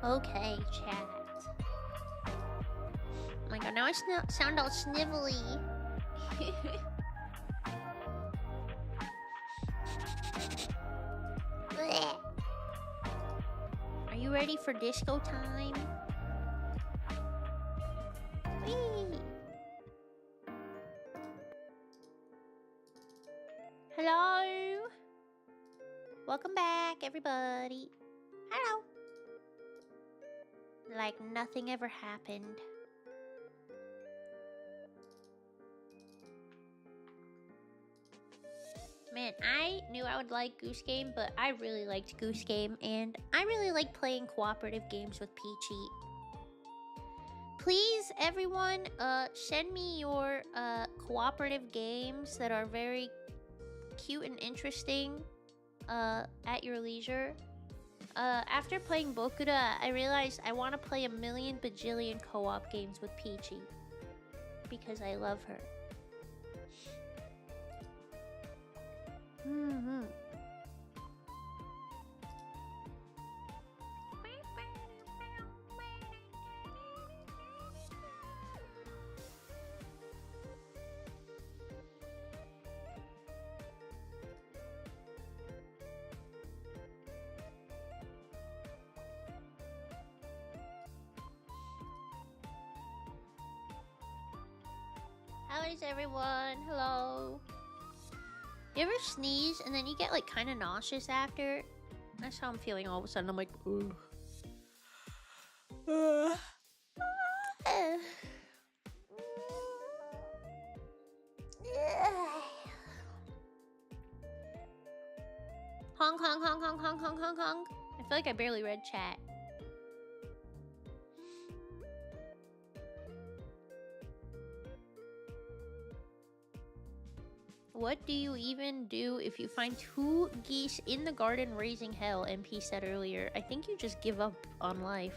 Okay, chat. Oh my god, now I sound all snivelly. Are you ready for disco time? Whee! Hello! Welcome back, everybody. Hello! Like nothing ever happened. Man, I knew I would like Goose Game, but I really liked Goose Game, and I really like playing cooperative games with Peachy. Please, everyone, send me your cooperative games that are very cute and interesting at your leisure. After playing Bokura, I realized I want to play a million bajillion co-op games with Peachy because I love her. How is everyone? Hello. You ever sneeze and then you get like kind of nauseous after? That's how I'm feeling all of a sudden. I'm like, ugh. Honk, honk, honk, honk, honk, honk, honk, honk. I feel like I barely read chat. What do you even do if you find 2 geese in the garden raising hell? MP said earlier. I think you just give up on life.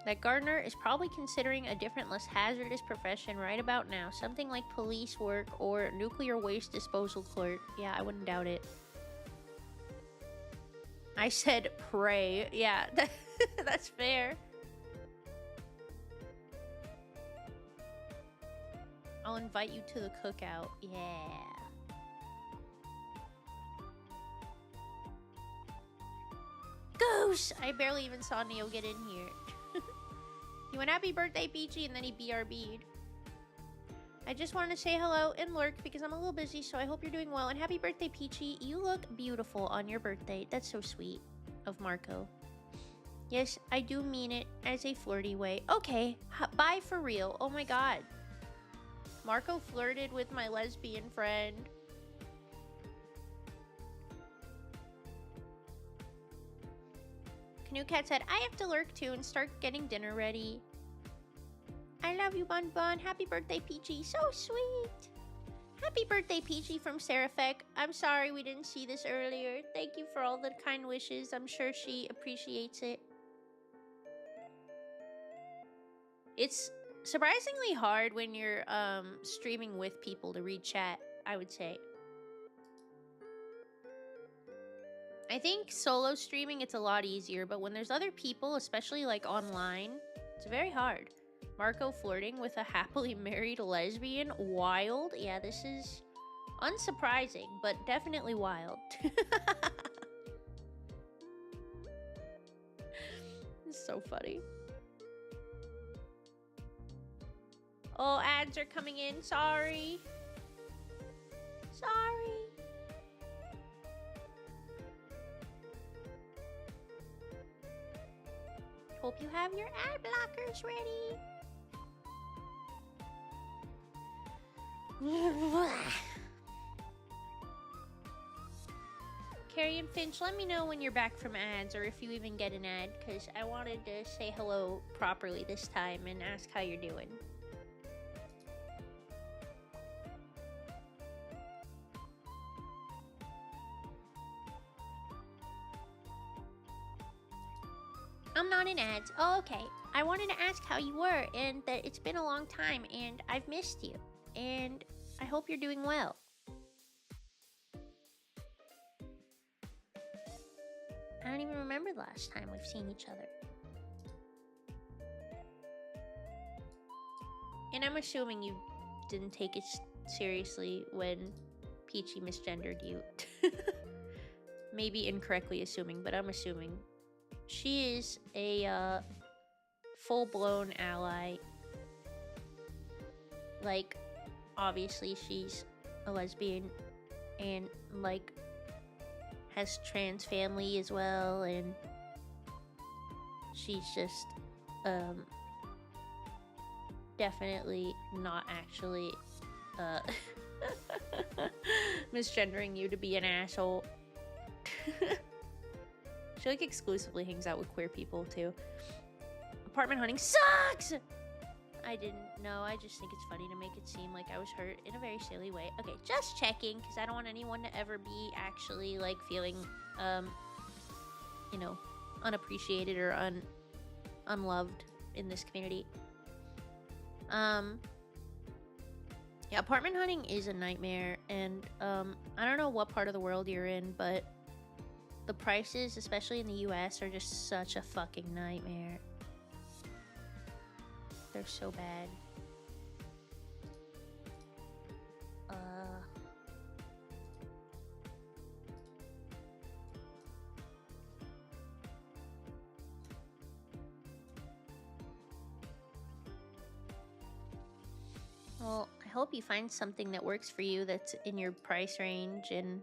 That gardener is probably considering a different, less hazardous profession right about now. Something like police work or nuclear waste disposal clerk. Yeah, I wouldn't doubt it. I said pray. Yeah, that's fair. I'll invite you to the cookout. Yeah. Goose! I barely even saw Neo get in here. He went happy birthday, Peachy, and then he BRB'd. I just wanted to say hello and lurk because I'm a little busy, so I hope you're doing well. And happy birthday, Peachy. You look beautiful on your birthday. That's so sweet of Marco. Yes, I do mean it as a flirty way. Okay, bye for real. Oh my god. Marco flirted with my lesbian friend. Canoe Cat said, I have to lurk too and start getting dinner ready. I love you, Bun-Bun. Happy birthday, Peachy. So sweet. Happy birthday, Peachy from Seraphek. I'm sorry we didn't see this earlier. Thank you for all the kind wishes. I'm sure she appreciates it. It's surprisingly hard when you're streaming with people to read chat, I would say. I think solo streaming, it's a lot easier, but when there's other people, especially like online, it's very hard. Marco flirting with a happily married lesbian? Wild? Yeah, this is unsurprising, but definitely wild. It's so funny. Oh, ads are coming in. Sorry. Sorry. Hope you have your ad blockers ready. Carrie and Finch, let me know when you're back from ads or if you even get an ad, because I wanted to say hello properly this time and ask how you're doing. I'm not in ads. Oh, okay. I wanted to ask how you were and that it's been a long time and I've missed you. And I hope you're doing well. I don't even remember the last time we've seen each other. And I'm assuming you didn't take it seriously when Peachy misgendered you. Maybe incorrectly assuming, but I'm assuming. She is a full-blown ally. Like, obviously she's a lesbian and, like, has trans family as well, and she's just definitely not actually misgendering you to be an asshole. She like exclusively hangs out with queer people too. Apartment hunting sucks! I didn't know. I just think it's funny to make it seem like I was hurt in a very silly way. Okay, just checking, because I don't want anyone to ever be actually like feeling you know, unappreciated or unloved in this community. Yeah, apartment hunting is a nightmare, and I don't know what part of the world you're in, but the prices, especially in the US, are just such a fucking nightmare. They're so bad. Well, I hope you find something that works for you that's in your price range and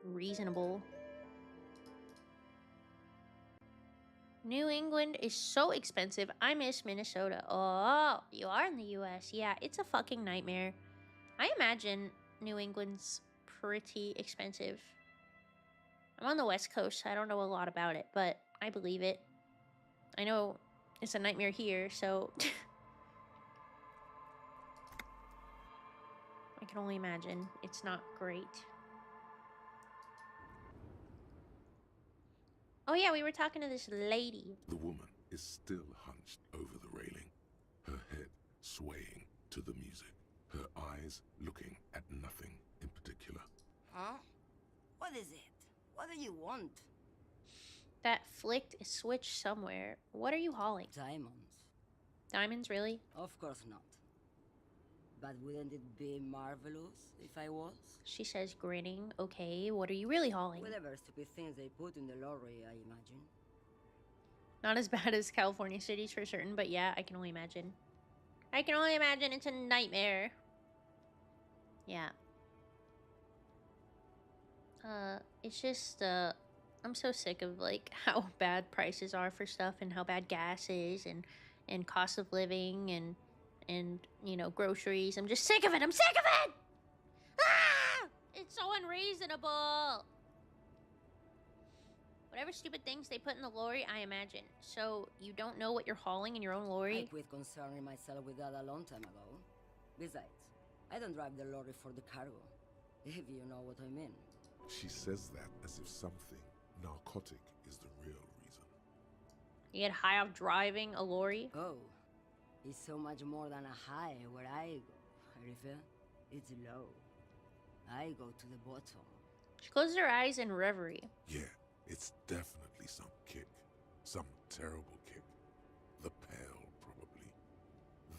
reasonable. New England is so expensive. I miss Minnesota. Oh, you are in the US. Yeah, it's a fucking nightmare. I imagine New England's pretty expensive. I'm on the West Coast, so I don't know a lot about it, but I believe it. I know it's a nightmare here, so I can only imagine it's not great. Oh yeah, we were talking to this lady. The woman is still hunched over the railing, her head swaying to the music, her eyes looking at nothing in particular. Huh? What is it? What do you want? That flicked a switch somewhere. What are you hauling? Diamonds. Diamonds, really? Of course not. But wouldn't it be marvelous if I was? She says, grinning. Okay, what are you really hauling? Whatever stupid things they put in the lorry, I imagine. Not as bad as California cities for certain, but yeah, I can only imagine. I can only imagine it's a nightmare. Yeah. It's just, I'm so sick of, like, how bad prices are for stuff and how bad gas is and cost of living and, you know, groceries. I'm just sick of it! I'm sick of it! Ah! It's so unreasonable! Whatever stupid things they put in the lorry, I imagine. So, you don't know what you're hauling in your own lorry? I quit concerning myself with that a long time ago. Besides, I don't drive the lorry for the cargo, if you know what I mean. She says that as if something narcotic is the real reason. You get high off driving a lorry? Oh, it's so much more than a high where I go, Harifa. It's low. I go to the bottom. She closes her eyes in reverie. Yeah, it's definitely some kick. Some terrible kick. The pail, probably.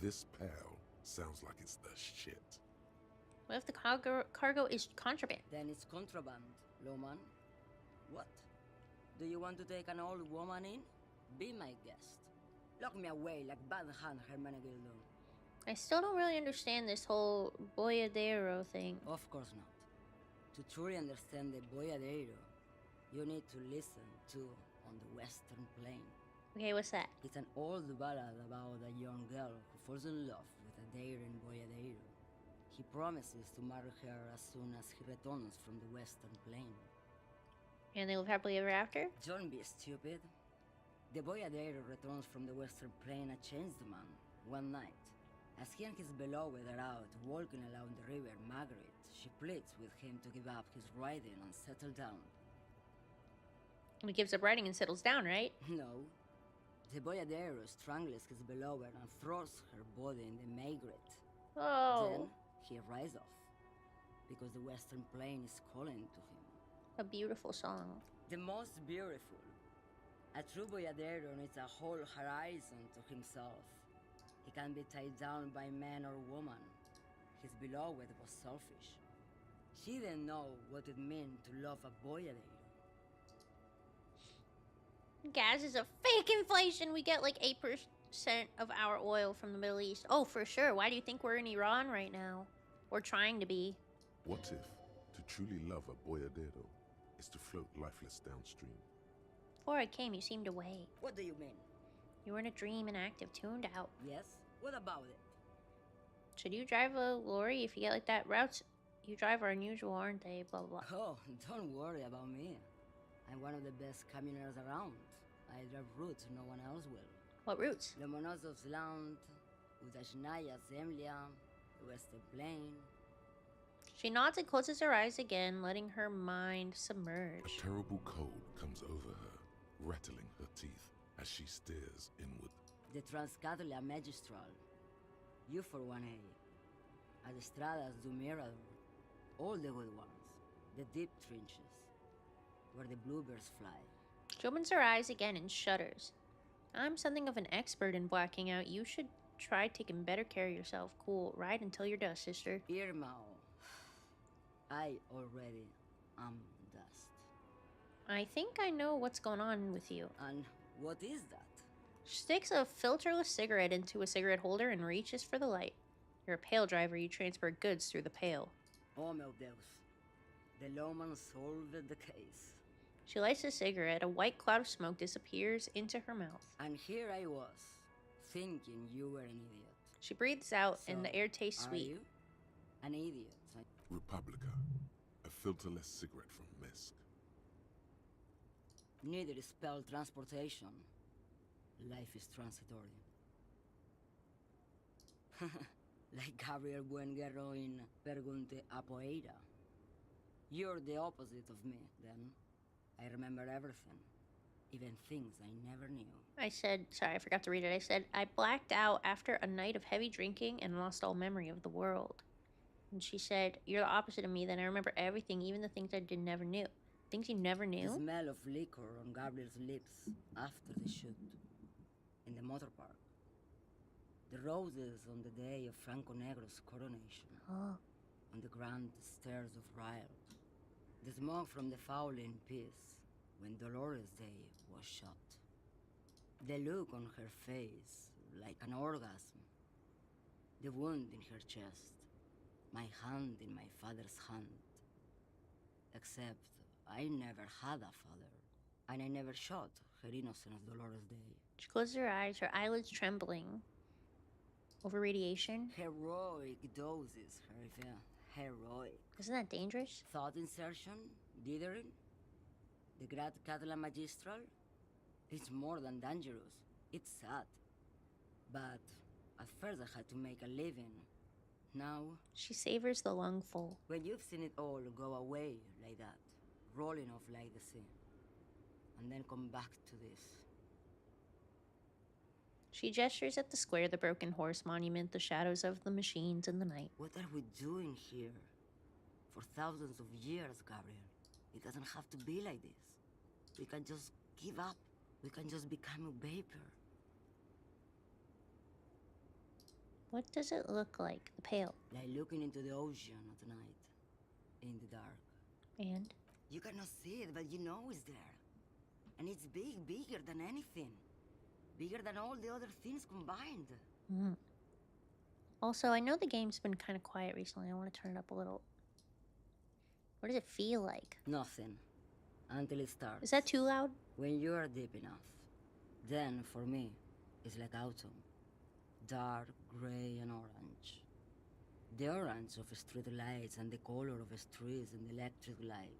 This pail sounds like it's the shit. What if the cargo is contraband? Then it's contraband, Lawman. What? Do you want to take an old woman in? Be my guest. Lock me away like Bad Hand Hermenegildo. I still don't really understand this whole boyadero thing. Of course not. To truly understand the boyadero, you need to listen to On the Western Plain. Okay, what's that? It's an old ballad about a young girl who falls in love with a daring boyadero. He promises to marry her as soon as he returns from the Western Plain. And they live happily ever after? Don't be stupid. The boyadero returns from the Western Plain a changed man one night. As he and his beloved are out walking along the river Margaret, she pleads with him to give up his riding and settle down. And he gives up riding and settles down, right? No. The boyadero strangles his beloved and throws her body in the Margaret. Oh. Then he rides off, because the Western Plain is calling to him. A beautiful song. The most beautiful, A true boyadero needs a whole horizon to himself. He can't be tied down by man or woman. His beloved was selfish. She didn't know what it meant to love a boyadero. Gas is a fake inflation. We get like 8% of our oil from the Middle East. Oh, for sure. Why do you think we're in Iran right now? Or trying to be. What if to truly love a boyadero is to float lifeless downstream? Before I came, you seemed away. What do you mean? You were in a dream, inactive, tuned out. Yes? What about it? Should you drive a lorry if you get like that? Routes you drive are unusual, aren't they? Blah, blah, blah. Oh, don't worry about me. I'm one of the best camioners around. I drive routes no one else will. What routes? Lomonosov's Land, Udashnaya Zemlya, the Western Plain. She nods and closes her eyes again, letting her mind submerge. A terrible cold comes over her, rattling her teeth as she stares inward. The Transcatolia Magistral. You for 1A. Adestradas do Mirador. All the good ones. The deep trenches. Where the bluebirds fly. She opens her eyes again and shudders. I'm something of an expert in blacking out. You should try taking better care of yourself. Cool. Ride until you're dust, sister. Irma. I already am dust. I think I know what's going on with you. And what is that? She sticks a filterless cigarette into a cigarette holder and reaches for the light. You're a pail driver. You transport goods through the pail. Oh, meu Deus. The lawman solved the case. She lights a cigarette. A white cloud of smoke disappears into her mouth. And here I was, thinking you were an idiot. She breathes out, So, and the air tastes are sweet. you? An idiot. Republica, a filterless cigarette from Misk. Neither is spelled transportation. Life is transitory. Like Gabriel Buenguerro in Pergunte a Poeira. You're the opposite of me, then. I remember everything. Even things I never knew. I said, sorry, I forgot to read it. I said, I blacked out after a night of heavy drinking and lost all memory of the world. And she said, you're the opposite of me, then I remember everything, even the things I never knew. Things you never The knew? smell of liquor on Gabriel's lips after the shoot. In the motor park. The roses on the day of Franco Negro's coronation. Oh. On the grand stairs of Riot. The smoke from the fowling piece when Dolores Day was shot. The look on her face, like an orgasm. The wound in her chest. My hand in my father's hand. Except I never had a father. And I never shot her innocent as Dolores Day. She closes her eyes, her eyelids trembling. Over radiation? Heroic doses, Herifia. Heroic. Isn't that dangerous? Thought insertion? Dithering? The Grad Catalan Magistral? It's more than dangerous. It's sad. But at first I had to make a living. Now, She savors the lungful. when you've seen it all go away like that, rolling off like the sea, and then come back to this. She gestures at the square, the broken horse monument, the shadows of the machines in the night. What are we doing here? For thousands of years, Gabriel. It doesn't have to be like this. We can just give up. We can just become a vapor. What does it look like? The pail. Like looking into the ocean at night, in the dark. And? You cannot see it, but you know it's there. And it's big, bigger than anything. Bigger than all the other things combined. Mm. Also, I know the game's been kind of quiet recently. I want to turn it up a little. What does it feel like? Nothing. Until it starts. Is that too loud? When you are deep enough. Then, for me, it's like autumn. Dark, gray, and orange. The orange of street lights and the color of streets and electric light.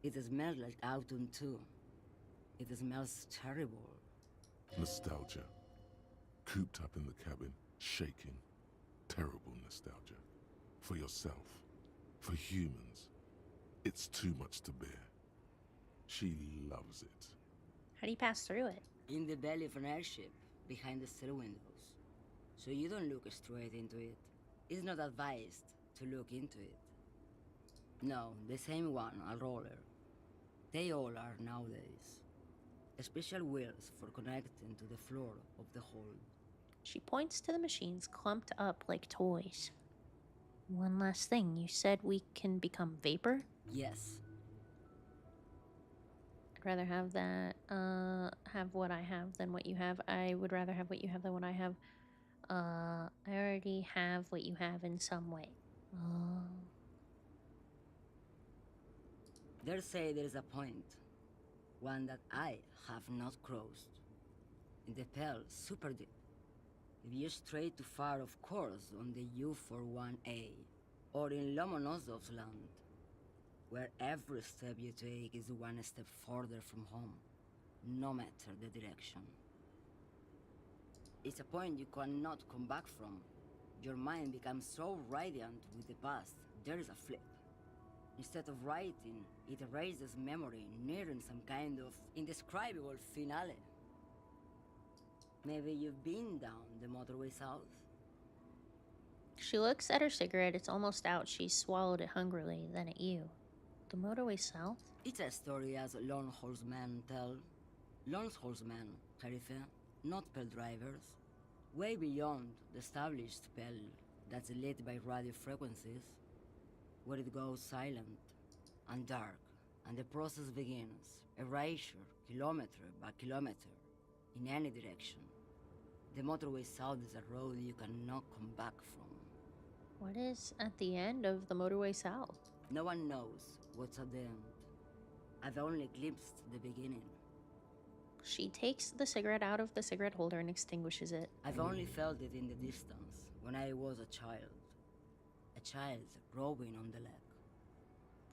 It smells like autumn too. It smells terrible. Nostalgia. Cooped up in the cabin, shaking. Terrible nostalgia. For yourself. For humans. It's too much to bear. She loves it. How do you pass through it? In the belly of an airship, behind the stair windows. So you don't look straight into it. It's not advised to look into it. No, the same one, a roller. They all are nowadays. Special wheels for connecting to the floor of the hold. She points to the machines clumped up like toys. One last thing, you said we can become vapor? Yes. I'd rather have that, have what I have than what you have. I would rather have what you have than what I have. I already have what you have in some way. They say there is a point, one that I have not crossed. In the Pale, super deep. If you stray too far, of course, on the U41A, or in Lomonosov's land, where every step you take is one step further from home, no matter the direction. It's a point you cannot come back from. Your mind becomes so radiant with the past, there is a flip. Instead of writing, it erases memory, nearing some kind of indescribable finale. Maybe you've been down the motorway south? She looks at her cigarette. It's almost out. She swallowed it hungrily, then at you. The motorway south? It's a story as lone horsemen tell. Lone horsemen, Jerife, not Pale drivers. Way beyond the established Pale that's lit by radio frequencies, where it goes silent and dark, and the process begins, erasure, kilometer by kilometer, in any direction. The motorway south is a road you cannot come back from. What is at the end of the motorway south? No one knows what's at the end. I've only glimpsed the beginning. She takes the cigarette out of the cigarette holder and extinguishes it. I've only felt it in the distance, when I was a child. A child rowing on the lake.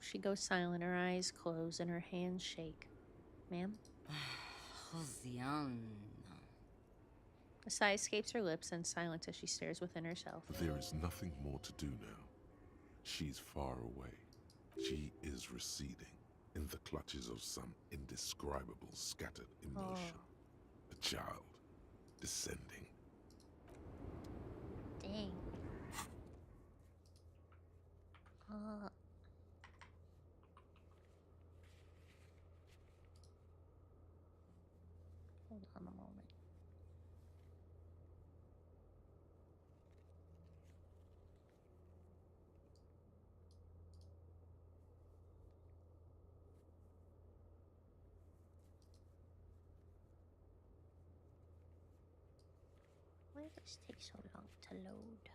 She goes silent, her eyes close and her hands shake. Ma'am? Josiane. A sigh escapes her lips and silence as she stares within herself. There is nothing more to do now. She's far away. She is receding in the clutches of some indescribable scattered emotion. A child descending. Dang. Hold on a moment. Why does this take so long to load?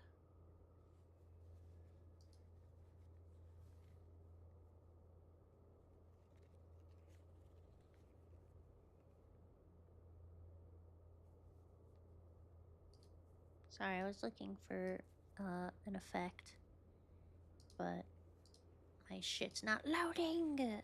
Sorry, I was looking for an effect, but my shit's not loading.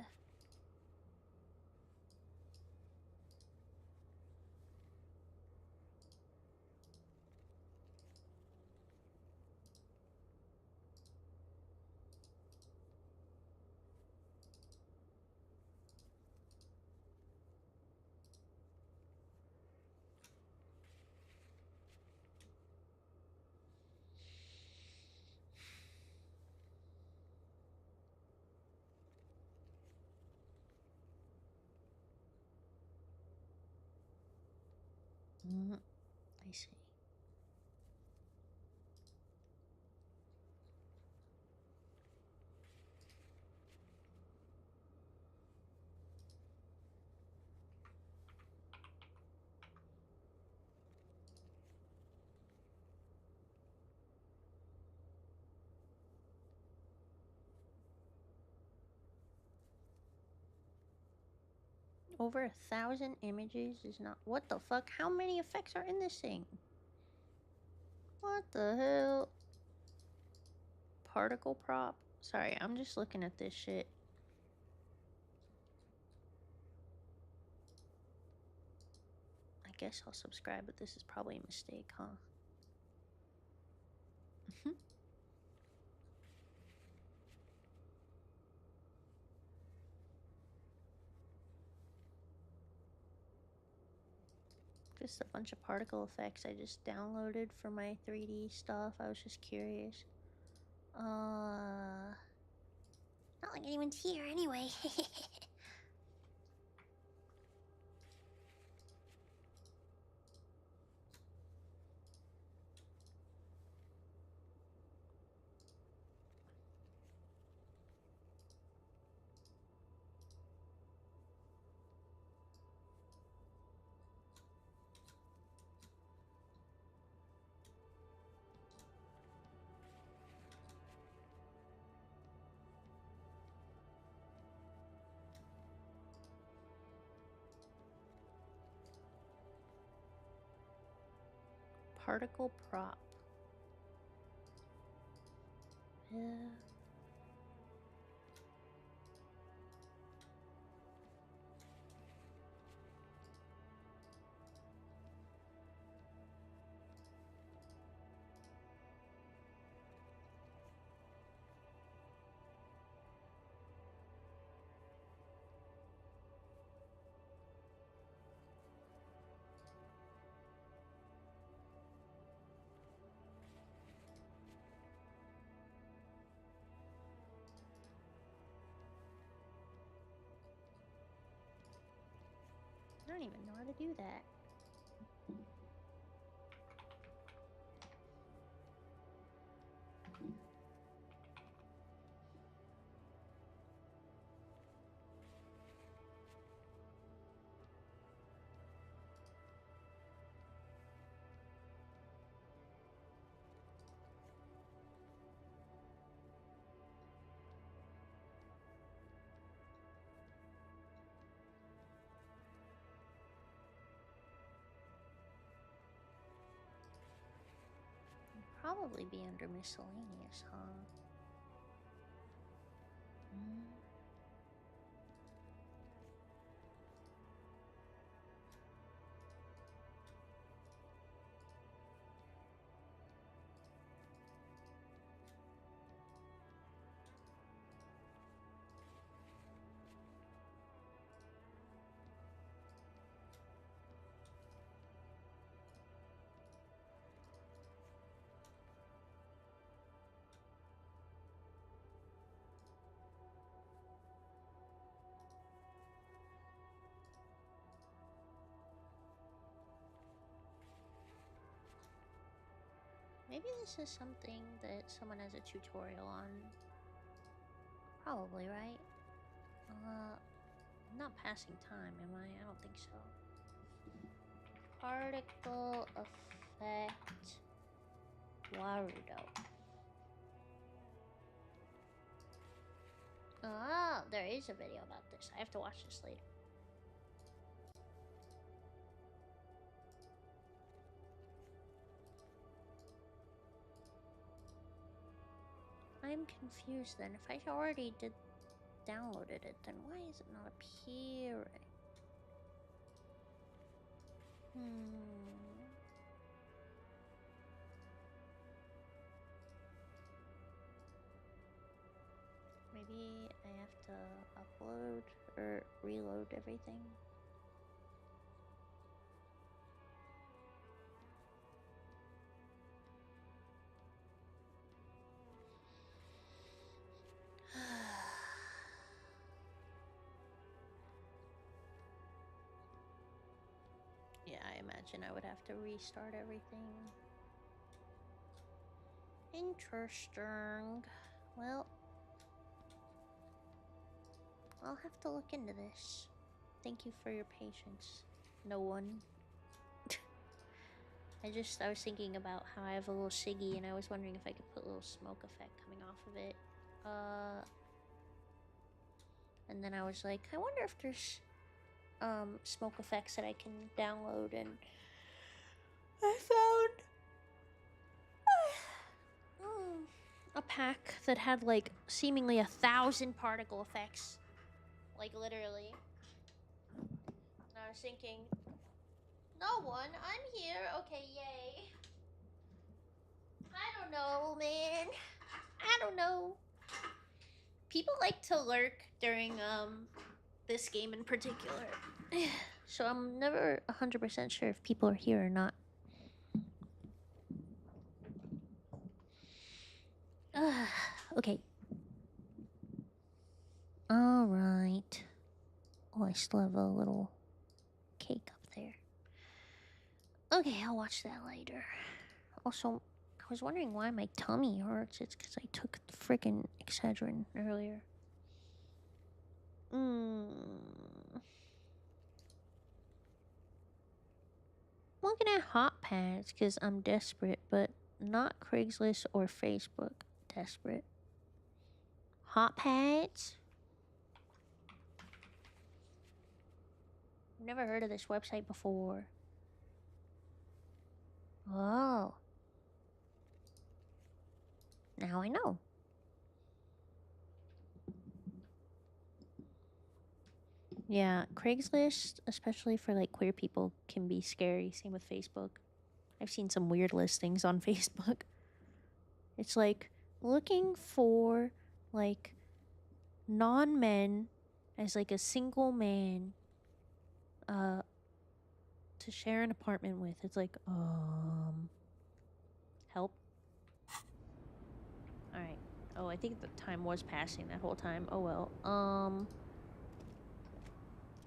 I see. Over 1,000 images is not. What the fuck? How many effects are in this thing? What the hell? Particle prop? Sorry, I'm just looking at this shit. I guess I'll subscribe, but this is probably a mistake, huh? Just a bunch of particle effects I just downloaded for my 3D stuff. I was just curious. Not like anyone's here anyway. particle prop. Yeah. I don't even know how to do that. Probably be under miscellaneous, huh? Maybe this is something that someone has a tutorial on. Probably, right? I'm not passing time, am I? I don't think so. Particle effect Warudo. Ah, there is a video about this. I have to watch this later. I'm confused then. If I already downloaded it, then why is it not appearing? Maybe I have to upload or reload everything. Yeah, I imagine I would have to restart everything. Interesting. Well, I'll have to look into this. Thank you for your patience. No one. I was thinking about how I have a little Siggy and I was wondering if I could put a little smoke effect coming off of it. And then I was like, I wonder if there's smoke effects that I can download, and I found a pack that had like seemingly 1,000 particle effects. Like literally. And I was thinking, no one, I'm here. Okay, yay. I don't know, man. I don't know. People like to lurk during this game in particular. So I'm never 100% sure if people are here or not. Okay. Alright. Oh, I still have a little cake up there. Okay, I'll watch that later. Also, I was wondering why my tummy hurts. It's because I took freaking Excedrin earlier. Looking at hot pads because I'm desperate, but not Craigslist or Facebook desperate. Hot pads? I've never heard of this website before. Oh. Now I know. Yeah, Craigslist, especially for like queer people, can be scary. Same with Facebook. I've seen some weird listings on Facebook. It's like looking for like non-men as like a single man to share an apartment with. It's like help. All right. Oh, I think the time was passing that whole time. Oh well.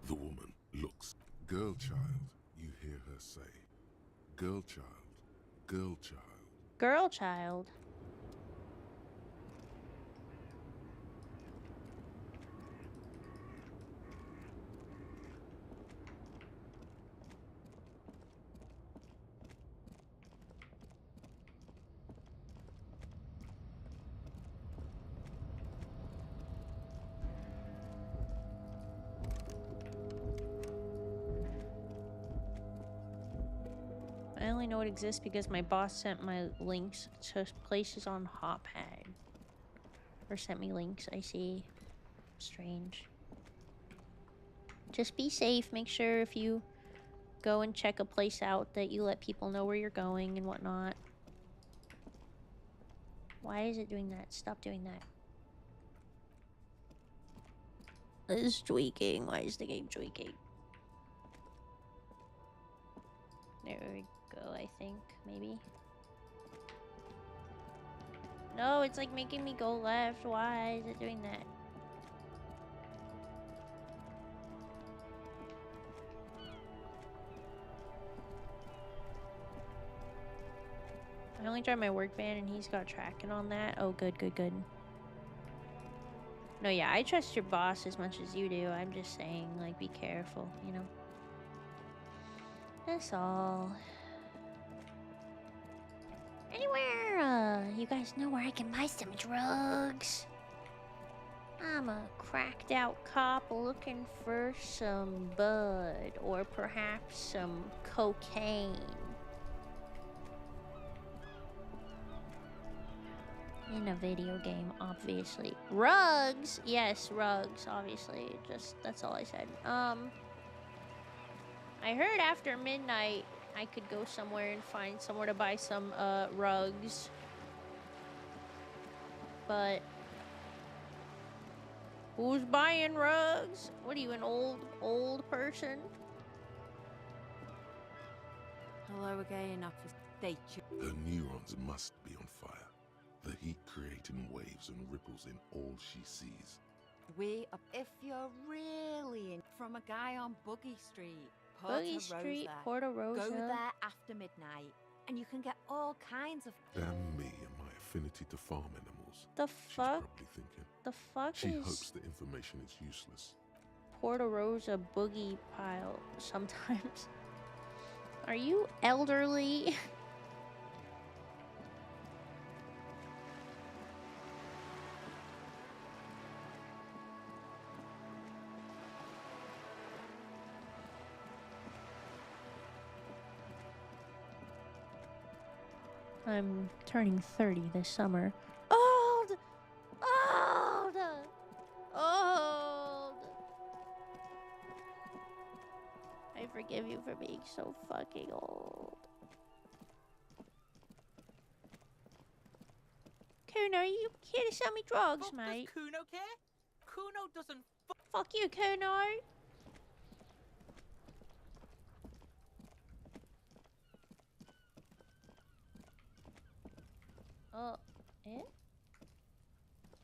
The woman looks. Girl child, you hear her say. Girl child, girl child. Girl child. I only know it exists because my boss sent my links to places on Hotpad. Or sent me links, I see. Strange. Just be safe. Make sure if you go and check a place out that you let people know where you're going and whatnot. Why is it doing that? Stop doing that. It's tweaking. Why is the game tweaking? There we go, I think. Maybe. No, it's like making me go left. Why is it doing that? I only drive my work van and he's got tracking on that. Oh, good, good, good. No, yeah, I trust your boss as much as you do. I'm just saying, like, be careful, you know? That's all. Anywhere, you guys know where I can buy some drugs? I'm a cracked out cop looking for some bud or perhaps some cocaine. In a video game, obviously. Rugs! Yes, rugs, obviously. Just, that's all I said. I heard after midnight I could go somewhere and find somewhere to buy some, rugs. But who's buying rugs? What are you, an old person? Hello again, Officer State. Her neurons must be on fire. The heat creating waves and ripples in all she sees. If you're really in from a guy on Buggy Street, Buggy Street, Porta Rosa. Go there after midnight, and you can get all kinds of. Damn me and my affinity to farm animals. The She's fuck? probably thinking. The fuck She is hopes the information is useless. Porta Rosa boogie pile sometimes? Are you elderly? I'm turning 30 this summer. Old! Old! Old! I forgive you for being so fucking old. Kuno, you here to sell me drugs, mate? Does Kuno care? Kuno doesn't. Fuck you, Kuno! Oh, eh?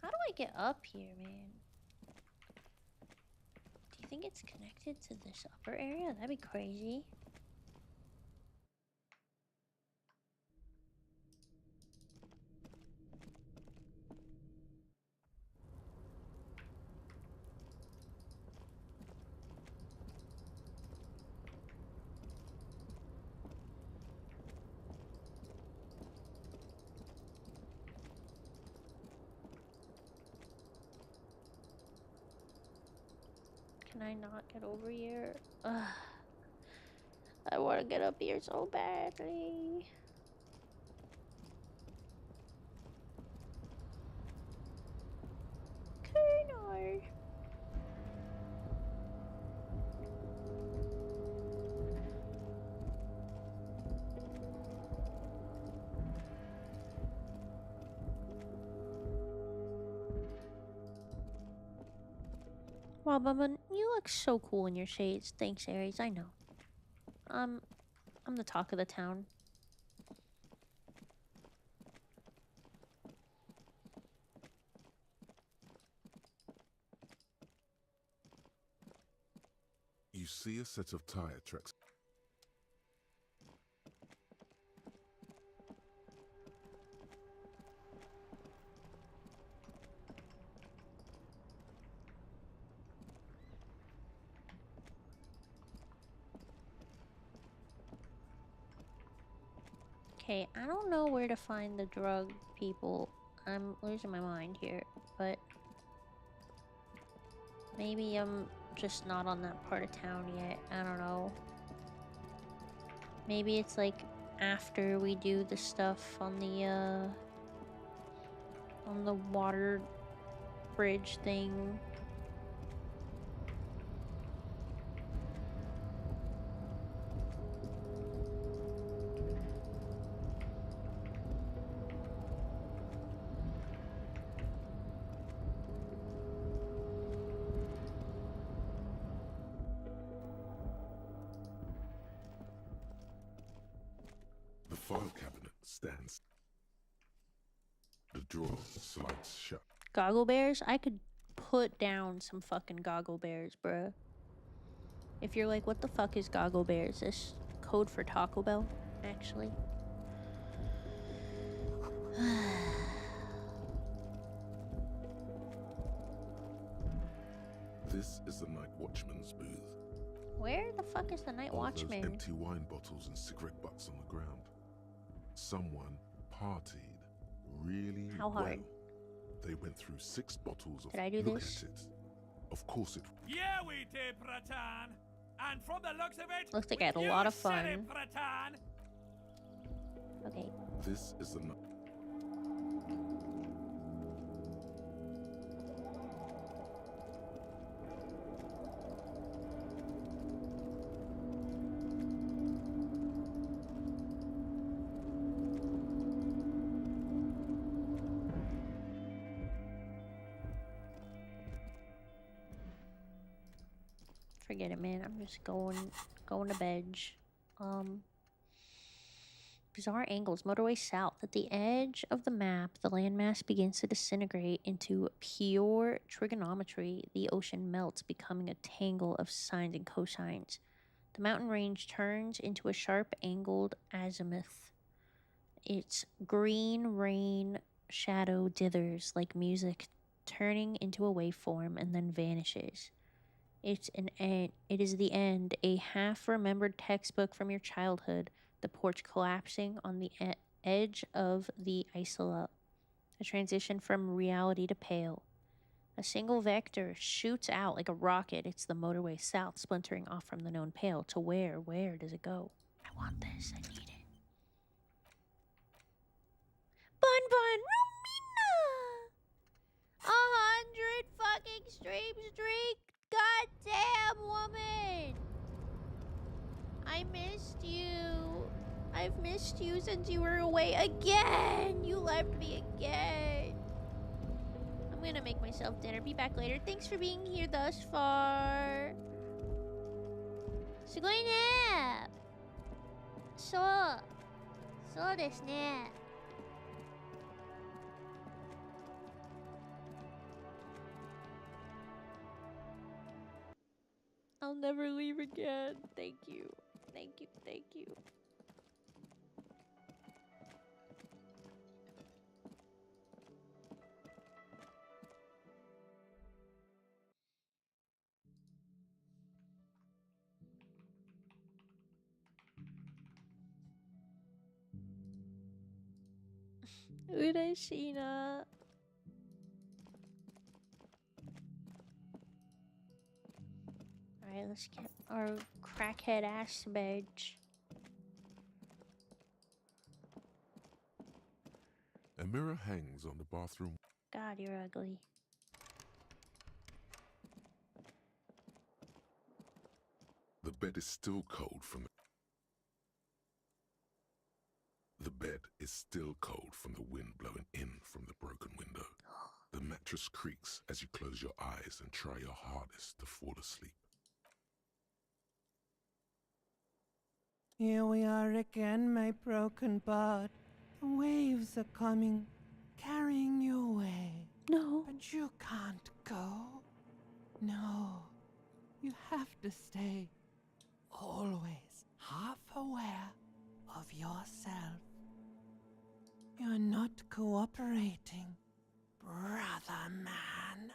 How do I get up here, man? Do you think it's connected to this upper area? That'd be crazy. Can I not get over here? Ugh. I want to get up here so badly. Wow, Bunbun, you look so cool in your shades. Thanks, Aries. I know. I'm the talk of the town. You see a set of tire tracks. Okay, I don't know where to find the drug people. I'm losing my mind here, but maybe I'm just not on that part of town yet. I don't know. Maybe it's like after we do the stuff on the water bridge thing. The file cabinet stands. The drawer slides shut. Goggle bears? I could put down some fucking goggle bears, bruh. If you're like, what the fuck is goggle bears? This code for Taco Bell, actually. This is the night watchman's booth. Where the fuck is the night All those watchman? empty wine bottles and cigarette butts on the ground. Someone partied really How hard? well. They went through 6 bottles of. Did I do Look this? at it. Of course it. Yeah, we did, Bratan. And from the looks of it, Looks like I had a lot of fun. Bratan. Okay. This is the night. Forget it, man. I'm just going to bed. Bizarre angles. Motorway south. At the edge of the map, the landmass begins to disintegrate into pure trigonometry. The ocean melts, becoming a tangle of sines and cosines. The mountain range turns into a sharp angled azimuth. Its green rain shadow dithers like music, turning into a waveform and then vanishes. It's an end. It is the end. A half-remembered textbook from your childhood. The porch collapsing on the edge of the isola. A transition from reality to pale. A single vector shoots out like a rocket. It's the motorway south, splintering off from the known pale. To where? Where does it go? I want this. I need it. Bunbun, Romina! 100 fucking streams streak. Goddamn woman! I missed you. I've missed you since you were away again. You left me again. I'm gonna make myself dinner. Be back later. Thanks for being here thus far. すごいね。そうですね。I'll never leave again. Thank you. Thank you. Thank you. Ureshina. Alright, let's get our crackhead ass to bed. A mirror hangs on the bathroom. God, you're ugly. The bed is still cold from the bed is still cold from the wind blowing in from the broken window. The mattress mattress creaks as you close your eyes and try your hardest to fall asleep. Here we are again, my broken bud. The waves are coming, carrying you away. No. But you can't go. No. You have to stay. Always half aware of yourself. You're not cooperating, brother man.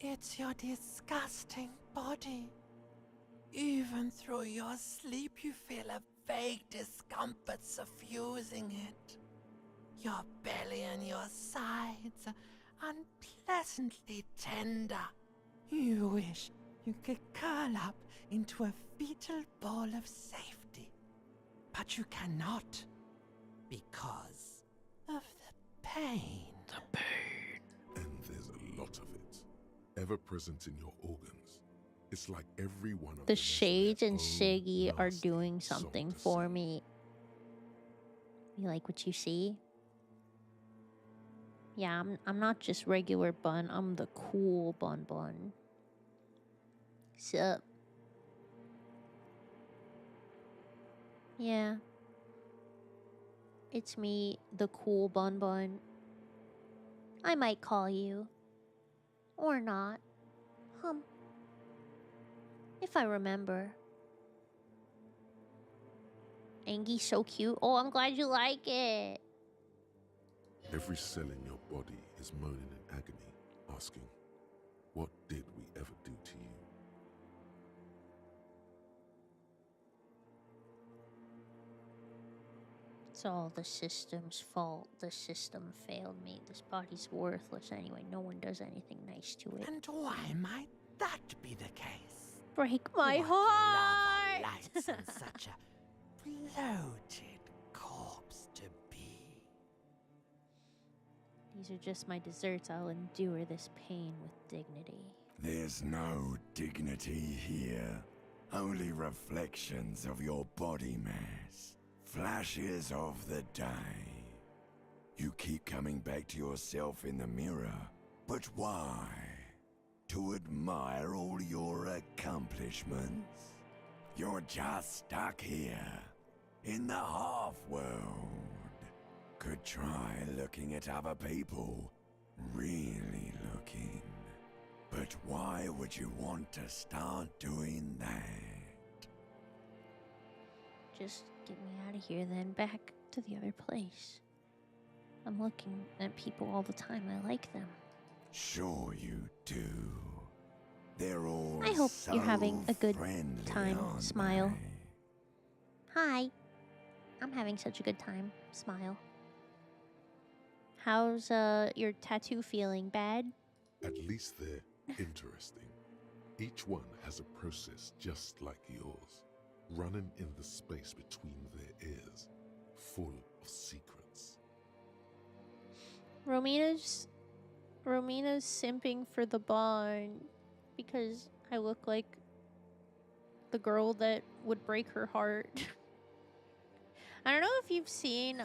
It's your disgusting body. Even through your sleep, you feel a vague discomfort suffusing it. Your belly and your sides are unpleasantly tender. You wish you could curl up into a fetal ball of safety. But you cannot, because of the pain. And there's a lot of it, ever present in your organs. It's like every one of The them has shades their and own Siggy are nasty doing song something to for sing. me. You like what you see? Yeah, I'm not just regular Bun. I'm the cool Bunbun. Sup? Yeah. It's me, the cool Bunbun. I might call you. Or not. If I remember. Angie, so cute. Oh, I'm glad you like it. Every cell in your body is moaning in agony, asking, what did we ever do to you? It's all the system's fault. The system failed me. This body's worthless anyway. No one does anything nice to it. And why might that be the case? Break my What heart! lava lights on such a bloated corpse to be? These are just my desserts. I'll endure this pain with dignity. There's no dignity here. Only reflections of your body mass. Flashes of the day. You keep coming back to yourself in the mirror. But why? To admire all your accomplishments? You're just stuck here, in the half-world. Could try looking at other people. Really looking. But why would you want to start doing that? Just get me out of here then. Back to the other place. I'm looking at people all the time. I like them. Sure you do. They're all I hope so you're having a good friendly, time. aren't Smile. they? Hi. I'm having such a good time. Smile. How's your tattoo feeling? Bad? At least they're interesting. Each one has a process just like yours, running in the space between their ears, full of secrets. Romina's simping for the bond because I look like the girl that would break her heart. I don't know if you've seen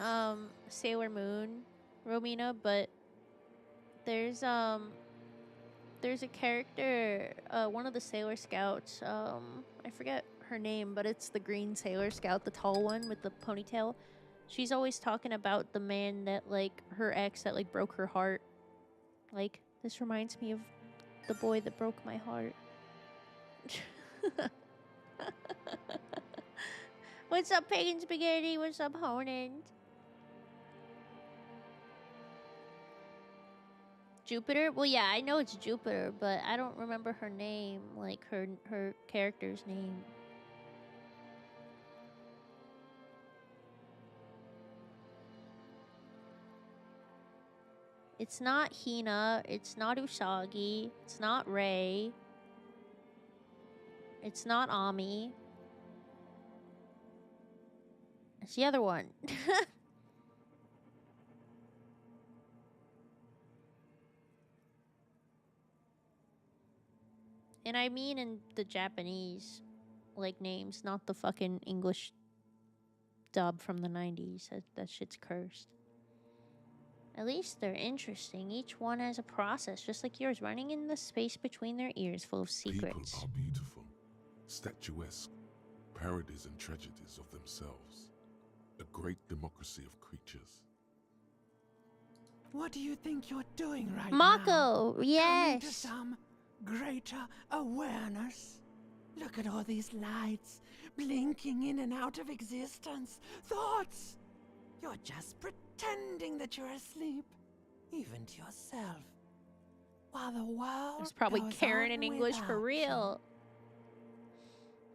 Sailor Moon, Romina, but there's a character, one of the Sailor Scouts, I forget her name, but it's the green Sailor Scout, the tall one with the ponytail. She's always talking about the man that, like, her ex that, like, broke her heart. Like, this reminds me of the boy that broke my heart. What's up, Pagan Spaghetti? What's up, Honend? Jupiter? Well, yeah, I know it's Jupiter, but I don't remember her name, like her character's name. It's not Hina, it's not Usagi, it's not Rei. It's not Ami. It's the other one. And I mean in the Japanese, like, names, not the fucking English dub from the 90s. That shit's cursed. At least they're interesting. Each one has a process, just like yours, running in the space between their ears, full of secrets. People are beautiful, statuesque, parodies and tragedies of themselves. A great democracy of creatures. What do you think you're doing right now? Mako, Coming to yes. some greater awareness? Look at all these lights blinking in and out of existence. Thoughts! You're just pretending that you're asleep, even to yourself. While the world There's probably goes Karen on in English for without real.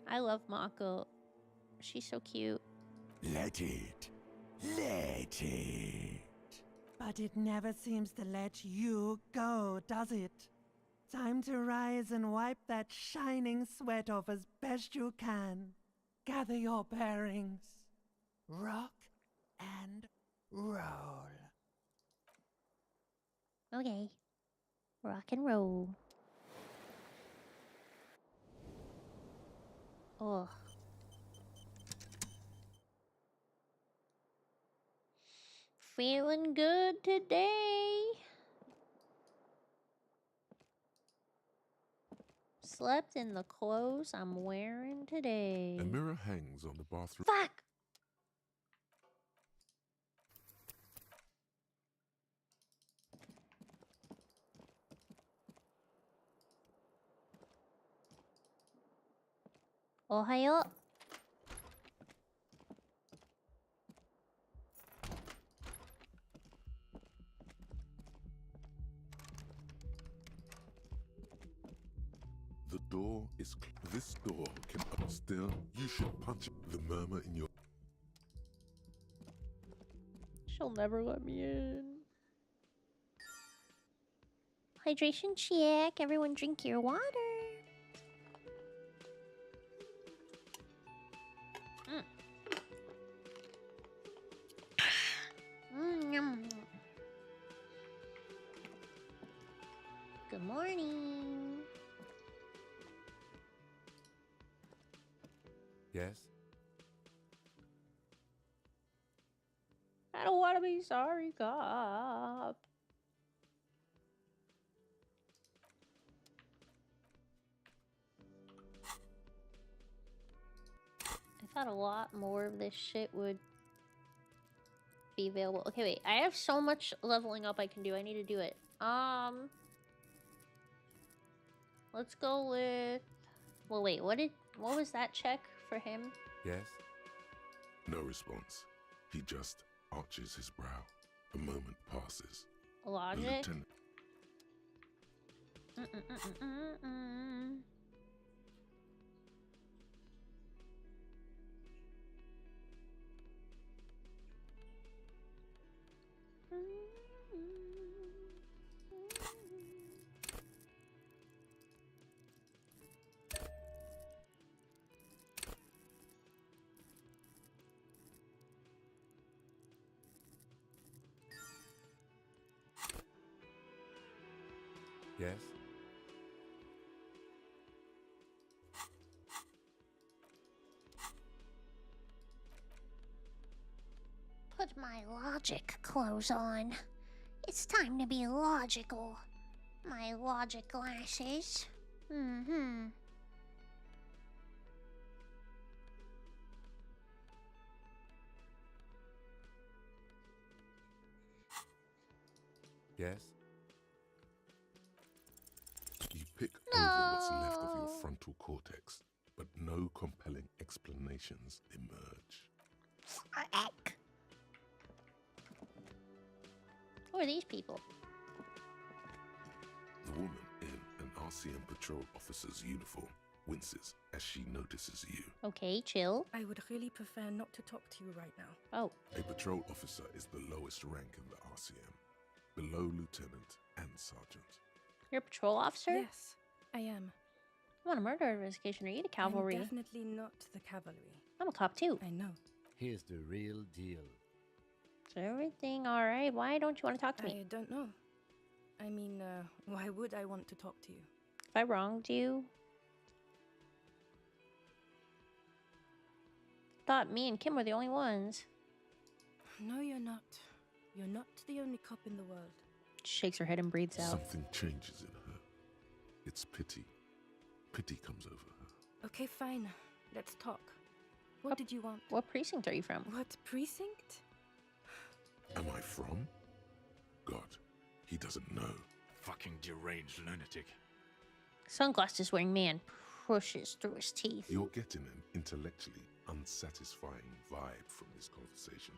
I love Mako. She's so cute. Let it. Let it. But it never seems to let you go, does it? Time to rise and wipe that shining sweat off as best you can. Gather your bearings. Rock and roll. Okay. Rock and roll. Oh. Feeling good today. Slept in the clothes I'm wearing today. A mirror hangs on the bathroom. Fuck! Ohayo. The door is this door can still. You should punch the murmur in your. She'll never let me in. Hydration check. Everyone drink your water. Yum. Good morning. Yes? I don't want to be sorry, cop. I thought a lot more of this shit would be available. Okay, wait. I have so much leveling up I can do. I need to do it. Let's go with... Well, wait. What was that check for him? Yes? No response. He just arches his brow. A moment passes. The Logic? lieutenant. Yes? Put my logic clothes on. It's time to be logical. My logic glasses. You Yes? pick over what's left of your frontal cortex, but no compelling explanations emerge. Who are these people? The woman in an RCM patrol officer's uniform winces as she notices you. Okay, chill. I would really prefer not to talk to you right now. Oh, A patrol officer is the lowest rank in the RCM, below lieutenant and sergeant. you're a patrol officer? Yes, I am. I'm on a murder investigation. Are you the cavalry? I'm definitely not the cavalry. I'm a cop too. I know. Here's the real deal. Is everything alright? Why don't you want to talk to me? I don't know. I mean, why would I want to talk to you? If I wronged you? Thought me and Kim were the only ones. No, you're not. You're not the only cop in the world. Shakes her head and breathes out. Something changes in her. It's pity. Pity comes over her. Okay, fine. Let's talk. What did you want? What precinct are you from? What precinct? Am I from? God, he doesn't know. Fucking deranged lunatic. Sunglasses wearing man pushes through his teeth. You're getting an intellectually unsatisfying vibe from this conversation.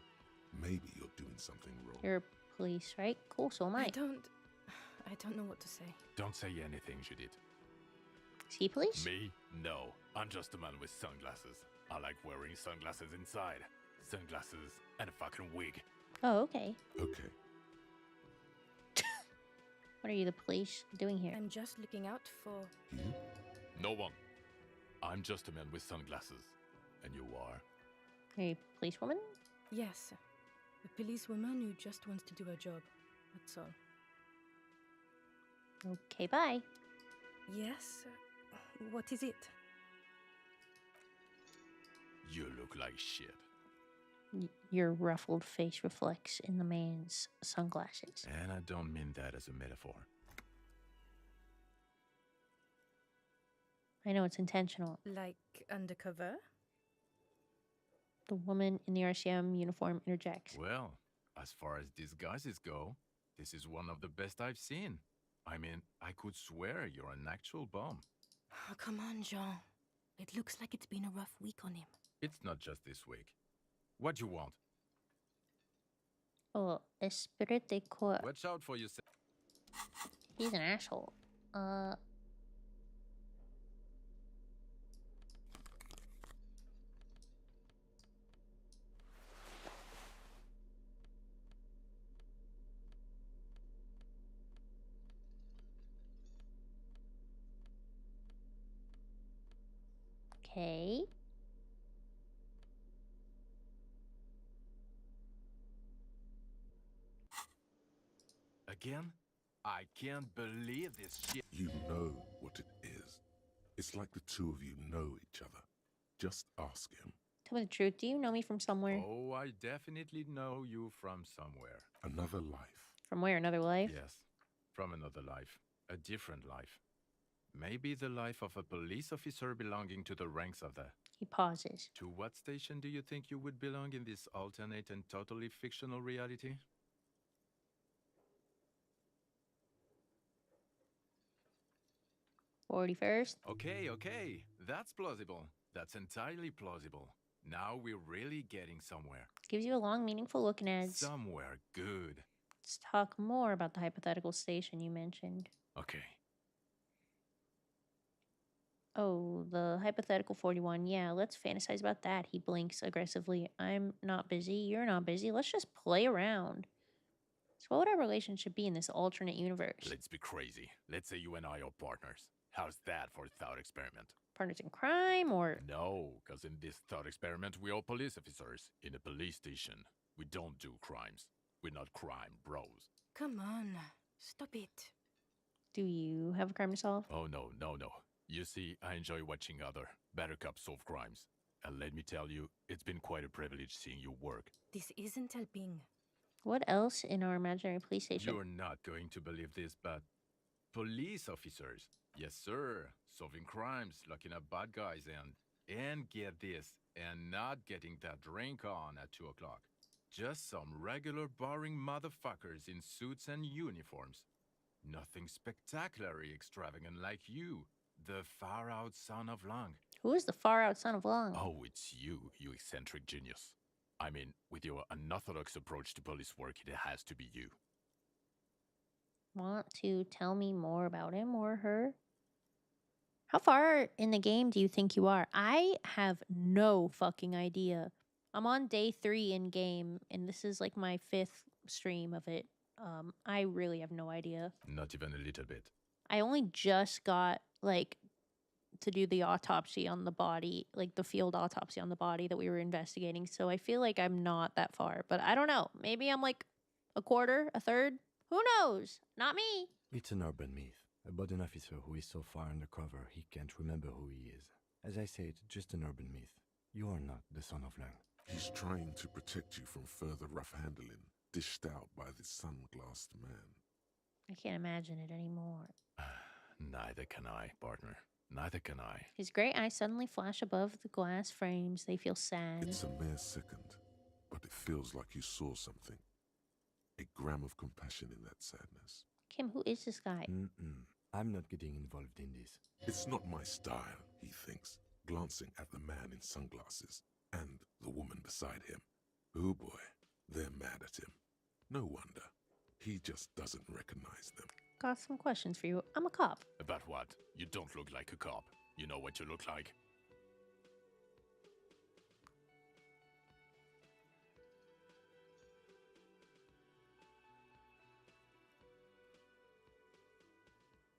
Maybe you're doing something wrong. You're police, right? Cool, so am I. I don't know what to say. Don't say anything, Judith. Is he police? Me? No. I'm just a man with sunglasses. I like wearing sunglasses inside. Sunglasses and a fucking wig. Oh, okay. Okay. What are you, the police, doing here? I'm just looking out for... You? No one. I'm just a man with sunglasses. And you are? Are you a policewoman? Yes. A policewoman who just wants to do her job. That's all. Okay, bye. Yes? What is it? You look like shit. Your ruffled face reflects in the man's sunglasses. And I don't mean that as a metaphor. I know it's intentional. Like undercover? The woman in the RCM uniform interjects. Well, as far as disguises go, this is one of the best I've seen. I mean, I could swear you're an actual bum. Oh, come on, Jean. It looks like it's been a rough week on him. It's not just this week. What you want? Oh, esprit de corps. Watch out for yourself. He's an asshole. Okay. Again? I can't believe this shit. You know what it is. It's like the two of you know each other. Just ask him. Tell me the truth. Do you know me from somewhere? Oh, I definitely know you from somewhere. Another life. From where? Another life? Yes, from another life. A different life. Maybe the life of a police officer belonging to the ranks of the... He pauses. To what station do you think you would belong in this alternate and totally fictional reality? 41st. Okay. That's plausible. That's entirely plausible. Now we're really getting somewhere. Gives you a long, meaningful look and adds. Somewhere good. Let's talk more about the hypothetical station you mentioned. Okay. Oh, the hypothetical 41. Yeah, let's fantasize about that. He blinks aggressively. I'm not busy. You're not busy. Let's just play around. So what would our relationship be in this alternate universe? Let's be crazy. Let's say you and I are partners. How's that for a thought experiment? Partners in crime or... No, because in this thought experiment, we are police officers in a police station. We don't do crimes. We're not crime bros. Come on. Stop it. Do you have a crime to solve? Oh, no. You see, I enjoy watching other better cops solve crimes. And let me tell you, it's been quite a privilege seeing you work. This isn't helping. What else in our imaginary police station? You're not going to believe this, but police officers, yes sir, solving crimes, locking up bad guys, and get this, and not getting that drink on at 2 o'clock. Just some regular boring motherfuckers in suits and uniforms. Nothing spectacularly extravagant like you, the far-out son of Lang. Who is the far-out son of Lang? Oh, it's you, you eccentric genius. I mean, with your unorthodox approach to police work, it has to be you. Want to tell me more about him or her? How far in the game do you think you are? I have no fucking idea. I'm on day 3 in game, and this is like my 5th stream of it. I really have no idea. Not even a little bit. I only just got, like, to do the autopsy on the body, like the field autopsy on the body that we were investigating. So I feel like I'm not that far, but I don't know. Maybe I'm like a quarter, a third. Who knows? Not me. It's an urban myth about an officer who is so far undercover he can't remember who he is. As I said, just an urban myth. You are not the son of Lang. He's trying to protect you from further rough handling. dished out by the sunglassed man. I can't imagine it anymore. Neither can I, partner. Neither can I. His gray eyes suddenly flash above the glass frames. They feel sad. It's a mere second, but it feels like you saw something. A gram of compassion in that sadness. Kim, who is this guy? I'm not getting involved in this. It's not my style, he thinks, glancing at the man in sunglasses and the woman beside him. Oh boy, they're mad at him. No wonder. He just doesn't recognize them. Got some questions for you. I'm a cop. About what? You don't look like a cop. You know what you look like?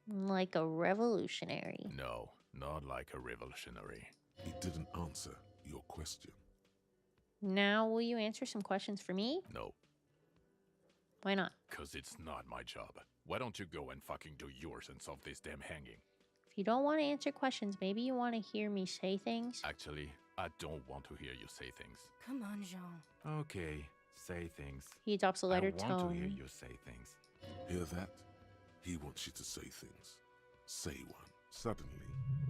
Like a revolutionary. No, not like a revolutionary. He didn't answer your question. Now, will you answer some questions for me? No, Why not? because it's not my job. Why don't you go and fucking do yours and solve this damn hanging? If you don't want to answer questions, maybe you want to hear me say things. Actually, I don't want to hear you say things. Come on, Jean. Okay, say things. He adopts a lighter I want tone. to hear you say things. Hear that? He wants you to say things. Say one. Suddenly,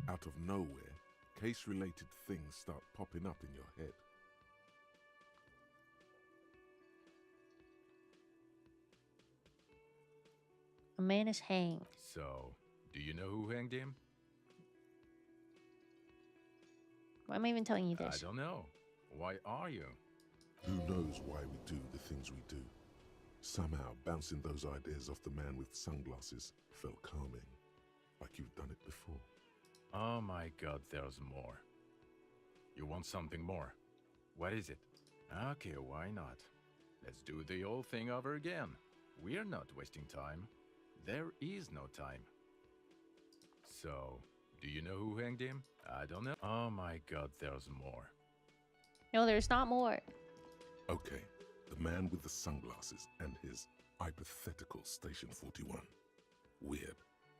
out of nowhere, case-related things start popping up in your head. A man is hanged. So, do you know who hanged him? Why am I even telling you I this? don't know. Why are you? Who knows why we do the things we do? Somehow, bouncing those ideas off the man with sunglasses felt calming, like you've done it before. Oh my god, there's more. You want something more? What is it? Okay, why not? Let's do the whole thing over again. We're not wasting time. There is no time. So, do you know who hanged him? I don't know. Oh my god, there's more. No, there's not more. Okay, the man with the sunglasses and his hypothetical Station 41. Weird,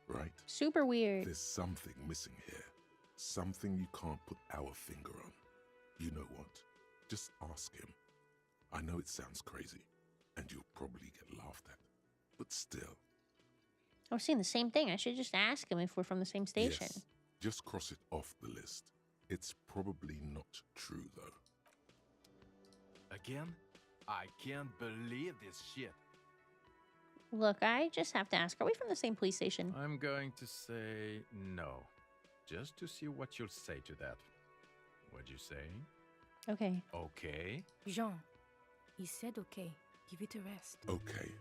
right? Super weird. There's something missing here. Something you can't put our finger on. You know what? Just ask him. I know it sounds crazy, and you'll probably get laughed at. But still. I was saying the same thing. I should just ask him if we're from the same station. Yes, just cross it off the list. It's probably not true, though. Again? I can't believe this shit. Look, I just have to ask. Are we from the same police station? I'm going to say no. Just to see what you'll say to that. What'd you say? Okay. Okay. Jean, he said okay. Give it a rest. Okay,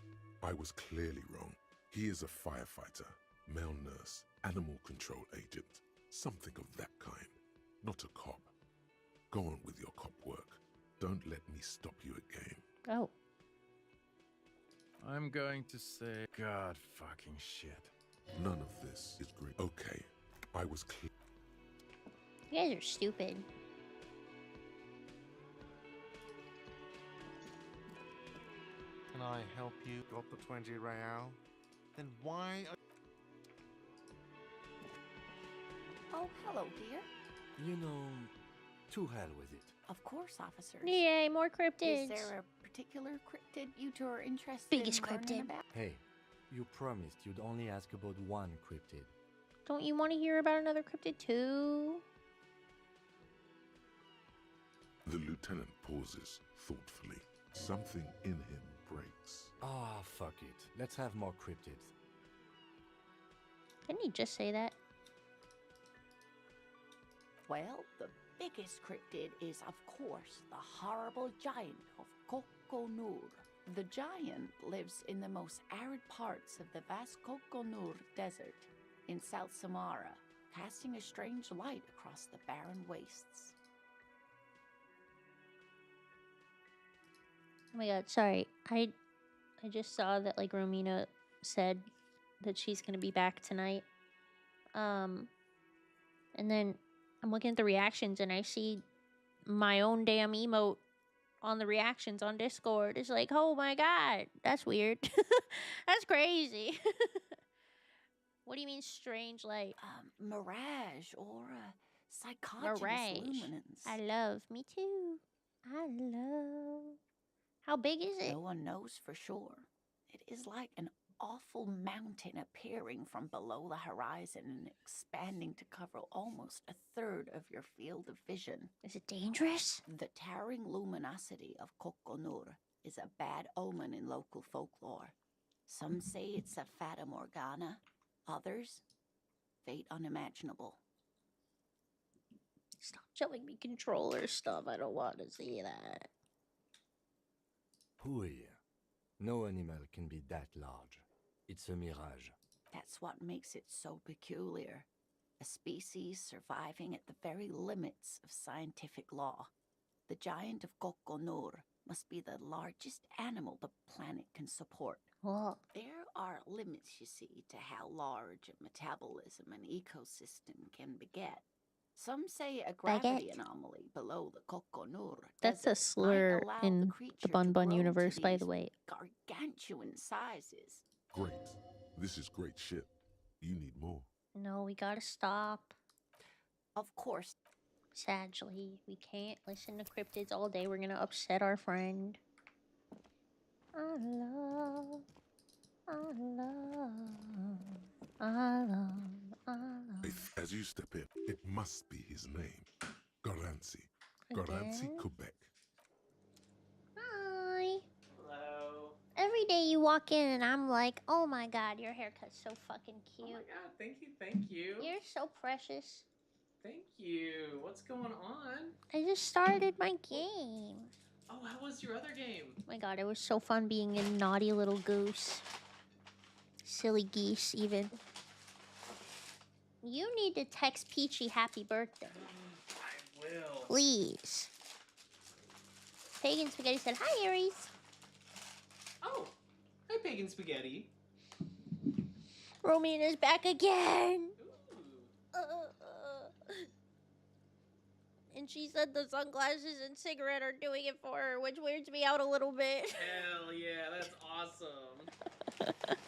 I was clearly wrong. He is a firefighter, male nurse, animal control agent, something of that kind. Not a cop. Go on with your cop work. Don't let me stop you again. Oh. I'm going to say god fucking shit. None of this is great. Okay, I was clear. You guys are stupid. Can I help you? Got the 20 real? Then why are... Oh, hello, dear. You know, to hell with it. Of course, officers. Yay, more cryptids. Is there a particular cryptid you two are interested Biggest in learning cryptid. about? Hey, you promised you'd only ask about one cryptid. Don't you want to hear about another cryptid too? The lieutenant pauses thoughtfully. Something in him breaks. Ah, fuck it. Let's have more cryptids. Didn't he just say that? Well, the biggest cryptid is, of course, the horrible giant of Kokonur. The giant lives in the most arid parts of the vast Kokonur Desert in South Samara, casting a strange light across the barren wastes. Oh my god, sorry. I just saw that like Romina said that she's gonna be back tonight. And then I'm looking at the reactions and I see my own damn emote on the reactions on Discord. It's like, oh my god, that's weird. That's crazy. What do you mean strange light? Mirage or psychogenous Mirage. luminance. I love. Me too. I love. How big is it? No one knows for sure. It is like an awful mountain appearing from below the horizon and expanding to cover almost a third of your field of vision. Is it dangerous? The towering luminosity of Kokonur is a bad omen in local folklore. Some say it's a fata morgana, others, fate unimaginable. Stop showing me controller stuff. I don't want to see that. Who here? No animal can be that large. It's a mirage. That's what makes it so peculiar. A species surviving at the very limits of scientific law. The giant of Kokonur must be the largest animal the planet can support. What? There are limits, you see, to how large a metabolism an ecosystem can beget. Some say a gravity anomaly below the Kokonur That's a desert slur might allow in the creature to Bunbun grow universe, to by these the way. gargantuan sizes. Great. This is great shit. You need more. No, we gotta stop. Of course. Sadly, we can't listen to cryptids all day. We're gonna upset our friend. I love. As you step in, it must be his name. Garanzi. Garanzi, Again? Quebec. Hi. Hello. Every day you walk in and I'm like, oh my god, your haircut's so fucking cute. Oh my god, thank you, thank you. You're so precious. Thank you. What's going on? I just started my game. Oh, how was your other game? Oh my god, it was so fun being a naughty little goose. Silly geese, even. You need to text Peachy happy birthday. I will. Please. Pagan Spaghetti said, hi, Aries. Oh, hi, Pagan Spaghetti. Romina's back again. Ooh. And she said the sunglasses and cigarette are doing it for her, which weirds me out a little bit. Hell yeah, that's awesome.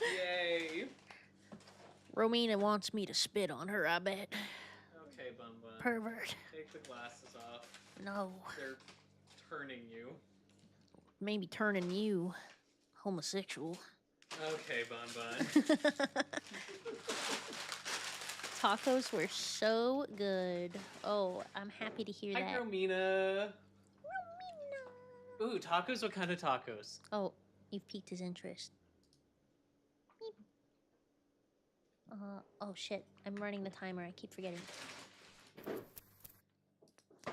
Yay. Romina wants me to spit on her, I bet. Okay, Bunbun. Pervert. Take the glasses off. No. They're turning you. Maybe turning you homosexual. Okay, Bunbun. Tacos were so good. Oh, I'm happy to hear Hi, that. Romina. Romina. Ooh, tacos? What kind of tacos? Oh, you've piqued his interest. Beep. Oh shit. I'm running the timer. I keep forgetting.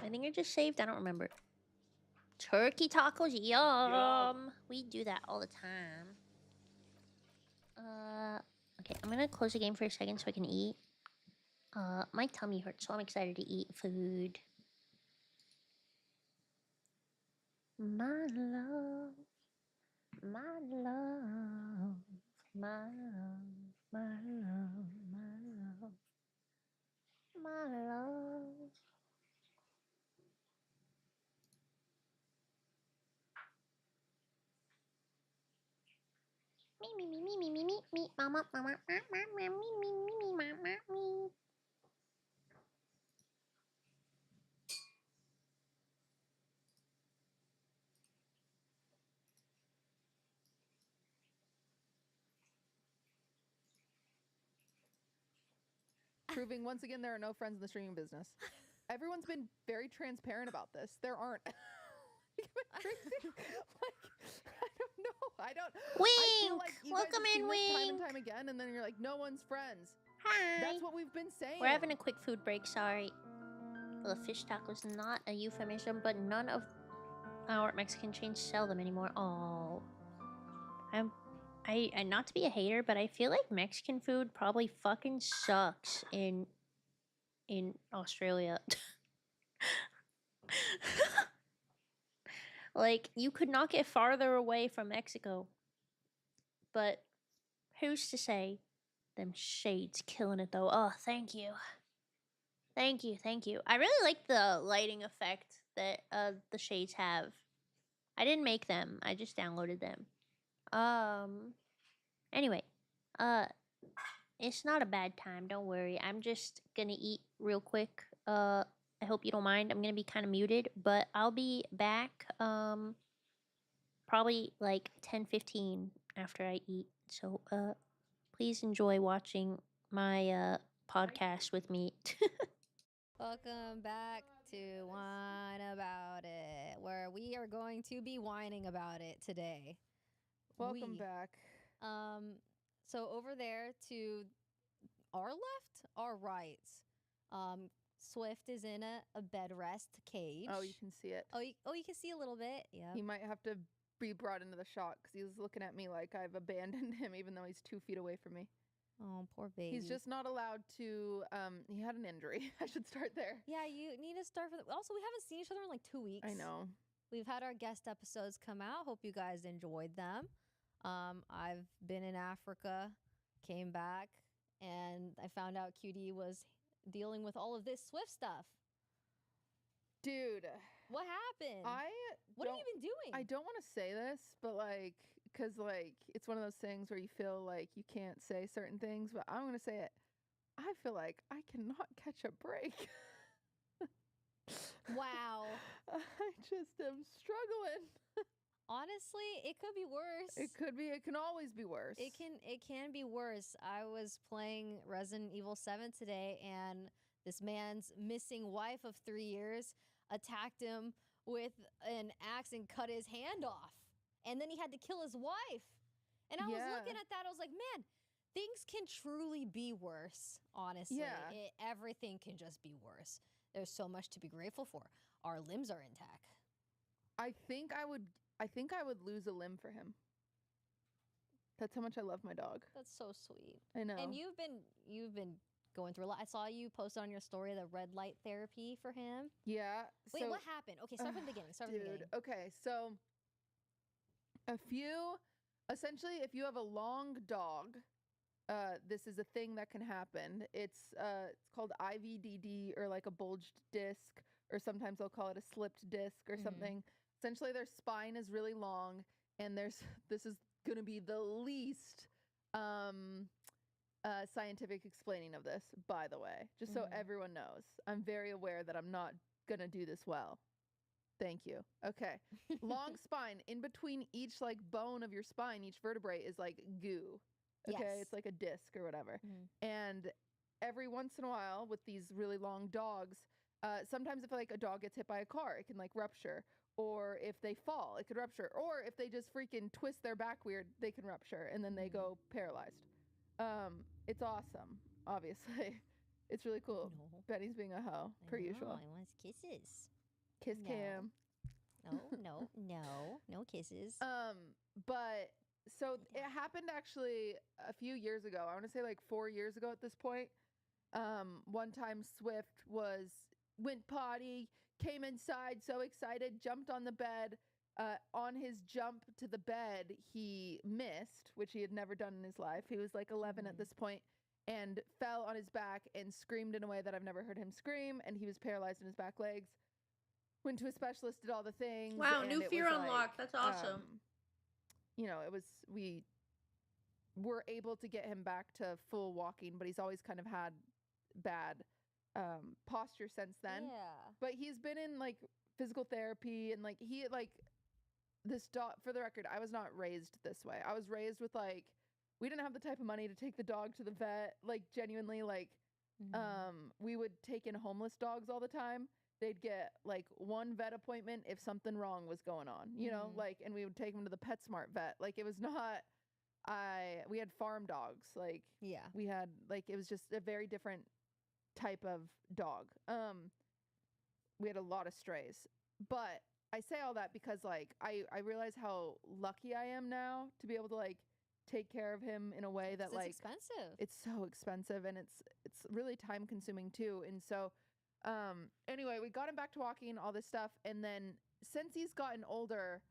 I think I just saved. I don't remember. Turkey tacos. Yum. We do that all the time. Okay. I'm gonna close the game for a second so I can eat. My tummy hurts, so I'm excited to eat food. My love, my love, my love, my love, my love, my love. Me, mama, mama, me, mama, me. Proving once again there are no friends in the streaming business. Everyone's been very transparent about this. There aren't. Like, I don't know. I feel Wink! like you Welcome guys have in, seen this time and Wink! time again, and then you're like, no one's friends. Hi! That's what we've been saying. We're having a quick food break, sorry. The fish taco's not a euphemism, but none of our Mexican chains sell them anymore. Oh. I not to be a hater, but I feel like Mexican food probably fucking sucks in Australia. Like, you could not get farther away from Mexico. But who's to say? Them shades killing it though. Oh, thank you. Thank you, thank you. I really like the lighting effect that the shades have. I didn't make them. I just downloaded them. Anyway, it's not a bad time, don't worry. I'm just gonna eat real quick. I hope you don't mind. I'm gonna be kind of muted, but I'll be back probably like 10-15 after I eat. So please enjoy watching my podcast with me. Welcome back to Whine About It, where we are going to be whining about it today. Welcome back. So over there to our left, our right, Swift is in a bed rest cage. Oh, you can see it. Oh, you can see a little bit. Yeah. He might have to be brought into the shot because he was looking at me like I've abandoned him, even though he's 2 feet away from me. Oh, poor baby. He's just not allowed to. He had an injury. I should start there. Yeah, you need to start for also, we haven't seen each other in like 2 weeks. I know. We've had our guest episodes come out. Hope you guys enjoyed them. I've been in Africa, came back, and I found out QD was dealing with all of this Swift stuff. Dude. What happened? What have you been doing? I don't want to say this, but like, because like, it's one of those things where you feel like you can't say certain things, but I'm going to say it. I feel like I cannot catch a break. Wow. I just am struggling. Honestly, it could be worse. It could be. It can always be worse. It can be worse. I was playing Resident Evil 7 today, and this man's missing wife of 3 years attacked him with an axe and cut his hand off. And then he had to kill his wife. And I was looking at that. I was like, man, things can truly be worse, honestly. Yeah. Everything can just be worse. There's so much to be grateful for. Our limbs are intact. I think I would lose a limb for him. That's how much I love my dog. That's so sweet. I know. And you've been going through a lot. I saw you post on your story the red light therapy for him. Yeah. Wait, what happened? Okay, start from the beginning. Start from the beginning. Okay, so essentially, if you have a long dog, this is a thing that can happen. It's called IVDD, or like a bulged disc, or sometimes they'll call it a slipped disc or something. Essentially, their spine is really long, and this is going to be the least scientific explaining of this, by the way, just so everyone knows. I'm very aware that I'm not going to do this well. Thank you. Okay. Long spine. In between each like bone of your spine, each vertebrae is like goo. Okay. Yes. It's like a disc or whatever. And every once in a while with these really long dogs, sometimes if like a dog gets hit by a car, it can like rupture. Or if they fall, it could rupture. Or if they just freaking twist their back weird, they can rupture and then they go paralyzed. It's awesome, obviously. It's really cool. No. Benny's being a hoe, per usual. I want kisses. Kiss No. cam. No kisses. But so it happened actually a few years ago. I want to say like 4 years ago at this point. One time Swift went potty, came inside, so excited, jumped on the bed. On his jump to the bed, he missed, which he had never done in his life. He was like 11 at this point, and fell on his back and screamed in a way that I've never heard him scream, and he was paralyzed in his back legs. Went to a specialist, did all the things. Wow, and new it fear was unlocked. That's awesome. We were able to get him back to full walking, but he's always kind of had bad posture since then. Yeah. But he's been in like physical therapy, and like this dog, for the record, I was not raised this way. I was raised with like, we didn't have the type of money to take the dog to the vet. Like genuinely, like we would take in homeless dogs all the time. They'd get like one vet appointment if something wrong was going on, you know, like, and we would take them to the PetSmart vet. Like it was not, we had farm dogs. Like, yeah, we had like, it was just a very different type of dog. We had a lot of strays, but I say all that because like, I realize how lucky I am now to be able to like take care of him in a way that like, expensive. It's so expensive, and it's really time consuming too. And so, anyway, we got him back to walking, all this stuff. And then since he's gotten older,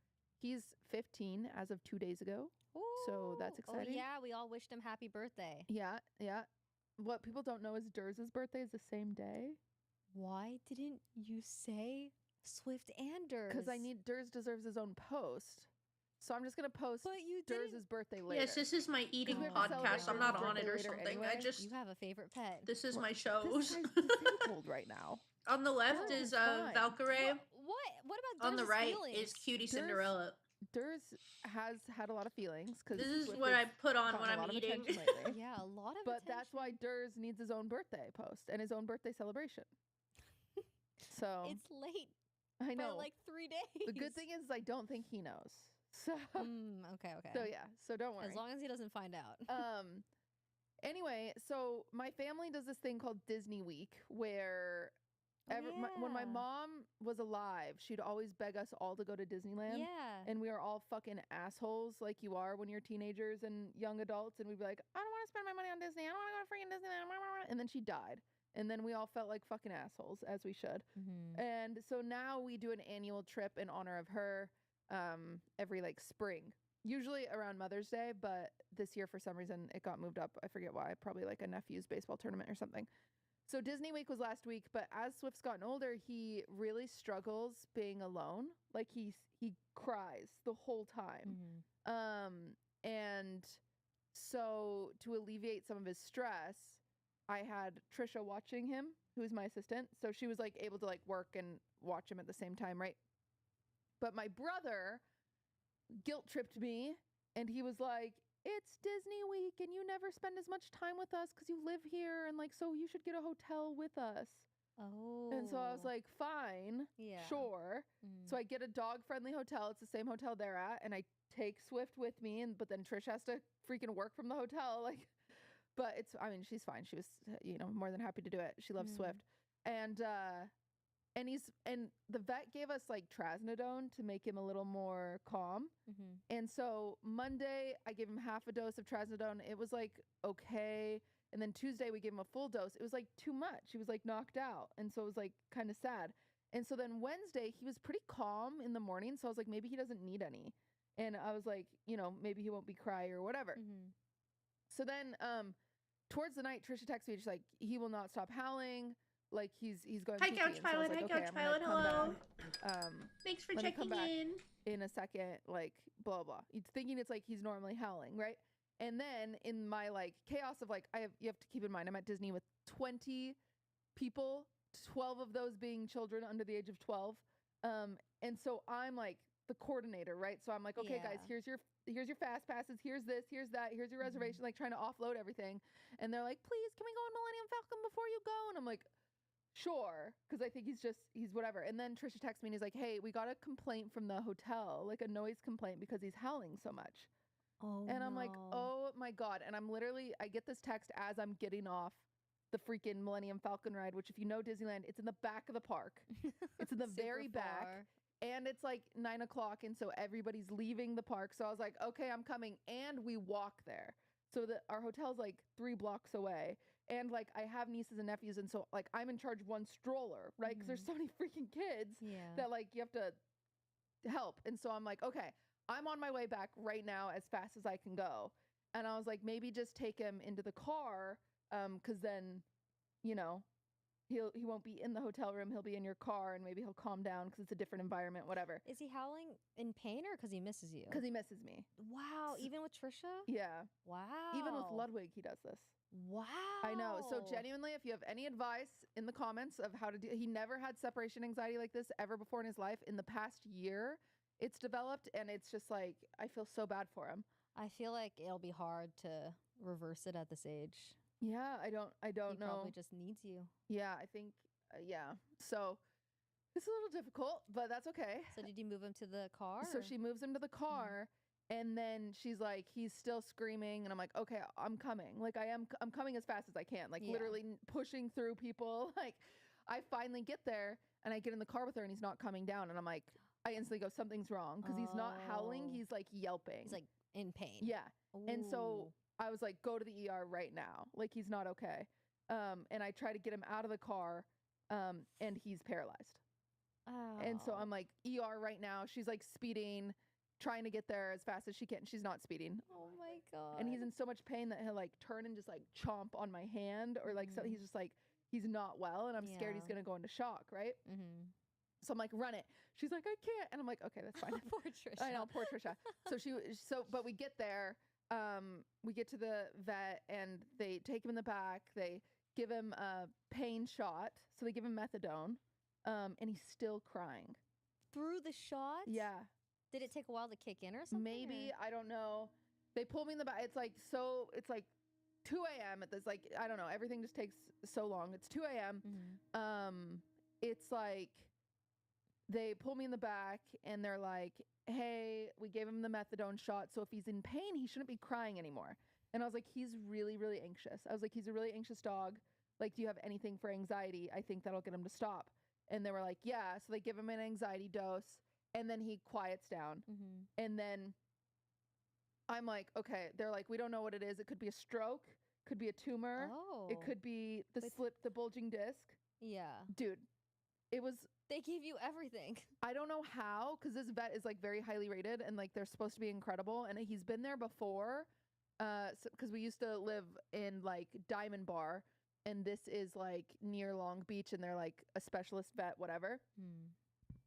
he's 15 as of 2 days ago. Ooh. So that's exciting. Oh, yeah, we all wished him happy birthday. Yeah, yeah. What people don't know is Durz's birthday is the same day. Why didn't you say Swift and Durz? Because Durz deserves his own post. So I'm just going to post Durz's birthday later. Yes, this is my eating We have to podcast. I'm celebrate not Durz's on it or birthday something. later I anyway. just... You have a favorite pet. This is my This shows. guy's disabled right now. On the left Durz is fine. Valkyrie. What about Durz's On the right feelings? is Cutie Cinderella. Durs has had a lot of feelings because This is what I put on when I'm eating. Yeah, a lot of But that's why Durs needs his own birthday post and his own birthday celebration. So It's late. I know. By like 3 days. The good thing is I don't think he knows. So okay. So yeah, so don't worry. As long as he doesn't find out. Anyway, so my family does this thing called Disney Week where when my mom was alive, she'd always beg us all to go to Disneyland. Yeah. And we are all fucking assholes like you are when you're teenagers and young adults. And we'd be like, I don't want to spend my money on Disney. I don't want to go to freaking Disneyland. And then she died. And then we all felt like fucking assholes, as we should. And so now we do an annual trip in honor of her every like spring. Usually around Mother's Day, but this year for some reason it got moved up. I forget why. Probably like a nephew's baseball tournament or something. So Disney Week was last week, but as Swift's gotten older, he really struggles being alone. Like he cries the whole time. And so to alleviate some of his stress, I had Trisha watching him, who's my assistant. So she was like able to like work and watch him at the same time, right? But my brother guilt tripped me and he was like, it's Disney Week and you never spend as much time with us because you live here and like, so you should get a hotel with us. Oh. And so I was like, fine, sure. So I get a dog friendly hotel. It's the same hotel they're at. And I take Swift with me. But then Trish has to freaking work from the hotel. Like, but I mean, she's fine. She was, more than happy to do it. She loves Swift. And the vet gave us like trazodone to make him a little more calm. And so Monday I gave him half a dose of trazodone. It was like, okay. And then Tuesday we gave him a full dose. It was like too much. He was like knocked out. And so it was like kind of sad. And so then Wednesday he was pretty calm in the morning. So I was like, maybe he doesn't need any. And I was like, maybe he won't be cry or whatever. So then towards the night, Trisha texts me. She's like, he will not stop howling. Like he's going. Hi, kooky. Couch And so I was Pilot. like, Hi, okay, Couch I'm gonna Pilot. come Hello. back. Thanks for let me come checking back in. a second, like blah blah. It's thinking it's like he's normally howling, right? And then in my like chaos of like, you have to keep in mind, I'm at Disney with 20 people, 12 of those being children under the age of 12. And so I'm like the coordinator, right? So I'm like, okay, guys, here's your fast passes, here's this, here's that, here's your reservation, like trying to offload everything. And they're like, please, can we go on Millennium Falcon before you go? And I'm like, sure, because I think he's whatever. And then Trisha texts me and he's like, hey, we got a complaint from the hotel, like a noise complaint because he's howling so much. And I'm like, oh my God. And I get this text as I'm getting off the freaking Millennium Falcon ride, which if you know Disneyland, it's in the back of the park. It's in the very back. And it's like 9 o'clock. And so everybody's leaving the park. So I was like, okay, I'm coming. And we walk there. So our hotel's like 3 blocks away. And like I have nieces and nephews. And so like I'm in charge of one stroller, right? Because there's so many freaking kids that like you have to help. And so I'm like, okay, I'm on my way back right now as fast as I can go. And I was like, maybe just take him into the car because then, he won't be in the hotel room. He'll be in your car and maybe he'll calm down because it's a different environment, whatever. Is he howling in pain or because he misses you? Because he misses me. Wow. Even with Trisha? Yeah. Wow. Even with Ludwig, he does this. Wow. I know. So genuinely, if you have any advice in the comments of how to do, he never had separation anxiety like this ever before in his life. In the past year, it's developed and it's just like, I feel so bad for him. I feel like it'll be hard to reverse it at this age. Yeah, I don't he know. He probably just needs you. Yeah, I think, yeah. So it's a little difficult, but that's okay. So did you move him to the car? So she moves him to the car. And then she's like, he's still screaming. And I'm like, okay, I'm coming. Like I'm coming as fast as I can. Like literally pushing through people. Like I finally get there and I get in the car with her and he's not coming down. And I'm like, I instantly go, something's wrong. Because he's not howling. He's like yelping. He's like in pain. Yeah. Ooh. And so I was like, go to the ER right now. Like he's not okay. And I try to get him out of the car and he's paralyzed. Oh. And so I'm like, ER right now. She's like speeding, trying to get there as fast as she can. She's not speeding. Oh my God. And he's in so much pain that he'll like turn and just like chomp on my hand or like, so he's just like, he's not well. And I'm scared he's going to go into shock. Right. So I'm like, run it. She's like, I can't. And I'm like, okay, that's fine. Poor Trisha. I know, poor Trisha. But we get there, we get to the vet and they take him in the back. They give him a pain shot. So they give him methadone. And he's still crying. Through the shot? Yeah. Did it take a while to kick in or something? Maybe, or? I don't know. They pull me in the back. It's like 2 a.m. at this, like, I don't know. Everything just takes so long. It's 2 a.m. It's like they pull me in the back and they're like, hey, we gave him the methadone shot. So if he's in pain, he shouldn't be crying anymore. And I was like, he's really, really anxious. I was like, he's a really anxious dog. Like, do you have anything for anxiety? I think that'll get him to stop. And they were like, yeah. So they give him an anxiety dose and then he quiets down. And then I'm like, okay. They're like, we don't know what it is. It could be a stroke, could be a tumor. It could be the bulging disc. Yeah. Dude, it was. They gave you everything. I don't know how, because this vet is like very highly rated and like they're supposed to be incredible. And he's been there before, because we used to live in like Diamond Bar, and this is like near Long Beach, and they're like a specialist vet, whatever.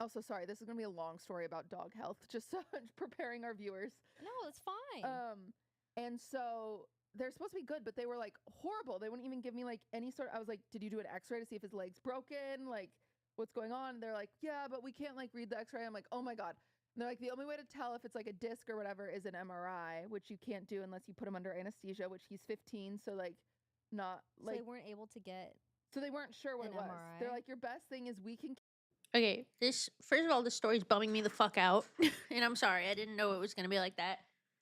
Also, sorry, this is gonna be a long story about dog health. Just so preparing our viewers. No, it's fine. And so they're supposed to be good, but they were like horrible. They wouldn't even give me like any sort. I was like, did you do an X-ray to see if his leg's broken? Like, what's going on? They're like, yeah, but we can't like read the X-ray. I'm like, oh my God. And they're like, the only way to tell if it's like a disc or whatever is an MRI, which you can't do unless you put him under anesthesia, which he's 15. So like not like. So they weren't able to get. So they weren't sure what it was. MRI? They're like, your best thing is we can. Okay, first of all, this story's bumming me the fuck out. And I'm sorry, I didn't know it was gonna be like that.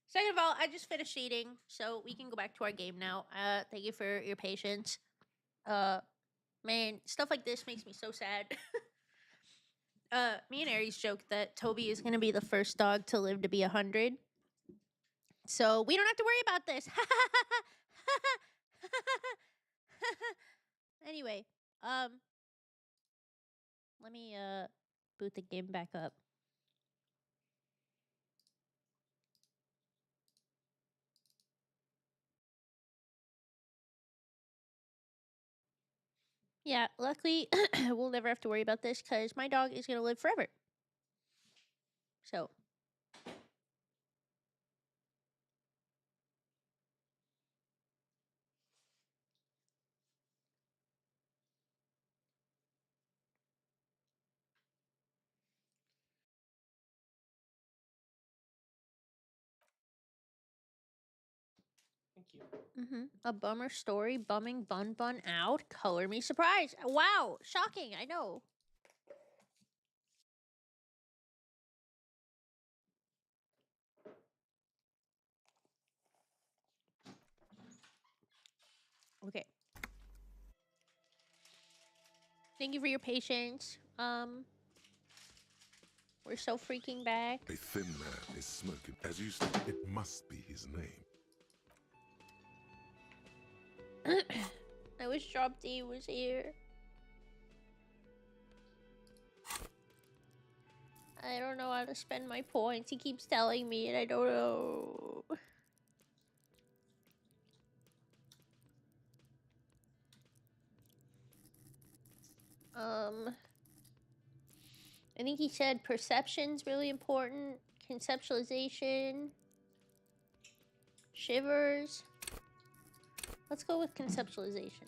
Second of all, I just finished eating, so we can go back to our game now. Thank you for your patience. Man, stuff like this makes me so sad. Me and Aries joked that Toby is gonna be the first dog to live to be 100. So we don't have to worry about this. Anyway, let me boot the game back up. Yeah, luckily we'll never have to worry about this because my dog is gonna live forever. So. Thank you. A bummer story, bumming Bun-Bun out. Color me surprised. Wow, shocking, I know. Okay. Thank you for your patience. We're so freaking back. A thin man is smoking. As you said, it must be his name. I wish Drop D was here. I don't know how to spend my points. He keeps telling me and I don't know. I think he said perception's really important. Conceptualization. Shivers. Let's go with conceptualization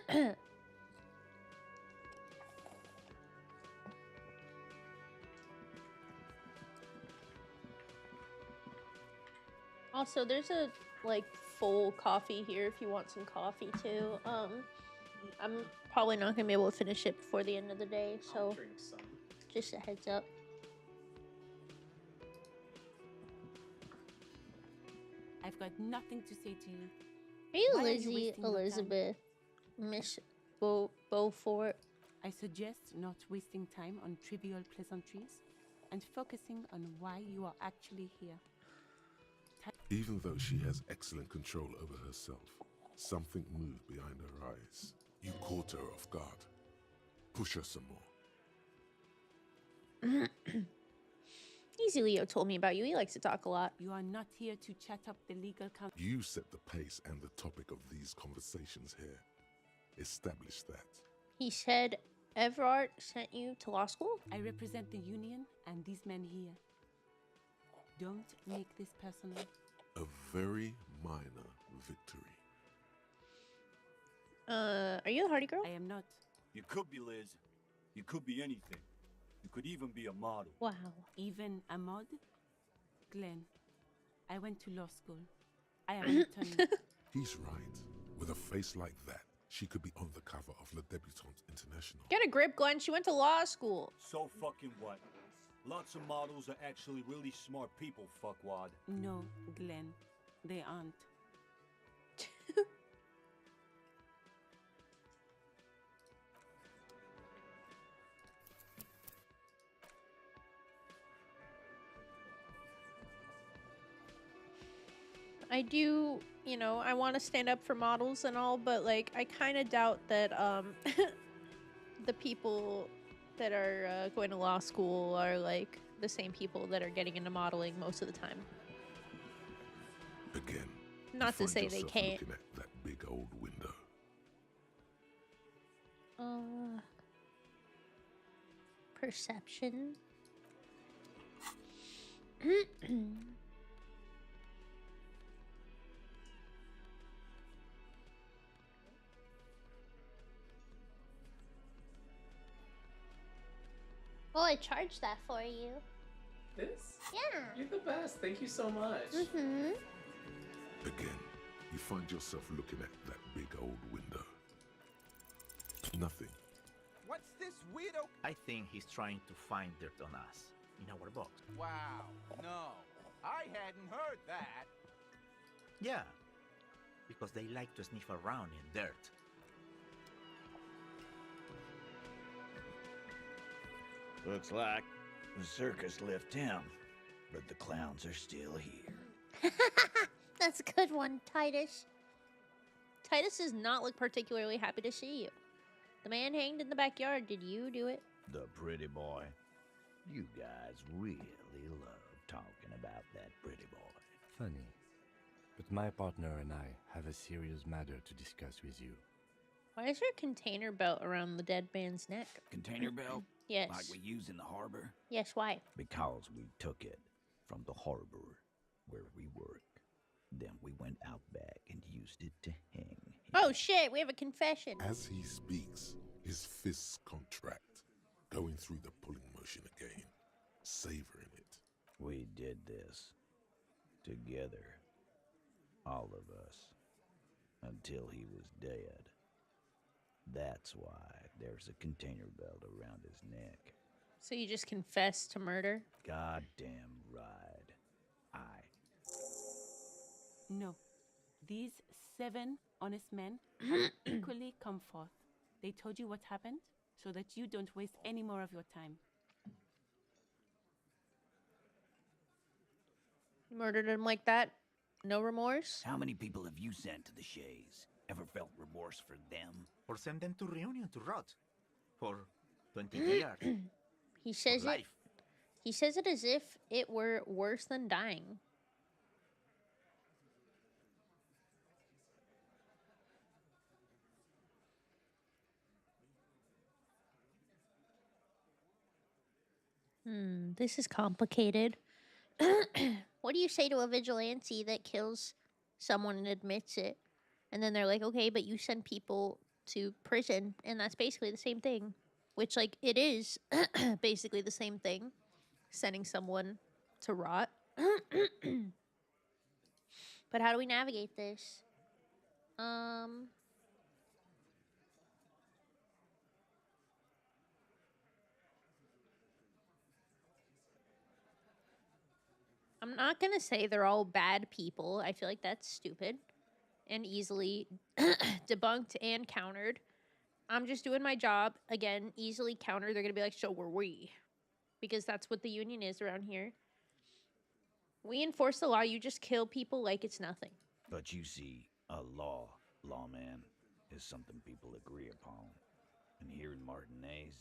then. Also, there's a like full coffee here if you want some coffee too. I'm probably not gonna be able to finish it before the end of the day, so I'll drink some. just a heads up. I've got nothing to say to you. Are you Why are you Lizzie wasting your time? Elizabeth Miss Beaufort? I suggest not wasting time on trivial pleasantries and focusing on why you are actually here. Even though she has excellent control over herself, something moved behind her eyes. You caught her off guard. Push her some more. Easy Leo told me about you. He likes to talk a lot. You are not here to chat up the legal counsel. You set the pace and the topic of these conversations here. Establish that. He said Everard sent you to law school? I represent the union and these men here. Don't make this personal. A very minor victory. Are you the Hardy girl? I am not. You could be, Liz. You could be anything. You could even be a model. Wow. Even a mod? Glenn, I went to law school. I am an attorney. He's right. With a face like that, she could be on the cover of Le Debutante International. Get a grip, Glenn. She went to law school. So fucking what? Lots of models are actually really smart people, fuckwad. No, Glenn, they aren't. I do, you know, I want to stand up for models and all, but like I kind of doubt that the people that are going to law school are like the same people that are getting into modeling most of the time. Again. Not to say they can't. Looking at that big old window. Perception. Well, I charged that for you. This? Yeah. You're the best. Thank you so much. Mm-hmm. Again, you find yourself looking at that big old window. Nothing. What's this weirdo? I think he's trying to find dirt on us in our box. Wow, no. I hadn't heard that. Yeah, because they like to sniff around in dirt. Looks like the circus left town, but the clowns are still here. That's a good one, Titus. Titus does not look particularly happy to see you. The man hanged in the backyard. Did you do it? The pretty boy. You guys really love talking about that pretty boy. Funny. But my partner and I have a serious matter to discuss with you. Why is there a container belt around the dead man's neck? Container belt? Yes. Like we use in the harbor? Yes, why? Because we took it from the harbor where we work. Then we went out back and used it to hang him. Oh shit, we have a confession. As he speaks, his fists contract, going through the pulling motion again, savoring it. We did this together, all of us, until he was dead. That's why there's a container belt around his neck. So you just confessed to murder? Goddamn right. No. These 7 honest men have equally come forth. They told you what happened so that you don't waste any more of your time. You murdered him like that? No remorse? How many people have you sent to the Shays? Ever felt remorse for them? Or send them to reunion to rot. For 20 years. He says life. He says it as if it were worse than dying. This is complicated. What do you say to a vigilante that kills someone and admits it? And then they're like, okay, but you send people to prison, and that's basically the same thing. Which, like, it is basically the same thing. Sending someone to rot. But how do we navigate this? I'm not gonna say they're all bad people. I feel like that's stupid and easily debunked and countered. I'm just doing my job. Again, easily countered. They're gonna be like, so were we. Because that's what the union is around here. We enforce the law. You just kill people like it's nothing. But you see, a lawman, is something people agree upon. And here in Martinez,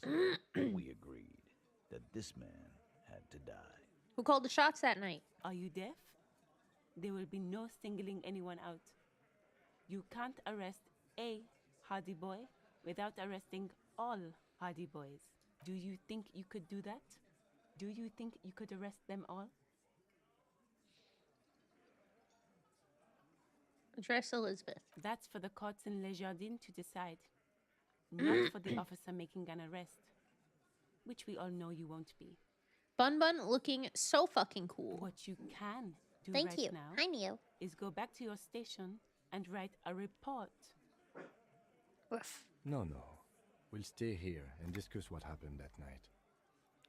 we agreed that this man had to die. Who called the shots that night? Are you deaf? There will be no singling anyone out. You can't arrest a Hardy boy without arresting all Hardy boys. Do you think you could do that? Do you think you could arrest them all? Address Elizabeth. That's for the courts in Les Jardins to decide. Not for the officer making an arrest. which we all know you won't be. Bunbun looking so fucking cool. What you can do Thank right you. now Hi, Neo. is go back to your station and write a report. Woof. No. We'll stay here and discuss what happened that night.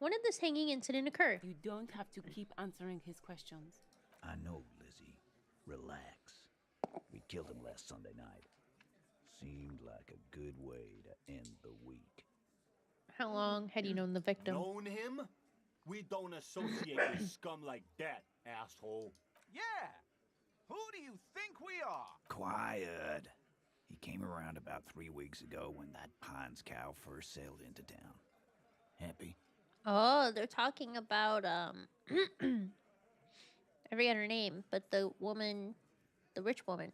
When did this hanging incident occur? You don't have to keep answering his questions. I know, Lizzie. Relax. We killed him last Sunday night. Seemed like a good way to end the week. How long had you known the victim? Known him? We don't associate with scum like that, asshole. Yeah! Who do you think we are? Quiet. He came around about 3 weeks ago when that Pines cow first sailed into town. Happy? Oh, they're talking about, I forget her name, but the woman, the rich woman,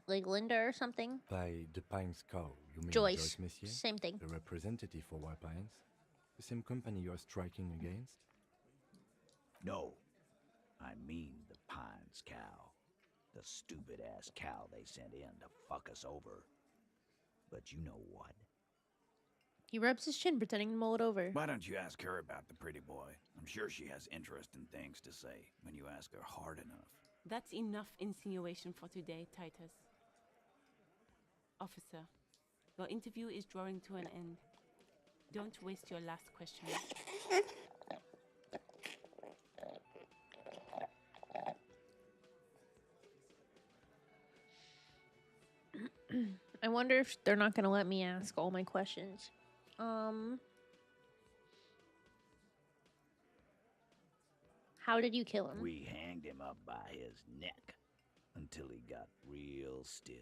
like Linda or something. By the Pines cow, you mean Joyce. Messier? Same thing. The representative for White Pines? The same company you are striking against? No. I mean the Pines cow. The stupid-ass cow they sent in to fuck us over. But you know what? He rubs his chin, pretending to mull it over. Why don't you ask her about the pretty boy? I'm sure she has interesting things to say when you ask her hard enough. That's enough insinuation for today, Titus. Officer, your interview is drawing to an end. Don't waste your last question. I wonder if they're not going to let me ask all my questions. How did you kill him? We hanged him up by his neck until he got real still.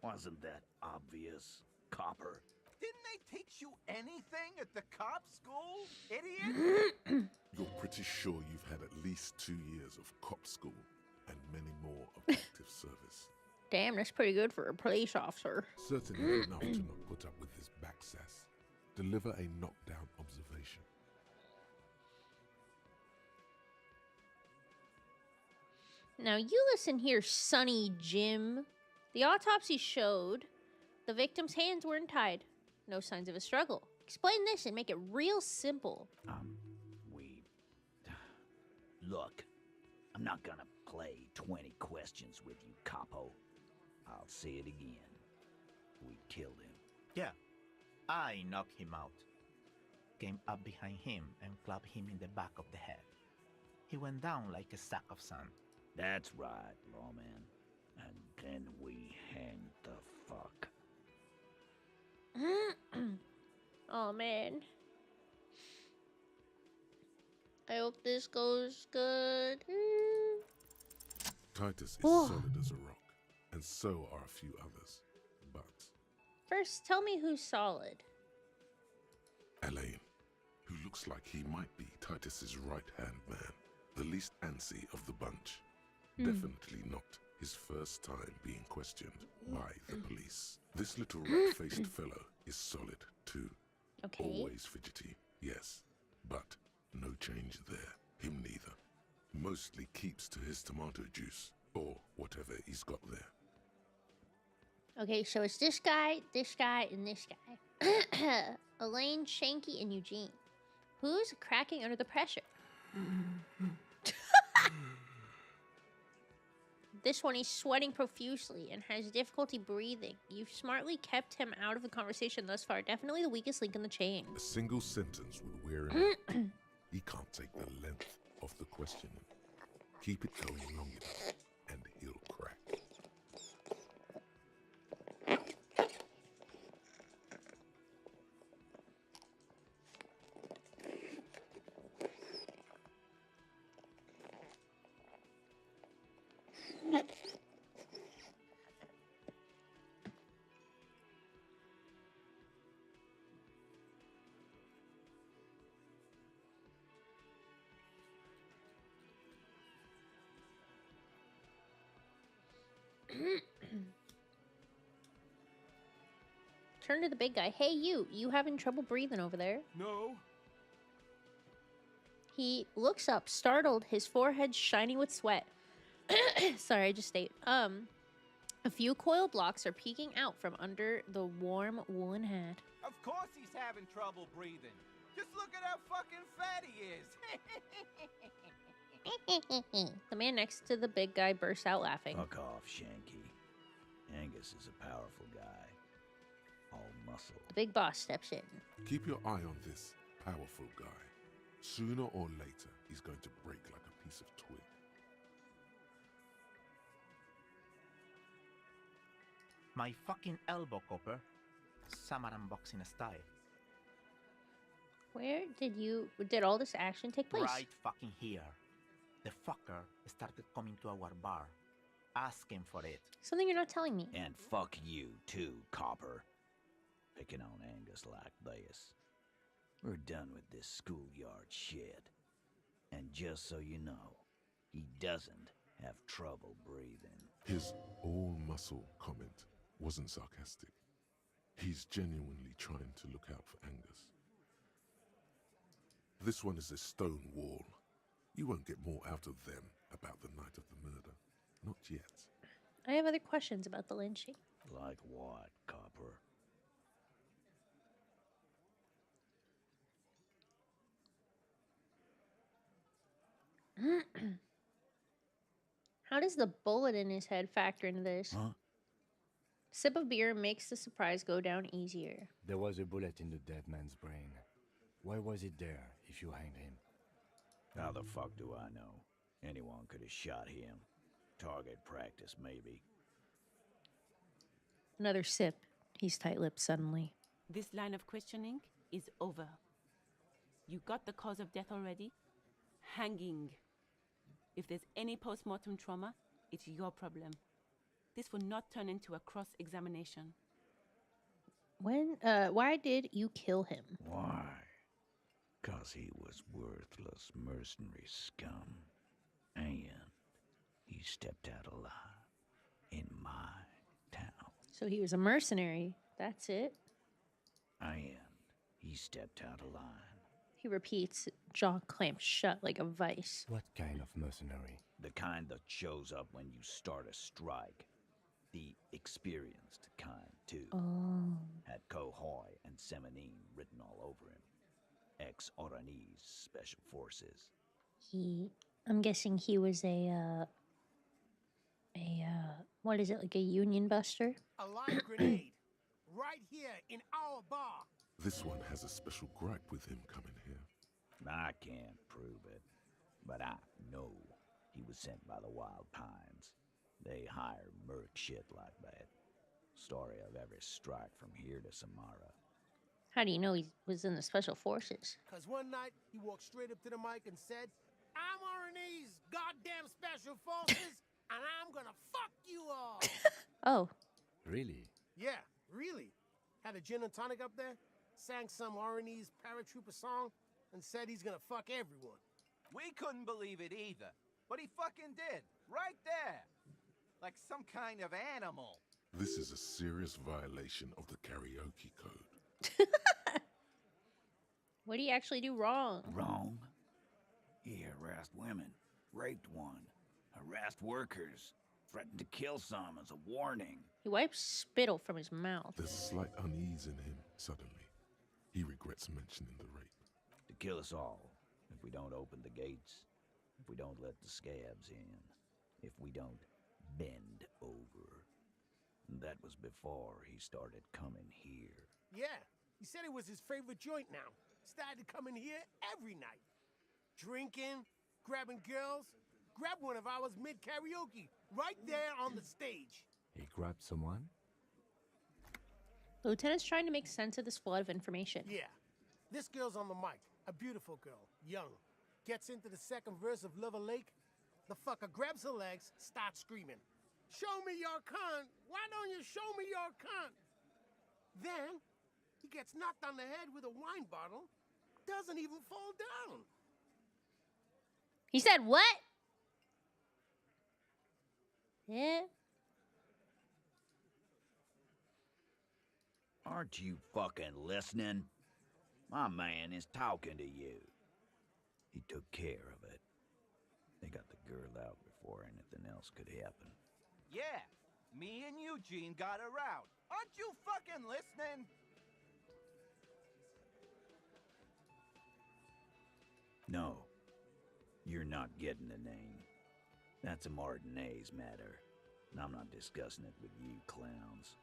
Wasn't that obvious, copper? Didn't they teach you anything at the cop school, idiot? You're pretty sure you've had at least 2 years of cop school and many more of active service. Damn, that's pretty good for a police officer. Certainly enough to not put up with his back sass. Deliver a knockdown observation. Now, you listen here, Sonny Jim. The autopsy showed the victim's hands weren't tied. No signs of a struggle. Explain this and make it real simple. Look, I'm not gonna play 20 questions with you, capo. I'll say it again. We killed him. Yeah, I knocked him out. Came up behind him and clapped him in the back of the head. He went down like a sack of sand. That's right, lawman. And then we hanged the fuck. Oh, man. I hope this goes good. Titus is solid as a rock, and so are a few others. But First, tell me who's solid. Elaine, who looks like he might be Titus's right-hand man, the least antsy of the bunch. Definitely not his first time being questioned by the police. This little rat-faced fellow is solid too. Okay. Always fidgety, yes, but no change there. Him neither. Mostly keeps to his tomato juice, or whatever he's got there. Okay, so it's this guy, and this guy. Elaine, Shanky, and Eugene. Who's cracking under the pressure? This one, he's sweating profusely and has difficulty breathing. You've smartly kept him out of the conversation thus far. Definitely the weakest link in the chain. A single sentence would wear him out. He can't take the length of the questioning. Keep it going long enough, and he'll crack. Turn to the big guy. Hey, you having trouble breathing over there? No. He looks up, startled, his forehead shining with sweat. Sorry, I just ate. A few coiled locks are peeking out from under the warm woolen hat. Of course he's having trouble breathing. Just look at how fucking fat he is. The man next to the big guy bursts out laughing. Fuck off, Shanky. Angus is a powerful guy. All muscle. The big boss steps in. Keep your eye on this powerful guy. Sooner or later, he's going to break like a piece of twig. My fucking elbow, Copper. Summer unboxing style. Where did all this action take place? Right fucking here. The fucker started coming to our bar, asking for it. Something you're not telling me. And fuck you too, Copper. Picking on Angus like this. We're done with this schoolyard shit. And just so you know, he doesn't have trouble breathing. His all-muscle comment wasn't sarcastic. He's genuinely trying to look out for Angus. This one is a stone wall. You won't get more out of them about the night of the murder. Not yet. I have other questions about the lynching. Like what, Copper? How does the bullet in his head factor into this? Huh? Sip of beer makes the surprise go down easier. There was a bullet in the dead man's brain. Why was it there if you hanged him? How the fuck do I know? Anyone could have shot him. Target practice, maybe. Another sip. He's tight-lipped suddenly. This line of questioning is over. You got the cause of death already? Hanging. If there's any post-mortem trauma, it's your problem. This will not turn into a cross-examination. Why did you kill him? Why? 'Cause he was worthless mercenary scum. And he stepped out alive in my town. So he was a mercenary. That's it. And he stepped out alive. He repeats, jaw clamped shut like a vice. What kind of mercenary? The kind that shows up when you start a strike. The experienced kind, too. Oh. Had Cohoy and Semenine written all over him. Ex-Oranese Special Forces. I'm guessing he was what is it, like a union buster? A live grenade. Right here in our bar. This one has a special gripe with him coming here. I can't prove it, but I know he was sent by the Wild Pines. They hire merc shit like that. Story of every strike from here to Samara. How do you know he was in the special forces? Cause one night he walked straight up to the mic and said, "I'm RNA's goddamn special forces, and I'm gonna fuck you all." Oh. Really? Yeah, really. Had a gin and tonic up there, sang some RNA's paratrooper song, and said he's gonna fuck everyone. We couldn't believe it either, but he fucking did, right there. Like some kind of animal. This is a serious violation of the karaoke code. What did he actually do wrong? Wrong? He harassed women, raped one, harassed workers, threatened to kill some as a warning. He wipes spittle from his mouth. There's slight unease in him, suddenly. He regrets mentioning the rape. To kill us all, if we don't open the gates, if we don't let the scabs in, if we don't bend over. That was before he started coming here. Yeah, he said it was his favorite joint now. Started coming here every night. Drinking, grabbing girls. Grabbed one of ours mid-karaoke, right there on the stage. He grabbed someone? The lieutenant's trying to make sense of this flood of information. Yeah. This girl's on the mic. A beautiful girl. Young. Gets into the second verse of Lover Lake. The fucker grabs her legs, starts screaming. "Show me your cunt! Why don't you show me your cunt?" Then, he gets knocked on the head with a wine bottle. Doesn't even fall down. He said what? Yeah. Aren't you fucking listening? My man is talking to you. He took care of it. They got the girl out before anything else could happen. Yeah, me and Eugene got her out. Aren't you fucking listening? No. You're not getting the name. That's a Martinez matter, and I'm not discussing it with you clowns.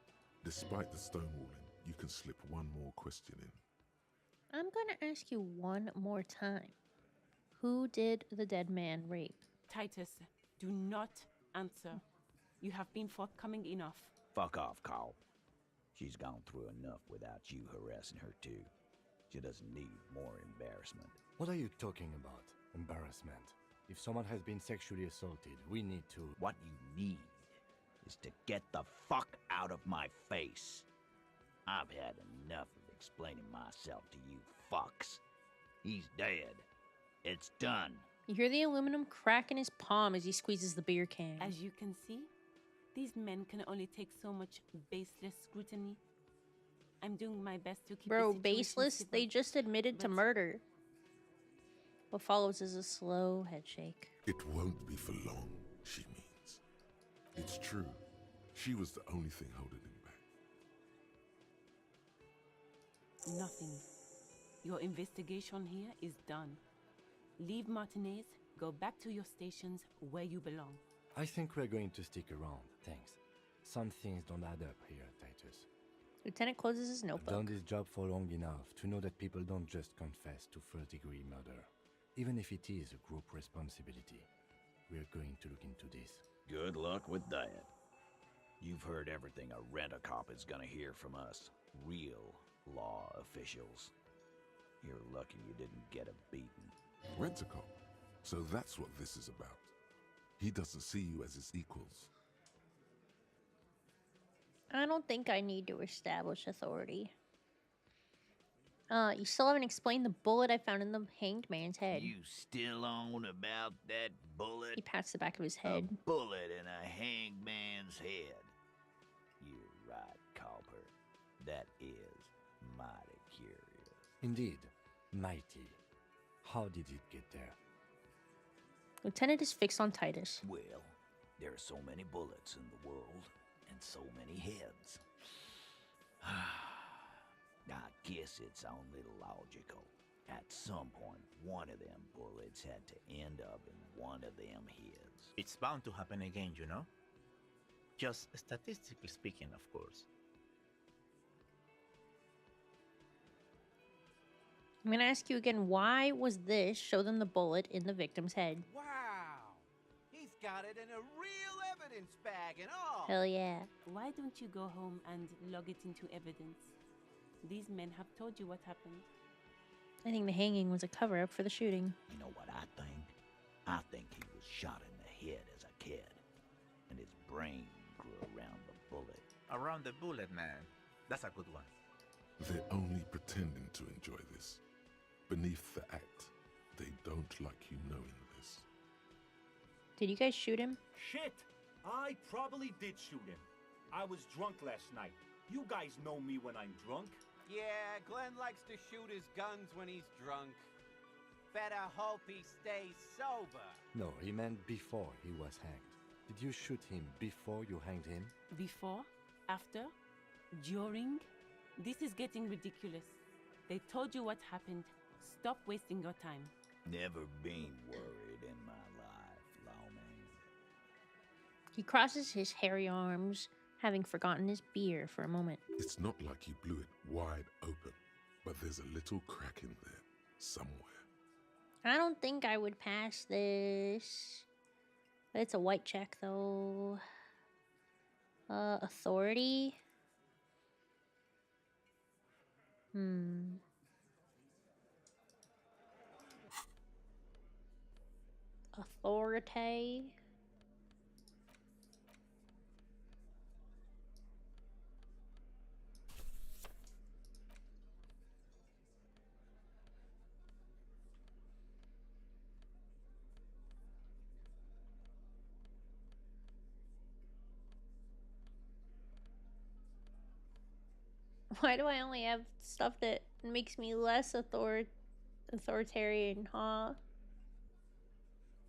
Despite the stonewalling, you can slip one more question in. I'm gonna ask you one more time. Who did the dead man rape? Titus, do not answer. You have been forthcoming enough. Fuck off, Carl. She's gone through enough without you harassing her too. She doesn't need more embarrassment. What are you talking about? Embarrassment. If someone has been sexually assaulted, we need to... What you need is to get the fuck out of my face. I've had enough of explaining myself to you fucks. He's dead. It's done. You hear the aluminum crack in his palm as he squeezes the beer can. As you can see, these men can only take so much baseless scrutiny. I'm doing my best to keep Bro, the situation baseless? civil, They just admitted to but murder. What follows is a slow head shake. It won't be for long, she means. It's true. She was the only thing holding him back. Nothing. Your investigation here is done. Leave Martinez, go back to your stations where you belong. I think we're going to stick around, thanks. Some things don't add up here, Titus. Lieutenant closes his I've notebook. done this job for long enough to know that people don't just confess to first-degree murder. Even if it is a group responsibility, we're going to look into this. Good luck with that. You've heard everything a rent-a-cop is gonna hear from us. Real law officials. You're lucky you didn't get a beating. Rent-a-cop. So that's what this is about. He doesn't see you as his equals. I don't think I need to establish authority. You still haven't explained the bullet I found in the hanged man's head. You still on about that bullet? He pats the back of his head. A bullet in a hanged man's head. You're right, Copper. That is mighty curious. Indeed, mighty. How did it get there? Lieutenant is fixed on Titus. Well, there are so many bullets in the world, and so many heads. I guess it's only logical. At some point, one of them bullets had to end up in one of them heads. It's bound to happen again, you know? Just statistically speaking, of course. I'm gonna ask you again, why was this show them the bullet in the victim's head? Wow! He's got it in a real evidence bag and all! Hell yeah. Why don't you go home and log it into evidence? These men have told you what happened. I think the hanging was a cover-up for the shooting. You know what I think? I think he was shot in the head as a kid, and his brain grew around the bullet. Around the bullet, man. That's a good one. They're only pretending to enjoy this. Beneath the act, they don't like you knowing this. Did you guys shoot him? Shit! I probably did shoot him. I was drunk last night. You guys know me when I'm drunk. Yeah, Glenn likes to shoot his guns when he's drunk. Better hope he stays sober. No, he meant before he was hanged. Did you shoot him before you hanged him? Before? After? During? This is getting ridiculous. They told you what happened. Stop wasting your time. Never been worried in my life, lawman. He crosses his hairy arms, having forgotten his beer for a moment. It's not like you blew it wide open, but there's a little crack in there, somewhere. I don't think I would pass this. It's a white check, though. Authority? Authority? Why do I only have stuff that makes me less authoritarian, huh?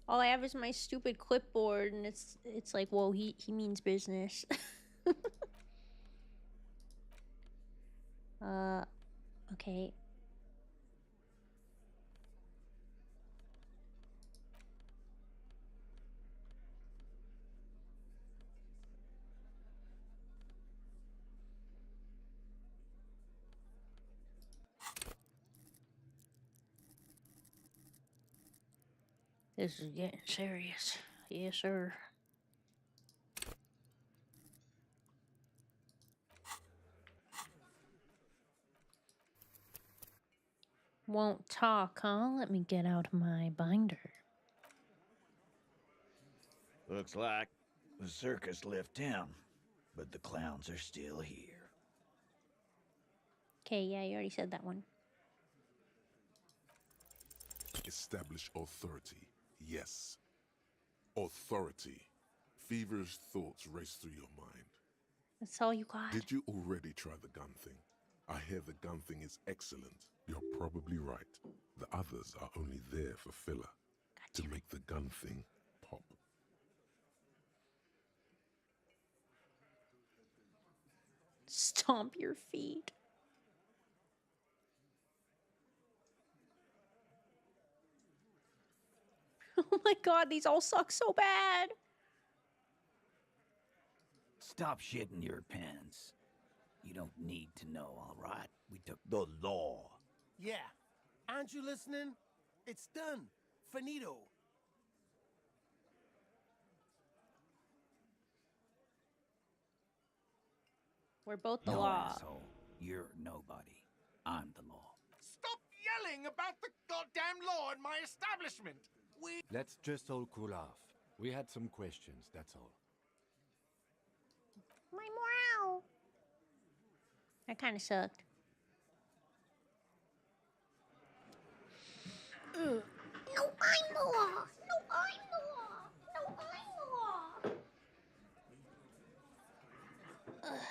All I have is my stupid clipboard, and it's like, whoa, he means business. Okay. This is getting serious. Yes, sir. Won't talk, huh? Let me get out my binder. Looks like the circus left town, but the clowns are still here. Okay, yeah, you already said that one. Establish authority. Yes. Authority. Feverish thoughts race through your mind. That's all you got. Did you already try the gun thing? I hear the gun thing is excellent. You're probably right. The others are only there for filler. To make the gun thing pop. Stomp your feet. Oh my god, these all suck so bad. Stop shitting your pants. You don't need to know, all right? We took the law. Yeah. Aren't you listening? It's done. Finito. We're both the No, law. asshole. You're nobody. I'm the law. Stop yelling about the goddamn law in my establishment! Let's just all cool off. We had some questions, that's all. My morale. That kind of sucked. No, I'm the law. No, I'm the law. No, I'm the law. Ugh.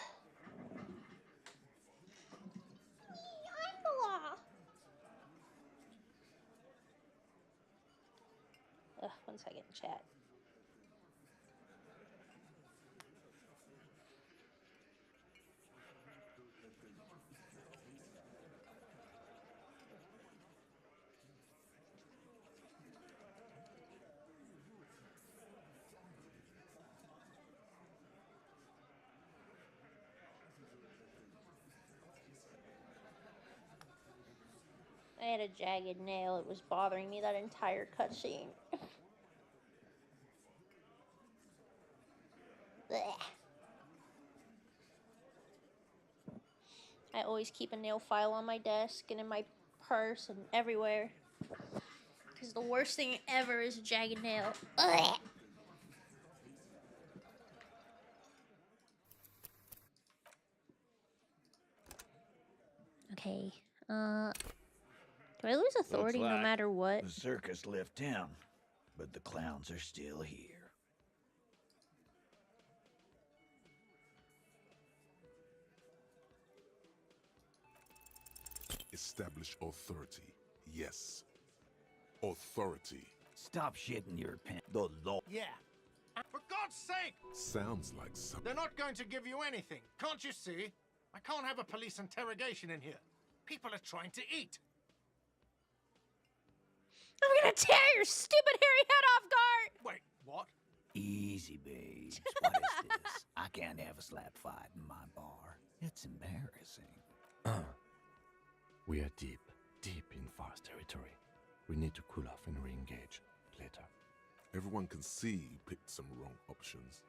Me, I'm the law. Ugh, one second, chat. I had a jagged nail. It was bothering me that entire cutscene. I always keep a nail file on my desk and in my purse and everywhere. Because the worst thing ever is a jagged nail. Okay. Do I lose authority no matter what? The circus left town, but the clowns are still here. Establish authority. Yes. Authority. Stop shitting your pants. The law. Yeah. For God's sake! Sounds like something. They're not going to give you anything. Can't you see? I can't have a police interrogation in here. People are trying to eat. I'm gonna tear your stupid hairy head off, guard! Wait, what? Easy, babes. What is this? I can't have a slap fight in my bar. It's embarrassing. We are deep in Far's territory. We need to cool off and re-engage later. Everyone can see you picked some wrong options.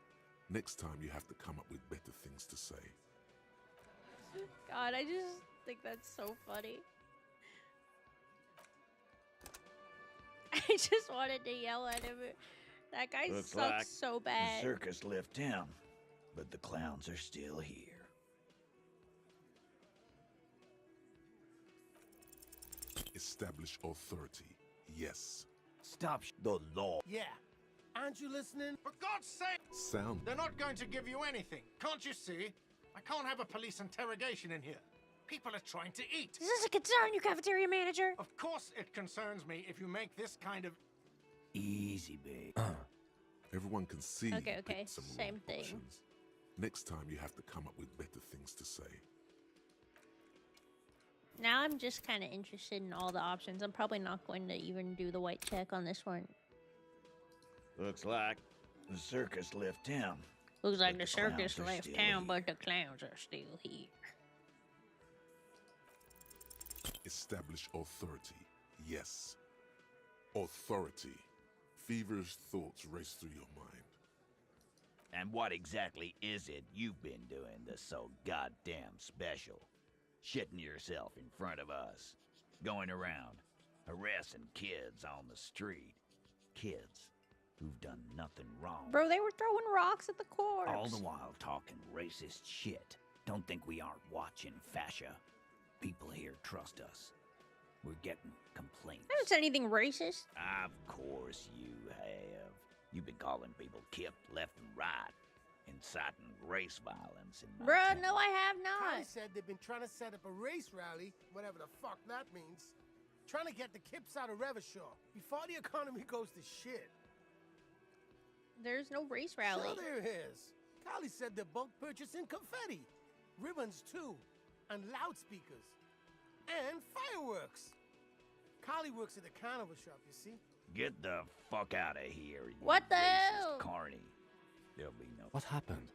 Next time you have to come up with better things to say. God, I just think that's so funny. I just wanted to yell at him. That guy Looks sucks like so the bad. circus left town, but the clowns are still here. Establish authority. Yes. Stop the law. Yeah. Aren't you listening? For God's sake! Sound. They're not going to give you anything. Can't you see? I can't have a police interrogation in here. People are trying to eat. Does this concern you, cafeteria manager? Of course it concerns me if you make this kind of... Easy, babe. Everyone can see Okay, you okay. picked some Same wrong thing. options. Next time you have to come up with better things to say. Now I'm just kind of interested in all the options. I'm probably not going to even do the white check on this one. Looks like the circus left town. Looks like but the clowns circus are left still town, here. but the clowns are still here. Establish authority. Yes. Authority. feverish thoughts race through your mind. And what exactly is it you've been doing that's so goddamn special? Shitting yourself in front of us. Going around, harassing kids on the street. Kids who've done nothing wrong. Bro, they were throwing rocks at the corpse. All the while talking racist shit. Don't think we aren't watching, fascia. People here trust us. We're getting complaints. I haven't said anything racist. Of course you have. You've been calling people kipped left and right, inciting race violence in my Bruh, town. no, I have not. Connie said they've been trying to set up a race rally, whatever the fuck that means. Trying to get the kips out of Revershaw before the economy goes to shit. There's no race rally. Sure there is. Carly said they're bulk purchasing confetti, ribbons too, and loudspeakers, and fireworks. Carly works at the carnival shop, you see. Get the fuck out of here, you What the racist hell? carny. There'll be no... What happened?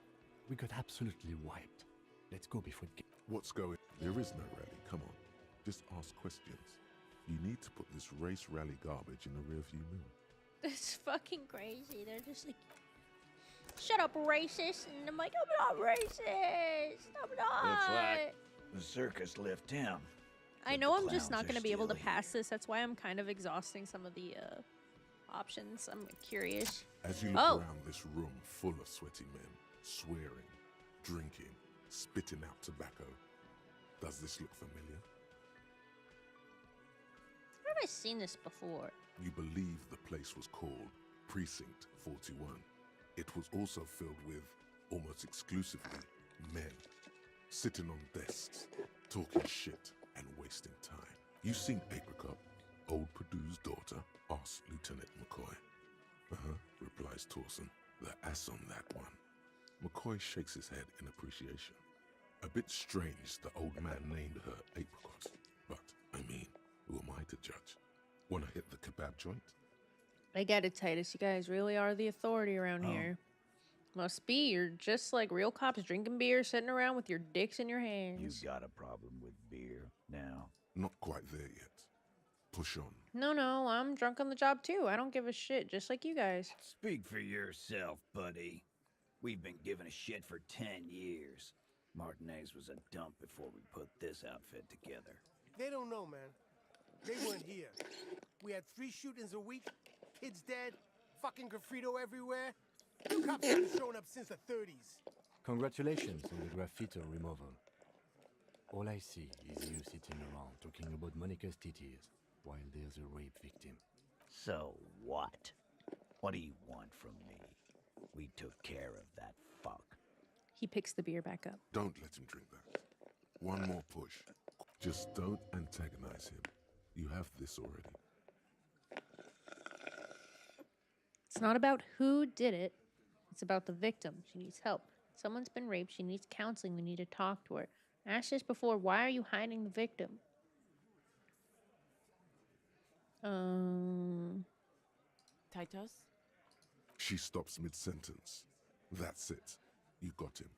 We got absolutely wiped. Let's go before it gets... What's going? There is no rally. Come on. Just ask questions. You need to put this race rally garbage in the rearview mirror. It's fucking crazy. They're just like, shut up, racist. And I'm like, I'm not racist. I'm not. Looks like the circus left town. I know I'm just clowns not are going to be able to still pass this. That's why I'm kind of exhausting some of the options. I'm curious. As you look around this room full of sweaty men, swearing, drinking, spitting out tobacco, does this look familiar? Where have I seen this before? You believe the place was called Precinct 41. It was also filled with, almost exclusively, men. Sitting on desks, talking shit and wasting time. You seen Apricot, old Purdue's daughter? Asks Lieutenant McCoy. Replies Torson. The ass on that one. McCoy shakes his head in appreciation. A bit strange the old man named her Apricot. But, I mean, who am I to judge? Wanna hit the kebab joint? I get it, Titus. You guys really are the authority around here. Must be. You're just like real cops drinking beer, sitting around with your dicks in your hands. You've got a problem with beer now. Not quite there yet. Push on. No, I'm drunk on the job too. I don't give a shit, just like you guys. Speak for yourself, buddy. We've been giving a shit for 10 years. Martinez was a dump before we put this outfit together. They don't know, man. They weren't here. We had 3 shootings a week, kids dead, fucking graffito everywhere. You cops haven't shown up since the 30s. Congratulations on the graffiti removal. All I see is you sitting around talking about Monica's titties while there's a rape victim. So what? What do you want from me? We took care of that fuck. He picks the beer back up. Don't let him drink that. One more push. Just don't antagonize him. You have this already. It's not about who did it. It's about the victim. She needs help. Someone's been raped. She needs counseling. We need to talk to her. I asked this before. Why are you hiding the victim? Titus? She stops mid-sentence. That's it. You got him.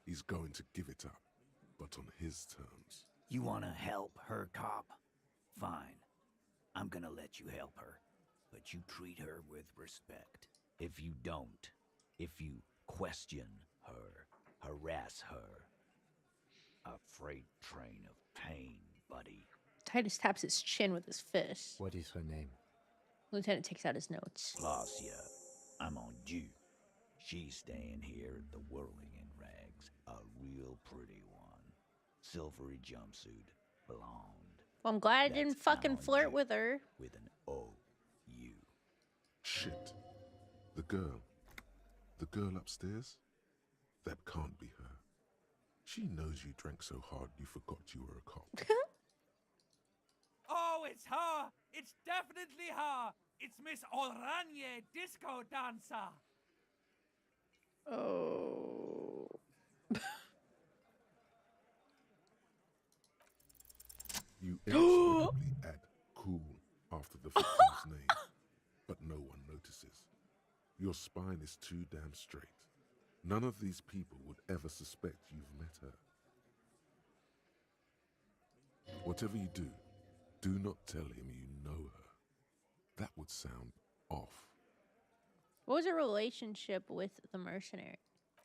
He's going to give it up, but on his terms. You wanna help her, cop? Fine. I'm gonna let you help her, but you treat her with respect. If you don't, if you question her, harass her, a freight train of pain, buddy. Titus taps his chin with his fist. What is her name? Lieutenant takes out his notes. Glacia, I'm on due. She's staying here at the Whirling in Rags, a real pretty one. Silvery jumpsuit, blonde. Well, I'm glad I That's didn't fucking on flirt you with her. With an O-U. Shit. The girl upstairs? That can't be her. She knows you drank so hard you forgot you were a cop. Oh, it's her! It's definitely her! It's Miss Oranje, disco dancer! Oh. You inexplicably add cool after the victim's name, but no one notices. Your spine is too damn straight. None of these people would ever suspect you've met her. Whatever you do not tell him you know her. That would sound off. What was her relationship with the mercenary?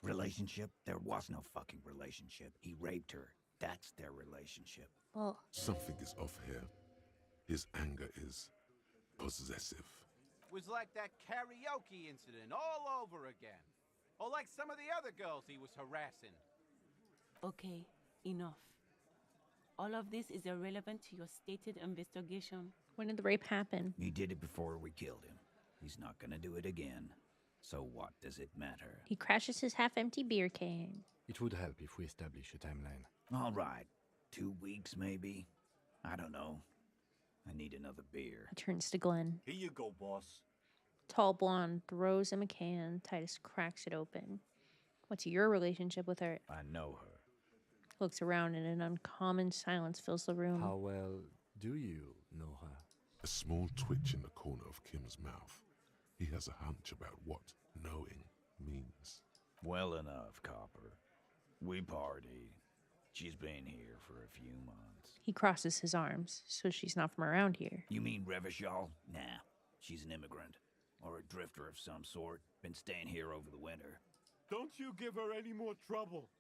Relationship? There was no fucking relationship. He raped her. That's their relationship. Oh. Something is off here. His anger is possessive. Was like that karaoke incident all over again. Or like some of the other girls he was harassing. Okay, enough. All of this is irrelevant to your stated investigation. When did the rape happen? He did it before we killed him. He's not gonna do it again. So what does it matter? He crashes his half-empty beer can. It would help if we establish a timeline. All right. 2 weeks, maybe? I don't know. I need another beer. He turns to Glenn. Here you go, boss. Tall blonde throws him a can. Titus cracks it open. What's your relationship with her? I know her. Looks around and an uncommon silence fills the room. How well do you know her? A small twitch in the corner of Kim's mouth. He has a hunch about what knowing means. Well enough, Copper. We party. She's been here for a few months. He crosses his arms, so she's not from around here. You mean Revachol? Nah, she's an immigrant. Or a drifter of some sort. Been staying here over the winter. Don't you give her any more trouble.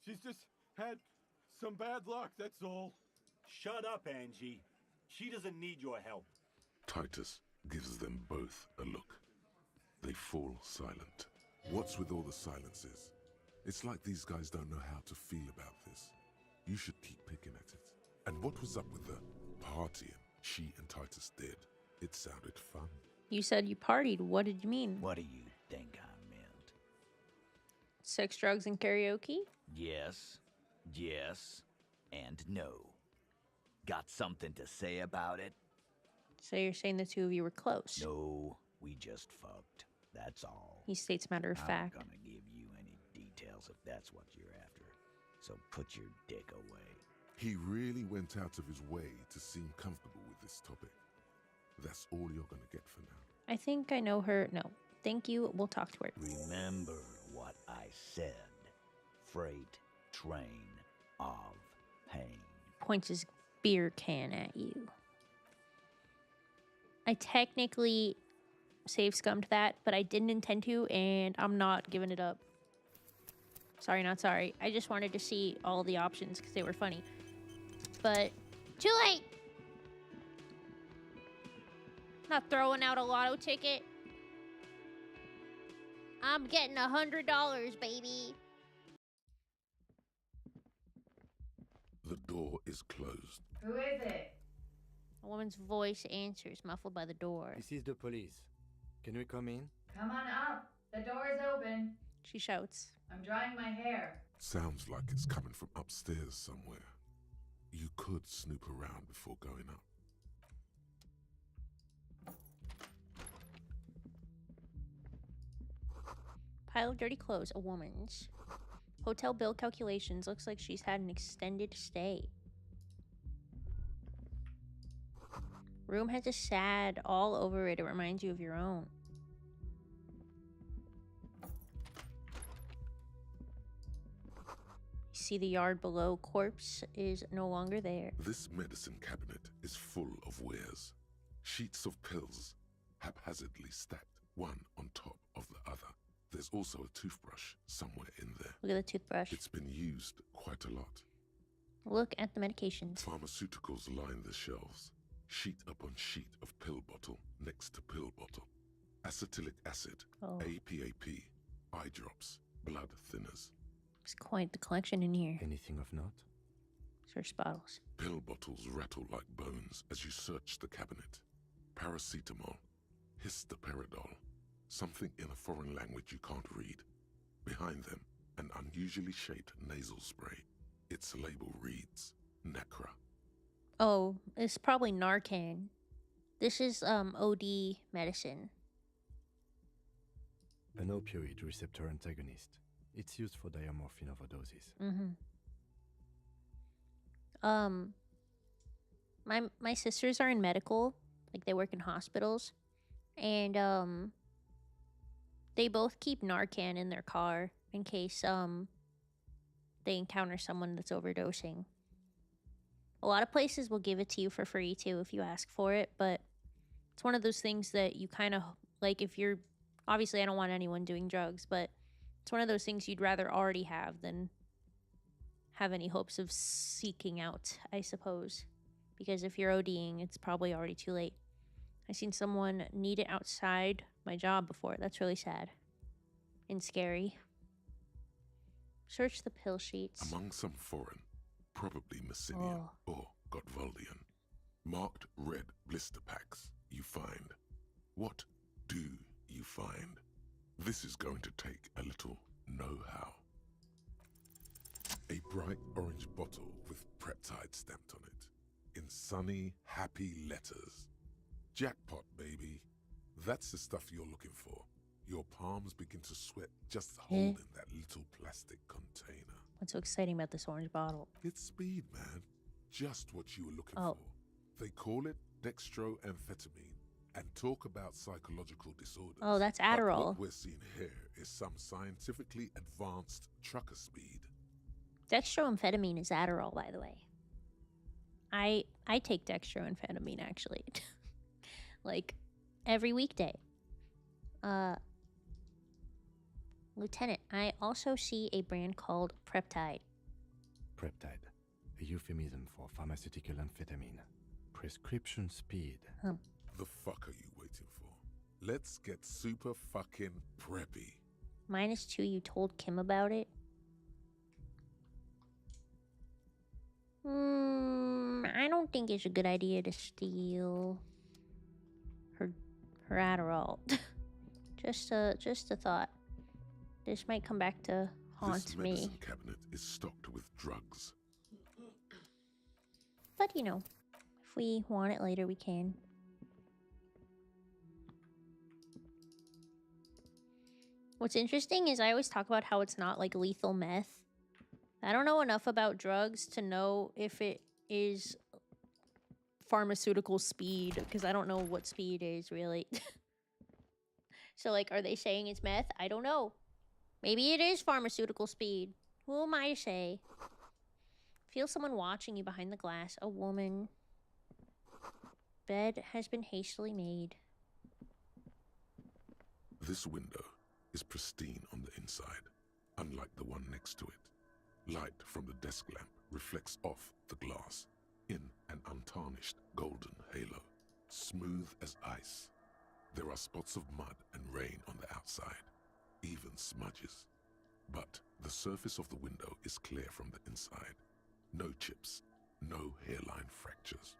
She's just had some bad luck, that's all. Shut up, Angie. She doesn't need your help. Titus gives them both a look. They fall silent. What's with all the silences? It's like these guys don't know how to feel about this. You should keep picking at it. And what was up with the partying she and Titus did? It sounded fun. You said you partied. What did you mean? What do you think I meant? Sex, drugs, and karaoke? Yes, yes, and no. Got something to say about it? So you're saying the two of you were close? No, we just fucked. That's all. He states matter of fact. I'm gonna give you any details if that's what you're after. So put your dick away. He really went out of his way to seem comfortable with this topic. That's all you're gonna get for now. I think I know her. No. Thank you. We'll talk to her. Remember what I said. Freight train of pain. Points his beer can at you. I technically save scummed that, but I didn't intend to, and I'm not giving it up. Sorry, not sorry. I just wanted to see all the options because they were funny. But too late! Not throwing out a lotto ticket. I'm getting $100, baby. The door is closed. Who is it? A woman's voice answers, muffled by the door. This is the police. Can we come in? Come on up. The door is open. She shouts. I'm drying my hair. Sounds like it's coming from upstairs somewhere. You could snoop around before going up. Pile of dirty clothes, a woman's. Hotel bill calculations, looks like she's had an extended stay. Room has a sad all over it. It reminds you of your own. You see the yard below. Corpse is no longer there. This medicine cabinet is full of wares. Sheets of pills, haphazardly stacked, one on top of the other. There's also a toothbrush somewhere in there. Look at the toothbrush. It's been used quite a lot. Look at the medications. Pharmaceuticals line the shelves. Sheet upon sheet of pill bottle next to pill bottle. Acetylic acid, APAP, eye drops, blood thinners. It's quite the collection in here. Anything of note? Search bottles. Pill bottles rattle like bones as you search the cabinet. Paracetamol, histoparidol, something in a foreign language you can't read. Behind them, an unusually shaped nasal spray. Its label reads, Necra. Oh, it's probably Narcan. This is OD medicine. An opioid receptor antagonist. It's used for diamorphine overdoses. My sisters are in medical, like they work in hospitals, and they both keep Narcan in their car in case they encounter someone that's overdosing. A lot of places will give it to you for free too if you ask for it, but it's one of those things that you kind of like if you're Obviously, I don't want anyone doing drugs, but it's one of those things you'd rather already have than have any hopes of seeking out, I suppose. Because if you're ODing, it's probably already too late. I've seen someone need it outside my job before. That's really sad. And scary. Search the pill sheets. Among some foreign, probably Messinian or Gotvaldian, marked red blister packs you find. What do you find? This is going to take a little know-how. A bright orange bottle with Preptide stamped on it, in sunny, happy letters. Jackpot, baby. That's the stuff you're looking for. Your palms begin to sweat just holding that little plastic container. What's so exciting about this orange bottle? It's speed, man. Just what you were looking for. They call it dextroamphetamine and talk about psychological disorders. Oh, that's But Adderall. what we're seeing here is some scientifically advanced trucker speed. Dextroamphetamine is Adderall, by the way. I take dextroamphetamine, actually. Like, every weekday. Lieutenant, I also see a brand called Preptide. Preptide, a euphemism for pharmaceutical amphetamine. Prescription speed. The fuck are you waiting for? Let's get super fucking preppy. -2, you told Kim about it? I don't think it's a good idea to steal her Adderall. just a thought. This might come back to haunt This me. medicine cabinet is stocked with drugs. But, you know, if we want it later, we can. What's interesting is I always talk about how it's not like lethal meth. I don't know enough about drugs to know if it is pharmaceutical speed, because I don't know what speed is, really. So, like, are they saying it's meth? I don't know. Maybe it is pharmaceutical speed. Who am I to say? Feel someone watching you behind the glass. A woman. Bed has been hastily made. This window is pristine on the inside, unlike the one next to it. Light from the desk lamp reflects off the glass in an untarnished golden halo, smooth as ice. There are spots of mud and rain on the outside, even smudges. But the surface of the window is clear from the inside. No chips, no hairline fractures.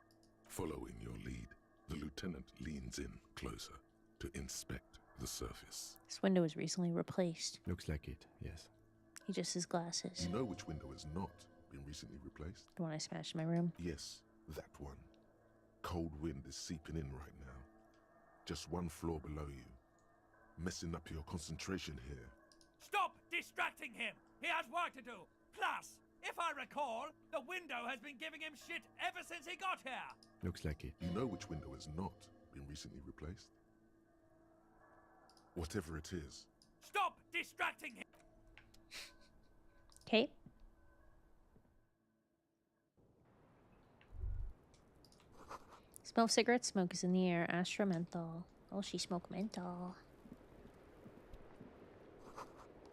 Following your lead, the lieutenant leans in closer to inspect the surface. This window was recently replaced. Looks like it, yes. He just has glasses. You know which window has not been recently replaced? The one I smashed in my room? Yes, that one. Cold wind is seeping in right now. Just one floor below you. Messing up your concentration here. Stop distracting him! He has work to do! Plus, if I recall, the window has been giving him shit ever since he got here! Looks like it. You know which window has not been recently replaced? Whatever it is. Stop distracting him! Okay. Smell of cigarette smoke is in the air. Astra menthol. Oh, she smoked menthol.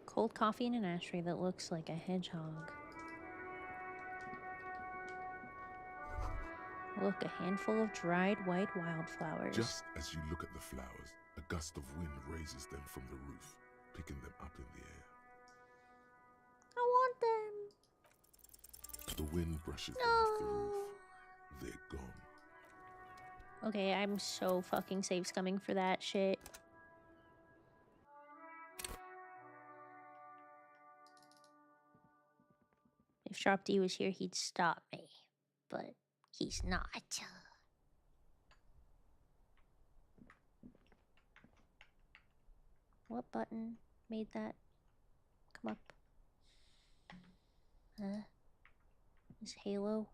Cold coffee in an ashtray that looks like a hedgehog. Look, a handful of dried white wildflowers. Just as you look at the flowers, a gust of wind raises them from the roof, picking them up in the air. I want them. The wind brushes them off the roof. They're gone. Okay, I'm so fucking safe scumming for that shit. If Sharp D was here, he'd stop me. But he's not. What button made that come up? Is Halo?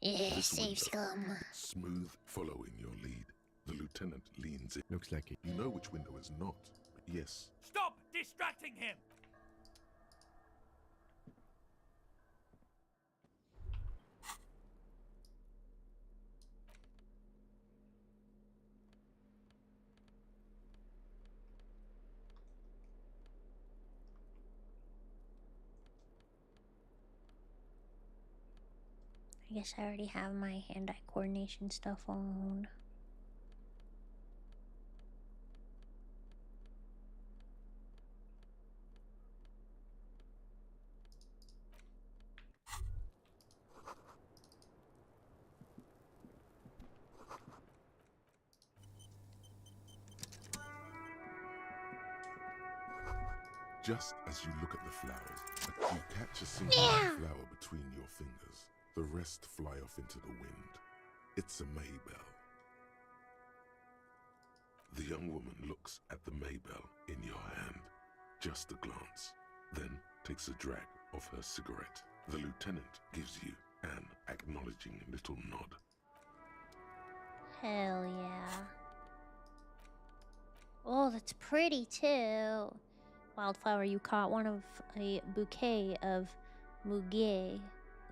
Yeah, This safe window, scum. Smooth following your lead. The lieutenant leans in. Looks like it. You know which window is not. Yes. Stop distracting him! I guess I already have my hand-eye coordination stuff on. Just as you look at the flowers, you catch a single flower between your fingers. The rest fly off into the wind. It's a Maybell. The young woman looks at the Maybell in your hand, just a glance, then takes a drag of her cigarette. The lieutenant gives you an acknowledging little nod. Hell yeah. Oh, that's pretty too. Wildflower, you caught one of a bouquet of muguet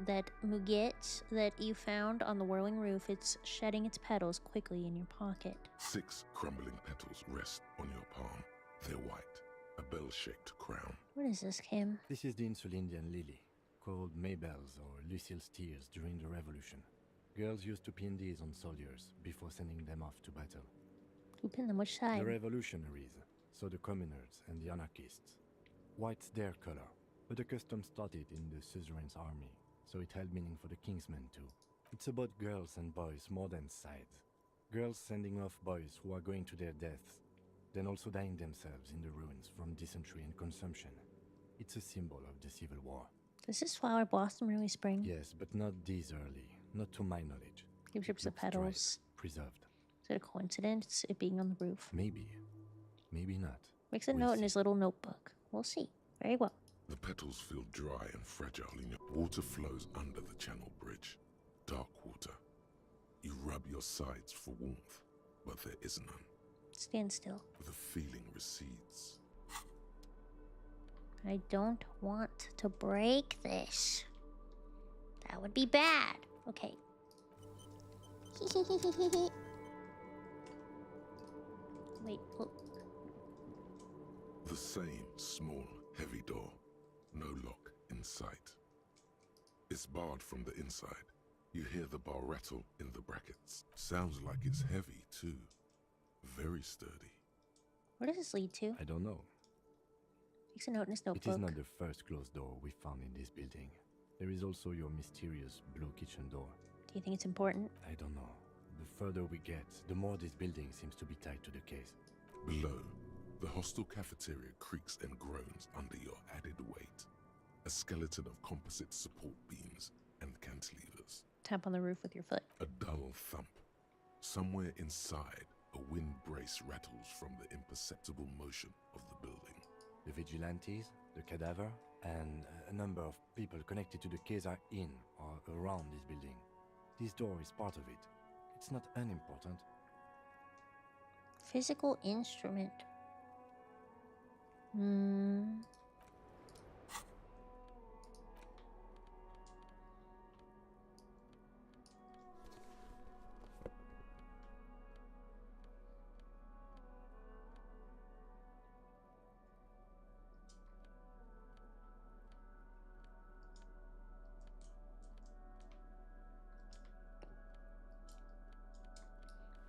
that you found on the whirling roof. It's shedding its petals quickly in your pocket. 6 crumbling petals rest on your palm. They're white, a bell-shaped crown. What is this, Kim? This is the Insulindian lily, called Maybells or Lucille's tears during the Revolution. Girls used to pin these on soldiers before sending them off to battle. Who pinned them? Which side? The revolutionaries, so the communards and the anarchists. White's their color, but the custom started in the suzerain's army, so it held meaning for the kingsmen too. It's about girls and boys more than sides. Girls sending off boys who are going to their deaths, then also dying themselves in the ruins from dysentery and consumption. It's a symbol of the Civil War. Does this flower blossom early spring? Yes, but not this early, not to my knowledge. Gives ships the petals. Straight, preserved. Is it a coincidence, it being on the roof? Maybe. Maybe not. Makes a note in his little notebook. We'll see. Very well. The petals feel dry and fragile in your water flows under the channel bridge. Dark water. You rub your sides for warmth, but there is none. Stand still. The feeling recedes. I don't want to break this. That would be bad. Okay. Wait, look. The same small, heavy door. No lock in sight. It's barred from the inside. You hear the bar rattle in the brackets. Sounds like it's heavy, too. Very sturdy. Where does this lead to? I don't know. Makes a note in his notebook. It is not the first closed door we found in this building. There is also your mysterious blue kitchen door. Do you think it's important? I don't know. The further we get, the more this building seems to be tied to the case. Below, the hostel cafeteria creaks and groans under your added weight. A skeleton of composite support beams and cantilevers. Tap on the roof with your foot. A dull thump. Somewhere inside, a wind brace rattles from the imperceptible motion of the building. The vigilantes, the cadaver, and a number of people connected to the case are in or around this building. This door is part of it. It's not unimportant. Physical instrument.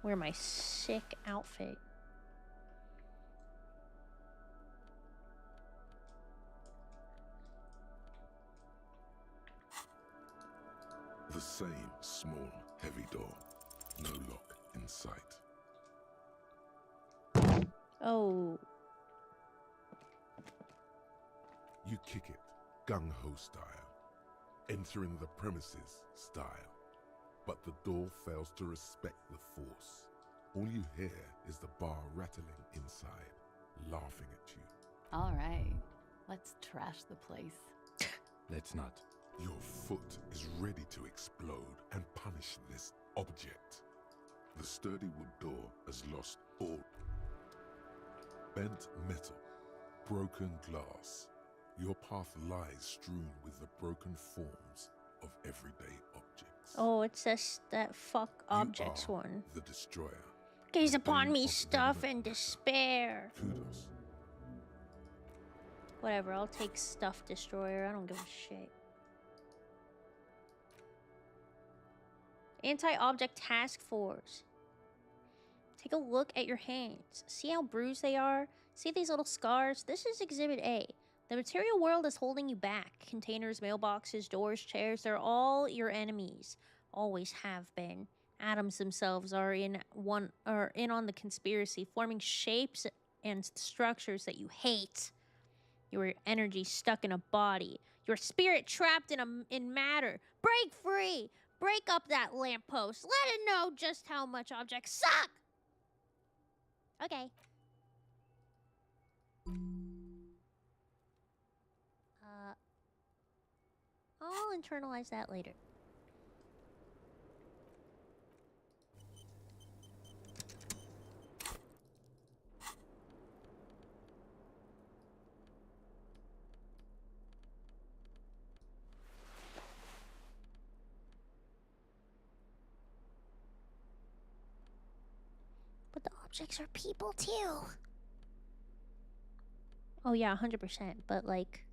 Wear my sick outfit. The same small, heavy door. No lock in sight. Oh. You kick it, gung-ho style. Entering the premises style. But the door fails to respect the force. All you hear is the bar rattling inside, laughing at you. All right, let's trash the place. Let's not. Your foot is ready to explode and punish this object. The sturdy wood door has lost all. Bent metal, broken glass. Your path lies strewn with the broken forms of everyday objects. Oh, it's just that fuck objects You are one. the destroyer. Gaze the upon bane me, of stuff remnant. and despair. Kudos. Whatever, I'll take stuff destroyer. I don't give a shit. Anti-object task force. Take a look at your hands. See how bruised they are? See these little scars? This is Exhibit A. The material world is holding you back. Containers, mailboxes, doors, chairs, they're all your enemies. Always have been. Atoms themselves are in on the conspiracy, forming shapes and structures that you hate. Your energy stuck in a body. Your spirit trapped in matter. Break free! Break up that lamppost. Let it know just how much objects suck! Okay. I'll internalize that later. But the objects are people too. Oh yeah, 100%. But like,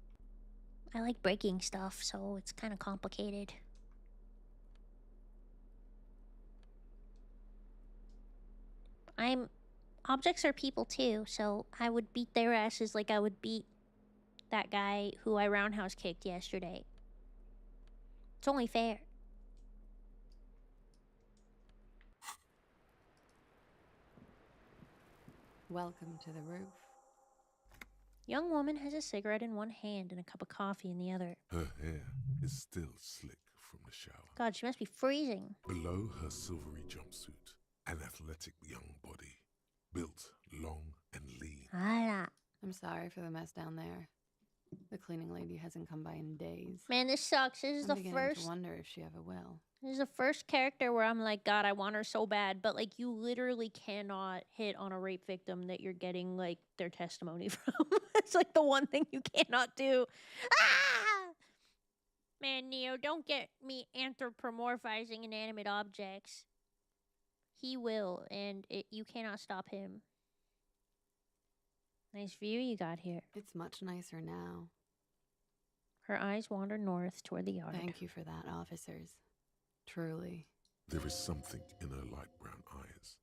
I like breaking stuff, so it's kind of complicated. Objects are people too, so I would beat their asses like I would beat that guy who I roundhouse kicked yesterday. It's only fair. Welcome to the roof. Young woman has a cigarette in one hand and a cup of coffee in the other. Her hair is still slick from the shower. God, she must be freezing. Below her silvery jumpsuit, an athletic young body, built long and lean. Hola. I'm sorry for the mess down there. The cleaning lady hasn't come by in days. Man, this sucks. This is I'm the beginning first. to wonder if she ever will. This is the first character where I'm like, God, I want her so bad, but like, you literally cannot hit on a rape victim that you're getting like their testimony from. It's like the one thing you cannot do. Ah! Man, Neo, don't get me anthropomorphizing inanimate objects. He will, and you cannot stop him. Nice view you got here. It's much nicer now. Her eyes wander north toward the yard. Thank you for that, officers. Truly. There is something in her light brown eyes,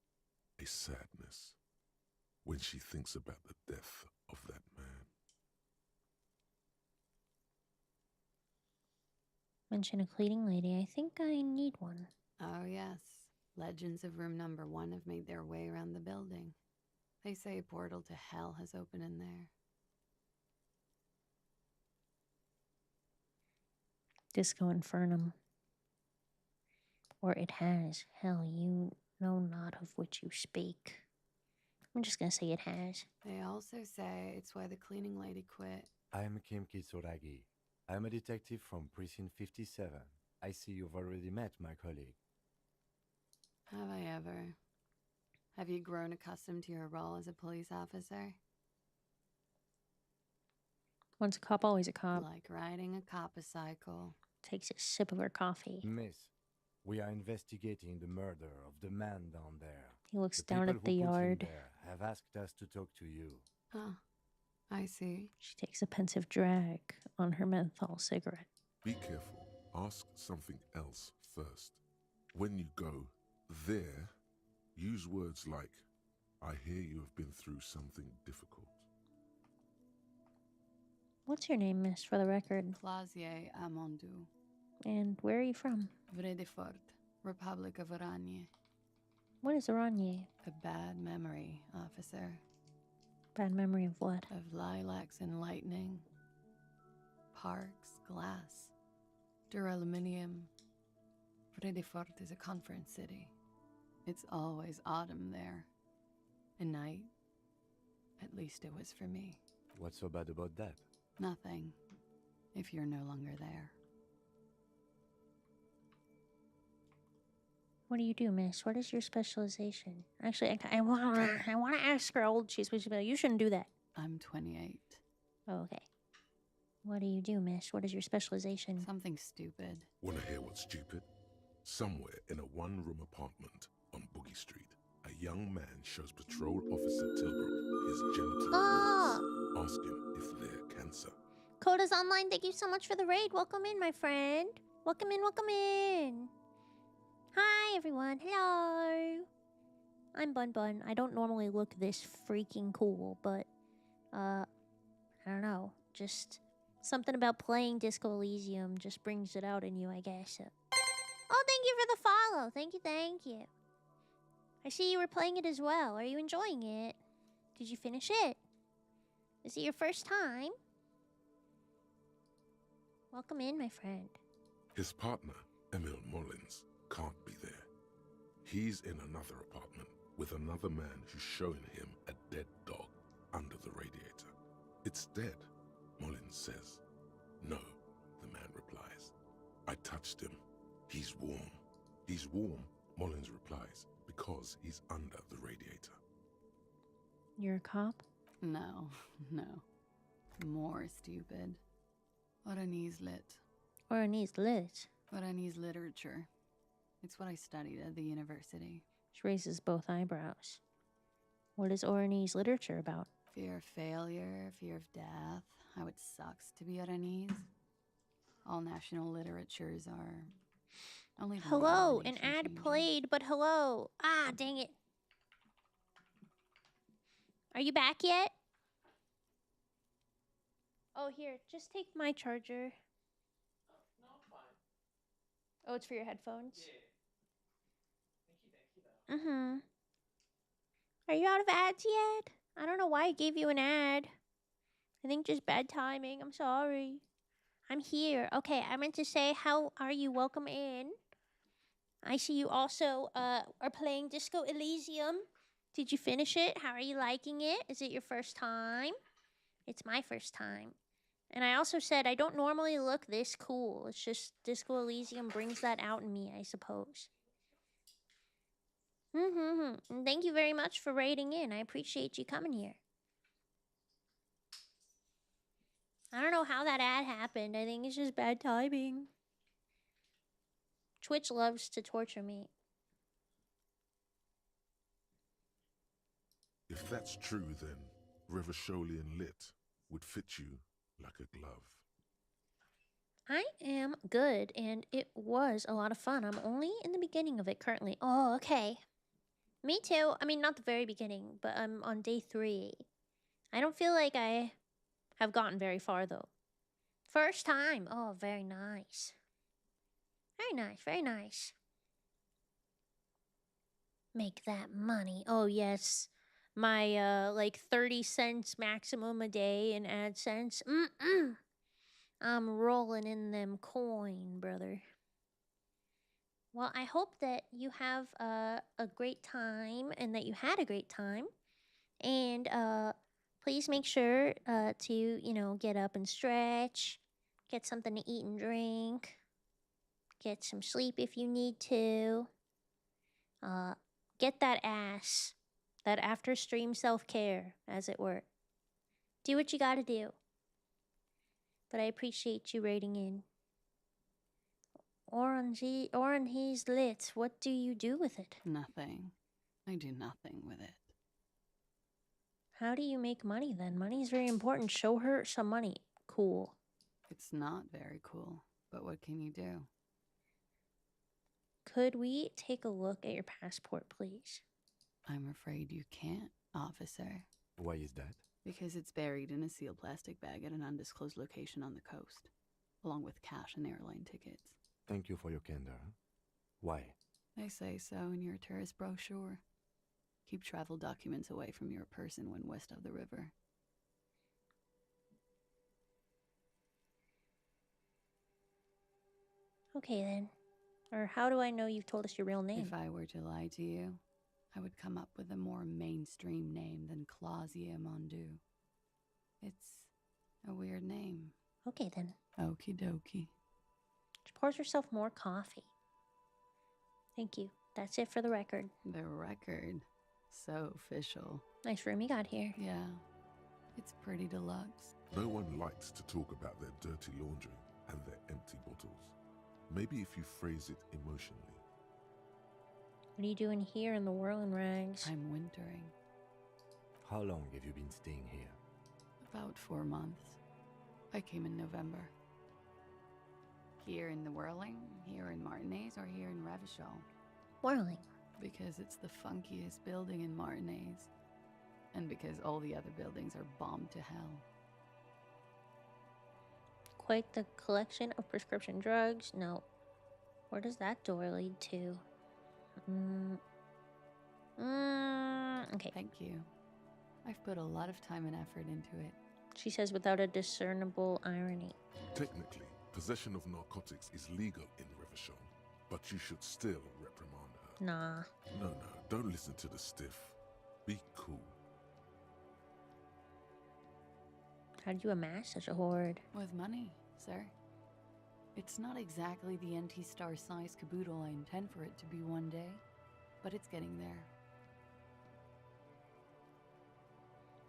a sadness, when she thinks about the death of that man. Mention a cleaning lady. I think I need one. Oh, yes. Legends of room number 1 have made their way around the building. They say a portal to hell has opened in there. Disco Infernum. Or it has. Hell, you know not of which you speak. I'm just gonna say it has. They also say it's why the cleaning lady quit. I am Kim Kitsuragi. I am a detective from Precinct 57. I see you've already met my colleague. Have I ever? Have you grown accustomed to your role as a police officer? Once a cop, always a cop. Like riding a cop-a-cycle. Takes a sip of her coffee. Miss, we are investigating the murder of the man down there. He looks The down people at the who put him yard. there have asked us to talk to you. Oh, I see. She takes a pensive drag on her menthol cigarette. Be careful. Ask something else first. When you go there, use words like, I hear you have been through something difficult. What's your name, miss, for the record? Clausier Amondou. And where are you from? Vredefort, Republic of Oranje. What is Oranje? A bad memory, officer. Bad memory of what? Of lilacs and lightning. Parks, glass, duraluminum. Vredefort is a conference city. It's always autumn there. A night. At least it was for me. What's so bad about that? Nothing, if you're no longer there. What do you do, miss? What is your specialization? Actually, I want to ask her how old she is, but she'll be like, you shouldn't do that. I'm 28. Oh, okay. What do you do, miss? What is your specialization? Something stupid. Want to hear what's stupid? Somewhere in a one-room apartment on Boogie Street, a young man shows Patrol Officer Tilbrook his genital warts, asking if they're cancer. Coda's online. Thank you so much for the raid. Welcome in, my friend. Welcome in, welcome in. Hi, everyone. Hello. I'm Bunbun. I don't normally look this freaking cool, but, I don't know. Just something about playing Disco Elysium just brings it out in you, I guess. Oh, thank you for the follow. Thank you. I see you were playing it as well. Are you enjoying it? Did you finish it? Is it your first time? Welcome in, my friend. His partner, Emil Mullins, can't be there. He's in another apartment with another man who's showing him a dead dog under the radiator. It's dead, Mullins says. No, the man replies. I touched him. He's warm. He's warm, Mullins replies, because he's under the radiator. You're a cop? No, no. More stupid. Oranese lit. Oranese lit? Oranese literature. It's what I studied at the university. She raises both eyebrows. What is Oranese literature about? Fear of failure, fear of death, how it sucks to be Oranese. All national literatures are only the Hello, an denomination ad changes. played, but hello. Ah, dang it. Are you back yet? Oh, here, just take my charger. No, I'm fine. Oh, it's for your headphones? Yeah. Thank you, though. Mm-hmm. Are you out of ads yet? I don't know why I gave you an ad. I think just bad timing. I'm sorry. I'm here. Okay, I meant to say, how are you? Welcome in. I see you also are playing Disco Elysium. Did you finish it? How are you liking it? Is it your first time? It's my first time. And I also said I don't normally look this cool. It's just Disco Elysium brings that out in me, I suppose. And thank you very much for raiding in. I appreciate you coming here. I don't know how that ad happened. I think it's just bad timing. Twitch loves to torture me. If that's true, then Revacholian lit would fit you like a glove. I am good, and it was a lot of fun. I'm only in the beginning of it currently. Oh, okay. Me too. I mean, not the very beginning, but I'm on day 3. I don't feel like I have gotten very far, though. First time. Oh, very nice. Very nice, very nice. Make that money. Oh, yes. My, like, 30 cents maximum a day in AdSense. I'm rolling in them coin, brother. Well, I hope that you have a great time and that you had a great time. And please make sure to, get up and stretch, get something to eat and drink, get some sleep if you need to. Get that ass, that after stream self-care, as it were. Do what you gotta do. But I appreciate you raiding in. Orange lit. What do you do with it? Nothing. I do nothing with it. How do you make money then? Money is very important. Show her some money. Cool. It's not very cool, but what can you do? Could we take a look at your passport, please? I'm afraid you can't, officer. Why is that? Because it's buried in a sealed plastic bag at an undisclosed location on the coast, along with cash and airline tickets. Thank you for your candor. Why? They say so in your tourist brochure. Keep travel documents away from your person when west of the river. Okay then. Or how do I know you've told us your real name? If I were to lie to you, I would come up with a more mainstream name than Clausia Mondu. It's a weird name. Okay then. Okie dokie. She pours herself more coffee. Thank you. That's it for the record. The record. So official. Nice room you got here. Yeah. It's pretty deluxe. No one likes to talk about their dirty laundry and their empty bottles. Maybe if you phrase it emotionally. What are you doing here in the whirling rags? I'm wintering. How long have you been staying here? About 4 months. I came in November. Here in the Whirling, here in Martinez, or here in Revachol? whirling? Because it's the funkiest building in Martinez. And because all the other buildings are bombed to hell. Quite the collection of prescription drugs. No. Where does that door lead to? Okay. Thank you. I've put a lot of time and effort into it. She says without a discernible irony. Technically, possession of narcotics is legal in Revachol, but you should still reprimand her. Nah. No, don't listen to the stiff. Be cool. How do you amass such a hoard? With money, sir. It's not exactly the NT-star size caboodle I intend for it to be one day, but it's getting there.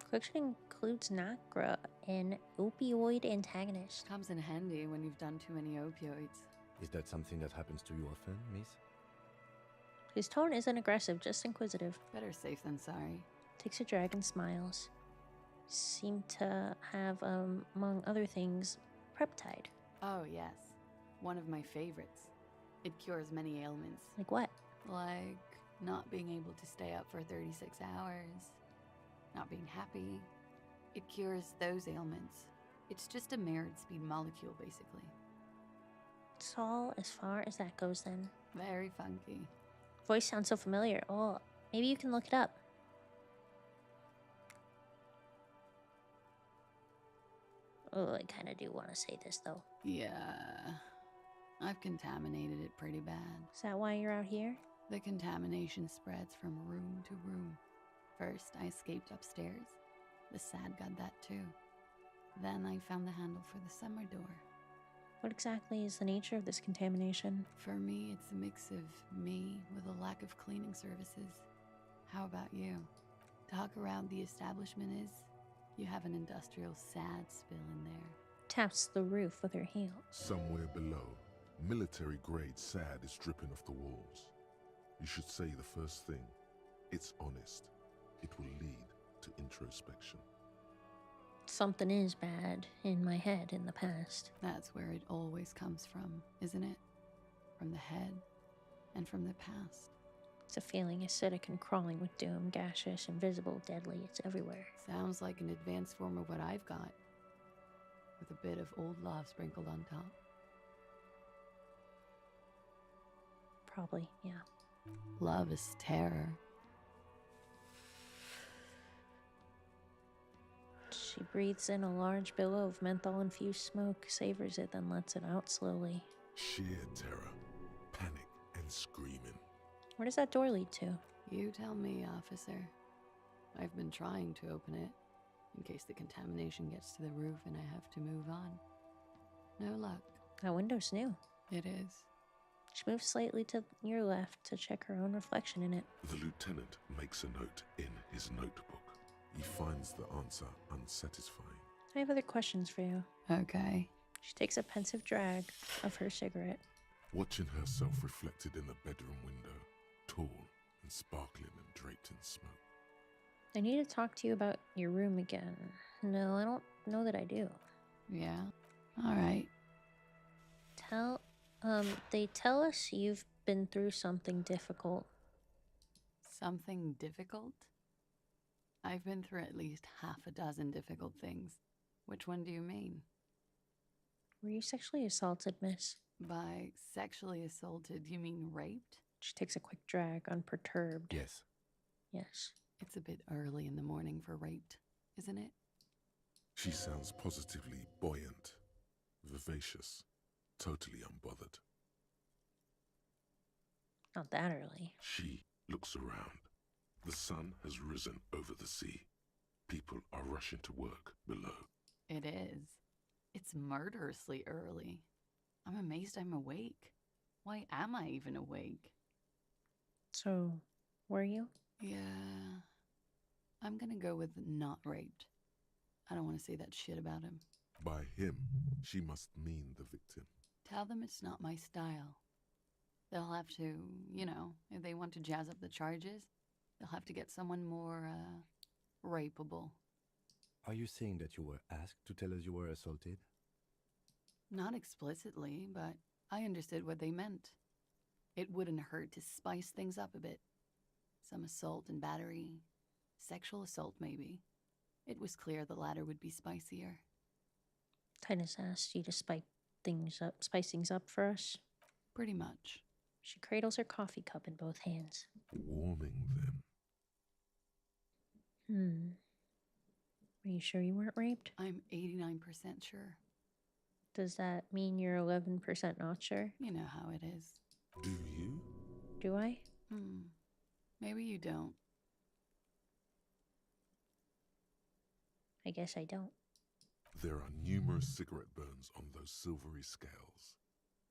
Collection includes Nagra, an opioid antagonist. Comes in handy when you've done too many opioids. Is that something that happens to you often, miss? His tone isn't aggressive, just inquisitive. Better safe than sorry. Takes a drag and smiles. Seem to have, among other things, Preptide. Oh, yes. One of my favorites. It cures many ailments. Like what? Like not being able to stay up for 36 hours, not being happy. It cures those ailments. It's just a mirrored speed molecule, basically. It's all as far as that goes, then. Very funky. Voice sounds so familiar. Oh, maybe you can look it up. Oh, I kind of do want to say this, though. Yeah. I've contaminated it pretty bad. Is that why you're out here? The contamination spreads from room to room. First, I escaped upstairs. The SAD got that too. Then I found the handle for the summer door. What exactly is the nature of this contamination? For me, it's a mix of me with a lack of cleaning services. How about you? Talk around the establishment is, you have an industrial SAD spill in there. Taps the roof with her heel. Somewhere below, military-grade SAD is dripping off the walls. You should say the first thing. It's honest. It will lead to introspection. Something is bad in my head in the past. That's where it always comes from, isn't it? From the head and from the past. It's a feeling acidic and crawling with doom, gaseous, invisible, deadly. It's everywhere. Sounds like an advanced form of what I've got, with a bit of old love sprinkled on top. Probably, yeah. Love is terror. She breathes in a large billow of menthol-infused smoke, savors it, then lets it out slowly. Sheer terror, panic, and screaming. Where does that door lead to? You tell me, officer. I've been trying to open it, in case the contamination gets to the roof and I have to move on. No luck. That window's new. It is. She moves slightly to your left to check her own reflection in it. The lieutenant makes a note in his notebook. He finds the answer unsatisfying. I have other questions for you. Okay. She takes a pensive drag of her cigarette. Watching herself reflected in the bedroom window, tall and sparkling and draped in smoke. I need to talk to you about your room again. No, I don't know that I do. Yeah? Alright. They tell us you've been through something difficult. Something difficult? I've been through at least half a dozen difficult things. Which one do you mean? Were you sexually assaulted, miss? By sexually assaulted, you mean raped? She takes a quick drag, unperturbed. Yes. Yes. It's a bit early in the morning for raped, isn't it? She sounds positively buoyant, vivacious, totally unbothered. Not that early. She looks around. The sun has risen over the sea. People are rushing to work below. It is. It's murderously early. I'm amazed I'm awake. Why am I even awake? So, were you? Yeah. I'm gonna go with not raped. I don't want to say that shit about him. By him, she must mean the victim. Tell them it's not my style. They'll have to, if they want to jazz up the charges, they'll have to get someone more, rapeable. Are you saying that you were asked to tell us you were assaulted? Not explicitly, but I understood what they meant. It wouldn't hurt to spice things up a bit. Some assault and battery. Sexual assault, maybe. It was clear the latter would be spicier. Titus asked you to spice things up for us. Pretty much. She cradles her coffee cup in both hands. Warming them. Are you sure you weren't raped? I'm 89% sure. Does that mean you're 11% not sure? You know how it is. Do you? Do I? Maybe you don't. I guess I don't. There are numerous cigarette burns on those silvery scales.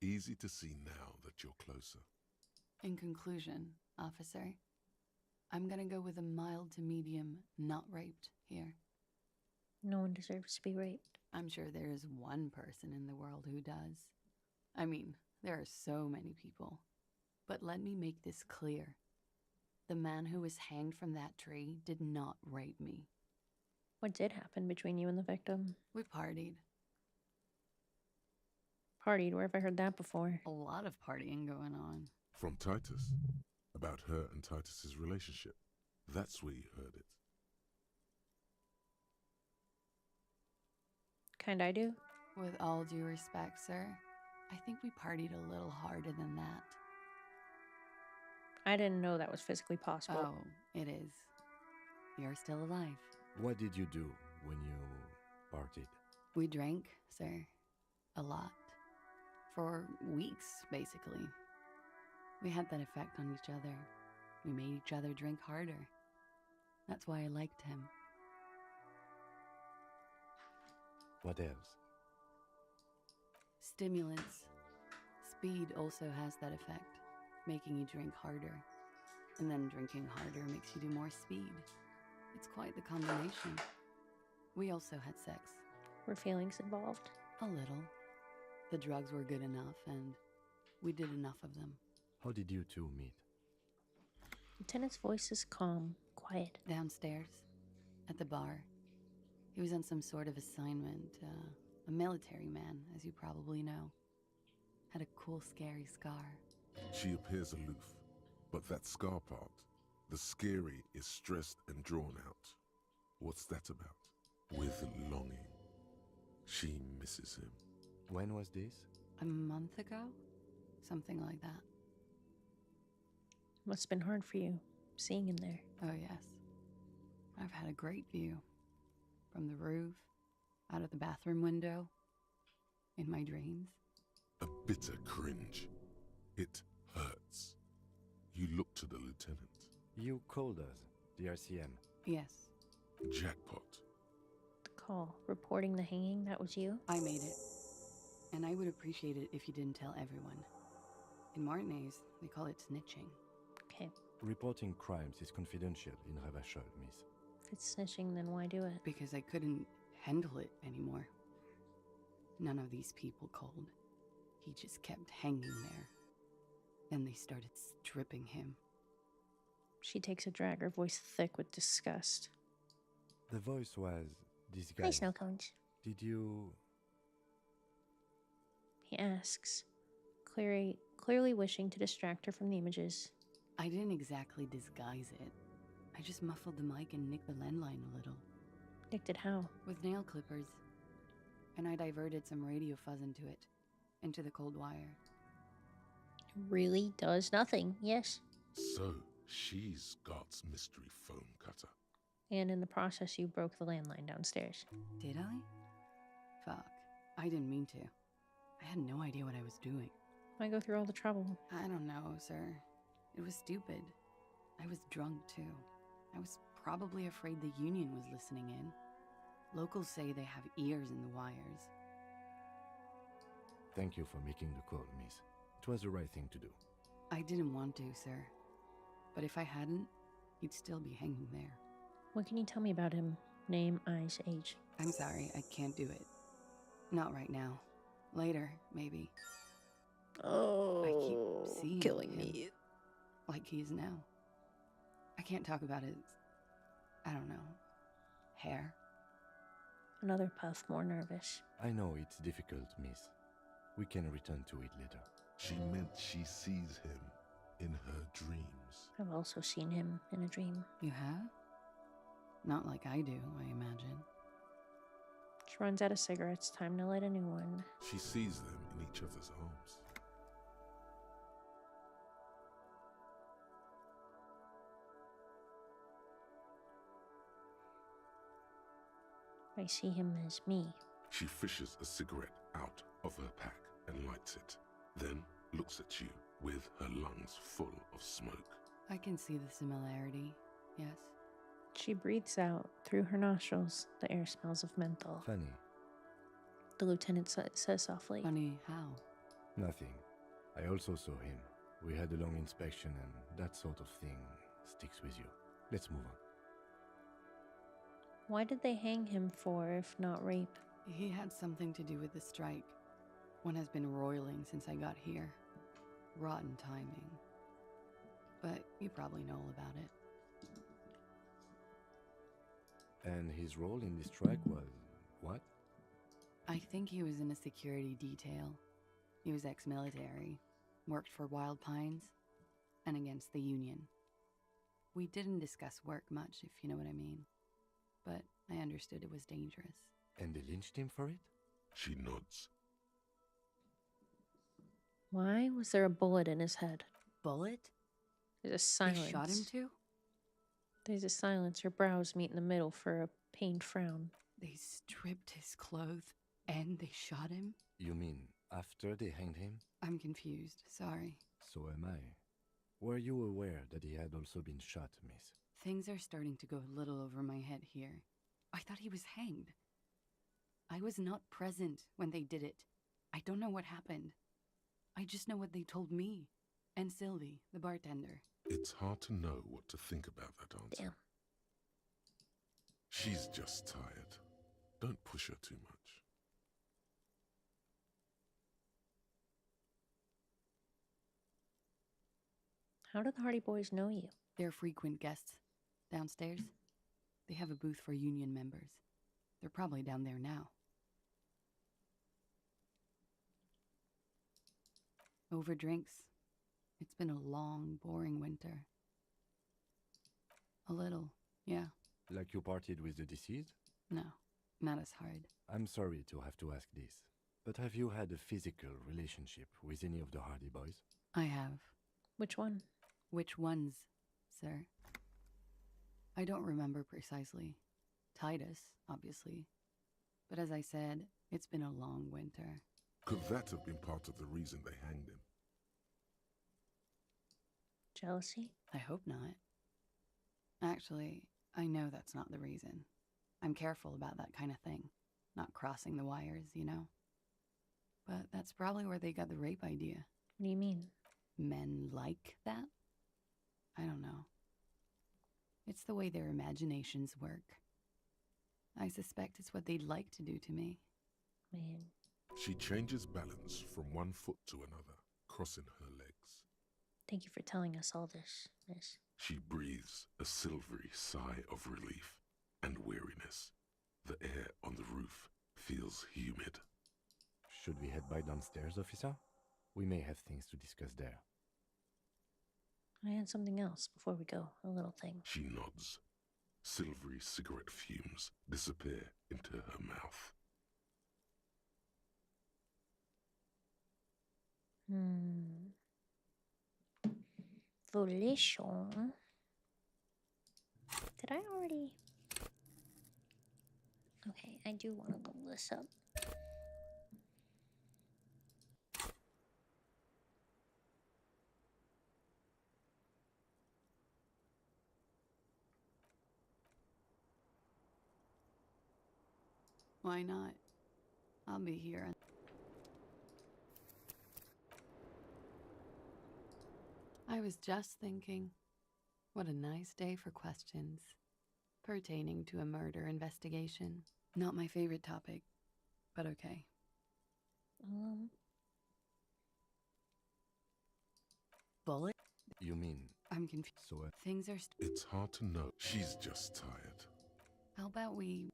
Easy to see now that you're closer. In conclusion, officer, I'm gonna go with a mild to medium not raped here. No one deserves to be raped. I'm sure there is one person in the world who does. I mean, there are so many people. But let me make this clear. The man who was hanged from that tree did not rape me. What did happen between you and the victim? We partied. Partied? Where have I heard that before? A lot of partying going on. From Titus. About her and Titus's relationship. That's where you heard it. Kinda I do. With all due respect, sir, I think we partied a little harder than that. I didn't know that was physically possible. Oh, it is. You're still alive. What did you do when you partied? We drank, sir. A lot. For weeks, basically. We had that effect on each other. We made each other drink harder. That's why I liked him. What else? Stimulants. Speed also has that effect, making you drink harder. And then drinking harder makes you do more speed. It's quite the combination. We also had sex. Were feelings involved? A little. The drugs were good enough, and we did enough of them. How did you two meet? Lieutenant's voice is calm, quiet. Downstairs, at the bar. He was on some sort of assignment. A military man, as you probably know. Had a cool, scary scar. She appears aloof, but that scar part, the scary, is stressed and drawn out. What's that about? With longing. She misses him. When was this? A month ago? Something like that. Must've been hard for you, seeing him there. Oh, yes. I've had a great view. From the roof, out of the bathroom window, in my dreams. A bitter cringe. It hurts. You look to the lieutenant. You called us, the RCM. Yes. Jackpot. The call, reporting the hanging, that was you? I made it. And I would appreciate it if you didn't tell everyone. In Martinez, they call it snitching. Okay. Reporting crimes is confidential in Revachol, miss. If it's snitching, then why do it? Because I couldn't handle it anymore. None of these people called. He just kept hanging there. Then they started stripping him. She takes a drag, her voice thick with disgust. The voice was disguised. Hey, snow cones. Did you... He asks, clearly wishing to distract her from the images. I didn't exactly disguise it. I just muffled the mic and nicked the landline a little. Nicked it how? With nail clippers. And I diverted some radio fuzz into it. Into the cold wire. Really does nothing, yes. So, she's God's mystery foam cutter. And in the process, you broke the landline downstairs. Did I? Fuck. I didn't mean to. I had no idea what I was doing. Why go through all the trouble? I don't know, sir. It was stupid. I was drunk, too. I was probably afraid the union was listening in. Locals say they have ears in the wires. Thank you for making the call, miss. It was the right thing to do. I didn't want to, sir. But if I hadn't, he'd still be hanging there. What can you tell me about him? Name, eyes, age. I'm sorry, I can't do it. Not right now. Later, maybe. Oh, I keep seeing killing him, me. like he is now. I can't talk about his, I don't know, hair. Another puff, more nervous. I know it's difficult, miss. We can return to it later. She meant she sees him in her dreams. I've also seen him in a dream. You have? Not like I do, I imagine. She runs out of cigarettes. Time to light a new one. She sees them in each other's homes. I see him as me. She fishes a cigarette out of her pack and lights it, then looks at you with her lungs full of smoke. I can see the similarity, yes. She breathes out through her nostrils. The air smells of menthol. Funny. The lieutenant says softly. Funny how? Nothing. I also saw him. We had a long inspection and that sort of thing sticks with you. Let's move on. Why did they hang him for, if not rape? He had something to do with the strike. One has been roiling since I got here. Rotten timing. But you probably know all about it. And his role in the strike was what? I think he was in a security detail. He was ex-military, worked for Wild Pines, and against the Union. We didn't discuss work much, if you know what I mean. But I understood it was dangerous. And they lynched him for it? She nods. Why was there a bullet in his head? Bullet? There's a silence. They shot him too? There's a silence. Her brows meet in the middle for a pained frown. They stripped his clothes and they shot him? You mean after they hanged him? I'm confused. Sorry. So am I. Were you aware that he had also been shot, miss? Things are starting to go a little over my head here. I thought he was hanged. I was not present when they did it. I don't know what happened. I just know what they told me. And Sylvie, the bartender. It's hard to know what to think about that answer. Damn. She's just tired. Don't push her too much. How do the Hardy Boys know you? They're frequent guests. Downstairs, they have a booth for union members. They're probably down there now. Over drinks. It's been a long, boring winter. A little, yeah. Like you partied with the deceased? No, not as hard. I'm sorry to have to ask this, but have you had a physical relationship with any of the Hardy Boys? I have. Which one? Which ones, sir? I don't remember precisely. Titus, obviously. But as I said, it's been a long winter. Could that have been part of the reason they hanged him? Jealousy? I hope not. Actually, I know that's not the reason. I'm careful about that kind of thing. Not crossing the wires, you know? But that's probably where they got the rape idea. What do you mean? Men like that? I don't know. It's the way their imaginations work. I suspect it's what they'd like to do to me. Man. She changes balance from one foot to another, crossing her legs. Thank you for telling us all this, miss. She breathes a silvery sigh of relief and weariness. The air on the roof feels humid. Should we head by downstairs, officer? We may have things to discuss there. I had something else before we go, a little thing. She nods. Silvery cigarette fumes disappear into her mouth. Volition. Did I already? Okay, I do want to look this up. Why not? I'll be here. I was just thinking, what a nice day for questions pertaining to a murder investigation. Not my favorite topic, but okay. Bullet? You mean? I'm confused. So things are. It's hard to know. She's just tired. How about we?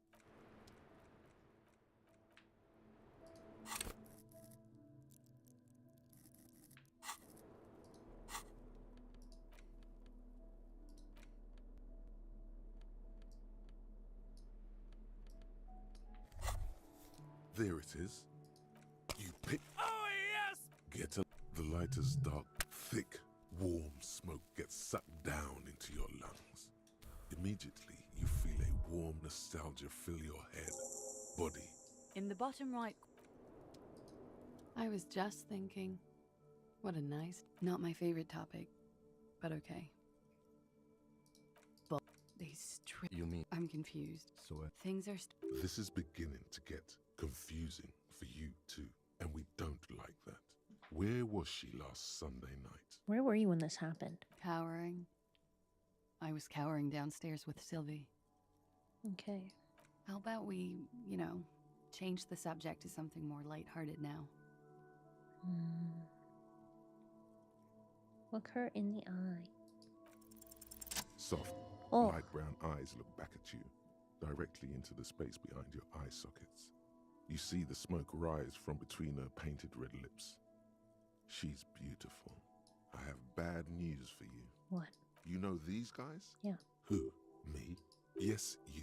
There it is. You pick. Oh, yes! Get a. The lighter's dark, thick, warm smoke gets sucked down into your lungs. Immediately, you feel a warm nostalgia fill your head, body. In the bottom right. I was just thinking, what a nice, not my favorite topic, but okay. But they strip. You mean? I'm confused. So, Things are. This is beginning to get confusing for you too, and we don't like that. Where was she last Sunday night? Where were you when this happened? Cowering. I was cowering downstairs with Sylvie. Okay. How about we, change the subject to something more lighthearted now? Look her in the eye. Soft, Oh. light brown eyes look back at you, directly into the space behind your eye sockets. You see the smoke rise from between her painted red lips. She's beautiful. I have bad news for you. What? You know these guys? Yeah. Who? Me? Yes, you.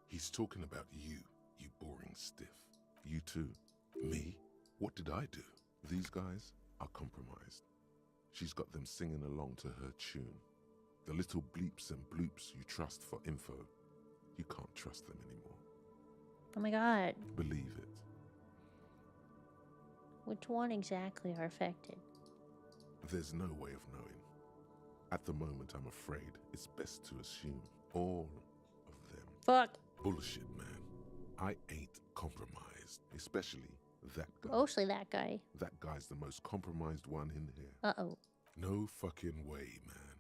He's talking about you, you boring stiff. You too. Me? What did I do? These guys are compromised. She's got them singing along to her tune. The little bleeps and bloops you trust for info, you can't trust them anymore. Oh my god. Believe it. Which one exactly are affected? There's no way of knowing. At the moment, I'm afraid it's best to assume all of them. Fuck. Bullshit, man. I ain't compromised, especially that guy. Mostly that guy. That guy's the most compromised one in here. Uh-oh. No fucking way, man.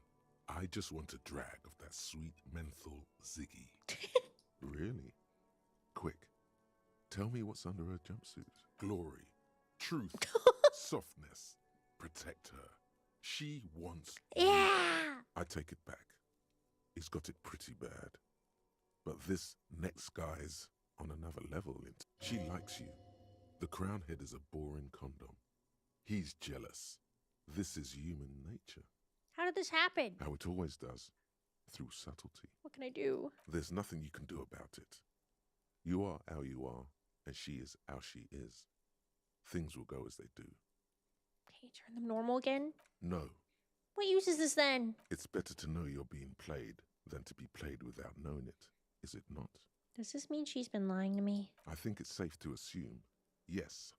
I just want a drag of that sweet menthol Ziggy. Really? Quick. Tell me what's under her jumpsuit. Glory. Truth. Softness. Protect her. She wants you. Yeah! I take it back. He's got it pretty bad. But this next guy's on another level. She likes you. The crown head is a boring condom. He's jealous. This is human nature. How did this happen? How it always does. Through subtlety. What can I do? There's nothing you can do about it. You are how you are, and she is how she is. Things will go as they do. Can you turn them normal again? No. What use is this then? It's better to know you're being played than to be played without knowing it, is it not? Does this mean she's been lying to me? I think it's safe to assume, yes.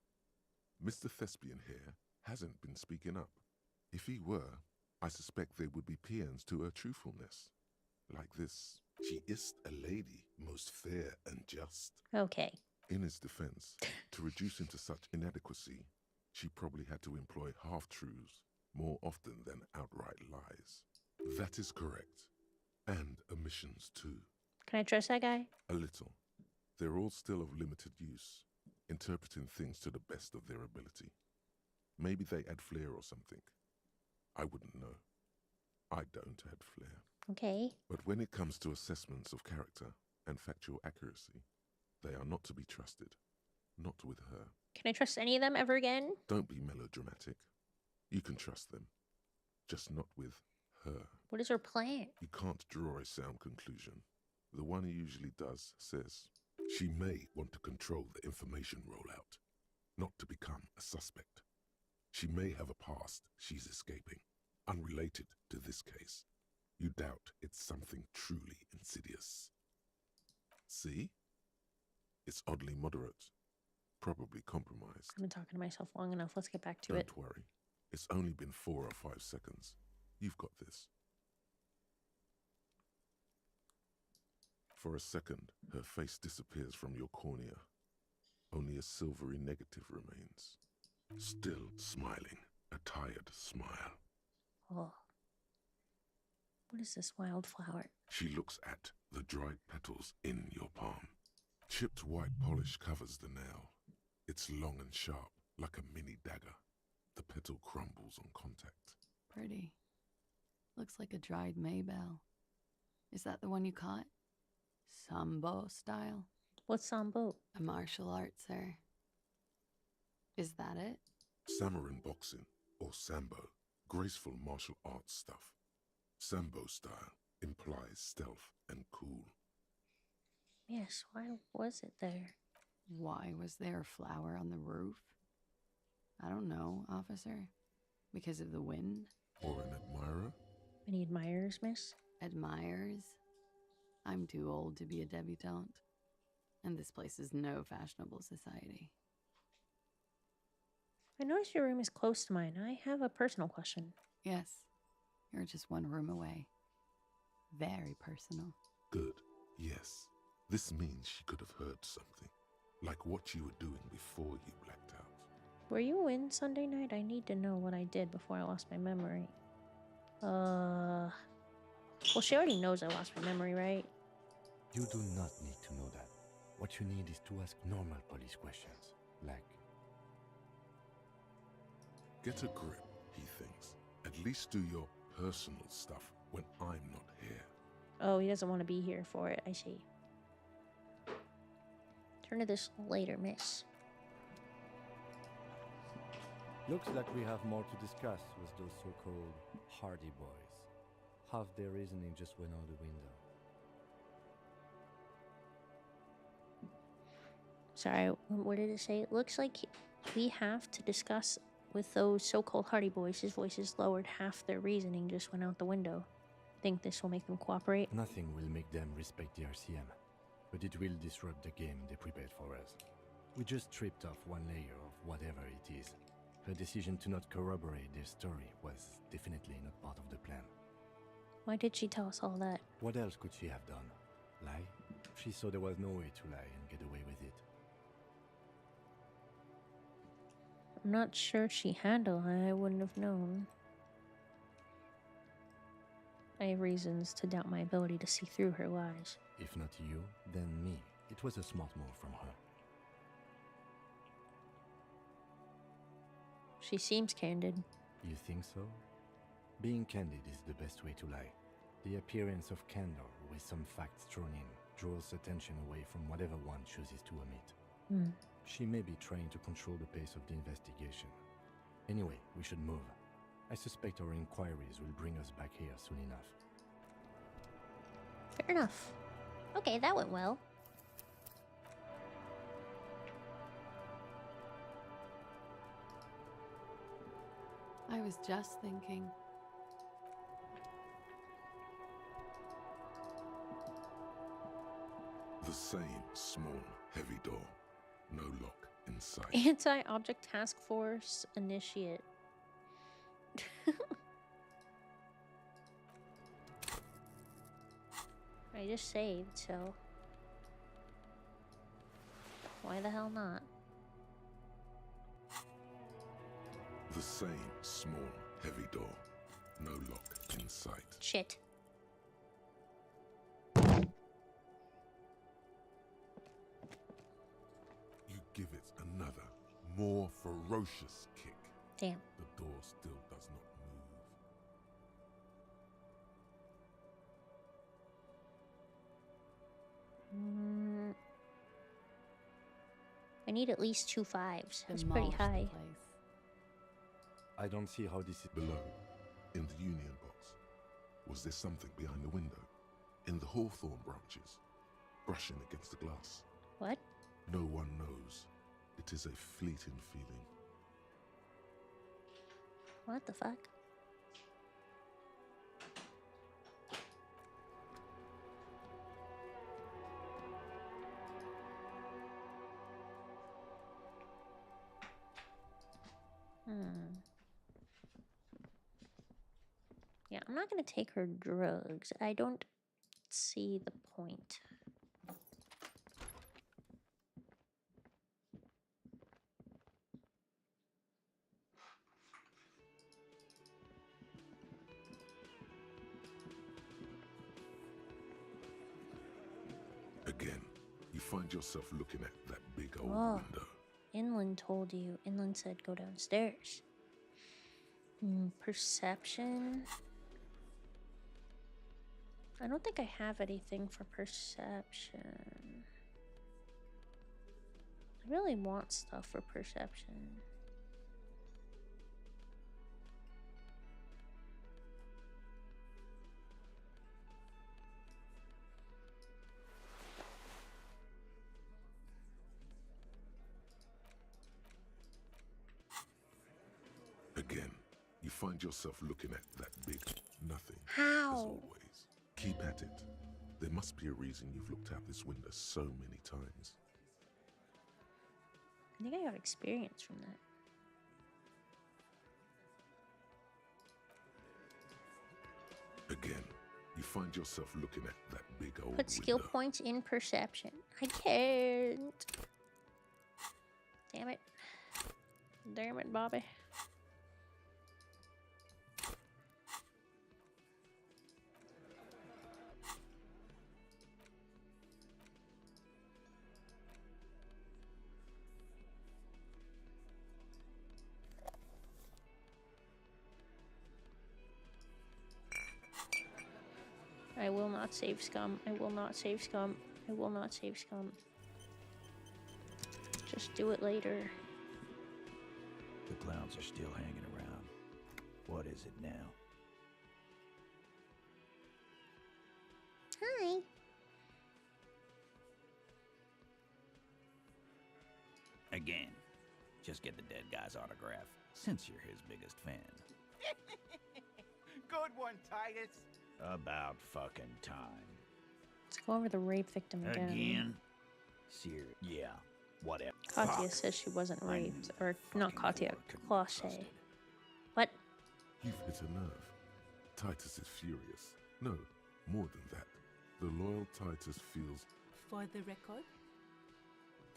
Mr. Thespian here hasn't been speaking up. If he were, I suspect there would be paeans to her truthfulness. Like this, she is a lady, most fair and just. Okay. In his defense, to reduce him to such inadequacy, she probably had to employ half-truths more often than outright lies. That is correct. And omissions too. Can I trust that guy? A little. They're all still of limited use, interpreting things to the best of their ability. Maybe they add flair or something. I wouldn't know. I don't add flair. Okay. But when it comes to assessments of character and factual accuracy, they are not to be trusted. Not with her. Can I trust any of them ever again? Don't be melodramatic. You can trust them. Just not with her. What is her plan? You can't draw a sound conclusion. The one who usually does says, she may want to control the information rollout, not to become a suspect. She may have a past she's escaping, unrelated to this case. You doubt it's something truly insidious. See? It's oddly moderate, probably compromised. I've been talking to myself long enough. Let's get back to it. Don't worry. It's only been 4 or 5 seconds. You've got this. For a second, her face disappears from your cornea. Only a silvery negative remains. Still smiling, a tired smile. Oh. What is this wildflower? She looks at the dried petals in your palm. Chipped white polish covers the nail. It's long and sharp, like a mini dagger. The petal crumbles on contact. Pretty. Looks like a dried maybell. Is that the one you caught? Sambo style? What's sambo? A martial art, sir. Is that it? Samurai boxing, or sambo, graceful martial arts stuff. Sambo style implies stealth and cool. Yes, why was it there? Why was there a flower on the roof? I don't know, officer. Because of the wind? Or an admirer? Any admirers, miss? Admirers? I'm too old to be a debutante. And this place is no fashionable society. I notice your room is close to mine. I have a personal question. Yes, you're just one room away. Very personal. Good. Yes. This means she could have heard something. Like what you were doing before you blacked out. Were you in Sunday night? I need to know what I did before I lost my memory. Well, she already knows I lost my memory, right? You do not need to know that. What you need is to ask normal police questions. Like, get a grip, he thinks. At least do your personal stuff when I'm not here. Oh, he doesn't want to be here for it. I see. Turn to this later, miss. looks like we have more to discuss with those so-called Hardy Boys. Half their reasoning just went out the window. Sorry, what did it say? It looks like we have to discuss with those so-called Hardy Boys. His voice is lowered. Half their reasoning just went out the window. Think this will make them cooperate? Nothing will make them respect the RCM, but it will disrupt the game they prepared for us. We just stripped off one layer of whatever it is. Her decision to not corroborate their story was definitely not part of the plan. Why did she tell us all that? What else could she have done? Lie? She saw there was no way to lie and get away with it. I'm not sure she had to lie. I wouldn't have known. I have reasons to doubt my ability to see through her lies. If not you, then me. It was a smart move from her. She seems candid. You think so? Being candid is the best way to lie. The appearance of candor with some facts thrown in draws attention away from whatever one chooses to omit. She may be trying to control the pace of the investigation. Anyway, we should move. I suspect our inquiries will bring us back here soon enough. Fair enough. Okay, that went well. I was just thinking. The same small, heavy door. No lock in sight. Anti-object task force initiate. I just saved, so why the hell not? The same small, heavy door. No lock in sight. Shit. You give it another, more ferocious kick. Damn. The door still does not move. I need at least 2 5s. That's pretty high. I don't see how this is below, in the Union box. Was there something behind the window? In the hawthorn branches, brushing against the glass? What? No one knows. It is a fleeting feeling. What the fuck? Yeah, I'm not gonna take her drugs. I don't see the point. Again, you find yourself looking at that big old Whoa. window. Inland told you. Inland said go downstairs. Perception. I don't think I have anything for perception. I really want stuff for perception. find yourself looking at that big nothing. How? As always. Keep at it. There must be a reason you've looked out this window so many times. I think I have experience from that. Again, you find yourself looking at that big old Put skill window. points in perception. I can't. Damn it. Damn it, Bobby. I will not save scum. I will not save scum. I will not save scum. Just do it later. The clowns are still hanging around. What is it now? Hi. Again, just get the dead guy's autograph, since you're his biggest fan. Good one, Titus. About fucking time. Let's go over the rape victim again. Again? Yeah, whatever. Katya says she wasn't raped. Or, not Katya, Claude. What? You've hit a nerve. Titus is furious. No, more than that. The loyal Titus feels... For the record,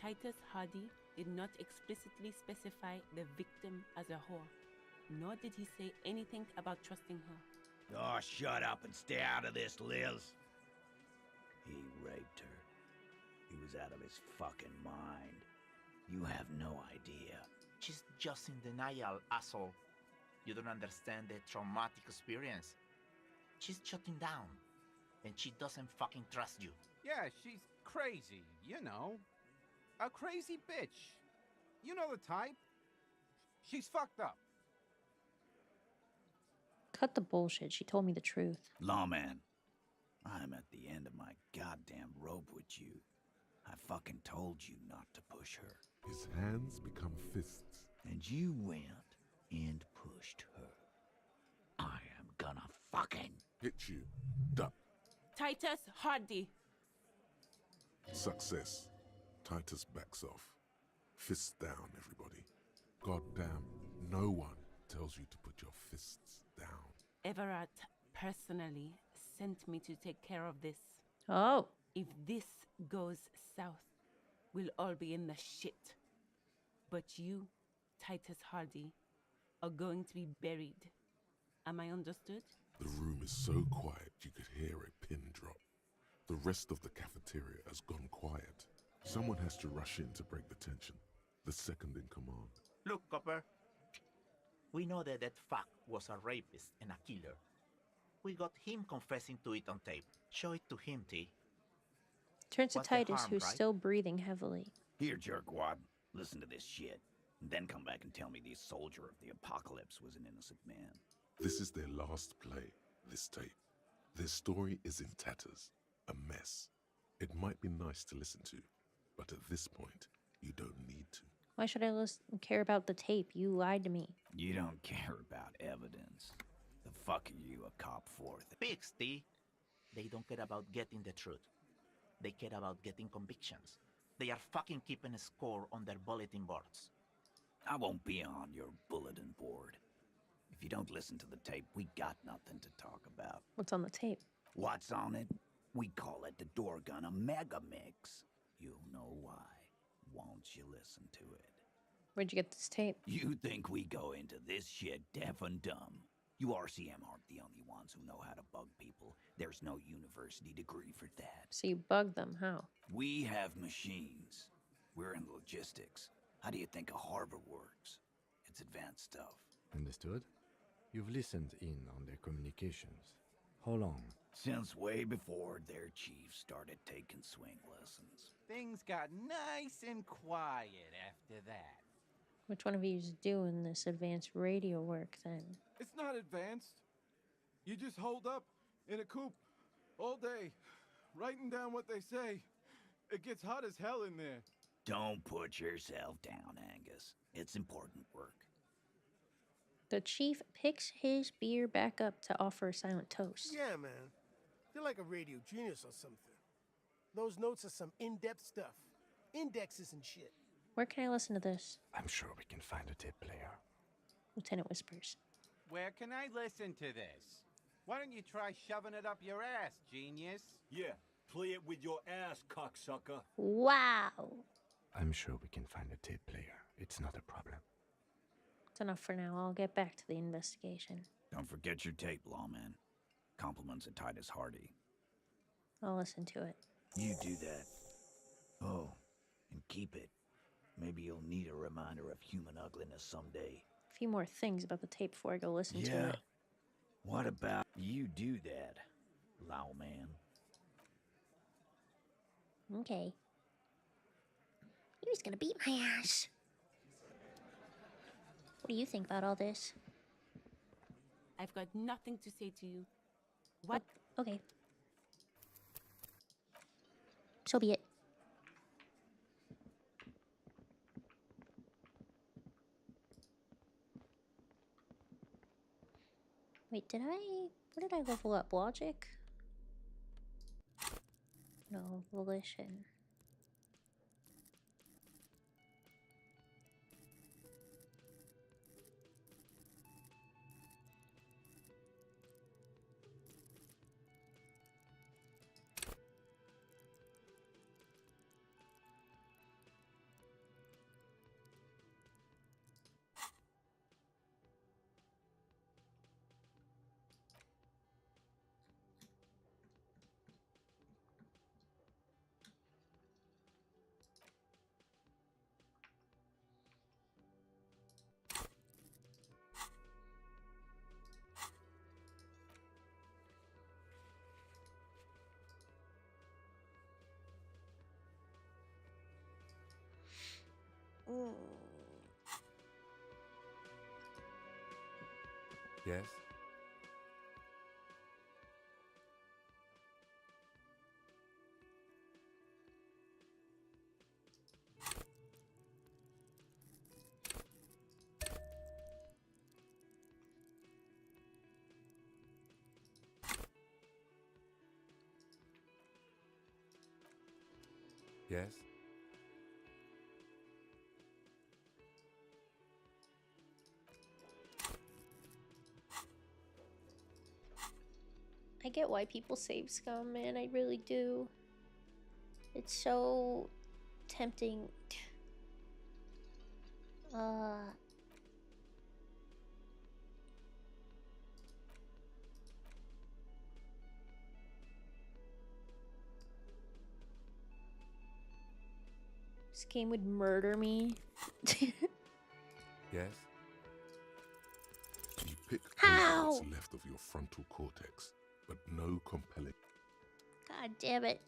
Titus Hardy did not explicitly specify the victim as a whore, nor did he say anything about trusting her. Oh, shut up and stay out of this, Liz. He raped her. He was out of his fucking mind. You have no idea. She's just in denial, asshole. You don't understand the traumatic experience. She's shutting down. And she doesn't fucking trust you. Yeah, she's crazy, you know. A crazy bitch. You know the type. She's fucked up. Cut the bullshit. She told me the truth. Lawman, I'm at the end of my goddamn rope with you. I fucking told you not to push her. His hands become fists. And you went and pushed her. I am gonna fucking... Hit you. Duck. Titus Hardy. Success. Titus backs off. Fists down, everybody. Goddamn, no one tells you to put your fists down. Everett personally sent me to take care of this. Oh. If this goes south, we'll all be in the shit. But you, Titus Hardy, are going to be buried. Am I understood? The room is so quiet you could hear a pin drop. The rest of the cafeteria has gone quiet. Someone has to rush in to break the tension. The second in command. Look, Copper. We know that fuck was a rapist and a killer. We got him confessing to it on tape. Show it to him, T. Turns to What's the Titus, harm, who's right? still breathing heavily. Here, jerkwad. Listen to this shit. And then come back and tell me the soldier of the apocalypse was an innocent man. This is their last play, this tape. Their story is in tatters. A mess. It might be nice to listen to, but at this point, you don't need to. Why should I care about the tape? You lied to me. You don't care about evidence. The fuck are you a cop for? Pigs, T. They don't care about getting the truth. They care about getting convictions. They are fucking keeping a score on their bulletin boards. I won't be on your bulletin board. If you don't listen to the tape, we got nothing to talk about. What's on the tape? What's on it? We call it the door gun a mega mix. You'll know why once you listen to it. Where'd you get this tape? You think we go into this shit deaf and dumb? You RCM aren't the only ones who know how to bug people. There's no university degree for that. So you bugged them. How? We have machines. We're in logistics. How do you think a harbor works? It's advanced stuff. Understood? You've listened in on their communications. How long? Since way before their chief started taking swing lessons. Things got nice and quiet after that. Which one of you is doing this advanced radio work then? It's not advanced. You just hold up in a coop all day, writing down what they say. It gets hot as hell in there. Don't put yourself down, Angus. It's important work. The chief picks his beer back up to offer a silent toast. Yeah, man. You're like a radio genius or something. Those notes are some in-depth stuff. Indexes and shit. Where can I listen to this? I'm sure we can find a tape player. Lieutenant whispers. Where can I listen to this? Why don't you try shoving it up your ass, genius? Yeah, play it with your ass, cocksucker. Wow. I'm sure we can find a tape player. It's not a problem. It's enough for now. I'll get back to the investigation. Don't forget your tape, lawman. Compliments of Titus Hardy. I'll listen to it. You do that. Oh, and keep it. Maybe you'll need a reminder of human ugliness someday. A few more things about the tape before I go listen to it. What about you do that, lawman? Okay. He was gonna beat my ass. What do you think about all this? I've got nothing to say to you. What? Okay. So be it. Wait, where did I level up? Logic? No, volition. Yes? Yes? I get why people save scum, man. I really do. It's so tempting. This game would murder me. Yes? You pick How? what's left of your frontal cortex, but no compelling. God damn it.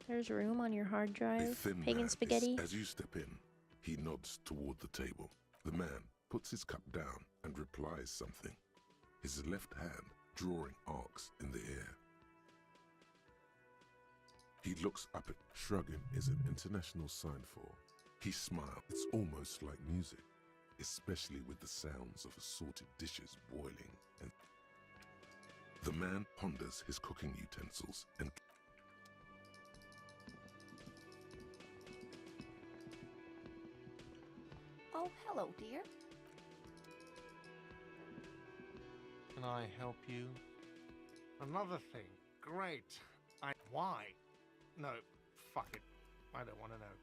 There's room on your hard A drive. thin Pagan man spaghetti. is, as you step in, he nods toward the table. The man puts his cup down and replies something, his left hand drawing arcs in the air. He looks up at shrugging is an international sign for. He smiles. It's almost like music, especially with the sounds of assorted dishes boiling. And the man ponders his cooking utensils and Oh, hello, dear. Can I help you? Another thing. Great. Why? No, fuck it. I don't want to know.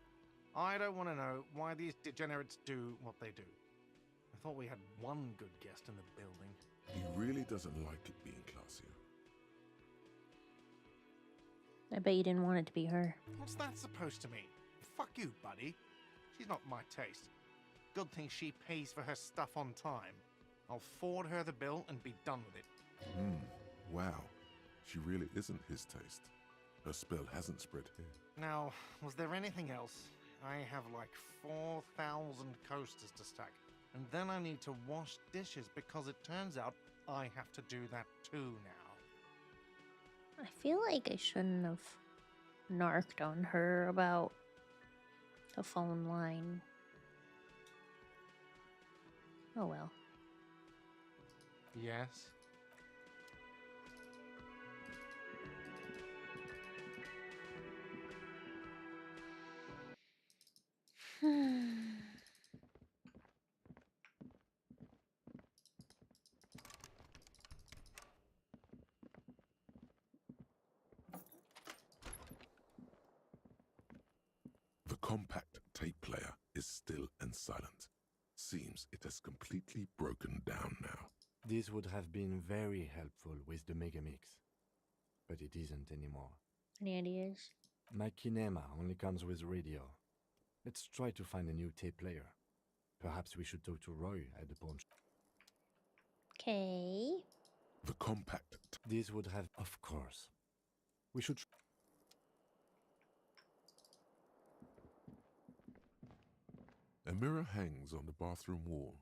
I don't want to know why these degenerates do what they do. I thought we had one good guest in the building. he really doesn't like it being classier. I bet you didn't want it to be her. What's that supposed to mean? Fuck you, buddy. She's not my taste. Good thing she pays for her stuff on time. I'll forward her the bill and be done with it. Wow, she really isn't his taste. Her spell hasn't spread here. Now, was there anything else? I have like 4,000 coasters to stack. And then I need to wash dishes because it turns out I have to do that too now. I feel like I shouldn't have narked on her about The phone line. Oh well. Yes? The compact tape player is still and silent. Seems it has completely broken down now. This would have been very helpful with the Megamix, but it isn't anymore. Any ideas? My Kinema only comes with radio. Let's try to find a new tape player. Perhaps we should talk to Roy at the pawn shop. Okay. The compact. This would have, of course. We should. A mirror hangs on the bathroom wall.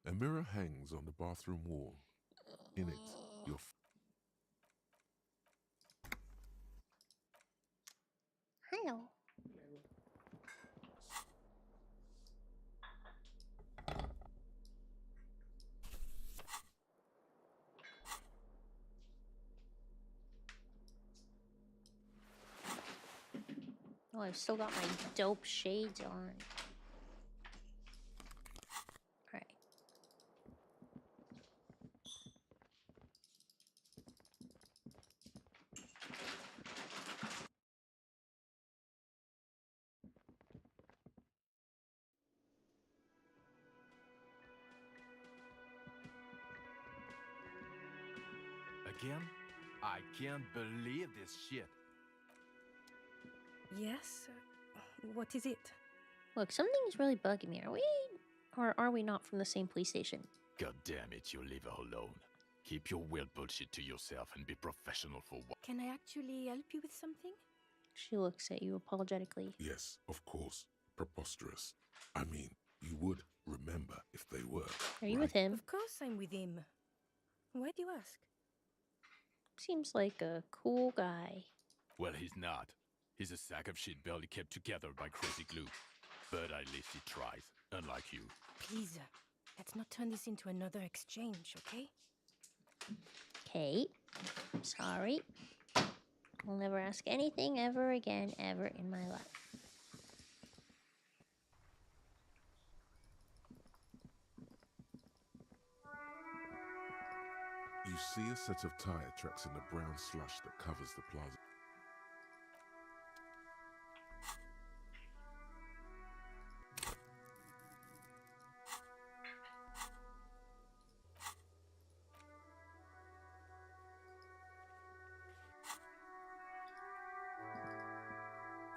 A mirror hangs on the bathroom wall. In it, your Hello. Oh, I've still got my dope shades on. Alright. Again? I can't believe this shit. Yes? What is it? Look, something's really bugging me. Or are we not from the same police station? God damn it, you leave her alone. Keep your weird bullshit to yourself and be professional for what? Can I actually help you with something? She looks at you apologetically. Yes, of course. Preposterous. I mean, you would remember if they were. Are you with him? Of course I'm with him. Why do you ask? Seems like a cool guy. Well, he's not. He's a sack of shit barely kept together by crazy glue. But at least he tries, unlike you. Please, let's not turn this into another exchange, okay? Kate, I'm sorry. I'll never ask anything ever again, ever in my life. You see a set of tire tracks in the brown slush that covers the plaza.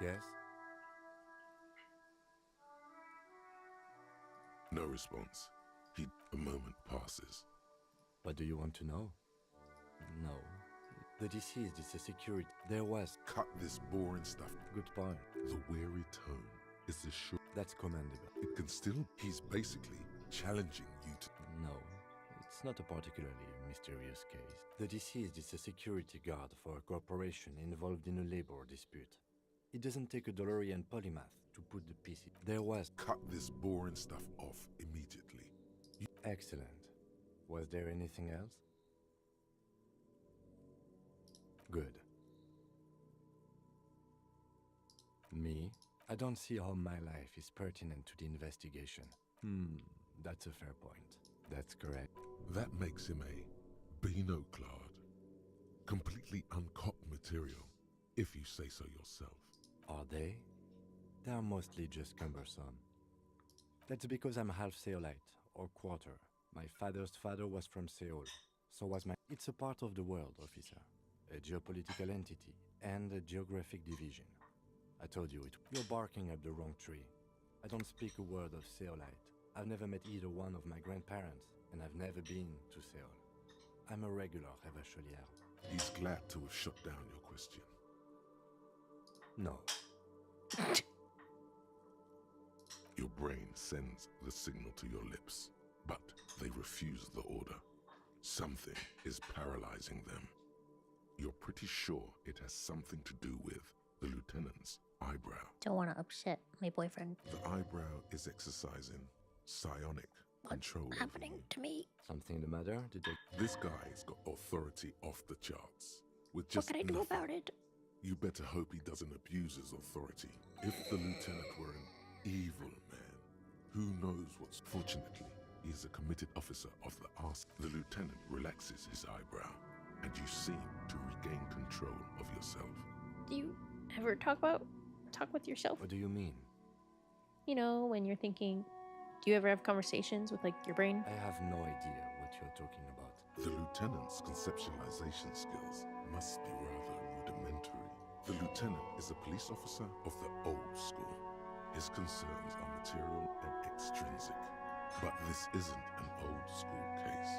Yes? No response. A moment passes. What do you want to know? No. The deceased is a security. There was. Cut this boring stuff. Good point. The weary tone is the short. That's commendable. It can still. He's basically challenging you to. No. It's not a particularly mysterious case. The deceased is a security guard for a corporation involved in a labor dispute. It doesn't take a DeLorean polymath to put the pieces. There was. Cut this boring stuff off immediately. Excellent. Was there anything else? Good. Me? I don't see how my life is pertinent to the investigation. That's a fair point. That's correct. That makes him a Beano-clad, completely uncut material, if you say so yourself. Are they? They are mostly just cumbersome. That's because I'm half Seolite, or quarter. My father's father was from Seoul, so was my... It's a part of the world, officer. A geopolitical entity, and a geographic division. I told you it. You're barking up the wrong tree. I don't speak a word of Seolite. I've never met either one of my grandparents, and I've never been to Seoul. I'm a regular Revacholière. He's glad to have shut down your question. No. Your brain sends the signal to your lips, but they refuse the order. Something is paralyzing them. You're pretty sure it has something to do with the lieutenant's eyebrow. Don't want to upset my boyfriend. The eyebrow is exercising psionic control over Happening you. to me. Something the matter? This guy's got authority off the charts. With What just can I do nothing. about it? You better hope he doesn't abuse his authority. If the lieutenant were an evil man, who knows what's... Fortunately, he is a committed officer of the ASK. The lieutenant relaxes his eyebrow, and you seem to regain control of yourself. Do you ever talk with yourself? What do you mean? You know, when you're thinking, do you ever have conversations with, like, your brain? I have no idea what you're talking about. The lieutenant's conceptualization skills must be rather rudimentary. The lieutenant is a police officer of the old school. His concerns are material and extrinsic. But this isn't an old school case.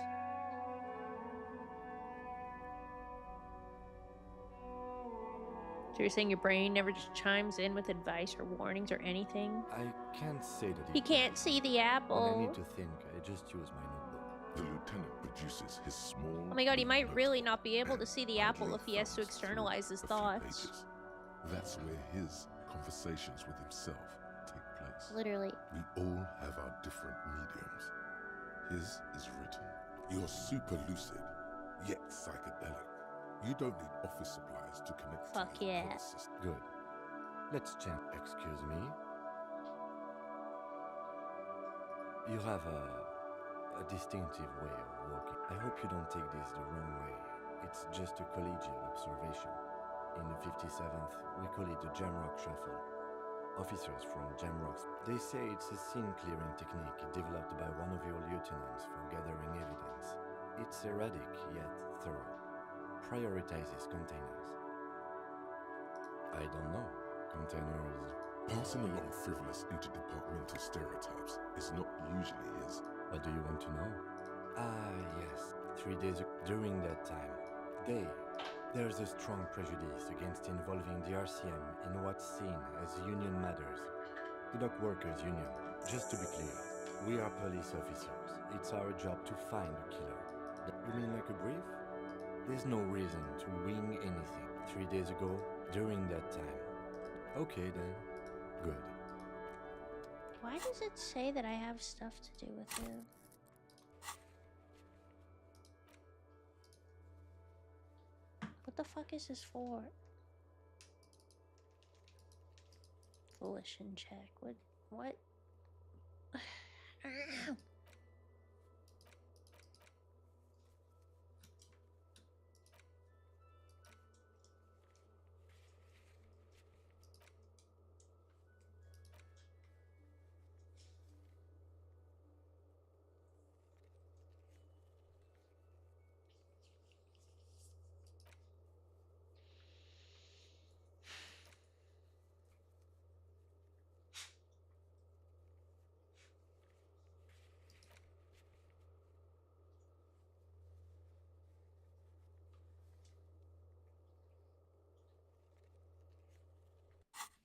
So you're saying your brain never just chimes in with advice or warnings or anything? I can't say that He can't see the When I apple. need to think, I just use my notebook. The lieutenant produces his small... Oh my god, he blue might really notebook not be able to and see the apple idly if he has to thumbs externalize his through a few thoughts. pages. That's where his conversations with himself take place. Literally. We all have our different mediums. His is written. You're super lucid, yet psychedelic. You don't need office supplies to connect Fuck to your yeah. nervous system. Good. Let's chant. Excuse me. You have a distinctive way of walking. I hope you don't take this the wrong way. It's just a collegial observation. In the 57th, we call it the Jamrock Shuffle. Officers from Jamrocks, they say it's a scene-clearing technique developed by one of your lieutenants for gathering evidence. It's erratic, yet thorough. Prioritizes containers. I don't know. Containers... Passing along frivolous interdepartmental stereotypes is not usually his. What do you want to know? Ah, yes. 3 days ago, during that time, there's a strong prejudice against involving the RCM in what's seen as union matters. The Dock Workers Union. Just to be clear, we are police officers. It's our job to find a killer. You mean like a brief? There's no reason to wing anything. 3 days ago, during that time. Okay then. Good. Why does it say that I have stuff to do with him? What the fuck is this for? Volition check. What?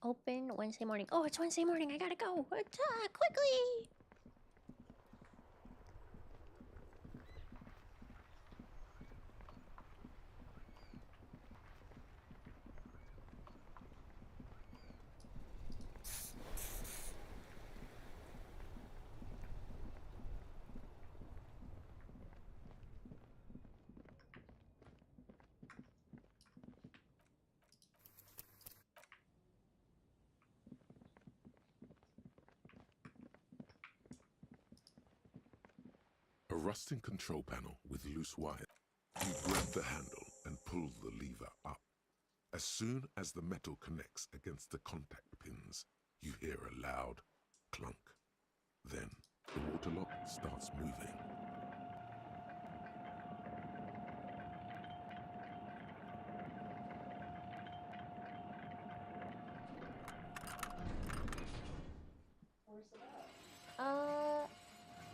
Open Wednesday morning. Oh, it's Wednesday morning. I gotta go. Quickly. A rusting control panel with loose wire. You grab the handle and pull the lever up. As soon as the metal connects against the contact pins, you hear a loud clunk. Then the water lock starts moving.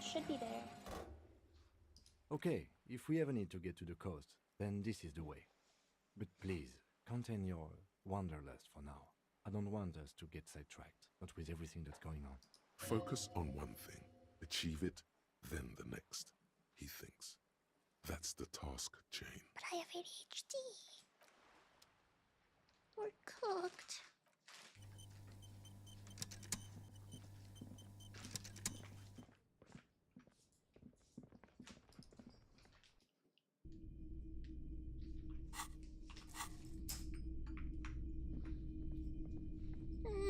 Should be there. Okay, if we ever need to get to the coast, then this is the way. But please, contain your wanderlust for now. I don't want us to get sidetracked, not with everything that's going on. Focus on one thing, achieve it, then the next, he thinks. That's the task chain. But I have ADHD. We're cooked.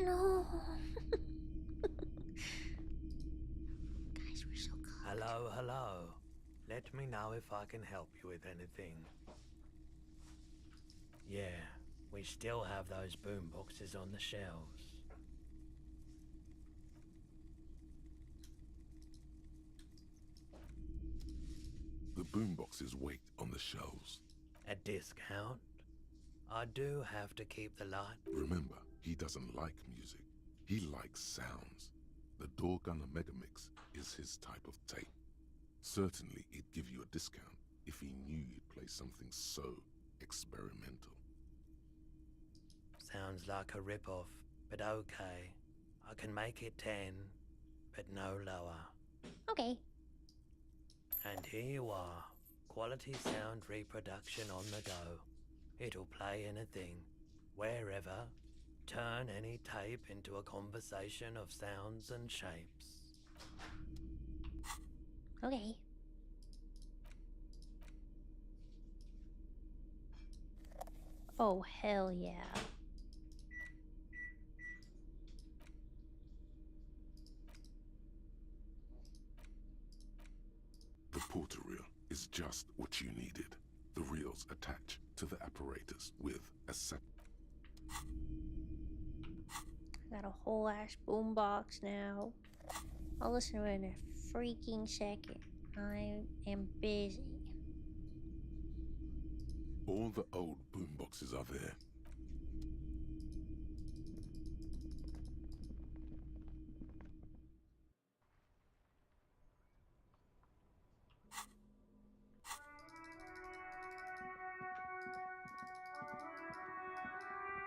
No. Guys, we're so cooked. Hello, hello. Let me know if I can help you with anything. Yeah, we still have those boom boxes on the shelves. The boomboxes wait on the shelves. A discount? I do have to keep the light. Remember, he doesn't like music. He likes sounds. The Door Gunner Megamix is his type of tape. Certainly, he'd give you a discount if he knew you'd play something so experimental. Sounds like a rip-off, but okay. I can make it 10, but no lower. Okay. And here you are. Quality sound reproduction on the go. It'll play anything, wherever. Turn any tape into a conversation of sounds and shapes. Okay. Oh, hell yeah. The porter reel is just what you needed. The reels attach to the apparatus with a set. I got a whole ass boombox now. I'll listen to it in a freaking second. I am busy. All the old boomboxes are there.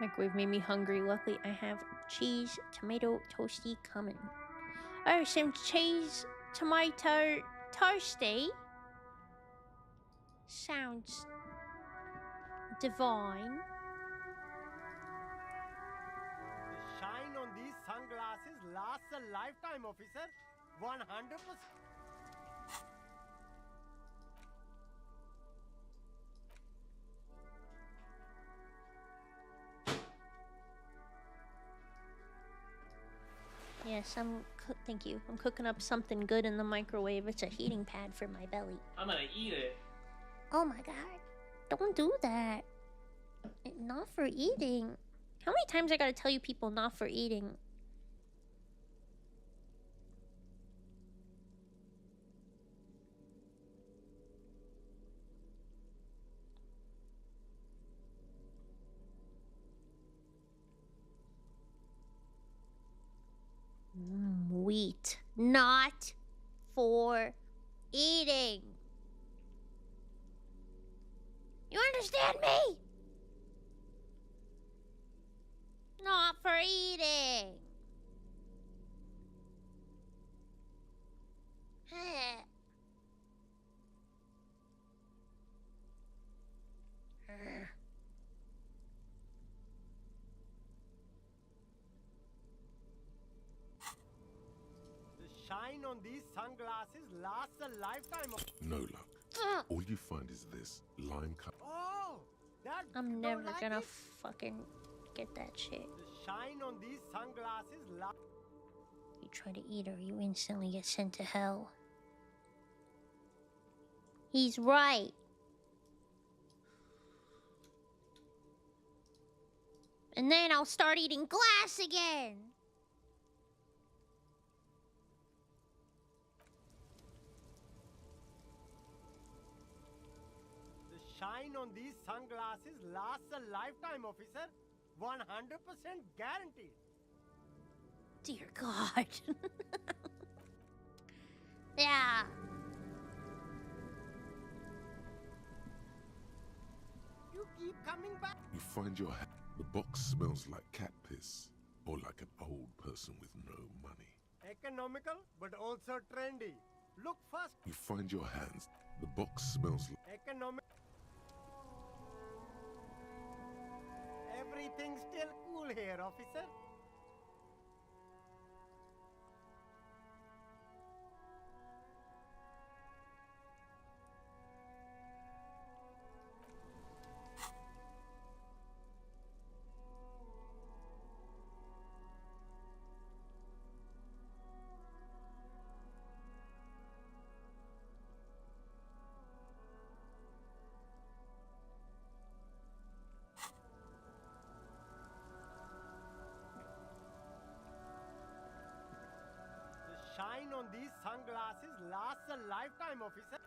Microwave made me hungry. Luckily, I have cheese, tomato, toasty coming. Oh, some cheese, tomato, toasty. Sounds divine. The shine on these sunglasses lasts a lifetime, officer. 100%. Yes, thank you. I'm cooking up something good in the microwave. It's a heating pad for my belly. I'm gonna eat it. Oh my god. Don't do that. Not for eating. How many times I gotta tell you people not for eating? Wheat. Not for eating. You understand me? Not for eating. The shine on these sunglasses lasts a lifetime. No luck. All you find is this lime cut. Oh, that I'm never gonna fucking get that shit. The shine on these sunglasses lasts. You try to eat her, you instantly get sent to hell. He's right. And then I'll start eating glass again. The shine on these sunglasses lasts a lifetime, officer. 100% guaranteed. Dear God. Yeah. You keep coming back. You find your The box smells like cat piss, or like an old person with no money. Economical, but also trendy. Look first. You find your hands. The box smells like... Economic. Everything's still cool here, officer. The shine on these sunglasses lasts a lifetime, officer.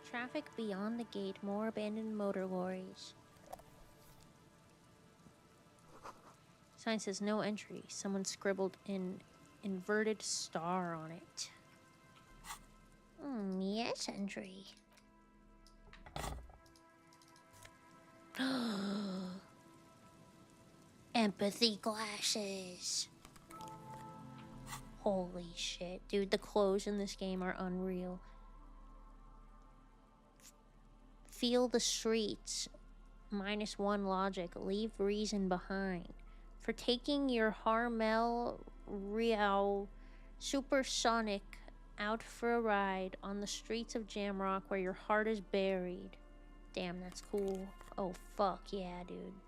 Traffic beyond the gate, more abandoned motor lorries. Sign says no entry. Someone scribbled an inverted star on it. Yes, entry. Empathy glasses. Holy shit. Dude, the clothes in this game are unreal. Feel the streets. -1 logic. Leave reason behind. For taking your Harmel Real Supersonic out for a ride on the streets of Jamrock where your heart is buried. Damn, that's cool. Oh, fuck yeah, dude.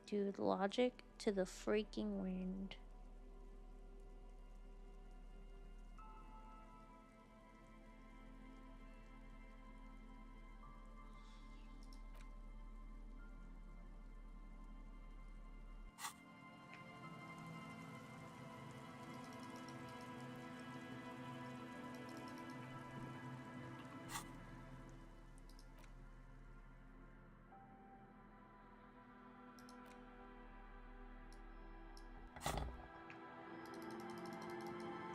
Dude, logic to the freaking wind.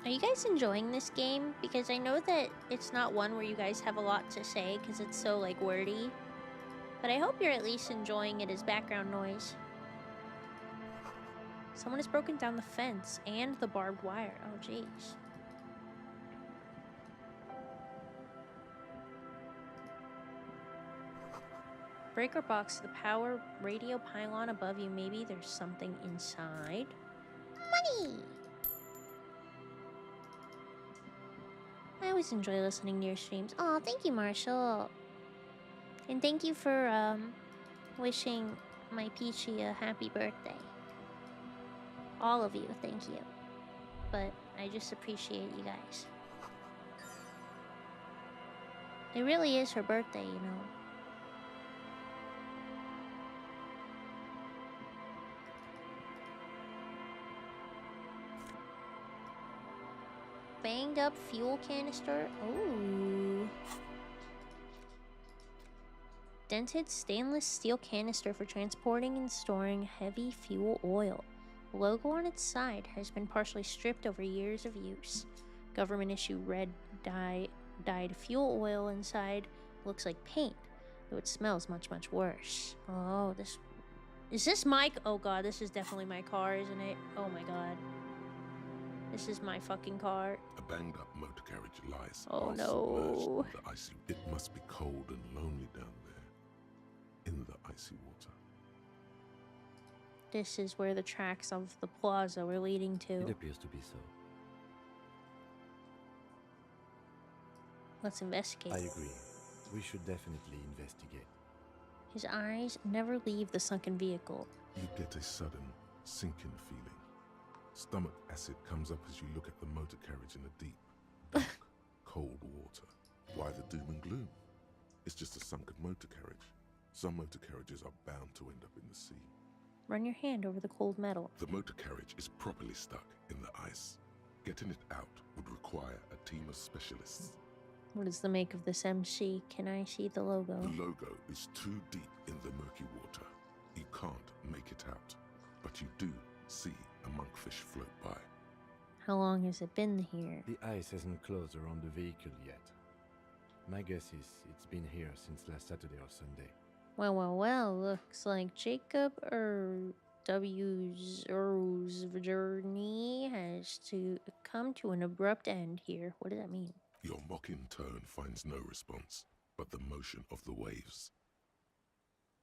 Are you guys enjoying this game? Because I know that it's not one where you guys have a lot to say because it's so, like, wordy. But I hope you're at least enjoying it as background noise. Someone has broken down the fence and the barbed wire. Oh, jeez. Breaker box to the power radio pylon above you. Maybe there's something inside. Money! I always enjoy listening to your streams. Aw, thank you, Marshall. And thank you for, wishing my Peachy a happy birthday. All of you, thank you. But I just appreciate you guys. It really is her birthday, you know. Banged up fuel canister. Ooh. Dented stainless steel canister for transporting and storing heavy fuel oil. The logo on its side has been partially stripped over years of use. Government issue red dyed fuel oil inside looks like paint, though it smells much, much worse. Oh, this... Is this my... Oh god, this is definitely my car, isn't it? Oh my god. This is my fucking car. A banged up motor carriage lies. Oh half no. submerged in the icy. It must be cold and lonely down there, in the icy water. This is where the tracks of the plaza were leading to. It appears to be so. Let's investigate. I agree. We should definitely investigate. His eyes never leave the sunken vehicle. You get a sudden sinking feeling. Stomach acid comes up as you look at the motor carriage in the deep, dark, cold water. Why the doom and gloom? It's just a sunken motor carriage. Some motor carriages are bound to end up in the sea. Run your hand over the cold metal. The motor carriage is properly stuck in the ice. Getting it out would require a team of specialists. What is the make of this MC? Can I see the logo? The logo is too deep in the murky water. You can't make it out, but you do see a monkfish float by. How long has it been here? The ice hasn't closed around the vehicle yet. My guess is it's been here since last Saturday or Sunday. Well, looks like Jacob W's journey has to come to an abrupt end here. What does that mean? Your mocking tone finds no response, but the motion of the waves.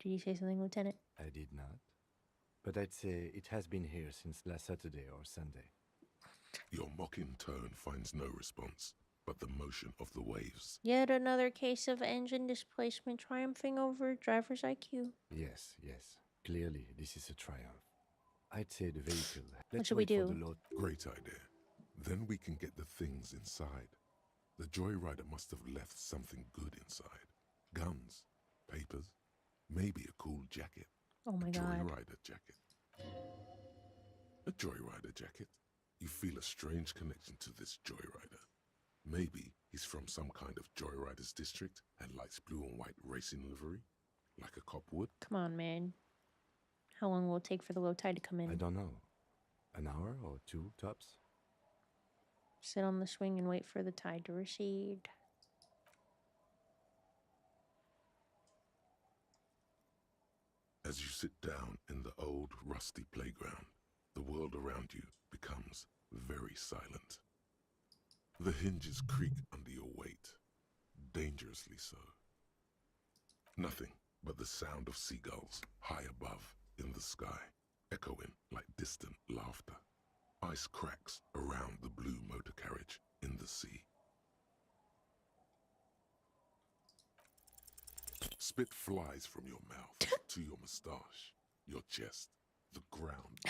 Did you say something, Lieutenant? I did not. But I'd say it has been here since last Saturday or Sunday. Your mocking tone finds no response, but the motion of the waves. Yet another case of engine displacement triumphing over driver's IQ. Yes. Clearly, this is a triumph. I'd say the vehicle. What should we do? Great idea. Then we can get the things inside. The joyrider must have left something good inside. Guns, papers, maybe a cool jacket. Oh my God. Joyrider jacket. A joyrider jacket. You feel a strange connection to this joyrider. Maybe he's from some kind of joyriders district and likes blue and white racing livery, like a cop would. Come on, man. How long will it take for the low tide to come in? I don't know. An hour or two, tops? Sit on the swing and wait for the tide to recede. As you sit down in the old, rusty playground, the world around you becomes very silent. The hinges creak under your weight, dangerously so. Nothing but the sound of seagulls high above in the sky, echoing like distant laughter. Ice cracks around the blue motor carriage in the sea. Spit flies from your mouth to your moustache, your chest, the ground.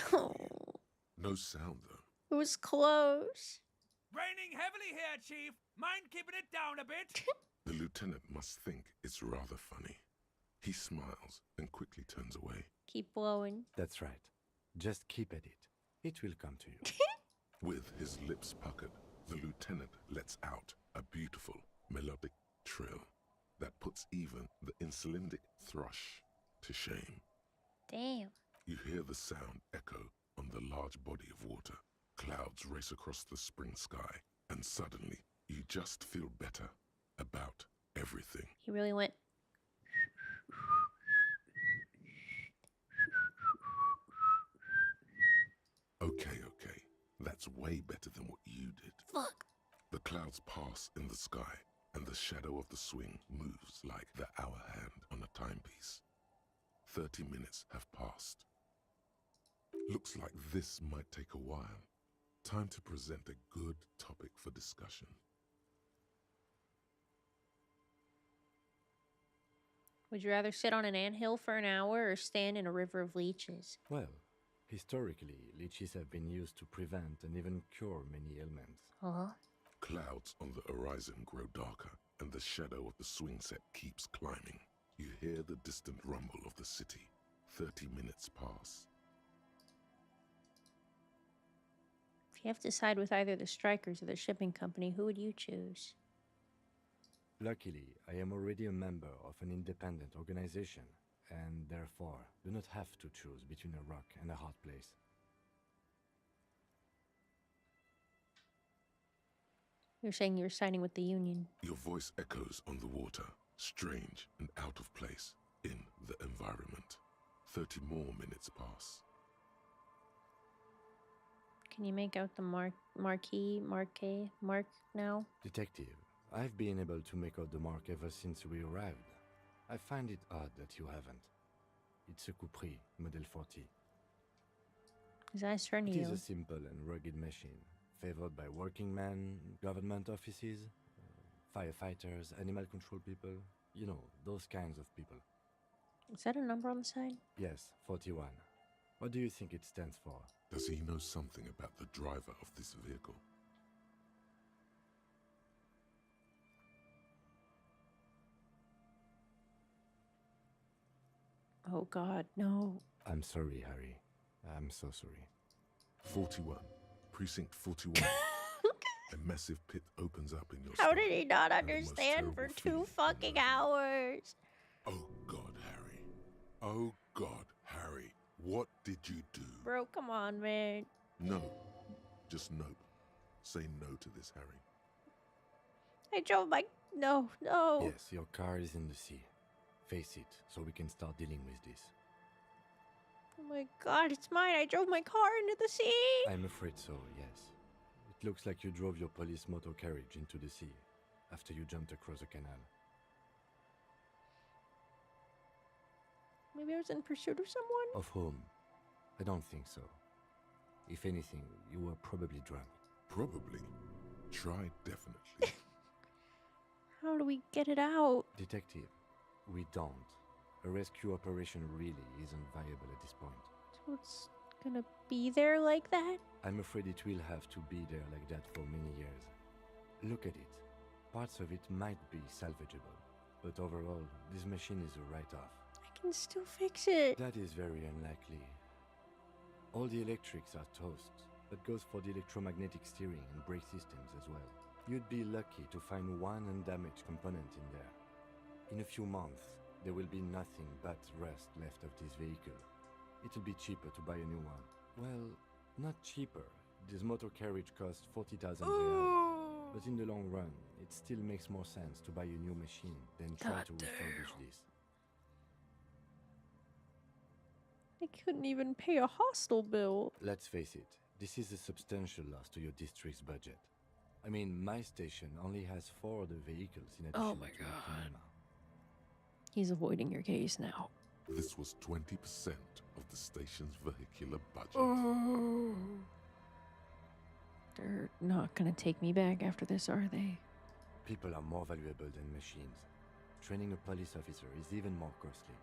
No sound, though. It was close. Raining heavily here, Chief. Mind keeping it down a bit? The lieutenant must think it's rather funny. He smiles and quickly turns away. Keep blowing. That's right. Just keep at it. It will come to you. With his lips puckered, the lieutenant lets out a beautiful, melodic trill that puts even the insulindic thrush to shame. Damn. You hear the sound echo on the large body of water. Clouds race across the spring sky, and suddenly you just feel better about everything. He really went. Okay. That's way better than what you did. Fuck. The clouds pass in the sky, and the shadow of the swing moves like the hour hand on a timepiece. 30 minutes have passed. Looks like this might take a while. Time to present a good topic for discussion. Would you rather sit on an anthill for an hour or stand in a river of leeches? Well, historically, leeches have been used to prevent and even cure many ailments. Clouds on the horizon grow darker, and the shadow of the swing set keeps climbing. You hear the distant rumble of the city. 30 minutes pass. If you have to side with either the strikers or the shipping company, who would you choose? Luckily, I am already a member of an independent organization, and therefore do not have to choose between a rock and a hard place. You're saying you're siding with the Union. Your voice echoes on the water, strange and out of place in the environment. 30 more minutes pass. Can you make out the mark now? Detective, I've been able to make out the mark ever since we arrived. I find it odd that you haven't. It's a Capri, Model 40. His eyes turn to It you. is a simple and rugged machine, favored by working men, government offices, Firefighters, animal control people, you know, those kinds of people. Is that a number on the side? Yes, 41. What do you think it stands for? Does he know something about the driver of this vehicle? Oh God, no. I'm sorry, Harry. I'm so sorry. 41. Precinct 41. A massive pit opens up in your How stomach, did he not and the most understand for terrible 2 feeling fucking hours? Oh God, Harry. Oh God, Harry. What did you do? Bro, come on, man. No. Just nope. Say no to this, Harry. I drove my... No, no. Yes, your car is in the sea. Face it, so we can start dealing with this. Oh my God, it's mine. I drove my car into the sea. I'm afraid so, yes. It looks like you drove your police motor carriage into the sea after you jumped across a canal. Maybe I was in pursuit of someone? Of whom? I don't think so. If anything, you were probably drunk. Probably. Try definitely. How do we get it out? Detective, we don't. A rescue operation really isn't viable at this point. So it's gonna be there like that? I'm afraid it will have to be there like that for many years. Look at it. Parts of it might be salvageable, but overall, this machine is a write-off. I can still fix it. That is very unlikely. All the electrics are toast. That goes for the electromagnetic steering and brake systems as well. You'd be lucky to find one undamaged component in there. In a few months, there will be nothing but rust left of this vehicle. It'll be cheaper to buy a new one. Well, not cheaper. This motor carriage costs 40,000 real. But in the long run, it still makes more sense to buy a new machine than try to refurbish this. I couldn't even pay a hostel bill. Let's face it, this is a substantial loss to your district's budget. I mean, my station only has 4 other vehicles in addition to the Kinema. He's avoiding your case now. This was 20% of the station's vehicular budget. Oh. They're not gonna take me back after this, are they? People are more valuable than machines. Training a police officer is even more costly.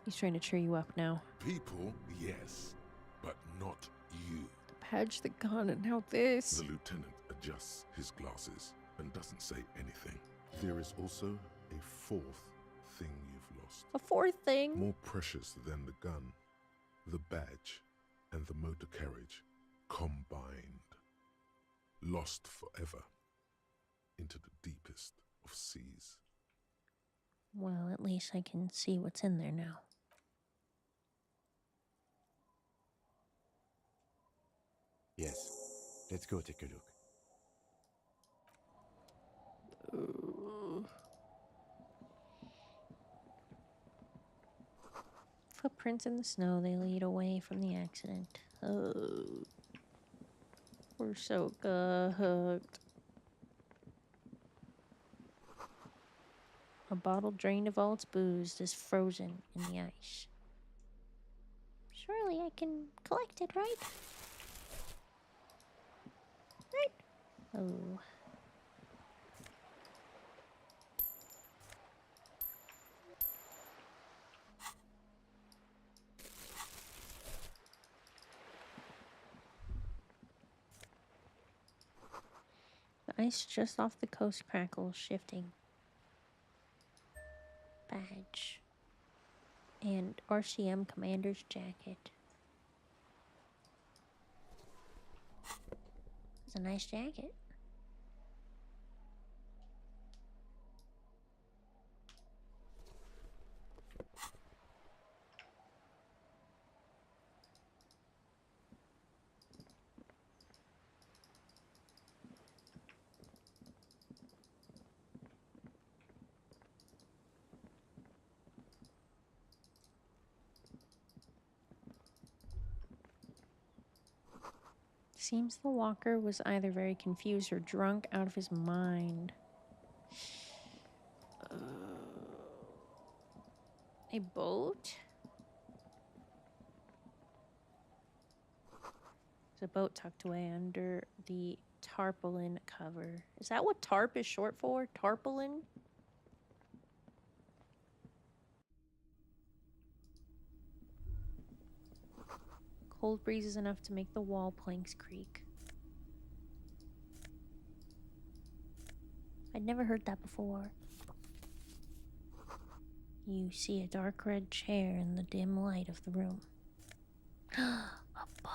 He's trying to cheer you up now. People, yes, but not you. The badge, the gun, and now this. The lieutenant adjusts his glasses and doesn't say anything. There is also a 4th thing you've lost. A 4th thing? More precious than the gun, the badge, and the motor carriage combined. Lost forever into the deepest of seas. Well, at least I can see what's in there now. Yes, let's go take a look. Footprints in the snow, they lead away from the accident. Oh. We're so hooked. A bottle drained of all its booze is frozen in the ice. Surely I can collect it, right? Right? Oh. The ice just off the coast crackles, shifting. Badge. And RCM commander's jacket. It's a nice jacket. Seems the walker was either very confused or drunk out of his mind. A boat? There's a boat tucked away under the Tarpaulin cover. Is that what tarp is short for? Tarpaulin? Cold breeze is enough to make the wall planks creak. I'd never heard that before. You see a dark red chair in the dim light of the room. A bow.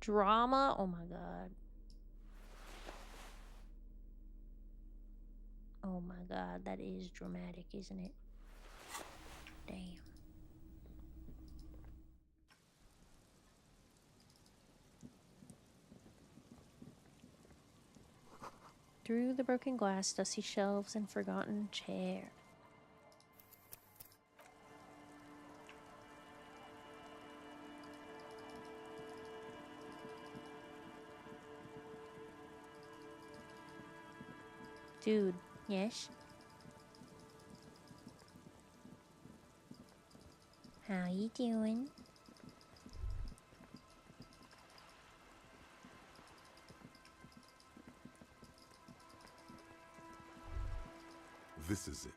Drama? Oh my god. Oh my god, that is dramatic, isn't it? Damn. Through the broken glass, dusty shelves, and forgotten chair. Dude, yes? How you doing? This is it.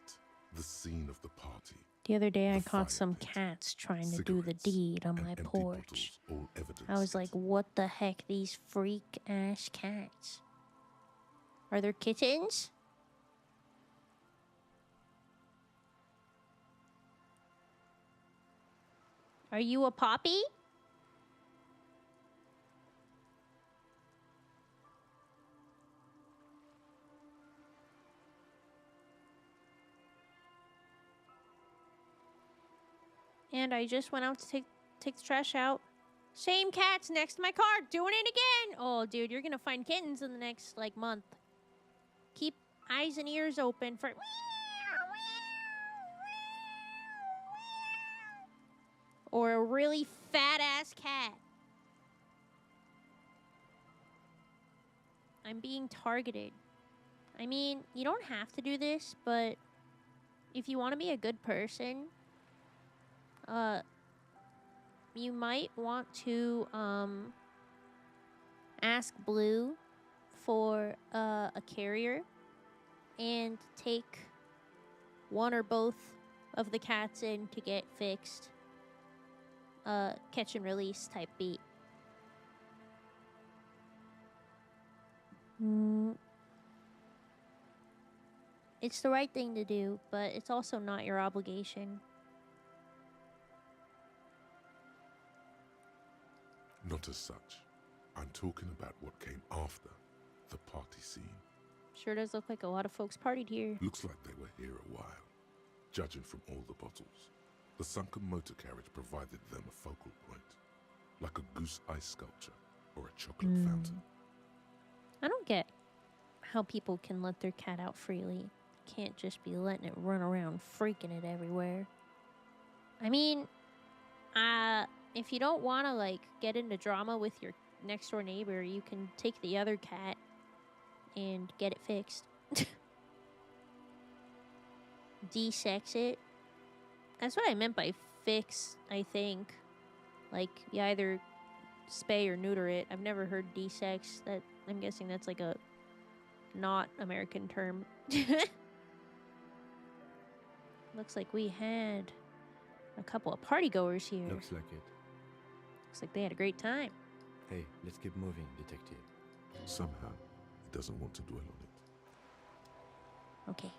The scene of the party. The other day I The caught some fire pit, cats trying to do the deed on and my empty porch. bottles, all evidence I was like, what the heck, these freak-ass cats? Are there kittens? Are you a poppy? And I just went out to take the trash out. Same cats next to my car, doing it again. Oh, dude, you're gonna find kittens in the next, like, month. Keep eyes and ears open for... Or a really fat-ass cat. I'm being targeted. I mean, you don't have to do this, but if you want to be a good person, you might want to, ask Blue for, a carrier and take one or both of the cats in to get fixed. Catch and release type beat. It's the right thing to do, but it's also not your obligation. Not as such. I'm talking about what came after the party scene. Sure does look like a lot of folks partied here. Looks like they were here a while, judging from all the bottles. The sunken motor carriage provided them a focal point, like a goose ice sculpture or a chocolate fountain. I don't get how people can let their cat out freely. Can't just be letting it run around freaking it everywhere. I mean, if you don't want to, like, get into drama with your next door neighbor, you can take the other cat and get it fixed. De-sex it. That's what I meant by fix, I think. Like, you either spay or neuter it. I've never heard de-sex. That, I'm guessing that's like a not American term. Looks like we had a couple of partygoers here. Looks like it. Looks like they had a great time. Hey, let's keep moving, detective. Somehow, he doesn't want to dwell on it. Okay.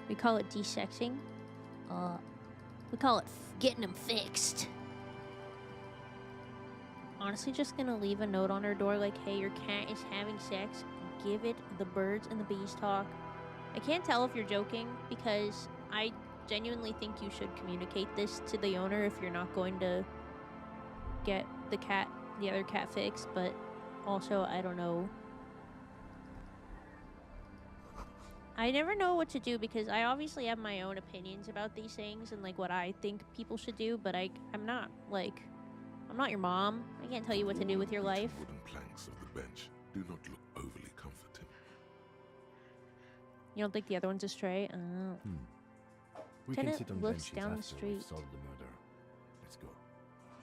We call it de-sexing. We call it getting them fixed. Honestly, just gonna leave a note on her door like, hey, your cat is having sex. Give it the birds and the bees talk. I can't tell if you're joking because I genuinely think you should communicate this to the owner if you're not going to get the other cat fixed, but also, I don't know. I never know what to do because I obviously have my own opinions about these things and, like, what I think people should do, but I'm not your mom. I can't tell you what to do with your life. Wooden planks of the bench do not look overly comforting. You don't think the other one's a stray? We Tenant can sit on looks benches down the after street. we've solved the murder.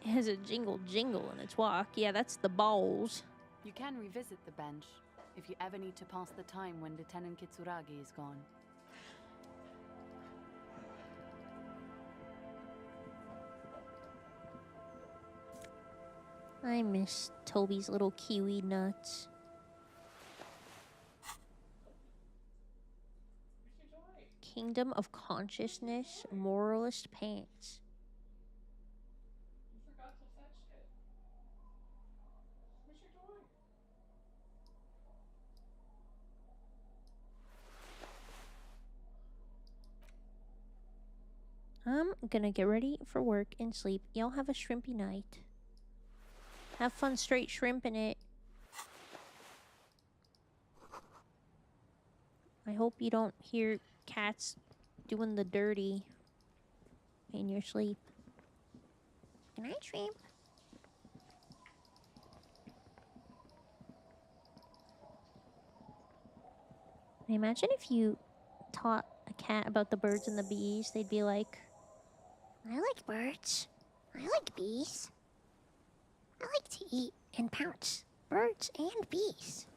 It has a jingle jingle in its walk. Yeah, that's the balls. You can revisit the bench if you ever need to pass the time when Lieutenant Kitsuragi is gone. I miss Toby's little kiwi nuts. Kingdom of Consciousness, Moralist Pants. You forgot to fetch it. Where's your toy? I'm gonna get ready for work and sleep. Y'all have a shrimpy night. Have fun straight shrimping it. I hope you don't hear cats doing the dirty in your sleep. Good night, shrimp. I imagine if you taught a cat about the birds and the bees, they'd be like, I like birds. I like bees. I like to eat and pounce birds and bees.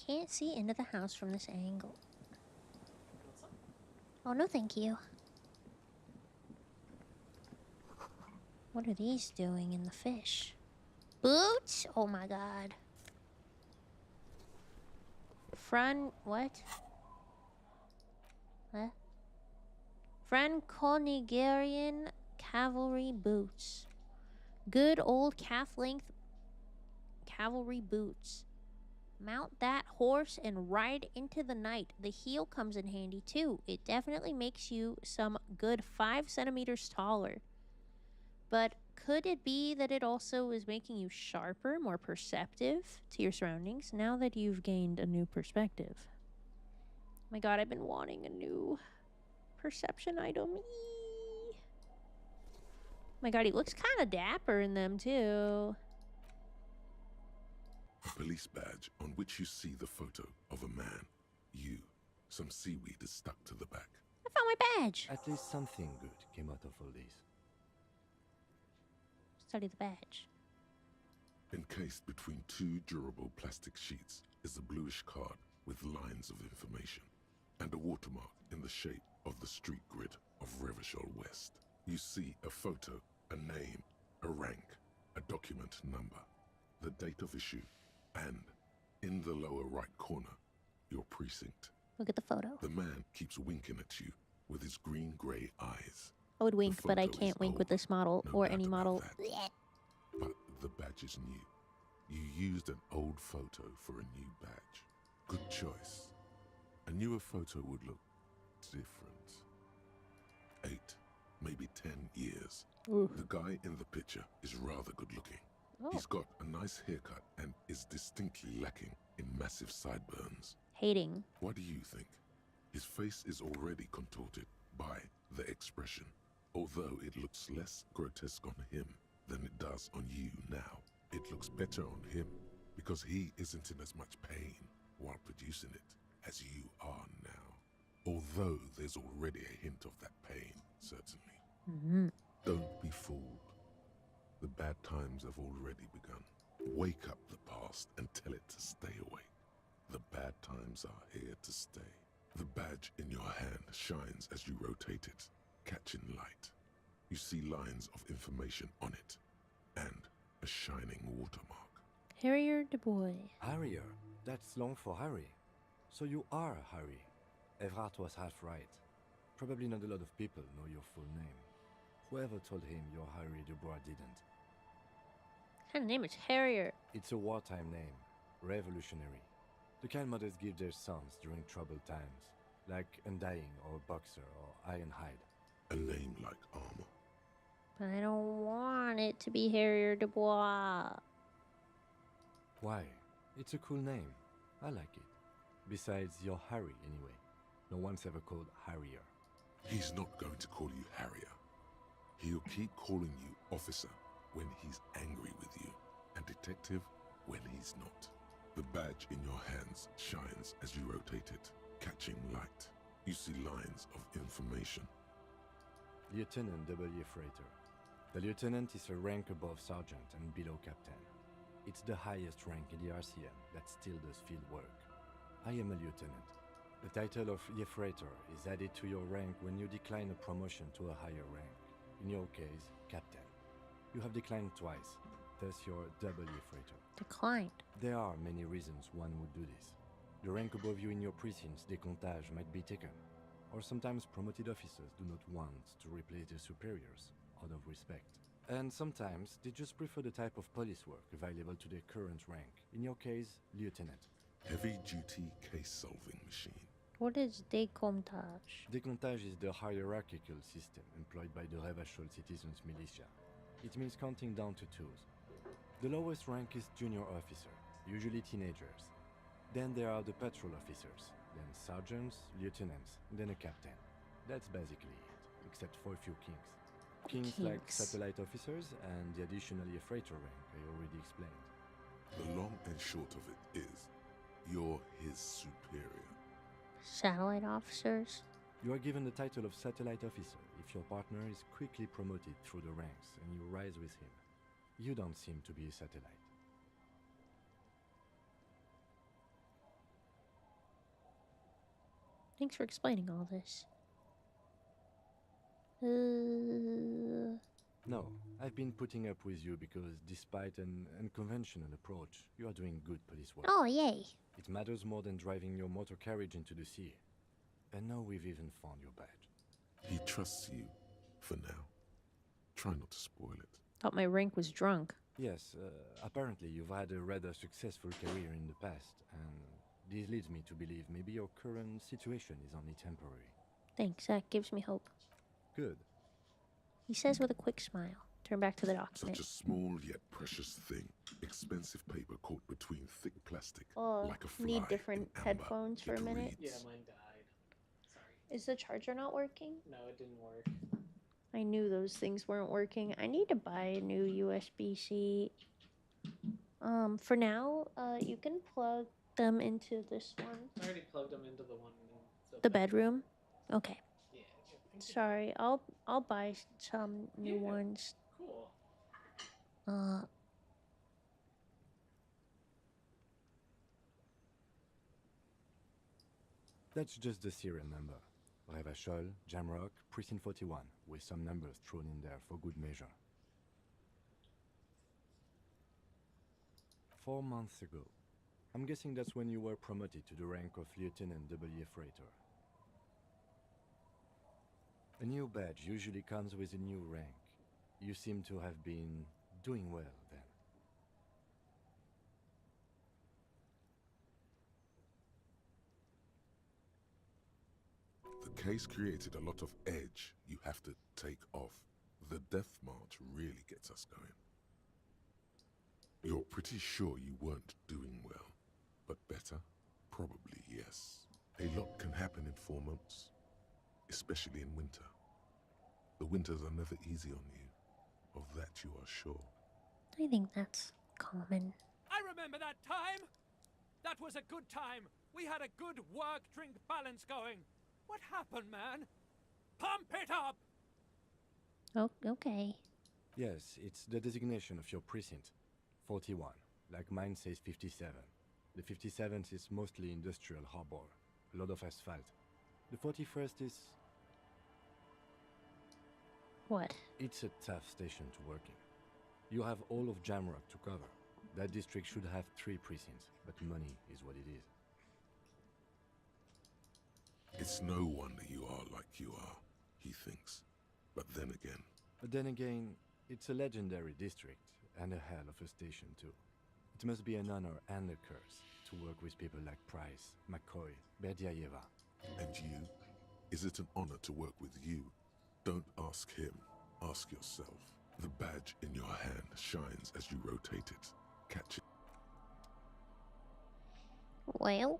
Can't see into the house from this angle. Oh, no thank you. What are these doing in the fish? Boots? Oh my god. What? Huh? Franco-Nigerian cavalry boots. Good old calf-length cavalry boots. Mount that horse and ride into the night. The heel comes in handy too. It definitely makes you some good 5 centimeters taller. But could it be that it also is making you sharper, more perceptive to your surroundings now that you've gained a new perspective? My god, I've been wanting a new perception item. Eee. My god, he looks kind of dapper in them too. A police badge on which you see the photo of a man. You. Some seaweed is stuck to the back. I found my badge. At least something good came out of all this. Study the badge. Encased between 2 durable plastic sheets is a bluish card with lines of information and a watermark in the shape of the street grid of Revachol West. You see a photo, a name, a rank, a document number, the date of issue, and in the lower right corner, your precinct. Look at the photo. The man keeps winking at you with his green-gray eyes. I would wink, but I can't wink with this model or any model. But the badge is new. You used an old photo for a new badge. Good choice. A newer photo would look different. 8, maybe 10 years. Oof. The guy in the picture is rather good looking. Oh. He's got a nice haircut and is distinctly lacking in massive sideburns. Hating. What do you think? His face is already contorted by the expression, although it looks less grotesque on him than it does on you now. It looks better on him because he isn't in as much pain while producing it as you are now. Although there's already a hint of that pain, certainly. Mm-hmm. Don't be fooled. The bad times have already begun. Wake up the past and tell it to stay away. The bad times are here to stay. The badge in your hand shines as you rotate it, catching light. You see lines of information on it, and a shining watermark. Harrier the boy. Harrier? That's long for Harry. So you are Harry. Evrard was half right. Probably not a lot of people know your full name. Whoever told him you're Harry Dubois didn't. What kind of name is Harrier? It's a wartime name. Revolutionary. The kind mothers give their sons during troubled times. Like Undying or Boxer or Ironhide. A name like armor. But I don't want it to be Harrier Dubois. Why? It's a cool name. I like it. Besides, you're Harry anyway. No one's ever called Harrier. He's not going to call you Harrier. He'll keep calling you officer when he's angry with you, and detective when he's not. The badge in your hands shines as you rotate it, catching light. You see lines of information. Lieutenant W. Freighter. The lieutenant is a rank above sergeant and below captain. It's the highest rank in the RCM that still does field work. I am a lieutenant. The title of Freighter is added to your rank when you decline a promotion to a higher rank. In your case, captain. You have declined twice, thus you're W. Freighter. Declined? There are many reasons one would do this. The rank above you in your precinct's decomptage might be taken, or sometimes promoted officers do not want to replace their superiors, out of respect. And sometimes they just prefer the type of police work available to their current rank. In your case, lieutenant. Heavy-duty case-solving machine. What is decomptage? Decomptage is the hierarchical system employed by the Revachol Citizens Militia. It means counting down to twos. The lowest rank is junior officer, usually teenagers. Then there are the patrol officers, then sergeants, lieutenants, then a captain. That's basically it, except for a few kinks. Kinks like satellite officers and the additional freighter rank I already explained. The long and short of it is, you're his superior. Satellite officers? You are given the title of satellite officer if your partner is quickly promoted through the ranks and you rise with him. You don't seem to be a satellite. Thanks for explaining all this. No, I've been putting up with you because despite an unconventional approach, you are doing good police work. Oh, yay. It matters more than driving your motor carriage into the sea. And now we've even found your badge. He trusts you, for now. Try not to spoil it. Thought my rank was drunk. Yes, apparently you've had a rather successful career in the past, and this leads me to believe maybe your current situation is only temporary. Thanks, that gives me hope. Good. He says with a quick smile. Turn back to the document. Such a small yet precious thing. Expensive paper caught between thick plastic, Oh, like a fly. need different in amber. headphones for a minute? Yeah, mine died. Sorry. Is the charger not working? No, it didn't work. I knew those things weren't working. I need to buy a new USB-C. For now, you can plug them into this one. I already plugged them into the one in The bedroom? Okay. Yeah. Sorry, I'll buy some new ones. Cool. That's just the serial number. Revachol, Jamrock, Precinct 41, with some numbers thrown in there for good measure. 4 months ago. I'm guessing that's when you were promoted to the rank of Lieutenant W. Freighter. A new badge usually comes with a new rank. You seem to have been doing well then. The case created a lot of edge you have to take off. The death march really gets us going. You're pretty sure you weren't doing well, but better? Probably yes. A lot can happen in 4 months, especially in winter. The winters are never easy on you, of that you are sure. I think that's common. I remember that time! That was a good time! We had a good work-drink balance going! What happened, man? Pump it up! Oh, okay. Yes, it's the designation of your precinct. 41, like mine says 57. The 57th is mostly industrial harbor, a lot of asphalt. The 41st is... What? It's a tough station to work in. You have all of Jamrock to cover. That district should have 3 precincts, but money is what it is. It's no wonder you are like you are, he thinks. But then again, it's a legendary district, and a hell of a station too. It must be an honor and a curse to work with people like Price, McCoy, Berdiaeva. And you? Is it an honor to work with you? Don't ask him, ask yourself. The badge in your hand shines as you rotate it. Catch it. Well.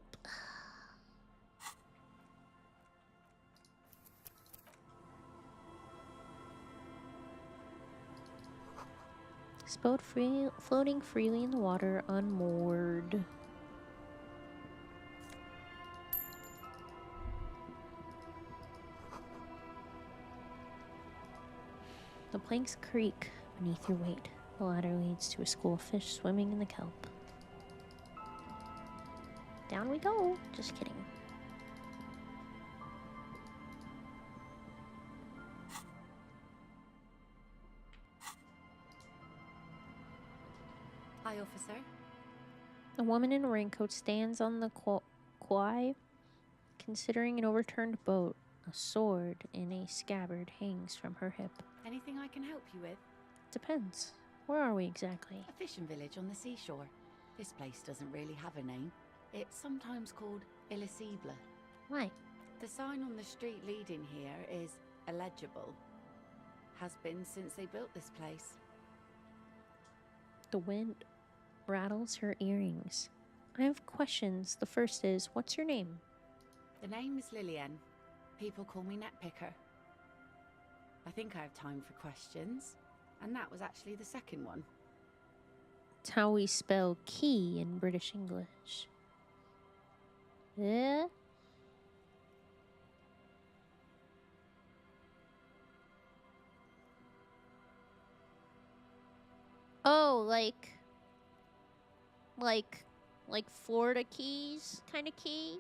Boat floating freely in the water, unmoored. The planks creak beneath your weight. The ladder leads to a school of fish swimming in the kelp. Down we go. Just kidding. Hi, officer. A woman in a raincoat stands on the quay, considering an overturned boat. A sword in a scabbard hangs from her hip. Anything I can help you with? Depends. Where are we exactly? A fishing village on the seashore. This place doesn't really have a name. It's sometimes called Elysium. Why? The sign on the street leading here is illegible. Has been since they built this place. The wind rattles her earrings. I have questions. The first is, what's your name? The name is Lillian. People call me Netpicker. I think I have time for questions. And that was actually the second one. It's how we spell key in British English. Yeah? Oh, like Florida Keys kind of key?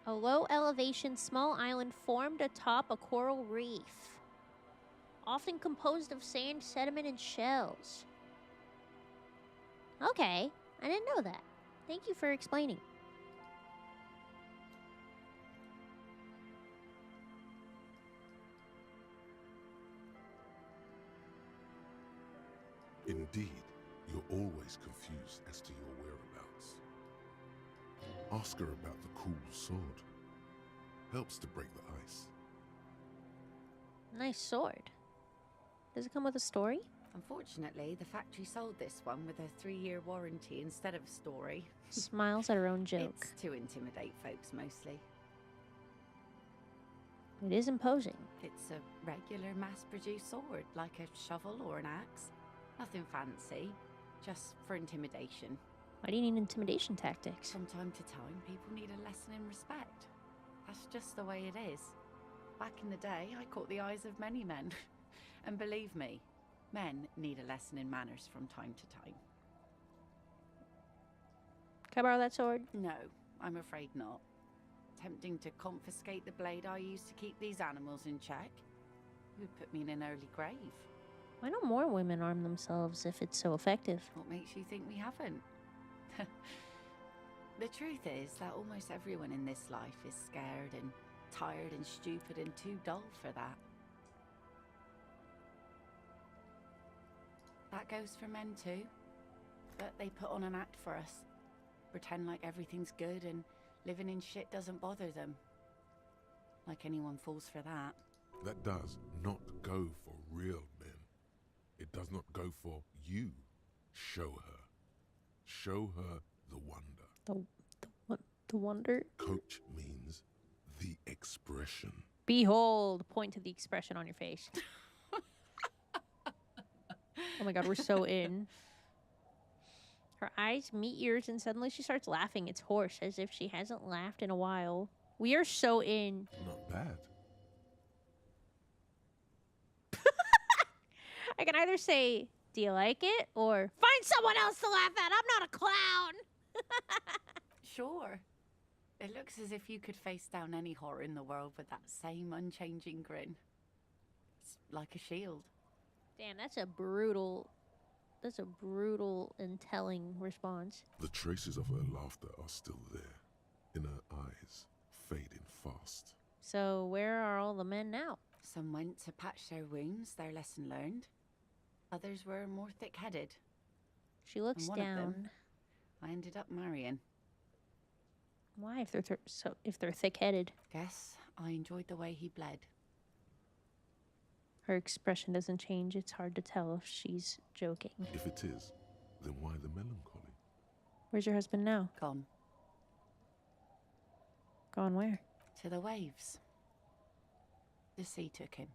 A low elevation small island formed atop a coral reef, often composed of sand, sediment, and shells. Okay, I didn't know that. Thank you for explaining. Indeed, you're always confused as to your whereabouts. Ask her about the cool sword. Helps to break the ice. Nice sword. Does it come with a story? Unfortunately, the factory sold this one with a 3-year warranty instead of a story. Smiles at her own joke. It's to intimidate folks mostly. It is imposing. It's a regular mass-produced sword, like a shovel or an axe. Nothing fancy, just for intimidation. Why do you need intimidation tactics? From time to time, people need a lesson in respect. That's just the way it is. Back in the day, I caught the eyes of many men. And believe me, men need a lesson in manners from time to time. Can I borrow that sword? No, I'm afraid not. Tempting to confiscate the blade I used to keep these animals in check. It would put me in an early grave. Why don't more women arm themselves if it's so effective? What makes you think we haven't? The truth is that almost everyone in this life is scared and tired and stupid and too dull for that. That goes for men too. But they put on an act for us. Pretend like everything's good and living in shit doesn't bother them. Like anyone falls for that. That does not go for real men. It does not go for you. Show her. Show her the wonder. The wonder? Coach means the expression. Behold, point to the expression on your face. Oh my god, we're so in. Her eyes meet yours and suddenly she starts laughing. It's hoarse, as if she hasn't laughed in a while. We are so in. Not bad. I can either say, do you like it? Or, find someone else to laugh at. I'm not a clown. Sure. It looks as if you could face down any horror in the world with that same unchanging grin. It's like a shield. Damn, that's a brutal and telling response. The traces of her laughter are still there, in her eyes, fading fast. So where are all the men now? Some went to patch their wounds, their lesson learned. Others were more thick-headed. She looks and one down. Of them, I ended up marrying. Why, if they're thick-headed? Guess I enjoyed the way he bled. Her expression doesn't change. It's hard to tell if she's joking. If it is, then why the melancholy? Where's your husband now? Gone. Gone where? To the waves. The sea took him.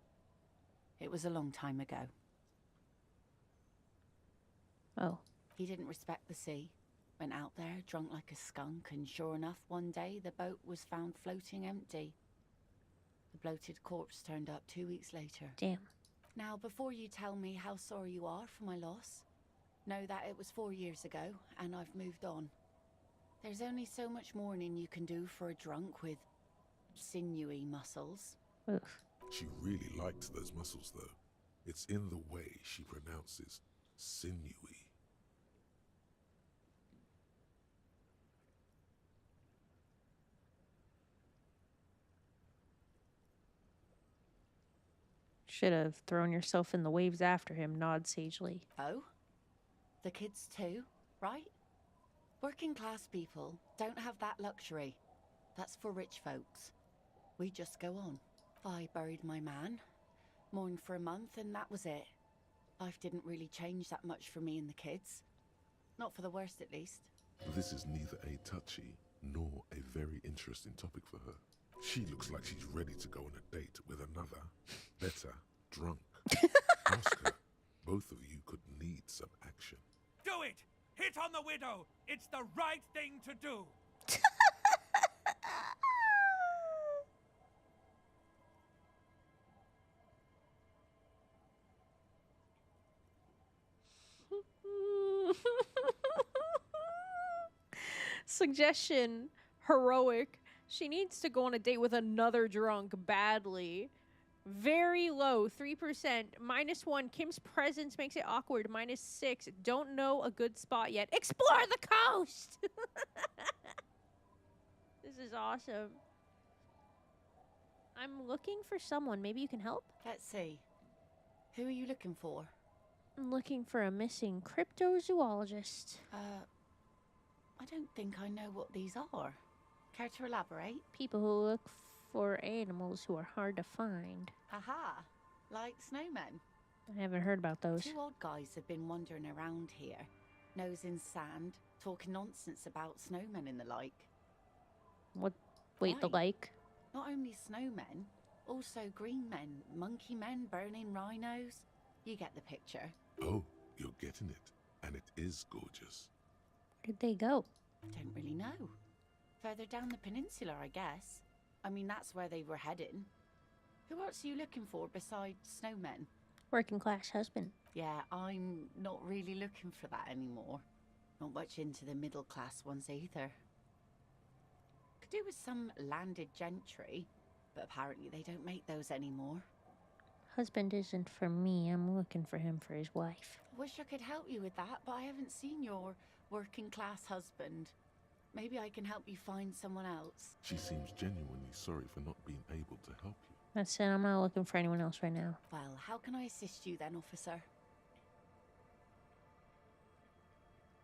It was a long time ago. Oh. He didn't respect the sea. Went out there, drunk like a skunk, and sure enough, one day the boat was found floating empty. The bloated corpse turned up 2 weeks later. Damn. Now, before you tell me how sorry you are for my loss, know that it was 4 years ago, and I've moved on. There's only so much mourning you can do for a drunk with sinewy muscles. Oof. She really liked those muscles, though. It's in the way she pronounces sinewy. Should have thrown yourself in the waves after him, nod sagely. Oh? The kids too, right? Working class people don't have that luxury. That's for rich folks. We just go on. I buried my man, mourned for a month, and that was it. Life didn't really change that much for me and the kids. Not for the worst, at least. This is neither a touchy nor a very interesting topic for her. She looks like she's ready to go on a date with another, better, drunk. Ask her. Both of you could need some action. Do it! Hit on the widow! It's the right thing to do! Suggestion. Heroic. She needs to go on a date with another drunk badly. Very low, 3%. -1, Kim's presence makes it awkward. -6, don't know a good spot yet. Explore the coast! This is awesome. I'm looking for someone. Maybe you can help? Let's see. Who are you looking for? I'm looking for a missing cryptozoologist. I don't think I know what these are. Care to elaborate? People who look for animals who are hard to find. Aha! Like snowmen. I haven't heard about those. 2 old guys have been wandering around here, nose in sand, talking nonsense about snowmen and the like. What? Wait, the like? Not only snowmen, also green men, monkey men burning rhinos. You get the picture. Oh, you're getting it. And it is gorgeous. Where did they go? Don't really know. Further down the peninsula, I guess. I mean, that's where they were heading. Who else are you looking for besides snowmen? Working class husband. Yeah, I'm not really looking for that anymore. Not much into the middle class ones either. Could do with some landed gentry, but apparently they don't make those anymore. Husband isn't for me. I'm looking for him for his wife. Wish I could help you with that, but I haven't seen your working class husband. Maybe I can help you find someone else. She seems genuinely sorry for not being able to help you. That's it. I'm not looking for anyone else right now. Well, how can I assist you then, officer?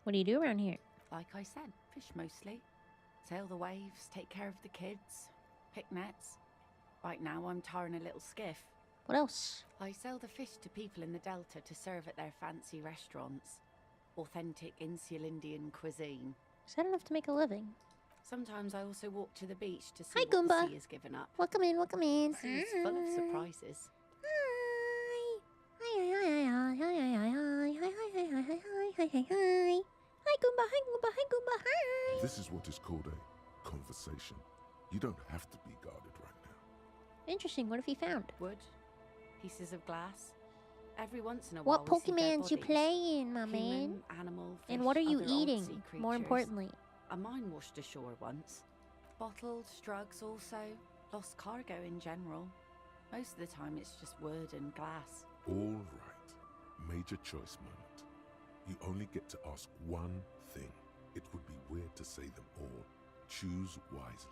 What do you do around here? Like I said, fish mostly. Sail the waves, take care of the kids, pick nets. Right now I'm tarring a little skiff. What else? I sell the fish to people in the Delta to serve at their fancy restaurants. Authentic Insular Indian cuisine. Is that enough to make a living? Sometimes I also walk to the beach to see Hi, what Goomba. the sea has given up. Welcome in, welcome in. The sea is full of surprises. Hi, Goomba, hi, Goomba, hi, Goomba, hi. This is what is called a conversation. You don't have to be guarded right now. Interesting. What have you found? Wood, pieces of glass. Every once in a while What we see dead Pokemons you bodies. playing, my man? Human, animal, fish, And what are you other eating, artsy more creatures. importantly? A mine washed ashore once. Bottled drugs also. Lost cargo in general. Most of the time it's just wood and glass. All right. Major choice moment. You only get to ask one thing. It would be weird to say them all. Choose wisely.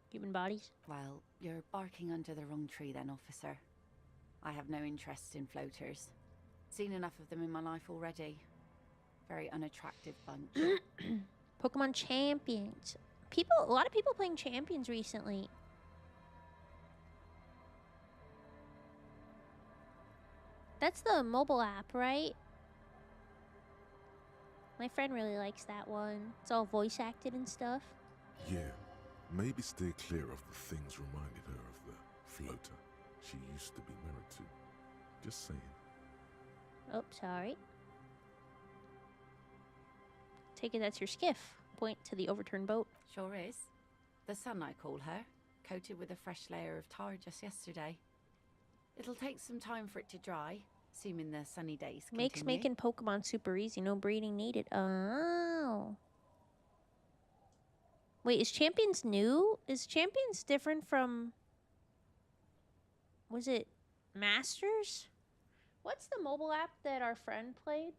Human bodies? Well, you're barking under the wrong tree then, officer. I have no interest in floaters. Seen enough of them in my life already. Very unattractive bunch. Pokemon Champions. A lot of people playing Champions recently. That's the mobile app, right? My friend really likes that one. It's all voice acted and stuff. Yeah. Maybe stay clear of the things reminded her of the floater she used to be married to. Just saying. Oh, sorry. Take it that's your skiff. Point to the overturned boat. Sure is. The sun, I call her. Coated with a fresh layer of tar just yesterday. It'll take some time for it to dry, assuming the sunny days continue. Makes making Pokemon super easy. No breeding needed. Oh. Wait, is Champions new? Is Champions different from... Was it Masters? What's the mobile app that our friend played?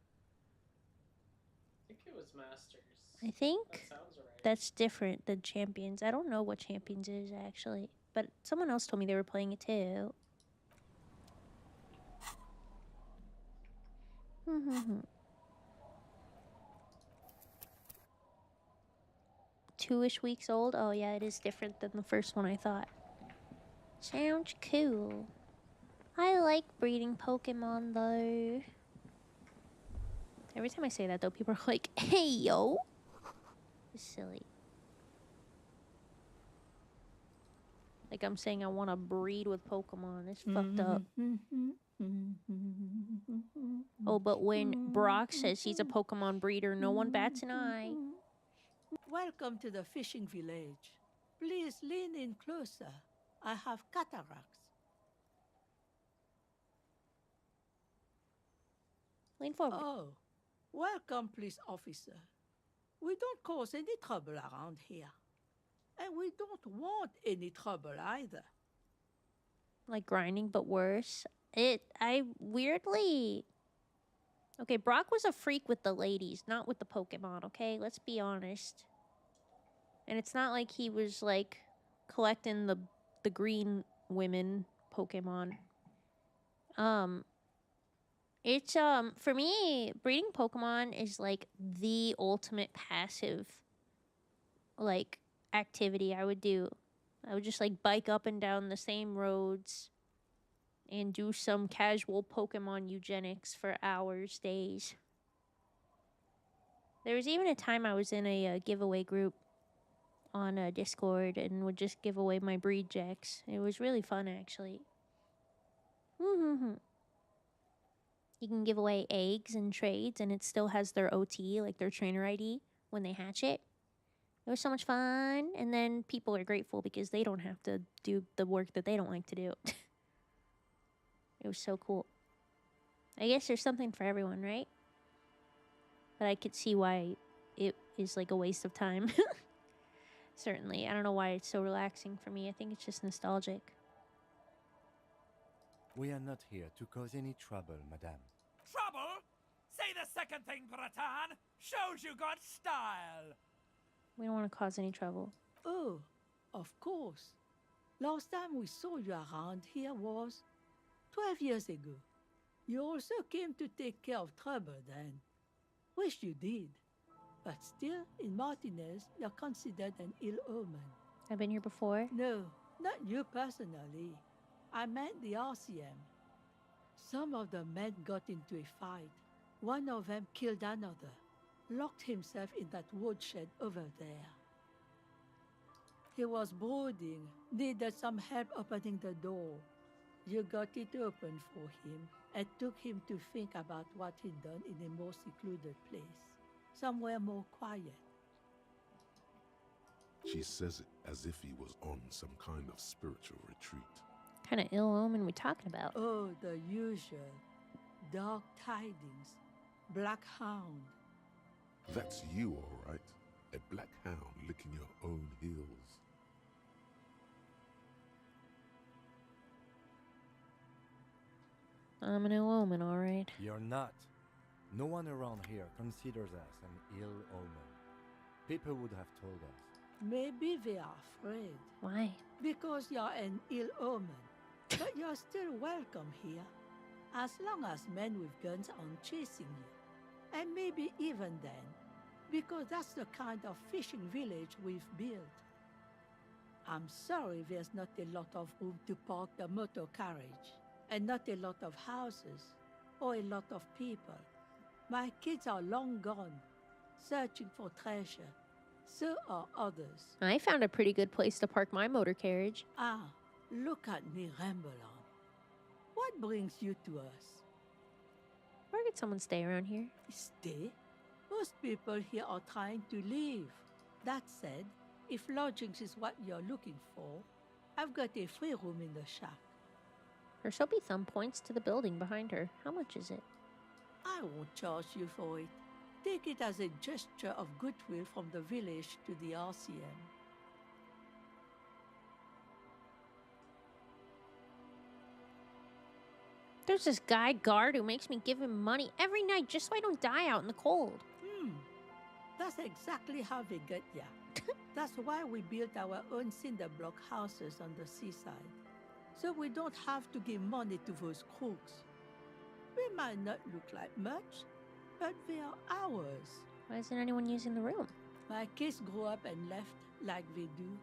I think it was Masters. I think That sounds right. that's different than Champions. I don't know what Champions is, actually. But someone else told me they were playing it, too. Two-ish weeks old? Oh, yeah, it is different than the first one, I thought. Sounds cool. I like breeding Pokemon, though. Every time I say that, though, people are like, hey, yo. It's silly. Like I'm saying I want to breed with Pokemon. It's fucked up. Oh, but when Brock says he's a Pokemon breeder, no one bats an eye. Welcome to the fishing village. Please lean in closer. I have cataracts. Lean forward. Oh, welcome, police officer. We don't cause any trouble around here. And we don't want any trouble either. Like grinding, but worse. Weirdly... Okay, Brock was a freak with the ladies, not with the Pokemon, okay? Let's be honest. And it's not like he was, like, collecting the green women Pokemon. It's, for me, breeding Pokemon is, like, the ultimate passive, like, activity I would do. I would just, like, bike up and down the same roads and do some casual Pokemon eugenics for hours, days. There was even a time I was in a giveaway group on Discord and would just give away my breed jacks. It was really fun, actually. You can give away eggs and trades, and it still has their OT, like their trainer ID, when they hatch it. It was so much fun, and then people are grateful because they don't have to do the work that they don't like to do. It was so cool. I guess there's something for everyone, right? But I could see why it is like a waste of time. Certainly. I don't know why it's so relaxing for me. I think it's just nostalgic. We are not here to cause any trouble, madame. Trouble? Say the second thing, Bratan. Shows you got style. We don't want to cause any trouble. Oh, of course. Last time we saw you around here was 12 years ago. You also came to take care of trouble then. Wish you did. But still, in Martinez, you're considered an ill omen. I've been here before? No, not you personally. I meant the RCM. Some of the men got into a fight. One of them killed another. Locked himself in that woodshed over there. He was brooding, needed some help opening the door. You got it open for him and took him to think about what he'd done in a more secluded place, somewhere more quiet. She says it as if he was on some kind of spiritual retreat. Kind of ill omen we talking about? Oh, the usual. Dark tidings. Black hound. That's you, all right. A black hound licking your own heels. I'm an ill omen, all right. You're not. No one around here considers us an ill omen. People would have told us. Maybe they are afraid. Why? Because you're an ill omen. But you're still welcome here. As long as men with guns aren't chasing you. And maybe even then. Because that's the kind of fishing village we've built. I'm sorry there's not a lot of room to park the motor carriage. And not a lot of houses. Or a lot of people. My kids are long gone. Searching for treasure. So are others. I found a pretty good place to park my motor carriage. Ah, look at me ramble on. What brings you to us? Where could someone stay around here? Stay? Most people here are trying to leave. That said, if lodgings is what you're looking for, I've got a free room in the shack. Her soapy thumb points to the building behind her. How much is it? I won't charge you for it. Take it as a gesture of goodwill from the village to the RCM. There's this guy guard who makes me give him money every night just so I don't die out in the cold. That's exactly how they get ya. That's why we built our own cinder block houses on the seaside. So we don't have to give money to those crooks. We might not look like much, but they are ours. Why isn't anyone using the room? My kids grew up and left like they do.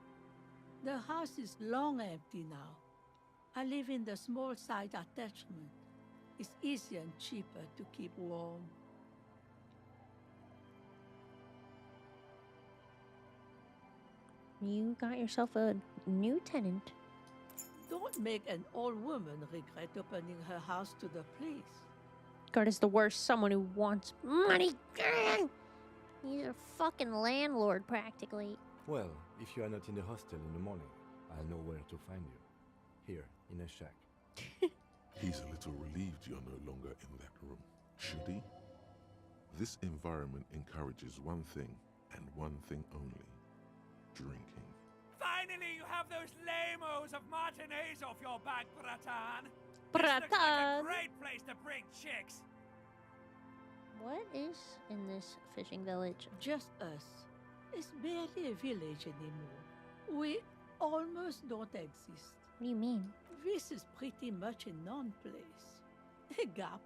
The house is long empty now. I live in the small side attachment. It's easier and cheaper to keep warm. You got yourself a new tenant. Don't make an old woman regret opening her house to the police. Guard is the worst. Someone who wants money. He's a fucking landlord, practically. Well, if you are not in the hostel in the morning, I'll know where to find you. Here, in a shack. He's a little relieved you're no longer in that room. Should he? This environment encourages one thing, and one thing only. Drinking. Finally, you have those lame-os of matinees off your back, Bratan. This Bratan. looks like a great place to bring chicks. What is in this fishing village? Just us. It's barely a village anymore. We almost don't exist. What do you mean? This is pretty much a non-place. A gap.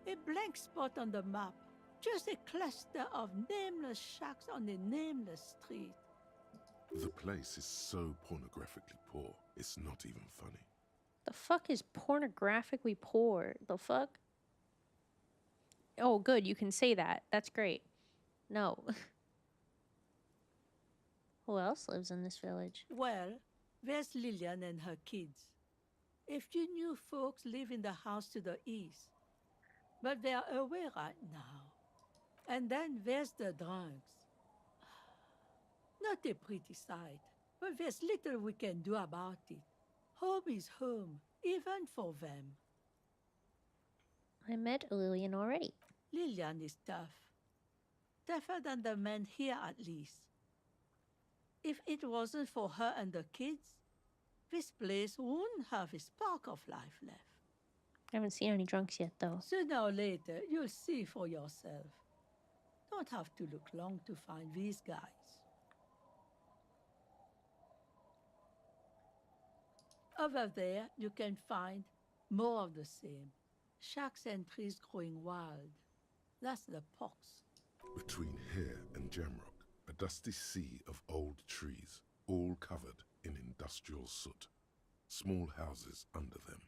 A blank spot on the map. Just a cluster of nameless shacks on a nameless street. The place is so pornographically poor, it's not even funny. The fuck is pornographically poor? The fuck? Oh, good. You can say that. That's great. No. Who else lives in this village? Well, there's Lillian and her kids. A few new folks live in the house to the east. But they are away right now. And then there's the drunks. Not a pretty sight, but there's little we can do about it. Home is home, even for them. I met Lillian already. Lillian is tough. Tougher than the men here, at least. If it wasn't for her and the kids, this place wouldn't have a spark of life left. I haven't seen any drunks yet, though. Sooner or later, you'll see for yourself. Don't have to look long to find these guys. Over there, you can find more of the same. Shacks and trees growing wild. That's the pox. Between here and Jamrock, a dusty sea of old trees, all covered in industrial soot. Small houses under them,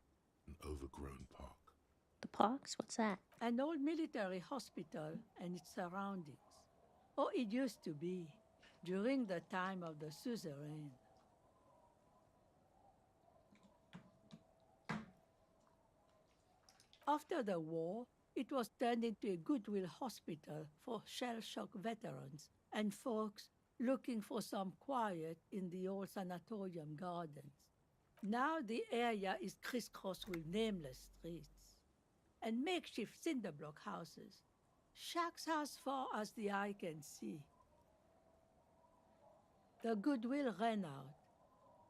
an overgrown park. The pox? What's that? An old military hospital and its surroundings. Or it used to be, during the time of the suzerain. After the war, it was turned into a goodwill hospital for shell-shock veterans and folks looking for some quiet in the old sanatorium gardens. Now the area is crisscrossed with nameless streets and makeshift cinder block houses, shacks as far as the eye can see. The goodwill ran out.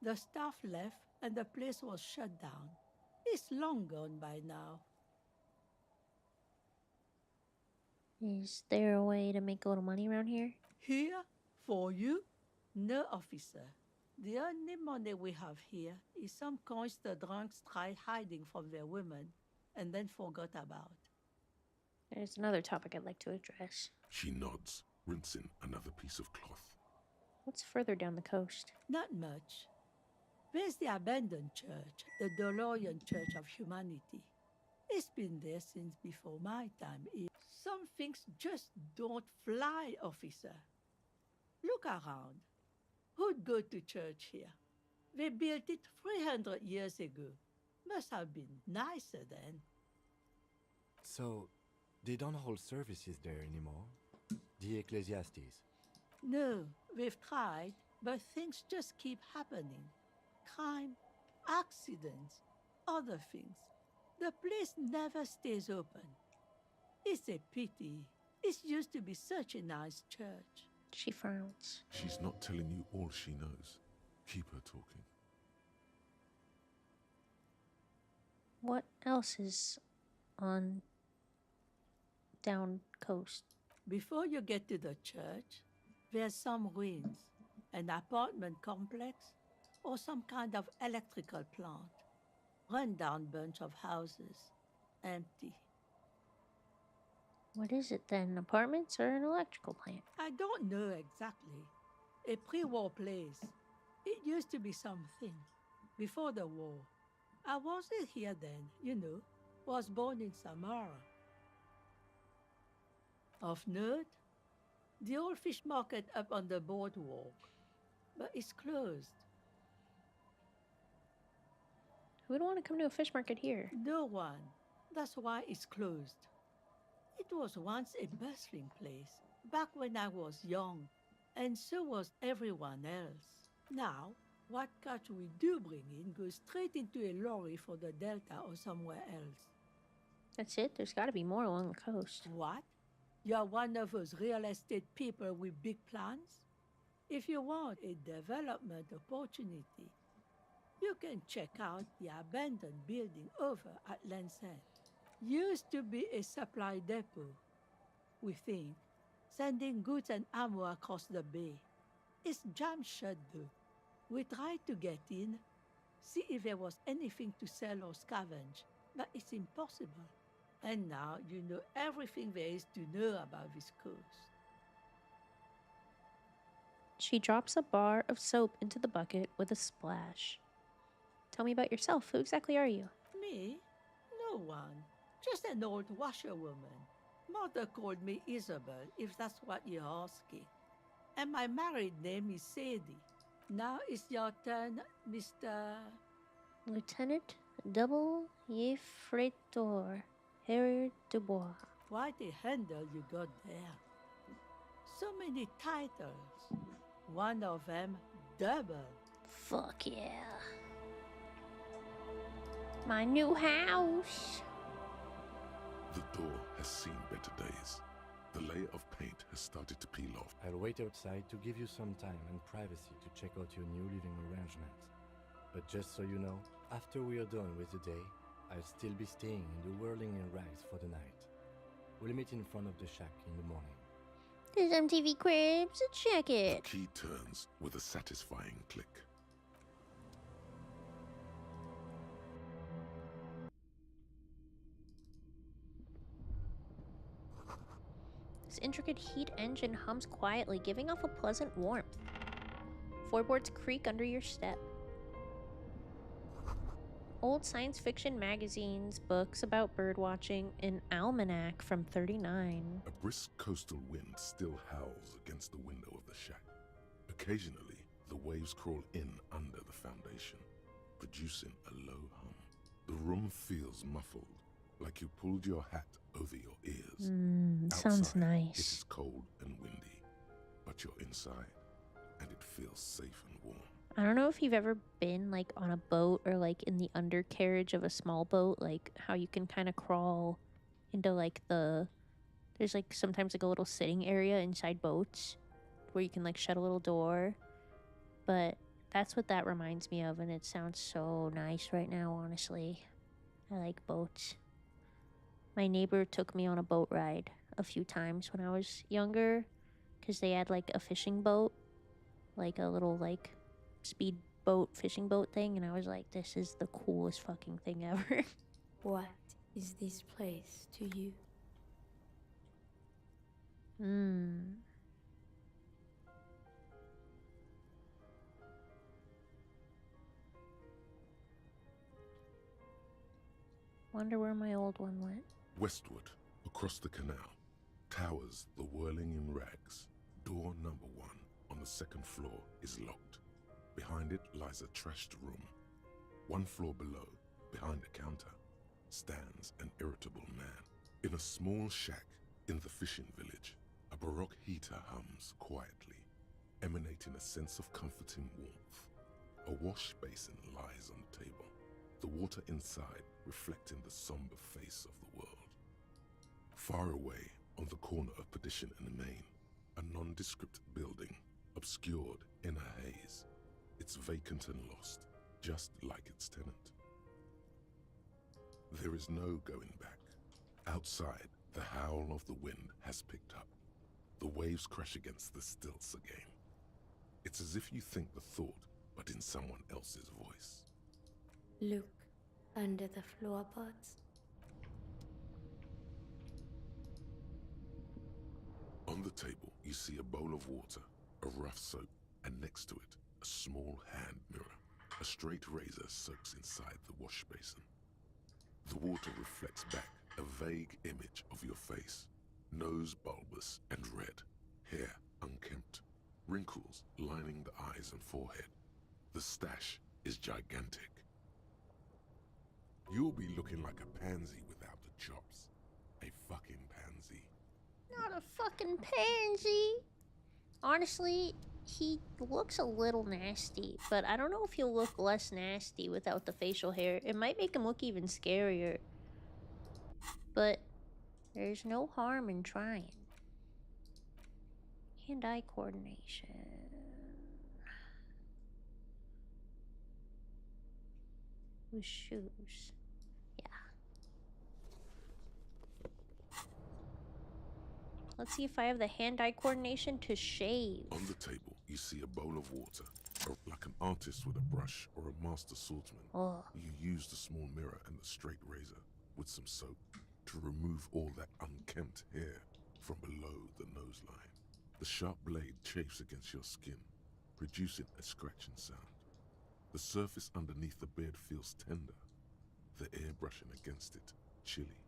The staff left and the place was shut down. It's long gone by now. Is there a way to make a little money around here? Here? For you? No, officer. The only money we have here is some coins the drunks tried hiding from their women and then forgot about. There's another topic I'd like to address. She nods, rinsing another piece of cloth. What's further down the coast? Not much. There's the abandoned church, the DeLorean Church of Humanity. It's been there since before my time. Some things just don't fly, officer. Look around. Who'd go to church here? They built it 300 years ago. Must have been nicer then. So, they don't hold services there anymore? The Ecclesiastes? No, we've tried, but things just keep happening. Crime, accidents, other things. The place never stays open. It's a pity. It used to be such a nice church. She frowns. She's not telling you all she knows. Keep her talking. What else is on down coast? Before you get to the church, there's some ruins, an apartment complex, or some kind of electrical plant. Run-down bunch of houses, empty. What is it then? Apartments or an electrical plant? I don't know exactly. A pre-war place. It used to be something. Before the war. I wasn't here then, you know. Was born in Samara. Of note, the old fish market up on the boardwalk. But it's closed. Who would want to come to a fish market here? No one. That's why it's closed. It was once a bustling place, back when I was young, and so was everyone else. Now, what catch we do bring in goes straight into a lorry for the Delta or somewhere else. That's it? There's got to be more along the coast. What? You're one of those real estate people with big plans? If you want a development opportunity, you can check out the abandoned building over at Lansing. Used to be a supply depot, we think, sending goods and ammo across the bay. It's jammed shut though. We tried to get in, see if there was anything to sell or scavenge, but it's impossible. And now you know everything there is to know about this coast. She drops a bar of soap into the bucket with a splash. Tell me about yourself. Who exactly are you? Me? No one. Just an old washerwoman. Mother called me Isabel, if that's what you're asking. And my married name is Sadie. Now it's your turn, Mr. Lieutenant Double Yefretor Harry Dubois. Quite a handle you got there. So many titles. One of them double. Fuck yeah. My new house. The door has seen better days. The layer of paint has started to peel off. I'll wait outside to give you some time and privacy to check out your new living arrangements. But just so you know, after we are done with the day, I'll still be staying in the whirling in rags for the night. We'll meet in front of the shack in the morning. There's MTV Cribs, check it. The key turns with a satisfying click. This intricate heat engine hums quietly, giving off a pleasant warmth. Floorboards creak under your step. Old science fiction magazines, books about birdwatching, an almanac from 39. A brisk coastal wind still howls against the window of the shack. Occasionally, the waves crawl in under the foundation, producing a low hum. The room feels muffled, like you pulled your hat over your ears. Sounds Outside, nice. It is cold and windy, but you're inside, it feels safe and warm. I don't know if you've ever been like on a boat or like in the undercarriage of a small boat, like how you can kind of crawl into like there's like sometimes like a little sitting area inside boats where you can like shut a little door. But that's what that reminds me of, and it sounds so nice right now, honestly. I like boats. My neighbor took me on a boat ride a few times when I was younger because they had like a fishing boat, like a little like speed boat fishing boat thing, and I was like, this is the coolest fucking thing ever. What is this place to you? Wonder where my old one went. Westward, across the canal, towers the whirling in rags. Door number 1 on the second floor is locked. Behind it lies a trashed room. 1 floor below, behind a counter, stands an irritable man. In a small shack in the fishing village, a baroque heater hums quietly, emanating a sense of comforting warmth. A wash basin lies on the table, the water inside reflecting the somber face of the world. Far away, on the corner of Perdition and Main, a nondescript building, obscured in a haze. It's vacant and lost, just like its tenant. There is no going back. Outside, the howl of the wind has picked up. The waves crash against the stilts again. It's as if you think the thought, but in someone else's voice. Look under the floorboards. On the table, you see a bowl of water, a rough soap, and next to it, a small hand mirror. A straight razor soaks inside the wash basin. The water reflects back a vague image of your face. Nose bulbous and red, hair unkempt, wrinkles lining the eyes and forehead. The stash is gigantic. You'll be looking like a pansy without the chops. A fucking pansy. Not a fucking pansy. Honestly, he looks a little nasty, but I don't know if he'll look less nasty without the facial hair. It might make him look even scarier. But there's no harm in trying. Hand-eye coordination. With shoes. Yeah. Let's see if I have the hand-eye coordination to shave. On the table, you see a bowl of water. Like an artist with a brush or a master swordsman. You use the small mirror and the straight razor with some soap to remove all that unkempt hair from below the nose line. The sharp blade chafes against your skin, producing a scratching sound. The surface underneath the beard feels tender, the air brushing against it chilly.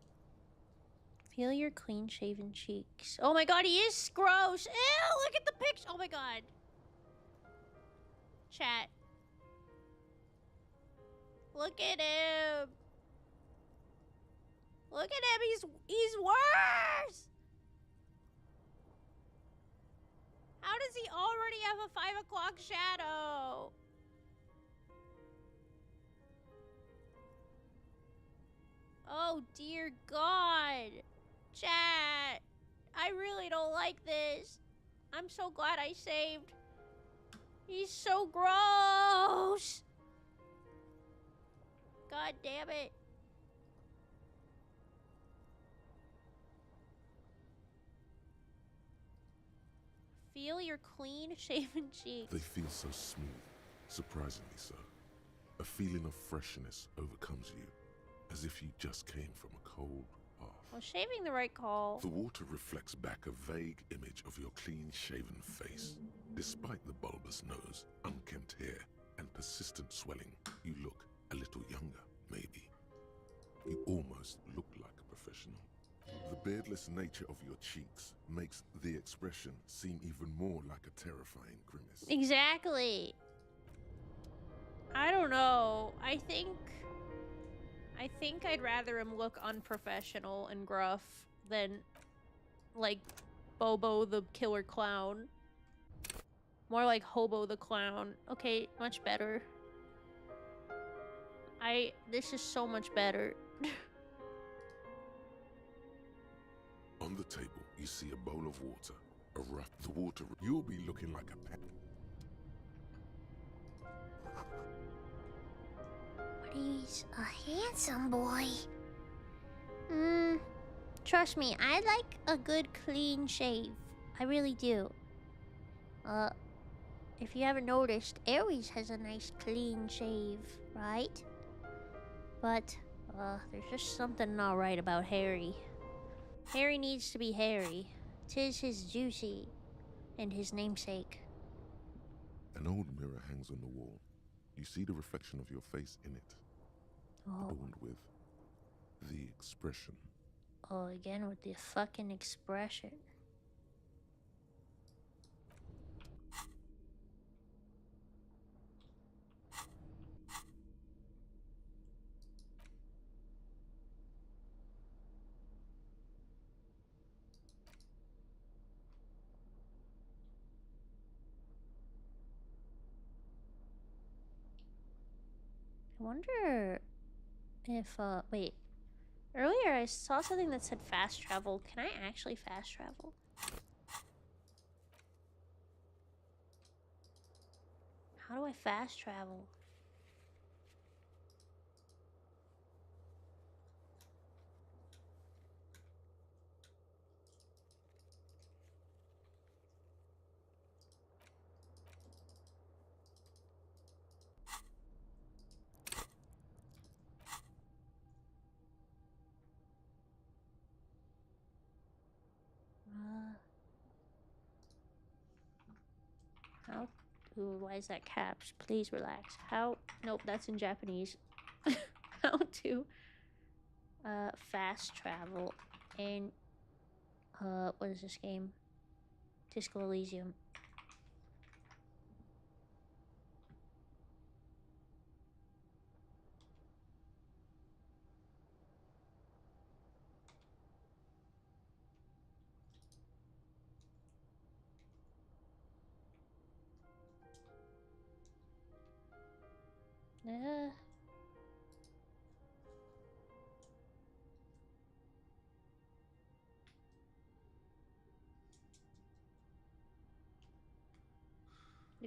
Feel your clean-shaven cheeks. Oh my god, he is gross! Ew, look at the picture! Oh my god. Chat. Look at him! Look at him, he's worse! How does he already have a 5 o'clock shadow? Oh dear god. Chat. I really don't like this. I'm so glad I saved. He's so gross. God damn it. Feel your clean shaven cheeks. They feel so smooth, surprisingly so. A feeling of freshness overcomes you, as if you just came from a cold bath. Was shaving the right call? The water reflects back a vague image of your clean-shaven face. Despite the bulbous nose, unkempt hair, and persistent swelling, you look a little younger, maybe. You almost look like a professional. The beardless nature of your cheeks makes the expression seem even more like a terrifying grimace. Exactly. I don't know. I think I'd rather him look unprofessional and gruff than like Bobo the killer clown. More like Hobo the Clown. Okay, much better. This is so much better. On the table, you see a bowl of water. The water, you'll be looking like a pet. But he's a handsome boy. Trust me, I like a good clean shave. I really do. If you haven't noticed, Aries has a nice clean shave, right? But, there's just something not right about Harry. Harry needs to be Harry. 'Tis his duty and his namesake. An old mirror hangs on the wall. You see the reflection of your face in it, adorned with the expression. Oh, again with the fucking expression. I wonder if, wait. Earlier I saw something that said fast travel. Can I actually fast travel? How do I fast travel? How? Ooh, why is that caps? Please relax. How? Nope, that's in Japanese. How to fast travel in what is this game? Disco Elysium.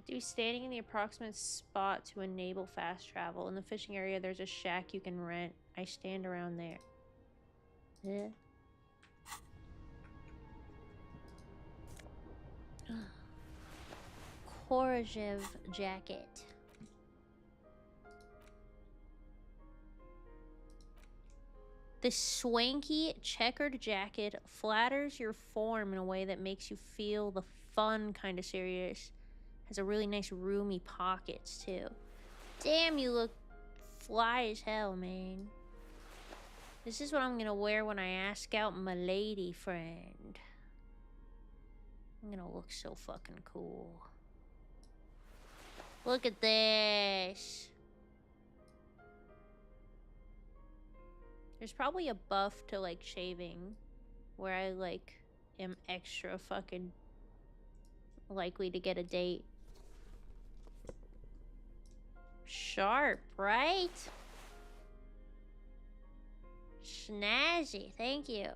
Do standing in the approximate spot to enable fast travel. In the fishing area, there's a shack you can rent. I stand around there. Korajev jacket. This swanky checkered jacket flatters your form in a way that makes you feel the fun kind of serious. Has a really nice roomy pockets too. Damn, you look fly as hell, man. This is what I'm gonna wear when I ask out my lady friend. I'm gonna look so fucking cool. Look at this. There's probably a buff to like shaving where I like am extra fucking likely to get a date. Sharp, right? Snazzy, thank you.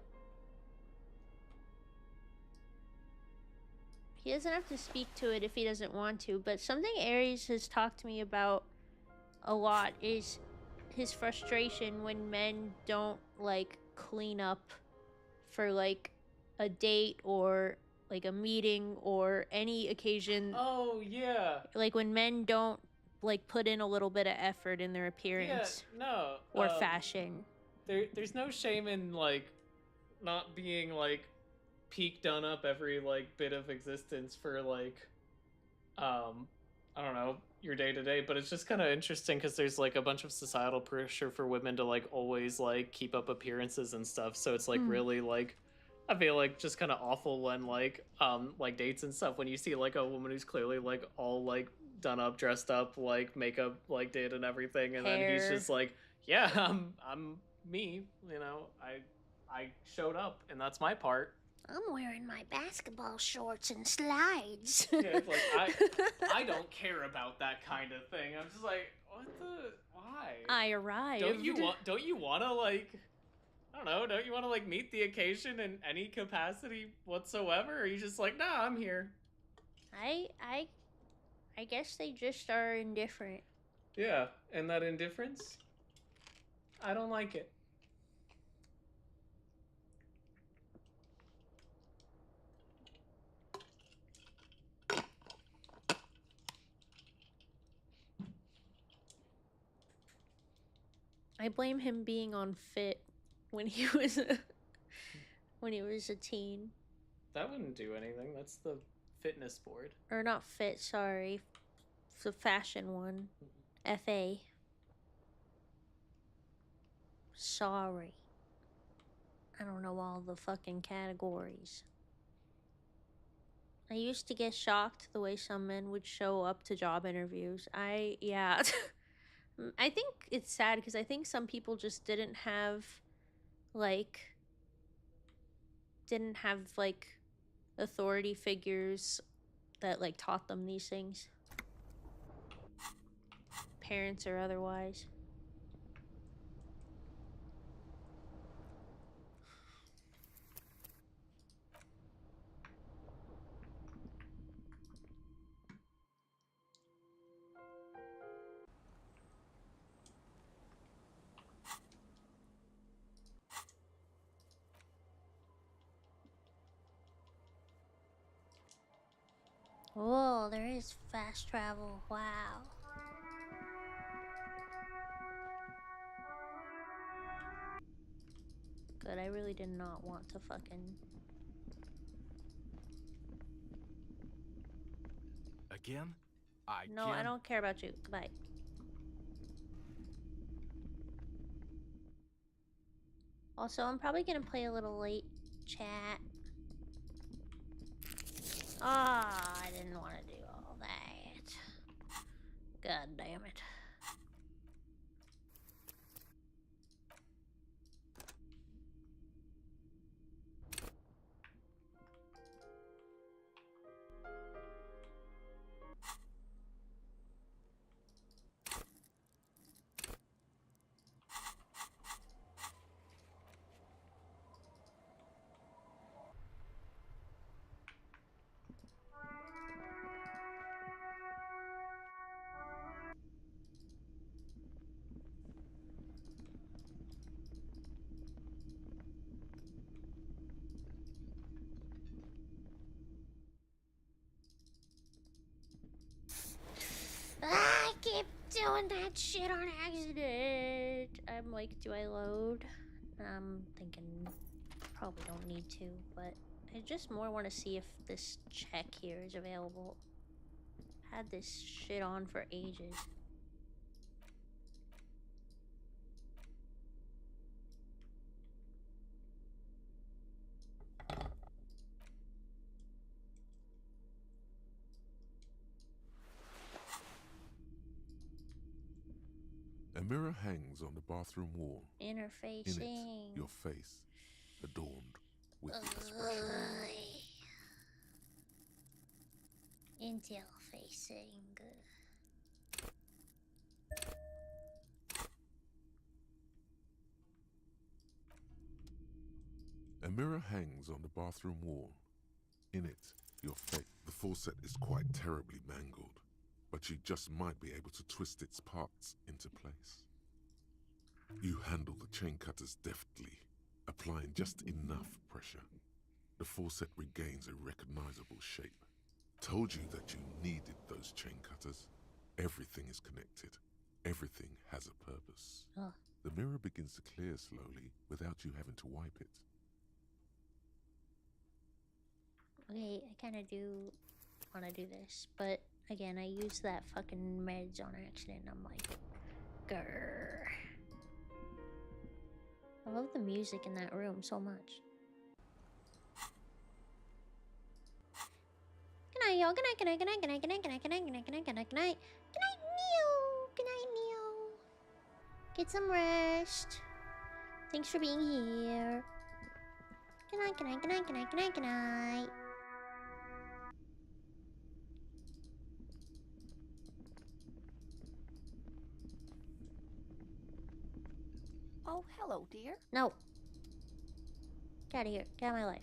He doesn't have to speak to it if he doesn't want to, but something Aries has talked to me about a lot is his frustration when men don't like clean up for like a date or like a meeting or any occasion. Oh yeah. Like when men don't like put in a little bit of effort in their appearance. Yeah, no. Or fashion. There's no shame in like not being like peak done up every like bit of existence for like I don't know, your day to day, but it's just kind of interesting because there's like a bunch of societal pressure for women to like always like keep up appearances and stuff, so it's like really like I feel like just kind of awful when like dates and stuff when you see like a woman who's clearly like all like done up, dressed up, like makeup like did and everything, and then he's just like, yeah, I'm me, you know, I showed up and that's my part. I'm wearing my basketball shorts and slides. Yeah, it's like I don't care about that kind of thing. I'm just like, what the why? I arrived. Don't you want to like I don't know, don't you want to like meet the occasion in any capacity whatsoever? Or are you just like, nah, I'm here. I guess they just are indifferent. Yeah, and that indifference, I don't like it. I blame him being on fit when he was a teen. That wouldn't do anything. That's the fitness board. Or not fit, sorry. The fashion one. FA. Sorry. I don't know all the fucking categories. I used to get shocked the way some men would show up to job interviews. Yeah. I think it's sad because I think some people just didn't have, like, authority figures that, like, taught them these things. Parents or otherwise. Oh, there is fast travel. Wow. Good, I really did not want to fucking... Again? No, I don't care about you. Goodbye. Also, I'm probably gonna play a little late chat. Ah, I didn't want to do all that. God damn it. I keep doing that shit on accident. I'm like, do I load? I'm thinking probably don't need to, but I just more want to see if this check here is available. Had this shit on for ages. A mirror hangs on the bathroom wall. Interfacing. In it, your face, adorned with the expression. Interfacing. A mirror hangs on the bathroom wall. In it, your face. The faucet is quite terribly mangled, but you just might be able to twist its parts into place. You handle the chain cutters deftly, applying just enough pressure. The faucet regains a recognizable shape. Told you that you needed those chain cutters. Everything is connected. Everything has a purpose. Oh. The mirror begins to clear slowly without you having to wipe it. Okay, I kind of do want to do this, but again, I used that fucking meds on accident. I'm like, grrr. I love the music in that room so much. Good night, y'all. Good night, good night, good night, good night, good night, good night, good night, good night, good night, good night, good night. Good night, Neo. Good night, Neo. Get some rest. Thanks for being here. Good night, good night, good night, good night, good night, good night. Oh, hello, dear. No. Get out of here. Get out of my life.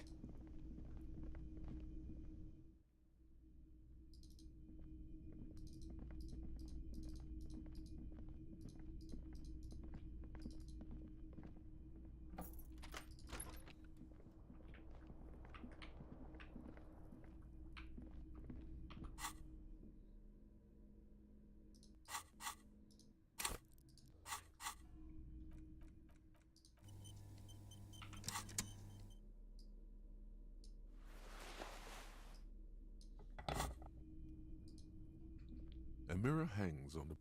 A mirror hangs on the...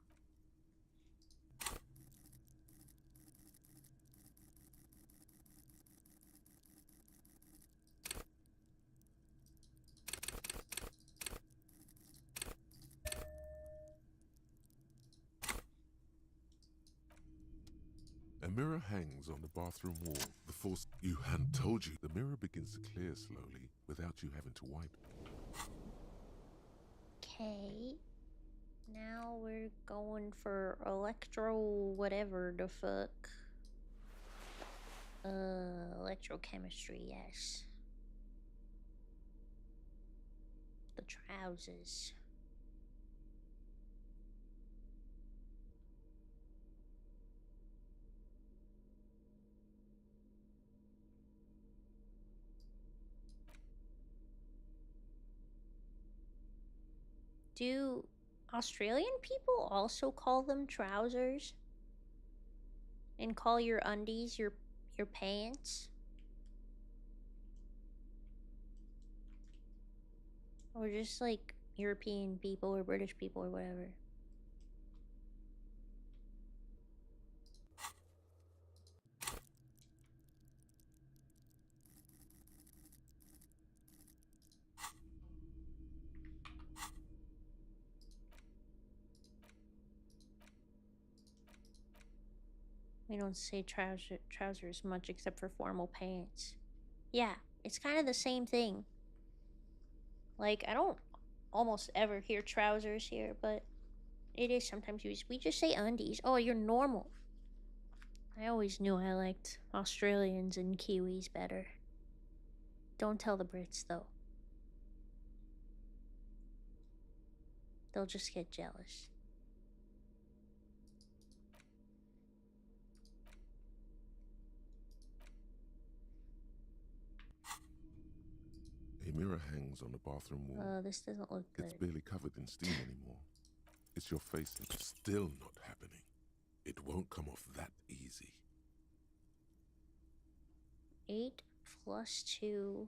A mirror hangs on the bathroom wall. The force you hadn't told you. The mirror begins to clear slowly without you having to wipe. Okay. Now we're going for electro whatever the fuck. Electrochemistry, yes. The trousers. Do Australian people also call them trousers? And call your undies your pants? Or just like European people or British people or whatever? We don't say trousers much except for formal pants. Yeah, it's kind of the same thing. Like, I don't almost ever hear trousers here, but it is sometimes used. We just say undies. Oh, you're normal. I always knew I liked Australians and Kiwis better. Don't tell the Brits, though. They'll just get jealous. A mirror hangs on the bathroom wall. This doesn't look good. It's barely covered in steam anymore. It's your face and it's still not happening. It won't come off that easy. 8 plus 2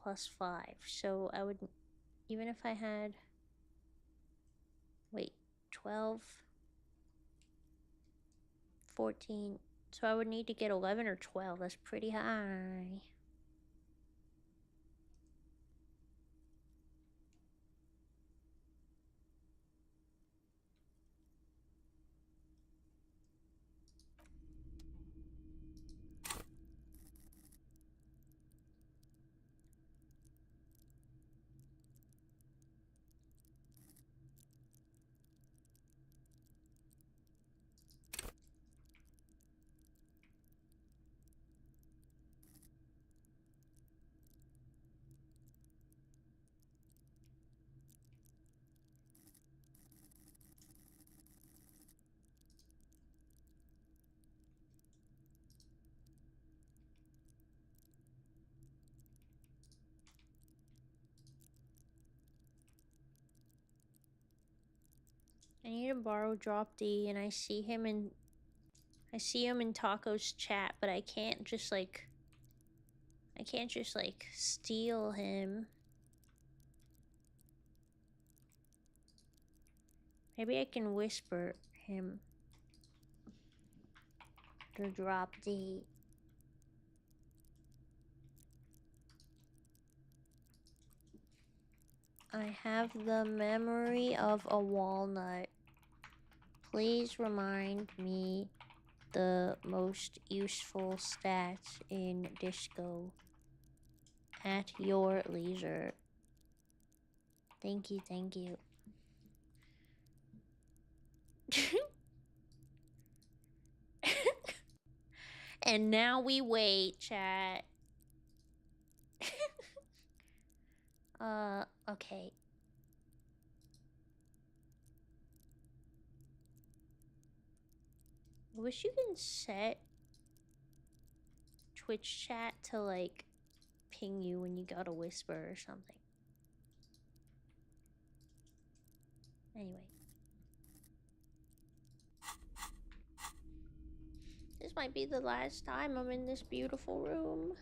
plus 5. So I would, even if I had, wait, 12, 14. So I would need to get 11 or 12. That's pretty high. I need to borrow Drop D, and I see him in Taco's chat, but I can't just like steal him. Maybe I can whisper him to Drop D. I have the memory of a walnut. Please remind me the most useful stats in Disco at your leisure. Thank you, thank you. And now we wait, chat. Okay. I wish you can set Twitch chat to like ping you when you got a whisper or something. Anyway. This might be the last time I'm in this beautiful room.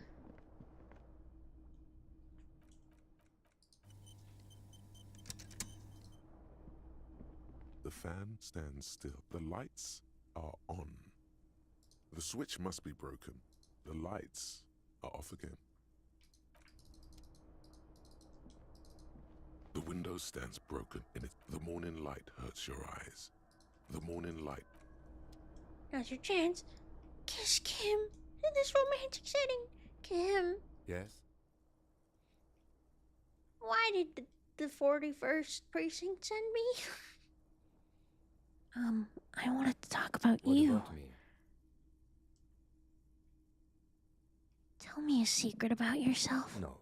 The fan stands still. The lights are on. The switch must be broken. The lights are off again. The window stands broken in it. The morning light hurts your eyes. The morning light. Now's your chance. Kiss Kim in this romantic setting. Kim, Yes? why did the 41st precinct send me? I wanted to talk about What you. about me? Tell me a secret about yourself. No.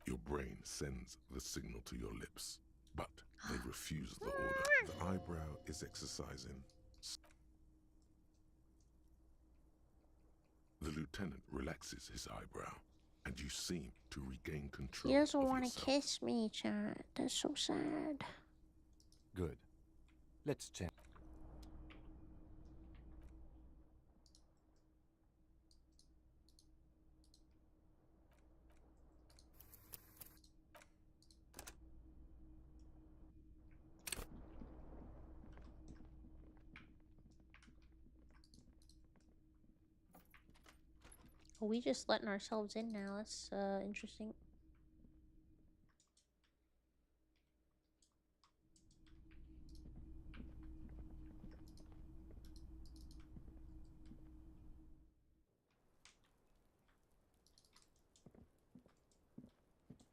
Your brain sends the signal to your lips, but they refuse the order. The eyebrow is exercising. The lieutenant relaxes his eyebrow, and you seem to regain control. He doesn't want yourself. to kiss me, chat. That's so sad. Good. Let's change. Are we just letting ourselves in now? That's interesting.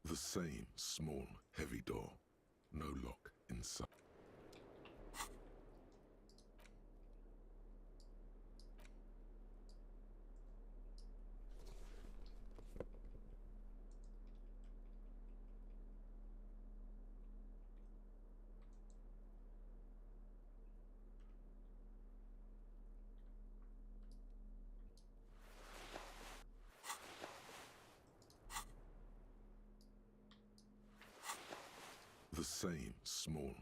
The same small, heavy door. No lock inside. The same small.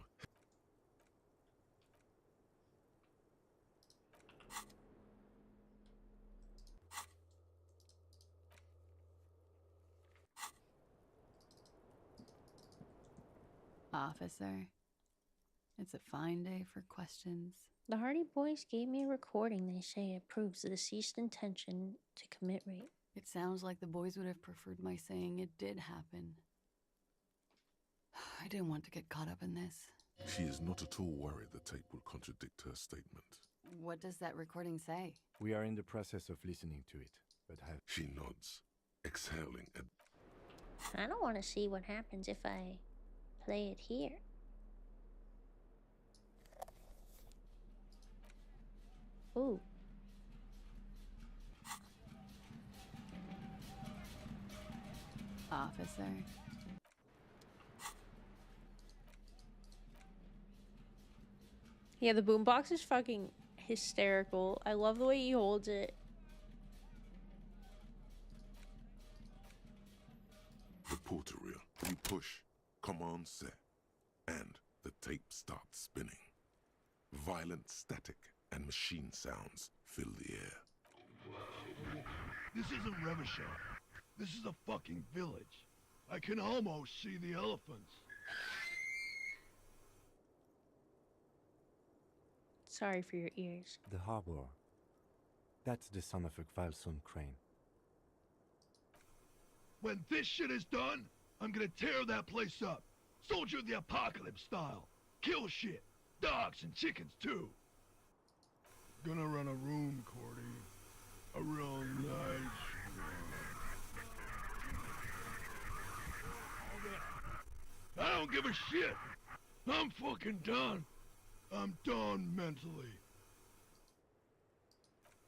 Officer, it's a fine day for questions. The Hardy Boys gave me a recording. They say it proves the deceased intention to commit rape. It sounds like the boys would have preferred my saying it did happen. I didn't want to get caught up in this. She is not at all worried the tape will contradict her statement. What does that recording say? We are in the process of listening to it, but have... She nods, exhaling and... I don't want to see what happens if I play it here. Ooh. Officer. Yeah, the boombox is fucking hysterical. I love the way he holds it. The porter reel. You push, command set, and the tape starts spinning. Violent static and machine sounds fill the air. This isn't Revachol. This is a fucking village. I can almost see the elephants. Sorry for your ears. The harbor. That's the son of a Kvalson crane. When this shit is done, I'm gonna tear that place up. Soldier of the apocalypse style. Kill shit. Dogs and chickens, too. Gonna run a room, Cordy. A real nice room. I don't give a shit. I'm fucking done. I'm done mentally.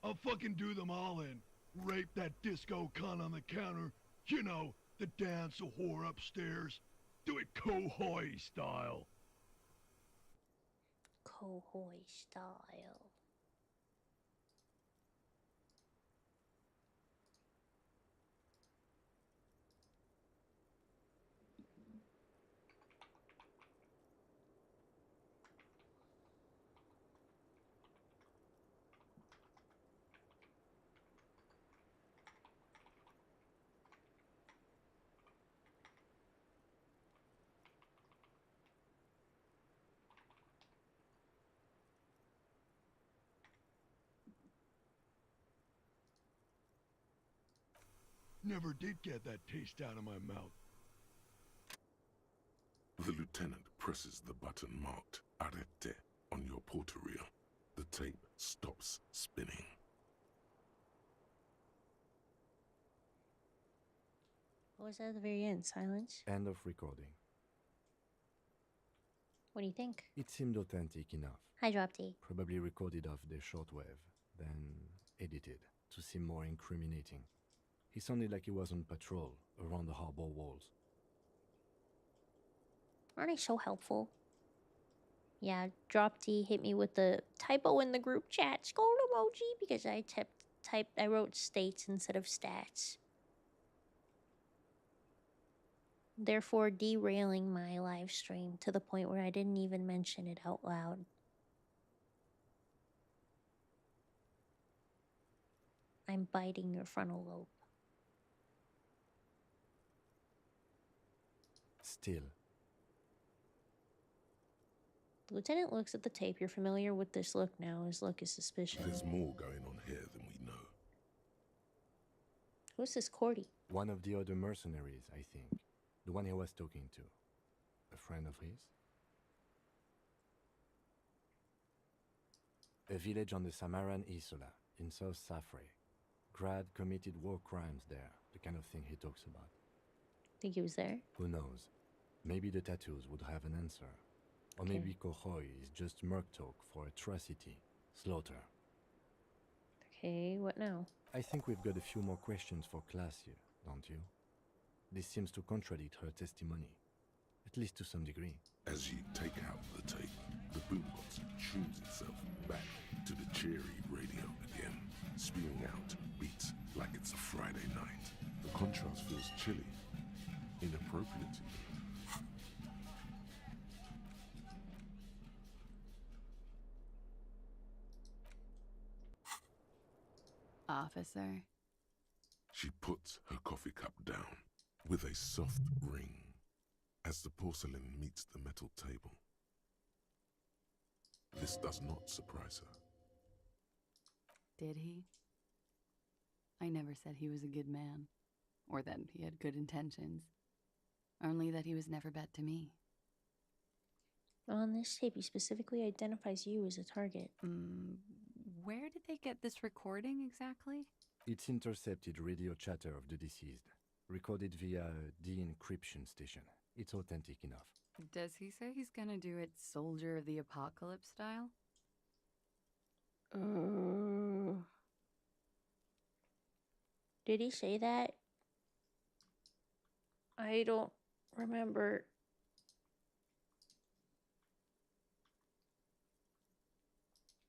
I'll fucking do them all in. Rape that disco cunt on the counter. You know, the dance a whore upstairs. Do it Kohoi style. Kohoi style. Never did get that taste out of my mouth. The lieutenant presses the button marked Arrete on your portal-reel. The tape stops spinning. What was that at the very end? Silence? End of recording. What do you think? It seemed authentic enough. Hi, Drop D. Probably recorded off the shortwave, then edited to seem more incriminating. He sounded like he was on patrol around the harbor walls. Aren't I so helpful? Yeah, Drop D hit me with the typo in the group chat scold emoji because I wrote states instead of stats. Therefore derailing my live stream to the point where I didn't even mention it out loud. I'm biting your frontal lobe. Still. The lieutenant looks at the tape. You're familiar with this look now. His look is suspicious. There's more going on here than we know. Who's this Cordy? One of the other mercenaries, I think. The one he was talking to. A friend of his? A village on the Samaran Isola, in South Safre. Grad committed war crimes there, the kind of thing he talks about. Think he was there? Who knows? Maybe the tattoos would have an answer. Or Okay. maybe Kohoi is just merc talk for atrocity, slaughter. Okay, what now? I think we've got a few more questions for class here, don't you? This seems to contradict her testimony, at least to some degree. As you take out the tape, the boombox tunes itself back to the cheery radio again, spewing out beats like it's a Friday night. The contrast feels chilly, inappropriate. Officer. She puts her coffee cup down with a soft ring as the porcelain meets the metal table. This does not surprise her. Did he? I never said he was a good man, or that he had good intentions. Only that he was never bad to me. On this tape, he specifically identifies you as a target. Where did they get this recording exactly? It's intercepted radio chatter of the deceased, recorded via a de-encryption station. It's authentic enough. Does he say he's gonna do it Soldier of the Apocalypse style? Did he say that? I don't remember.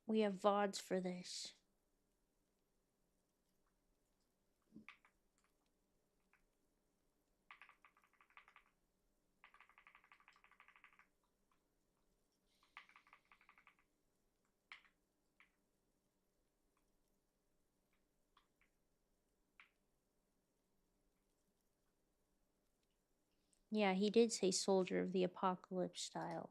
We have VODs for this. Yeah, he did say Soldier of the Apocalypse style.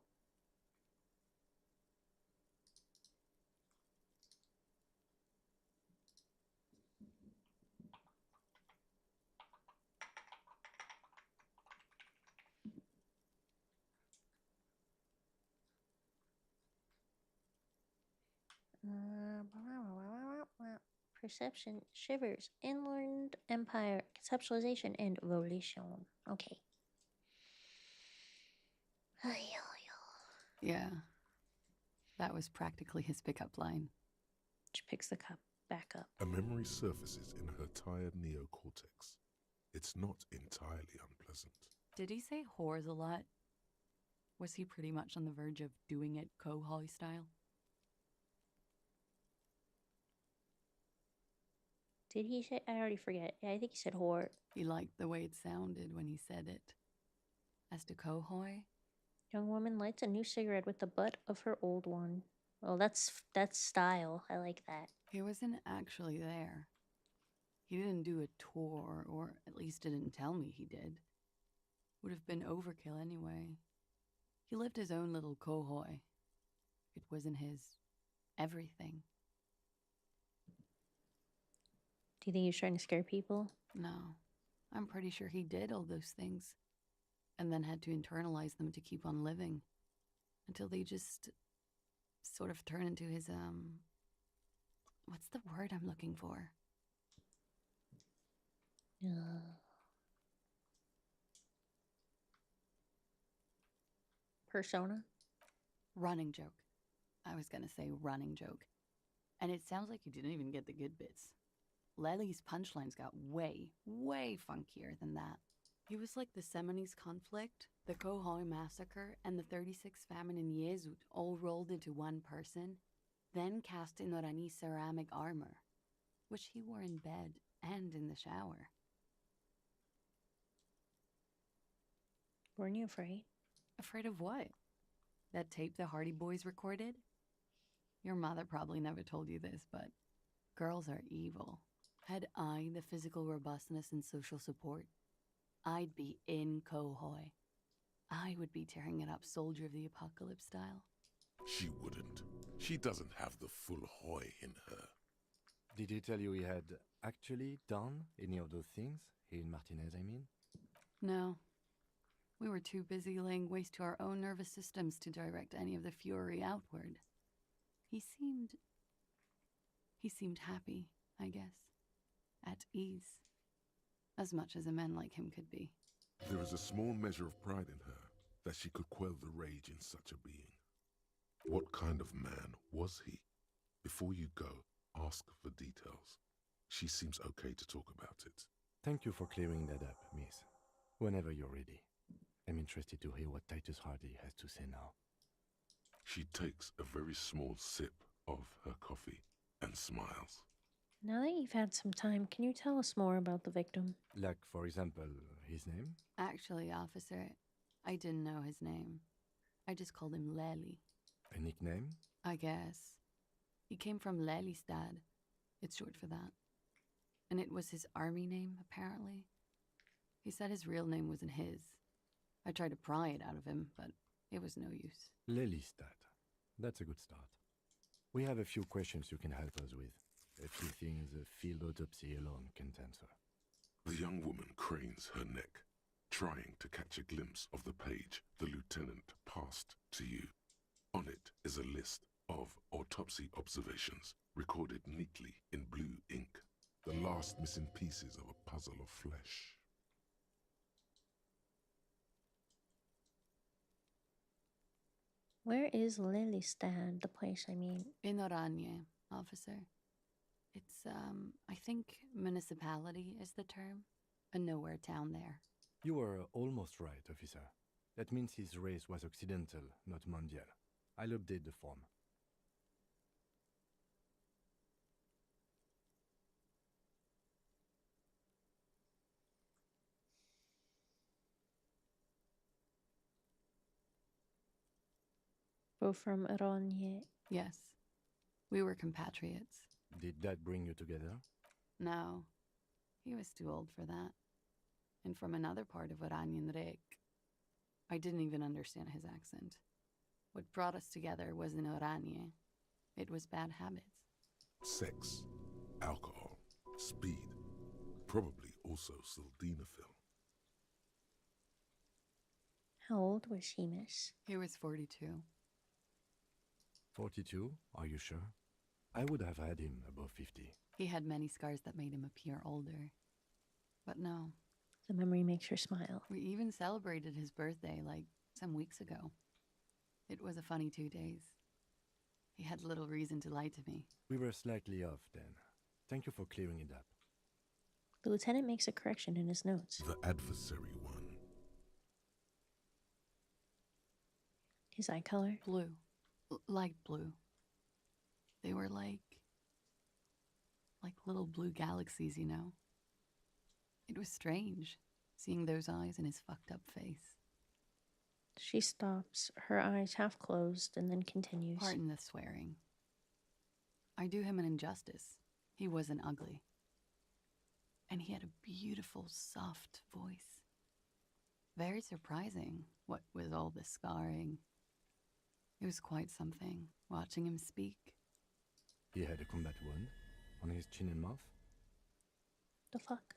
Perception, shivers, inland empire, conceptualization, and volition. Okay. Yeah. That was practically his pickup line. She picks the cup back up. A memory surfaces in her tired neocortex. It's not entirely unpleasant. Did he say whores a lot? Was he pretty much on the verge of doing it Kohoi style? Did he say? I already forget. Yeah, I think he said whore. He liked the way it sounded when he said it. As to Kohoi? Young woman lights a new cigarette with the butt of her old one. Well, that's style. I like that. He wasn't actually there. He didn't do a tour, or at least didn't tell me he did. Would have been overkill anyway. He lived his own little Kohoi. It wasn't his everything. Do you think he was trying to scare people? No. I'm pretty sure he did all those things. And then had to internalize them to keep on living. Until they just sort of turn into his, what's the word I'm looking for? Persona? Running joke. I was gonna say running joke. And it sounds like you didn't even get the good bits. Lely's punchlines got way, way funkier than that. He was like the Seminoles conflict, the Kohoi massacre, and the 36 famine in Yezut all rolled into one person, then cast in Orani ceramic armor, which he wore in bed and in the shower. Weren't you afraid? Afraid of what? That tape the Hardy Boys recorded? Your mother probably never told you this, but girls are evil. Had I the physical robustness and social support, I'd be in Kohoi. I would be tearing it up Soldier of the Apocalypse style. She wouldn't. She doesn't have the full Hoi in her. Did he tell you he had actually done any of those things? He and Martinez, I mean? No. We were too busy laying waste to our own nervous systems to direct any of the fury outward. He seemed happy, I guess. At ease. As much as a man like him could be. There is a small measure of pride in her that she could quell the rage in such a being. What kind of man was he? Before you go, ask for details. She seems okay to talk about it. Thank you for clearing that up, miss. Whenever you're ready. I'm interested to hear what Titus Hardy has to say now. She takes a very small sip of her coffee and smiles. Now that you've had some time, can you tell us more about the victim? Like, for example, his name? Actually, officer, I didn't know his name. I just called him Lely. A nickname? I guess. He came from Lelystad. It's short for that. And it was his army name, apparently. He said his real name wasn't his. I tried to pry it out of him, but it was no use. Lelystad. That's a good start. We have a few questions you can help us with. A few things a field autopsy alone can't answer. The young woman cranes her neck, trying to catch a glimpse of the page the lieutenant passed to you. On it is a list of autopsy observations recorded neatly in blue ink, the last missing pieces of a puzzle of flesh. Where is Lelystad, the place I mean? In Oranje, officer. It's, I think municipality is the term. A nowhere town there. You were almost right, officer. That means his race was occidental, not mondial. I'll update the form. Both from Oranje. Yes. We were compatriots. Did that bring you together? No. He was too old for that. And from another part of Oranjenrek. I didn't even understand his accent. What brought us together wasn't Oranje. It was bad habits. Sex, alcohol, speed, probably also sildenafil. How old was he, miss? He was 42. 42? Are you sure? I would have had him above 50. He had many scars that made him appear older. But no. The memory makes her smile. We even celebrated his birthday like some weeks ago. It was a funny 2 days. He had little reason to lie to me. We were slightly off then. Thank you for clearing it up. The lieutenant makes a correction in his notes. The adversary one. His eye color? Blue. Light blue. They were like little blue galaxies, you know? It was strange, seeing those eyes in his fucked up face. She stops, her eyes half closed, and then continues. Pardon the swearing. I do him an injustice. He wasn't ugly. And he had a beautiful, soft voice. Very surprising, what with all the scarring. It was quite something, watching him speak. He had a combat wound on his chin and mouth. The fuck?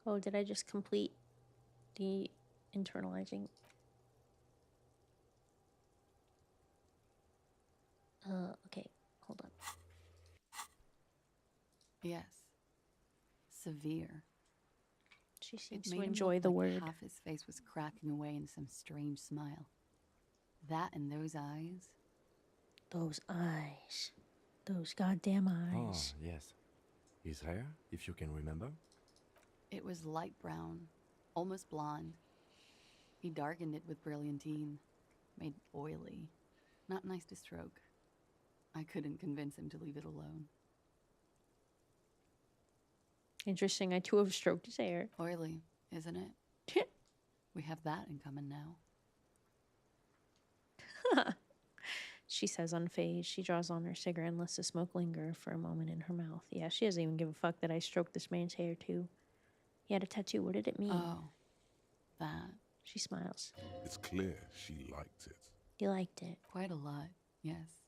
Oh, did I just complete the internalizing? Okay, hold on. Yes. Severe. She seems It to made him enjoy look the like word. half his face was cracking away in some strange smile. That and those eyes. Those eyes. Those goddamn Oh, eyes. yes. His hair, if you can remember. It was light brown, almost blonde. He darkened it with brilliantine, made oily. Not nice to stroke. I couldn't convince him to leave it alone. Interesting, I too have stroked his hair. Oily, isn't it? We have that in common now. She says unfazed. She draws on her cigarette and lets the smoke linger for a moment in her mouth. Yeah, she doesn't even give a fuck that I stroked this man's hair too. He had a tattoo. What did it mean? Oh, that. She smiles. It's clear she liked it. He liked it. Quite a lot, yes.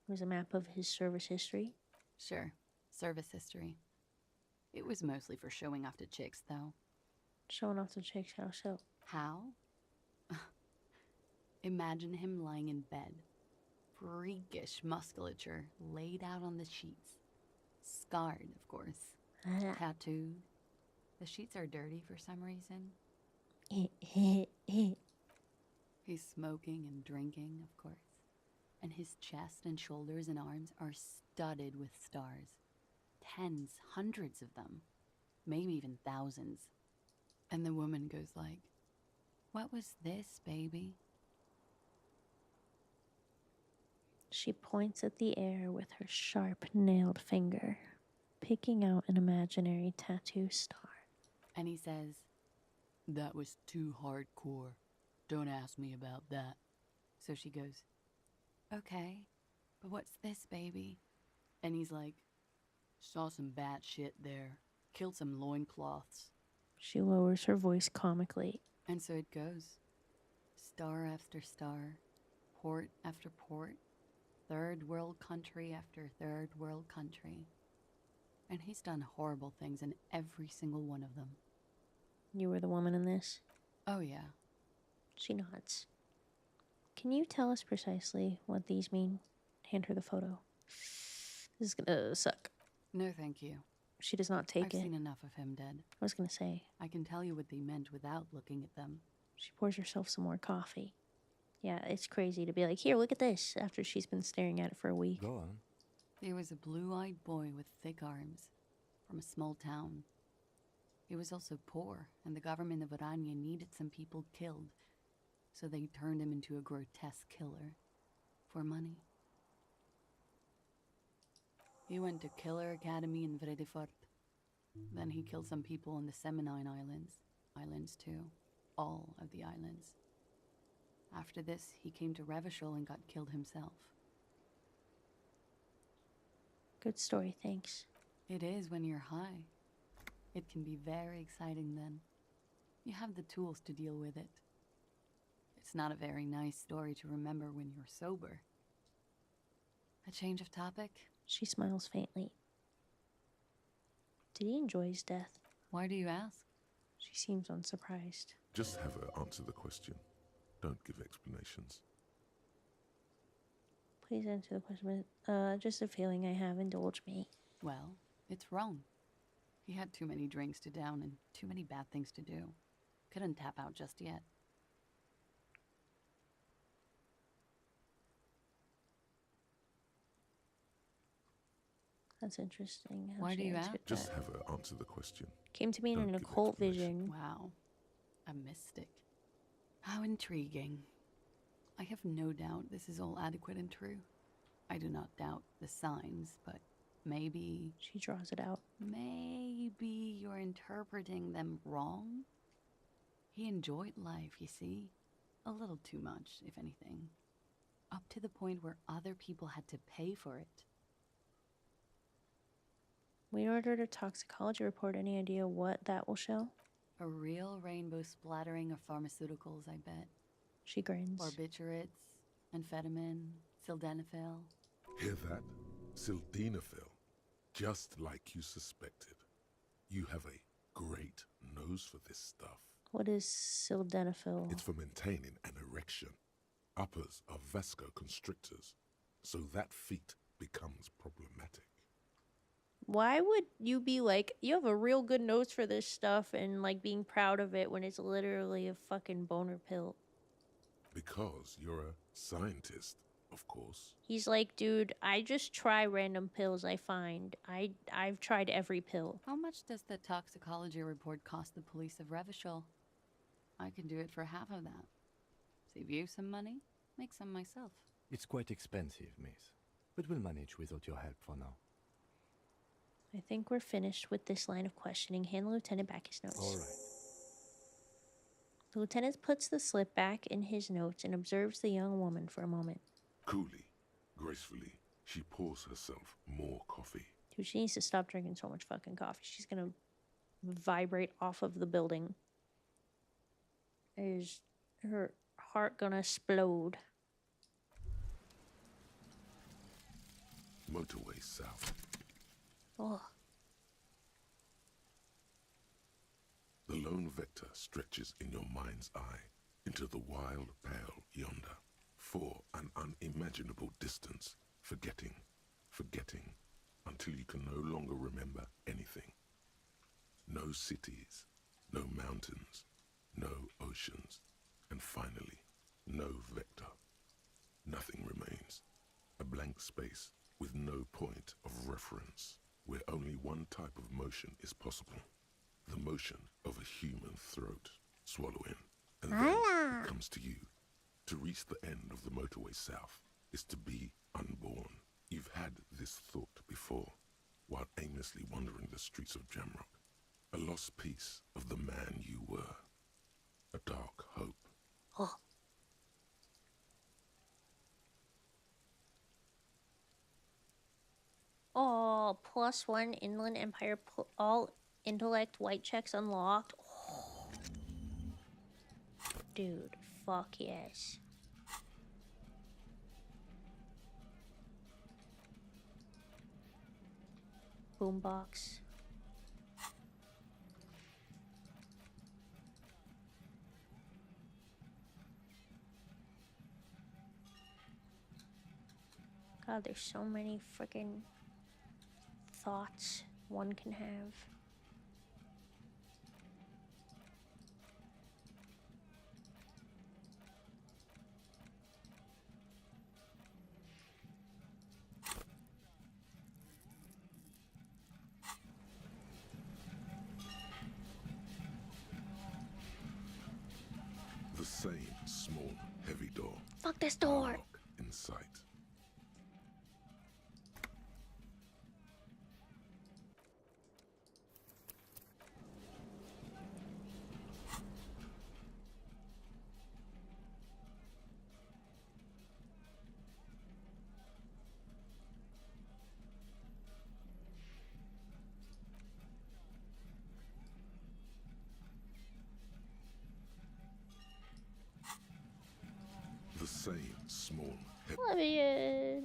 It was a map of his service history. Sure, service history. It was mostly for showing off to chicks, though. Showing off to chicks, how so? How? Imagine him lying in bed. Freakish musculature laid out on the sheets. Scarred, of course. Tattooed. The sheets are dirty for some reason. He's smoking and drinking, of course. And his chest and shoulders and arms are studded with stars. Tens, hundreds of them. Maybe even thousands. And the woman goes like, "What was this, baby?" She points at the air with her sharp-nailed finger, picking out an imaginary tattoo star. And he says, "That was too hardcore. Don't ask me about that." So she goes, "Okay, but what's this, baby?" And he's like, "Saw some bat shit there. Killed some loincloths." She lowers her voice comically. And so it goes. Star after star. Port after port. Third world country after third world country. And he's done horrible things in every single one of them. You were the woman in this? Oh, yeah. She nods. Can you tell us precisely what these mean? Hand her the photo. This is gonna suck. No, thank you. She does not take I've it. seen enough of him dead. I was gonna say. I can tell you what they meant without looking at them. She pours herself some more coffee. Yeah, it's crazy to be like, here, look at this, after she's been staring at it for a week. Go on. He was a blue-eyed boy with thick arms, from a small town. He was also poor, and the government of Orania needed some people killed, so they turned him into a grotesque killer. For money. He went to Killer Academy in Vredefort. Then he killed some people on the Seminine Islands. Islands, too. All of the islands. After this, he came to Revachol and got killed himself. Good story, thanks. It is when you're high. It can be very exciting then. You have the tools to deal with it. It's not a very nice story to remember when you're sober. A change of topic? She smiles faintly. Did he enjoy his death? Why do you ask? She seems unsurprised. Just have her answer the question. Don't give explanations. Please answer the question. Just a feeling I have. Indulge me. Well, it's wrong. He had too many drinks to down and too many bad things to do. Couldn't tap out just yet. That's interesting. How Why she do you answered ask? Just that. have her answer the question. Came to me in Don't an give occult explanation. vision. Wow. A mystic. How intriguing. I have no doubt this is all adequate and true. I do not doubt the signs, but maybe... She draws it out. Maybe you're interpreting them wrong? He enjoyed life, you see. A little too much, if anything. Up to the point where other people had to pay for it. We ordered a toxicology report. Any idea what that will show? A real rainbow splattering of pharmaceuticals, I bet. She grins. Barbiturates, amphetamine, sildenafil. Hear that? Sildenafil. Just like you suspected. You have a great nose for this stuff. What is sildenafil? It's for maintaining an erection. Uppers are vasoconstrictors, so that feat becomes problematic. Why would you be like, you have a real good nose for this stuff and like being proud of it when it's literally a fucking boner pill? Because you're a scientist, of course. He's like, dude, I just try random pills I find. I've tried every pill. How much does the toxicology report cost the police of Revachol? I can do it for half of that. Save you some money, make some myself. It's quite expensive, miss. But we'll manage without your help for now. I think we're finished with this line of questioning. Hand the lieutenant back his notes. All right. The lieutenant puts the slip back in his notes and observes the young woman for a moment. Coolly, gracefully, she pours herself more coffee. Dude, she needs to stop drinking so much fucking coffee. She's gonna vibrate off of the building. Is her heart gonna explode? Motorway south. Oh. The lone vector stretches in your mind's eye into the wild pale yonder, for an unimaginable distance, forgetting, until you can no longer remember anything. No cities, no mountains, no oceans, and finally, no vector. Nothing remains. A blank space with no point of reference, where only one type of motion is possible. The motion of a human throat, swallowing, and then it comes to you. To reach the end of the motorway south is to be unborn. You've had this thought before, while aimlessly wandering the streets of Jamrock. A lost piece of the man you were. A dark hope. Oh. Oh, +1 Inland Empire, all intellect white checks unlocked. Oh. Dude, fuck yes. Boombox. God, there's so many freaking thoughts one can have. The same small, heavy door. Fuck this door! Lock in sight. The same small, heavy... Oblivion.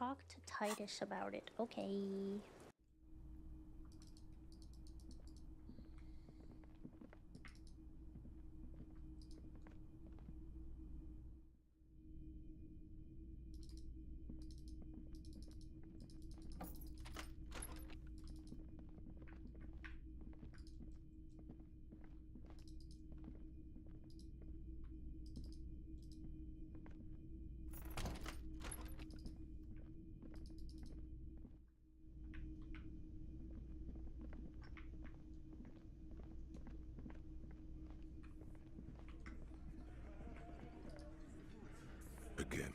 talk to Titus about it. Okay. Again,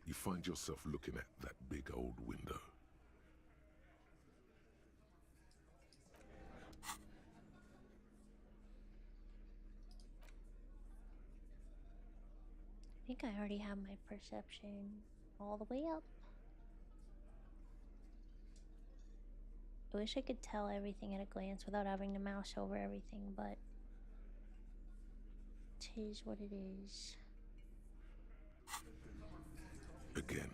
you find yourself looking at that big old window. I think I already have my perception all the way up. I wish I could tell everything at a glance without having to mouse over everything, but tis what it is. Again,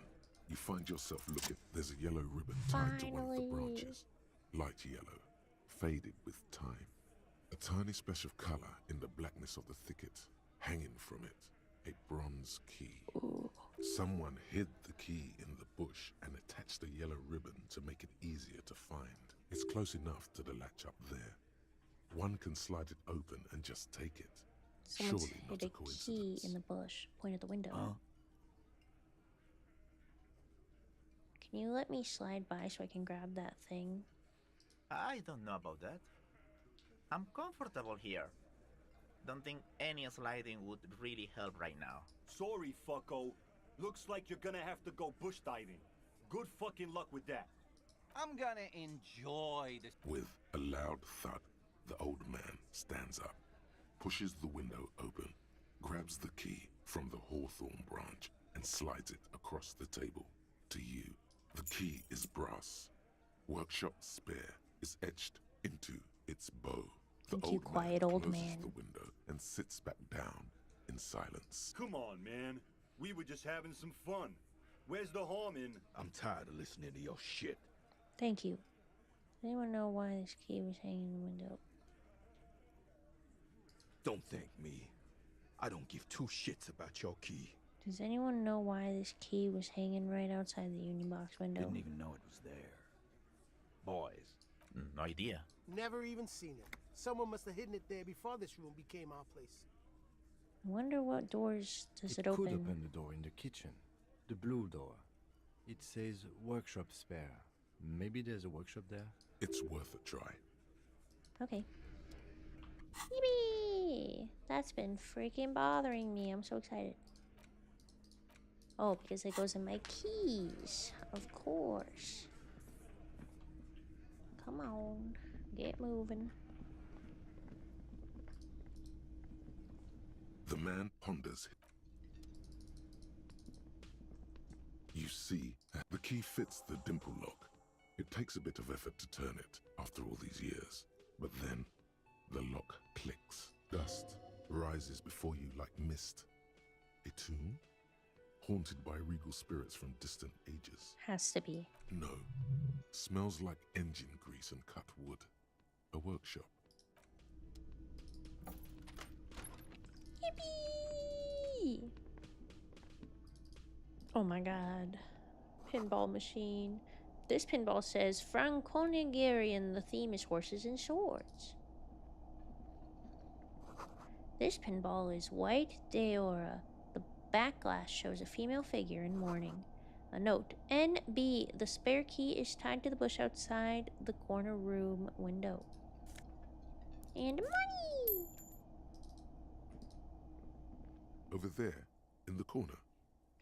you find yourself looking. There's a yellow ribbon tied to one of the branches. Light yellow, faded with time. A tiny splash of color in the blackness of the thicket. Hanging from it, a bronze key. Ooh. Someone hid the key in the bush and attached a yellow ribbon to make it easier to find. It's close enough to the latch up there. One can slide it open and just take it. Someone's Surely not hid a a key coincidence. in the bush. Point at the window. Can you let me slide by so I can grab that thing? I don't know about that. I'm comfortable here. Don't think any sliding would really help right now. Sorry, fucko. Looks like you're gonna have to go bush diving. Good fucking luck with that. I'm gonna enjoy this. With a loud thud, the old man stands up, pushes the window open, grabs the key from the hawthorn branch, and slides it across the table to you. The key is brass. Workshop spare is etched into its bow. The Thank you, quiet old closes man. the window and sits back down in silence. Come on, man. We were just having some fun. Where's the harm in? I'm tired of listening to your shit. Thank you. Does anyone know why this key was hanging in the window? Don't thank me. I don't give two shits about your key. Does anyone know why this key was hanging right outside the Unibox window? Didn't even know it was there. Boys. No idea. Never even seen it. Someone must have hidden it there before this room became our place. I wonder what doors does it could open? open the door in the kitchen. The blue door. It says workshop spare. Maybe there's a workshop there? It's worth a try. Okay. Yippee! That's been freaking bothering me. I'm so excited. Oh, because it goes in my keys. Of course. Come on. Get moving. The man ponders. You see, the key fits the dimple lock. It takes a bit of effort to turn it after all these years. But then, the lock clicks. Dust rises before you like mist. A tomb? Haunted by regal spirits from distant ages. Has to be. No. Smells like engine grease and cut wood. A workshop. Yippee! Oh my god. Pinball machine. This pinball says Franconian. The theme is horses and swords. This pinball is white Deora. The back glass shows a female figure in mourning. A note, NB, the spare key is tied to the bush outside the corner room window. And money! Over there, in the corner.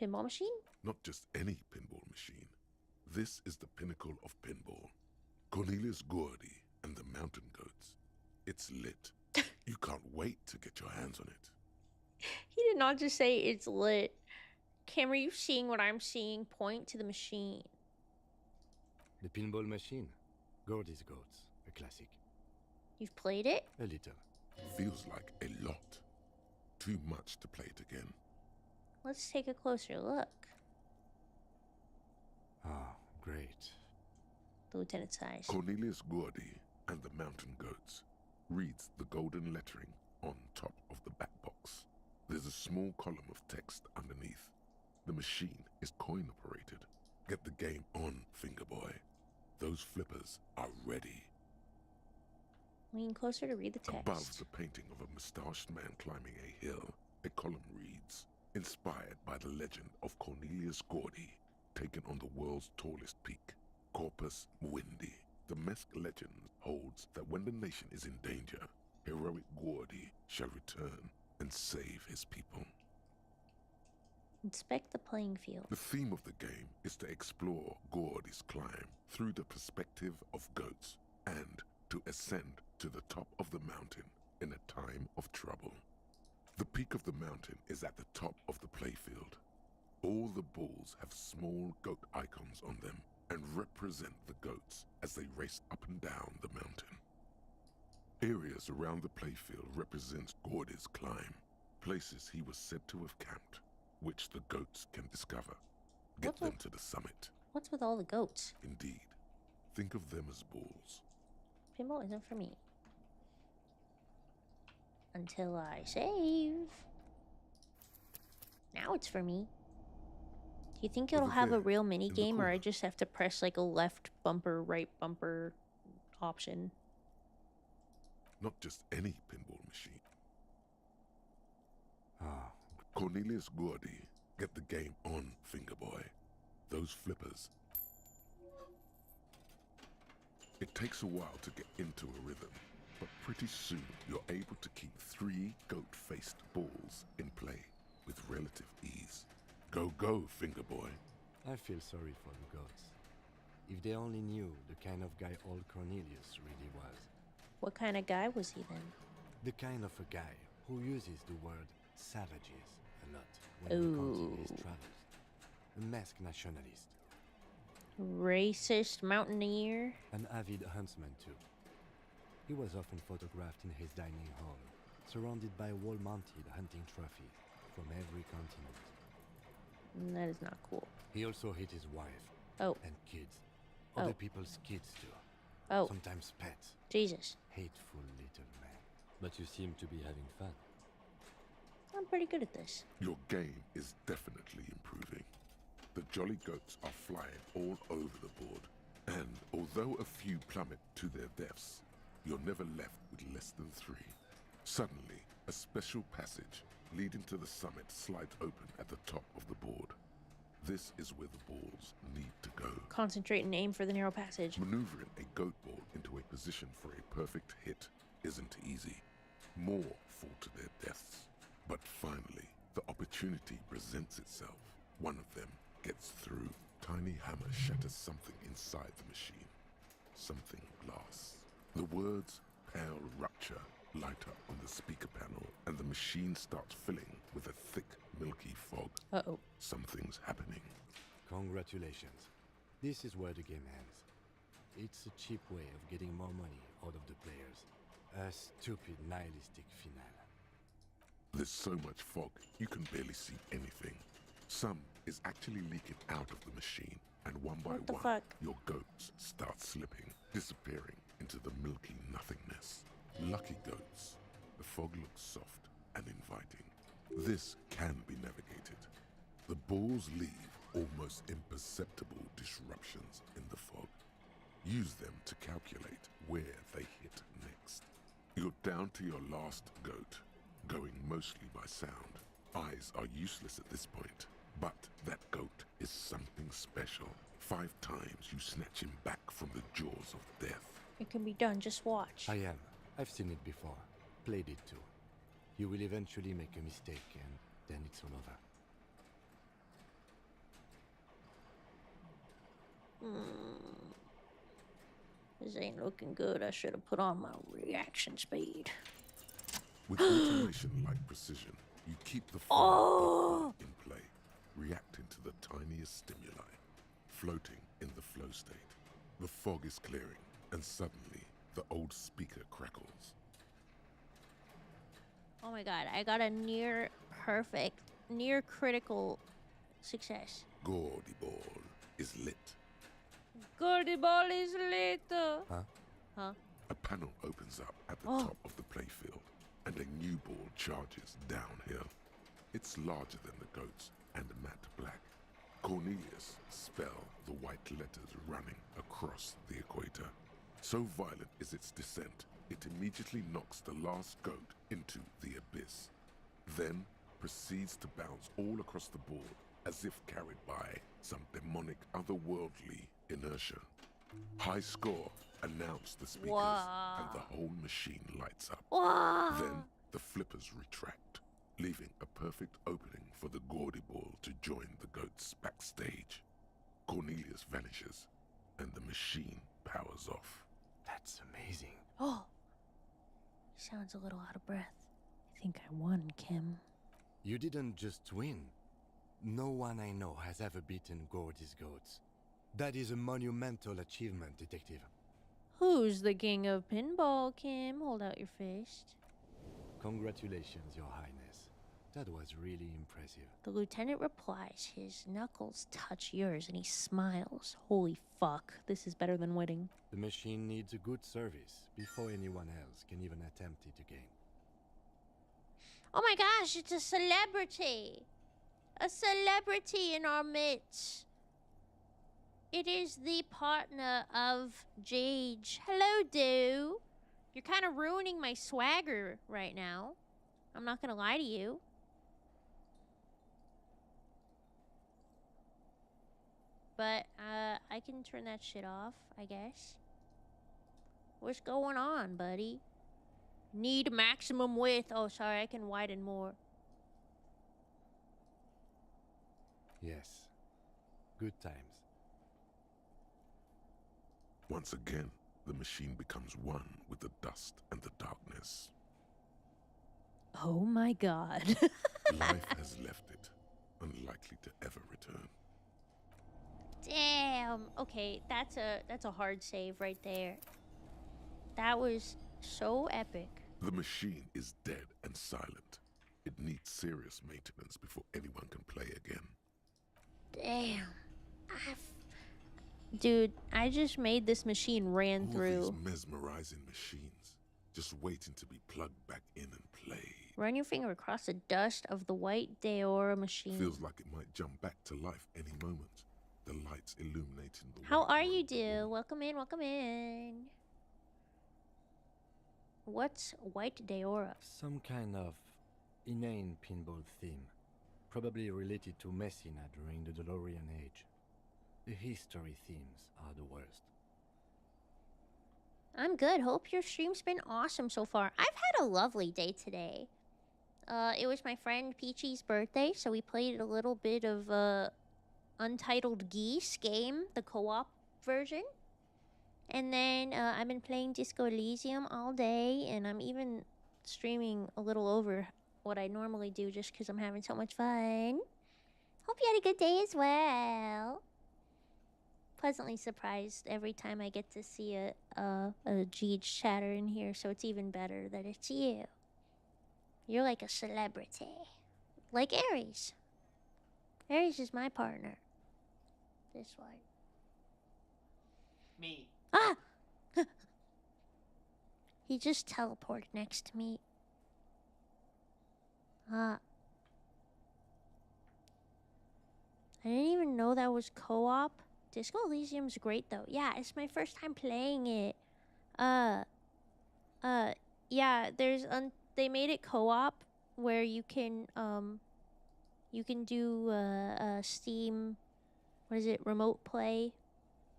Pinball machine? Not just any pinball machine. This is the pinnacle of pinball. Cornelius Gordy and the Mountain Goats. It's lit. You can't wait to get your hands on it. He did not just say it's lit. Cam, are you seeing what I'm seeing? Point to the machine. The pinball machine. Gordy's Goats. A classic. You've played it? A little. Feels like a lot. Too much to play it again. Let's take a closer look. Ah, great. The lieutenant sighs. Cornelius Gordy and the Mountain Goats reads the golden lettering on top of the back box. There's a small column of text underneath. The machine is coin operated. Get the game on, Fingerboy. Those flippers are ready. Lean closer to read the text. Above the painting of a mustached man climbing a hill, a column reads, inspired by the legend of Cornelius Gordy, taken on the world's tallest peak, Corpus Muindi. The Mesk legend holds that when the nation is in danger, heroic Gordy shall return and save his people. Inspect the playing field. The theme of the game is to explore Gordy's climb through the perspective of goats and to ascend to the top of the mountain in a time of trouble. The peak of the mountain is at the top of the playfield. All the balls have small goat icons on them and represent the goats as they race up and down the mountain. Areas around the playfield represent Gordy's climb, places he was said to have camped, which the goats can discover. Get them to the summit. What's with all the goats? Indeed. Think of them as bulls. Pinball isn't for me. Until I save. Now it's for me. Do you think it'll have a real mini game, or I just have to press like a left bumper, right bumper option? Not just any pinball machine. Ah. Cornelius Gordy, get the game on, Fingerboy. Those flippers. It takes a while to get into a rhythm, but pretty soon you're able to keep 3 goat-faced balls in play with relative ease. Go, go, Fingerboy. I feel sorry for the goats. If they only knew the kind of guy old Cornelius really was. What kind of guy was he then? The kind of a guy who uses the word savages a lot when he continues his travels. A masked nationalist. Racist mountaineer? An avid huntsman too. He was often photographed in his dining hall, surrounded by wall-mounted hunting trophies from every continent. That is not cool. He also hit his wife. Oh. And kids. Other people's kids too. Oh. Sometimes pets. Jesus. Hateful little man. But you seem to be having fun. I'm pretty good at this. Your game is definitely improving. The jolly goats are flying all over the board, and although a few plummet to their deaths, you're never left with less than 3. Suddenly, a special passage leading to the summit slides open at the top of the board. This is where the balls need to go. Concentrate and aim for the narrow passage. Maneuvering a goat ball into a position for a perfect hit isn't easy. More fall to their deaths. But finally, the opportunity presents itself. One of them gets through. Tiny hammer shatters something inside the machine. Something glass. The words "pale rupture" light up on the speaker panel, and the machine starts filling with a thick, milky fog. Uh-oh. Something's happening. Congratulations. This is where the game ends. It's a cheap way of getting more money out of the players. A stupid, nihilistic finale. There's so much fog, you can barely see anything. Some is actually leaking out of the machine, and one by one, your goats start slipping, disappearing into the milky nothingness. Lucky goats. The fog looks soft and inviting. This can be navigated. The balls leave almost imperceptible disruptions in the fog. Use them to calculate where they hit next. You're down to your last goat, going mostly by sound. Eyes are useless at this point, but that goat is something special. 5 times you snatch him back from the jaws of death. It can be done, just watch. I am. I've seen it before. Played it too. You will eventually make a mistake, and then it's all over. This ain't looking good. I should have put on my reaction speed. With automation-like precision, you keep the fog in play, reacting to the tiniest stimuli, floating in the flow state. The fog is clearing, and suddenly, the old speaker crackles. Oh my god, I got a near perfect, near critical success. Gordy ball, is lit. Goldie ball is lit. Huh? Huh? A panel opens up at the top of the playfield, and a new ball charges downhill. It's larger than the goats and matte black. Cornelius spell the white letters running across the equator. So violent is its descent, it immediately knocks the last goat into the abyss. Then proceeds to bounce all across the board as if carried by some demonic otherworldly inertia. High score announce the speakers, and the whole machine lights up. Then the flippers retract, leaving a perfect opening for the Gordy ball to join the goats backstage. Cornelius vanishes, and the machine powers off. That's amazing. Oh, he sounds a little out of breath. I think I won, Kim. You didn't just win. No one I know has ever beaten Gordy's goats. That is a monumental achievement, Detective. Who's the king of pinball, Kim? Hold out your fist. Congratulations, Your Highness. That was really impressive. The lieutenant replies, his knuckles touch yours, and he smiles. Holy fuck, this is better than winning. The machine needs a good service before anyone else can even attempt it again. Oh my gosh, it's a celebrity! A celebrity in our midst. It is the partner of Jage. Hello, dude. You're kind of ruining my swagger right now. I'm not gonna lie to you. But, I can turn that shit off, I guess. What's going on, buddy? Need maximum width. Oh, sorry, I can widen more. Yes. Good times. Once again, the machine becomes one with the dust and the darkness. Oh my god. Life has left it, unlikely to ever return. Damn. Okay, that's a hard save right there. That was so epic. The machine is dead and silent. It needs serious maintenance before anyone can play again. Damn. Dude, I just made this machine ran All through. these mesmerizing machines, just waiting to be plugged back in and played. Run your finger across the dust of the white Deora machine. Feels like it might jump back to life any moment. The lights illuminating the How are you, dude? Welcome in, welcome in. What's white Deora? Some kind of inane pinball theme. Probably related to Messina during the DeLorean age. The history themes are the worst. I'm good. Hope your stream's been awesome so far. I've had a lovely day today. It was my friend Peachy's birthday, so we played a little bit of Untitled Geese game, the co-op version. And then I've been playing Disco Elysium all day, and I'm even streaming a little over what I normally do just because I'm having so much fun. Hope you had a good day as well. Pleasantly surprised every time I get to see a Jeej chatter in here, so it's even better that it's you. You're like a celebrity. Like Aries. Aries is my partner. This one. Me. Ah! He just teleported next to me. I didn't even know that was co-op. Disco Elysium's great though. Yeah, it's my first time playing it. Yeah, they made it co-op where you can do Steam, what is it, remote play,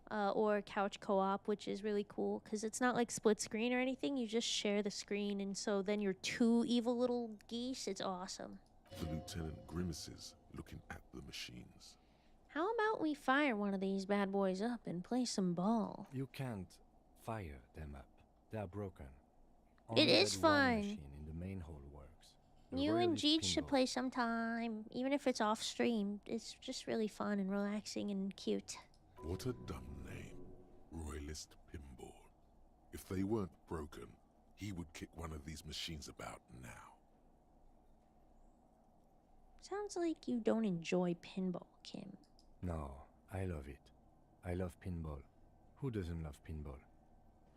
or couch co-op, which is really cool because it's not like split screen or anything. You just share the screen, and so then you're two evil little geese. It's awesome. The lieutenant grimaces, looking at the machines. How about we fire one of these bad boys up and play some ball? You can't fire them up. They are broken. It is that one fun. machine in the main hall works. The You and royalist Jeej should pinball. play sometime, even if it's off stream. It's just really fun and relaxing and cute. What a dumb name. Royalist Pinball. If they weren't broken, he would kick one of these machines about now. Sounds like you don't enjoy pinball, Kim. No, I love it. I love pinball. Who doesn't love pinball?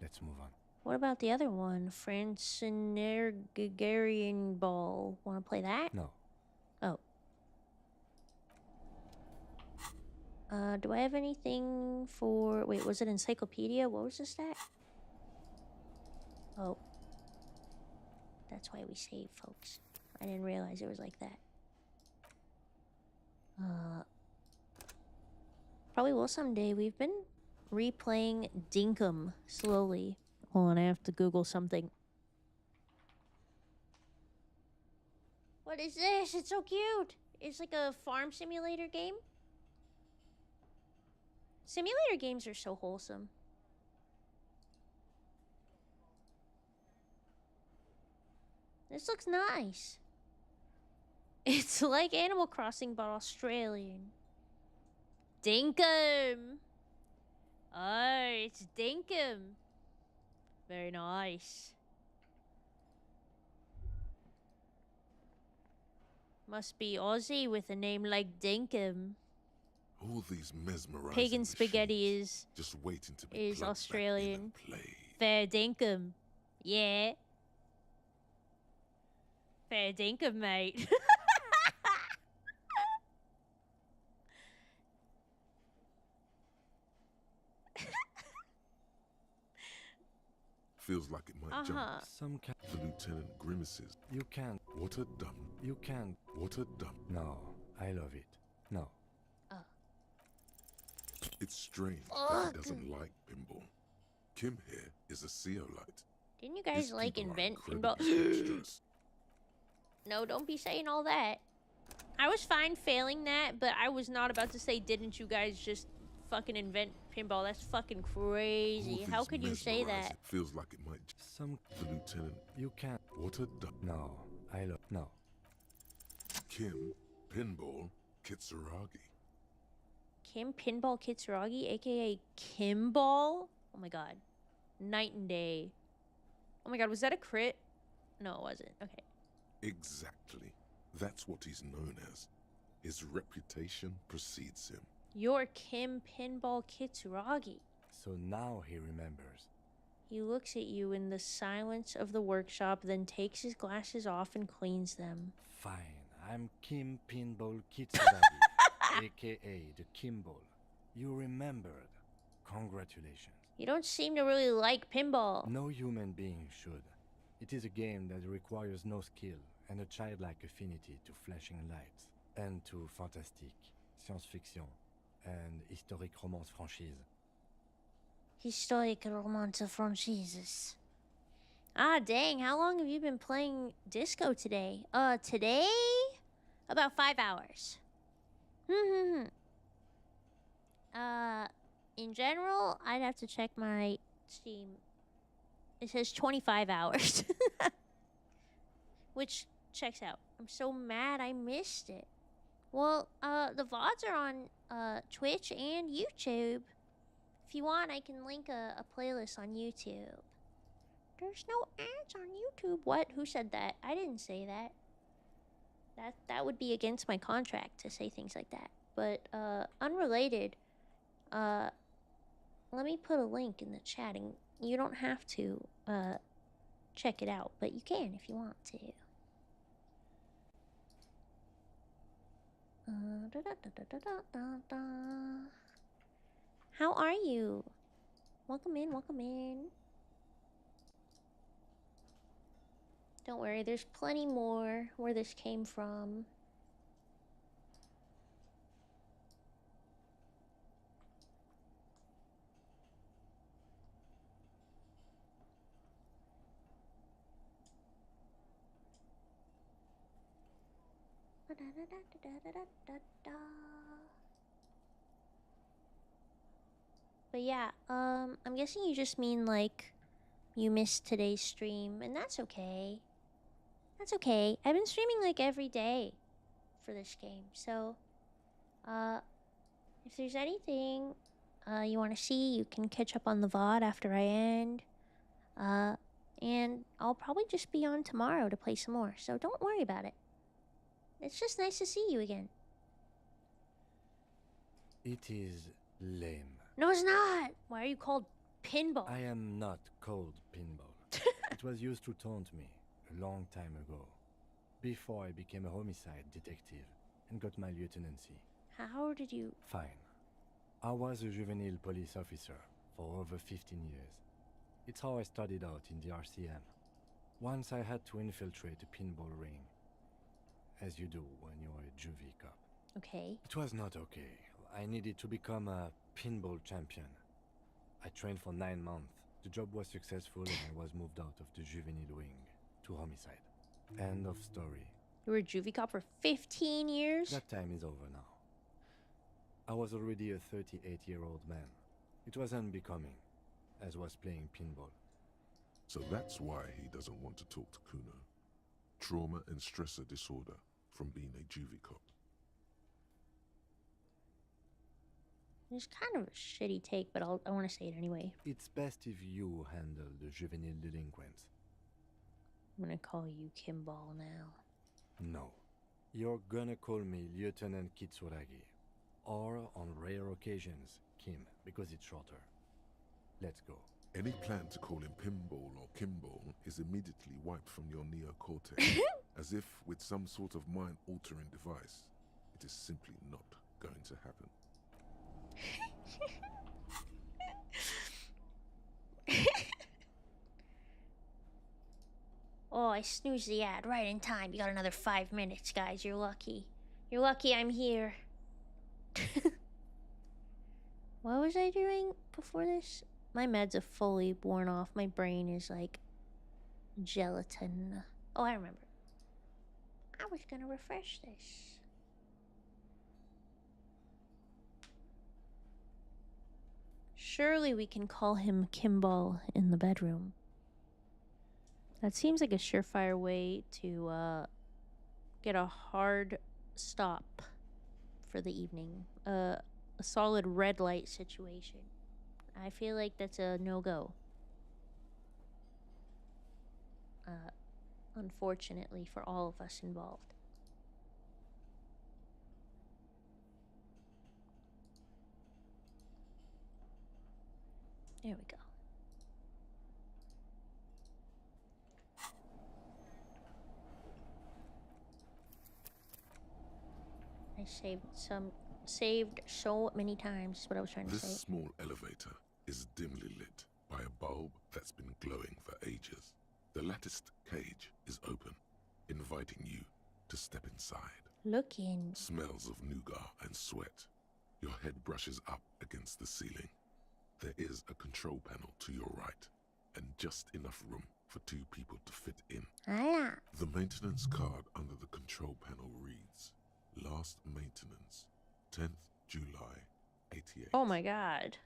Let's move on. What about the other one? Gregarian Ball. Want to play that? No. Oh. Do I have anything for... Wait, was it encyclopedia? What was this stat? Oh. That's why we save, folks. I didn't realize it was like that. Probably will someday. We've been replaying Dinkum slowly. Hold on, I have to Google something. What is this? It's so cute. It's like a farm simulator game. Simulator games are so wholesome. This looks nice. It's like Animal Crossing, but Australian. Dinkum. Oh, it's Dinkum. Very nice. Must be Aussie with a name like Dinkum. All these mesmerizing Pagan spaghetti machines just waiting to be is plugged Australian. back in and played. Fair dinkum. Yeah. Fair dinkum, mate. Feels like it might jump. Some can. The lieutenant grimaces. You can't. What a dump. You can't. What a dump. No, I love it. No. It's strange that he doesn't like pinball. Kim here is a Zeolite. Didn't you guys These like people are invent incredibly pinball? dexterous. No, don't be saying all that. I was fine failing that, but I was not about to say, didn't you guys just fucking invent pinball? That's fucking crazy. All How these could you say mesmerizing- that? Feels like it might. Some. The lieutenant. You can't. What a dump. No, I love. No. Kim, pinball, Kitsuragi. Kim Pinball Kitsuragi, aka Kimball? Oh my god. Night and day. Oh my god, was that a crit? No, it wasn't. Okay. Exactly. That's what he's known as. His reputation precedes him. You're Kim Pinball Kitsuragi. So now he remembers. He looks at you in the silence of the workshop, then takes his glasses off and cleans them. Fine, I'm Kim Pinball Kitsuragi, aka the Kimball. You remembered. Congratulations. You don't seem to really like pinball. No human being should. It is a game that requires no skill and a childlike affinity to flashing lights and to fantastique, science fiction, and historic romance franchise. Historic romance franchises. Ah, dang, how long have you been playing disco today? Today? About 5 hours. In general, I'd have to check my Steam. It says 25 hours. Which checks out. I'm so mad I missed it. Well, the VODs are on Twitch and YouTube. If you want, I can link a playlist on YouTube. There's no ads on YouTube. What? Who said that? I didn't say that. That would be against my contract to say things like that. But unrelated, let me put a link in the chat, and you don't have to check it out, but you can if you want to. How are you? Welcome in, welcome in. Don't worry, there's plenty more where this came from. But yeah, I'm guessing you just mean like you missed today's stream, and that's okay. That's okay. I've been streaming like every day for this game, so if there's anything you want to see, you can catch up on the VOD after I end. And I'll probably just be on tomorrow to play some more, so don't worry about it. It's just nice to see you again. It is lame. No, it's not. Why are you called Pinball? I am not called Pinball. It was used to taunt me a long time ago, before I became a homicide detective and got my lieutenancy. How did you... Fine. I was a juvenile police officer for over 15 years. It's how I started out in the RCM. Once I had to infiltrate a pinball ring, as you do when you're a juvie cop. Okay. It was not okay. I needed to become a pinball champion. I trained for 9 months. The job was successful and I was moved out of the juvenile wing to homicide. End of story. You were a juvie cop for 15 years? That time is over now. I was already a 38-year-old man. It was unbecoming, as was playing pinball. So that's why he doesn't want to talk to Kuno. Trauma and stressor disorder from being a juvie cop. It's kind of a shitty take, but I want to say it anyway. It's best if you handle the juvenile delinquents. I'm gonna call you Kimball now. No. You're gonna call me Lieutenant Kitsuragi. Or, on rare occasions, Kim, because it's shorter. Let's go. Any plan to call him Pinball or Kimball is immediately wiped from your neocortex, as if with some sort of mind-altering device. It is simply not going to happen. Oh, I snoozed the ad right in time. You got another 5 minutes, guys. You're lucky. You're lucky I'm here. What was I doing before this? My meds have fully worn off. My brain is like gelatin. Oh, I remember. I was gonna refresh this. Surely we can call him Kimball in the bedroom. That seems like a surefire way to get a hard stop for the evening. A solid red light situation. I feel like that's a no-go. Unfortunately for all of us involved. There we go. I saved so many times, is what I was trying to say. This small elevator is dimly lit by a bulb that's been glowing for ages. The latticed cage is open, inviting you to step inside. Look in. Smells of nougat and sweat. Your head brushes up against the ceiling. There is a control panel to your right, and just enough room for 2 people to fit in. Ah. The maintenance card under the control panel reads, Last maintenance, 10th July, 88. Oh my god.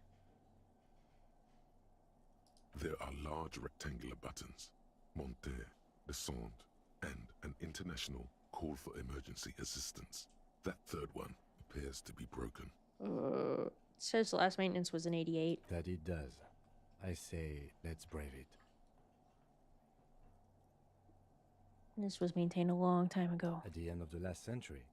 There are large rectangular buttons, monter, descend, and an international call for emergency assistance. That third one appears to be broken. It says the last maintenance was in 88. That it does. I say, let's brave it. This was maintained a long time ago. At the end of the last century.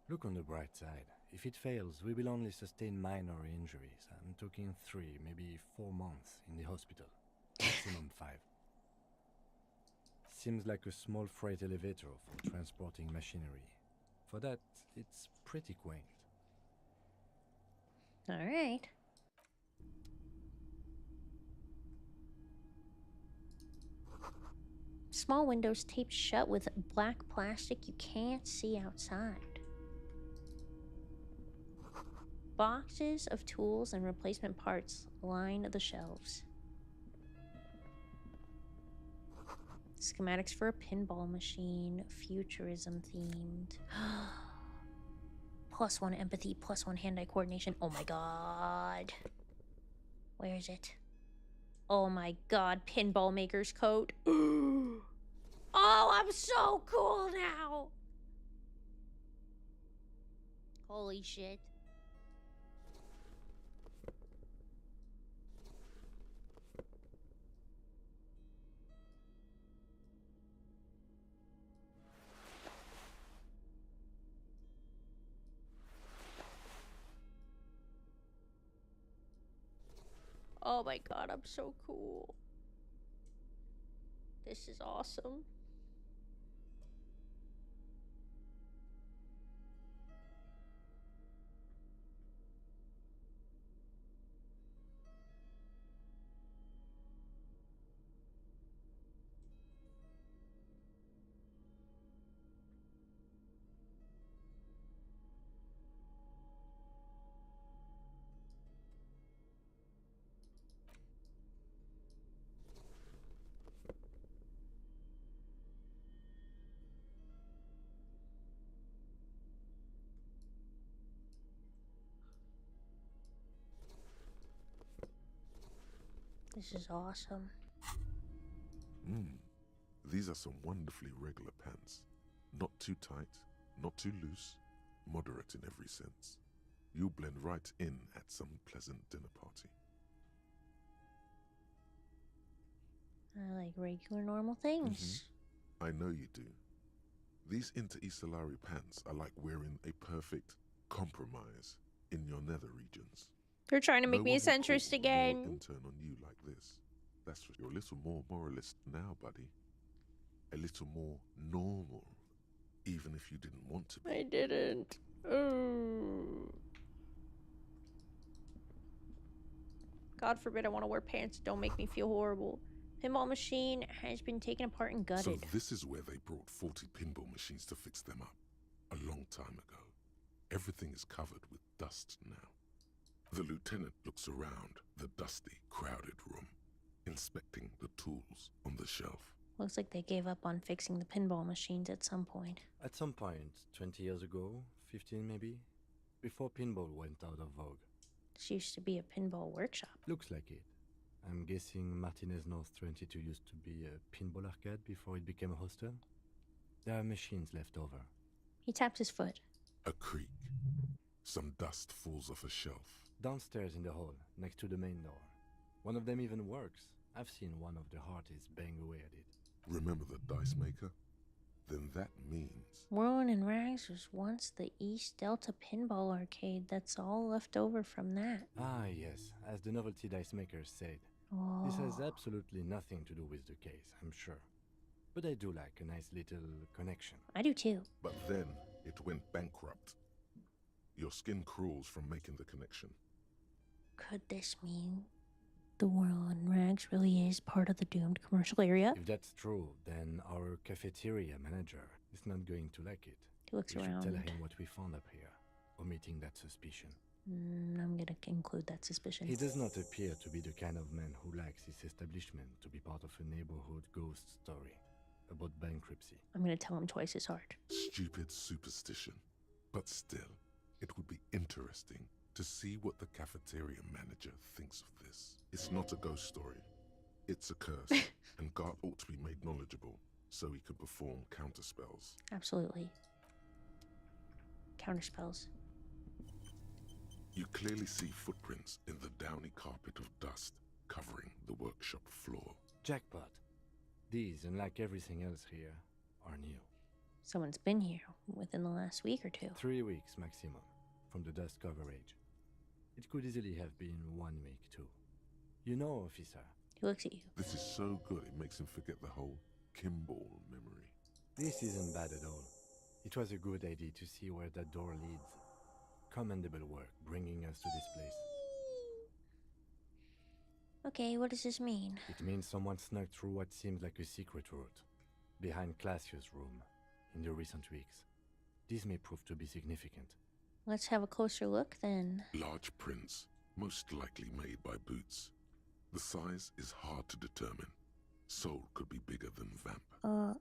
Look on the bright side. If it fails, we will only sustain minor injuries. I'm talking 3, maybe 4 months in the hospital. Maximum 5. Seems like a small freight elevator for transporting machinery. For that, it's pretty quaint. Alright. Small windows taped shut with black plastic you can't see outside. Boxes of tools and replacement parts line the shelves. Schematics for a pinball machine, futurism themed. +1 empathy, +1 hand-eye coordination. Oh my god. Where is it? Oh my god, pinball maker's coat. Oh, I'm so cool now. Holy shit. Oh my god, I'm so cool. This is awesome. This is awesome. These are some wonderfully regular pants. Not too tight, not too loose, moderate in every sense. You'll blend right in at some pleasant dinner party. I like regular, normal things. I know you do. These Inter-Isolari pants are like wearing a perfect compromise in your nether regions. They're trying to make No me a one will centrist call again. your intern on you like this. That's for you're a little more moralist now, buddy. A little more normal, even if you didn't want to be. I didn't. Oh. God forbid I want to wear pants that don't make me feel horrible. Pinball machine has been taken apart and So gutted. this is where they brought 40 pinball machines to fix them up. A long time ago. Everything is covered with dust now. The lieutenant looks around the dusty, crowded room, inspecting the tools on the shelf. Looks like they gave up on fixing the pinball machines at some point. At some point, 20 years ago, 15 maybe, before pinball went out of vogue. This used to be a pinball workshop. Looks like it. I'm guessing Martinez North 22 used to be a pinball arcade before it became a hostel. There are machines left over. He taps his foot. A creak. Some dust falls off a shelf. Downstairs in the hall, next to the main door. One of them even works. I've seen one of the hearties bang away at it. Remember the dice maker? Then that means... Whirlin' and Rags was once the East Delta Pinball Arcade. That's all left over from that. Ah, yes, as the novelty dice makers said. Oh. This has absolutely nothing to do with the case, I'm sure. But I do like a nice little connection. I do too. But then it went bankrupt. Your skin crawls from making the connection. Could this mean the Whirlin' and Rags really is part of the doomed commercial area? If that's true, then our cafeteria manager is not going to like it. He looks we around. should tell him what we found up here, omitting that suspicion. I'm gonna include that suspicion. He does not appear to be the kind of man who likes his establishment to be part of a neighborhood ghost story about bankruptcy. I'm gonna tell him twice as hard. Stupid superstition. But still, it would be interesting to see what the cafeteria manager thinks of this. It's not a ghost story. It's a curse, and Gart ought to be made knowledgeable so he can perform counterspells. Absolutely. Counterspells. You clearly see footprints in the downy carpet of dust covering the workshop floor. Jackpot. These, unlike everything else here, are new. Someone's been here within the last week or two. 3 weeks maximum, from the dust coverage. It could easily have been 1 week too. You know, officer. He looks at you. This is so good it makes him forget the whole Kimball memory. This isn't bad at all. It was a good idea to see where that door leads. Commendable work bringing us to this place. Okay, what does this mean? It means someone snuck through what seems like a secret route, behind Classia's room, in the recent weeks. This may prove to be significant. Let's have a closer look then. Large prints, most likely made by Boots. The size is hard to determine. Soul could be bigger than Vamp.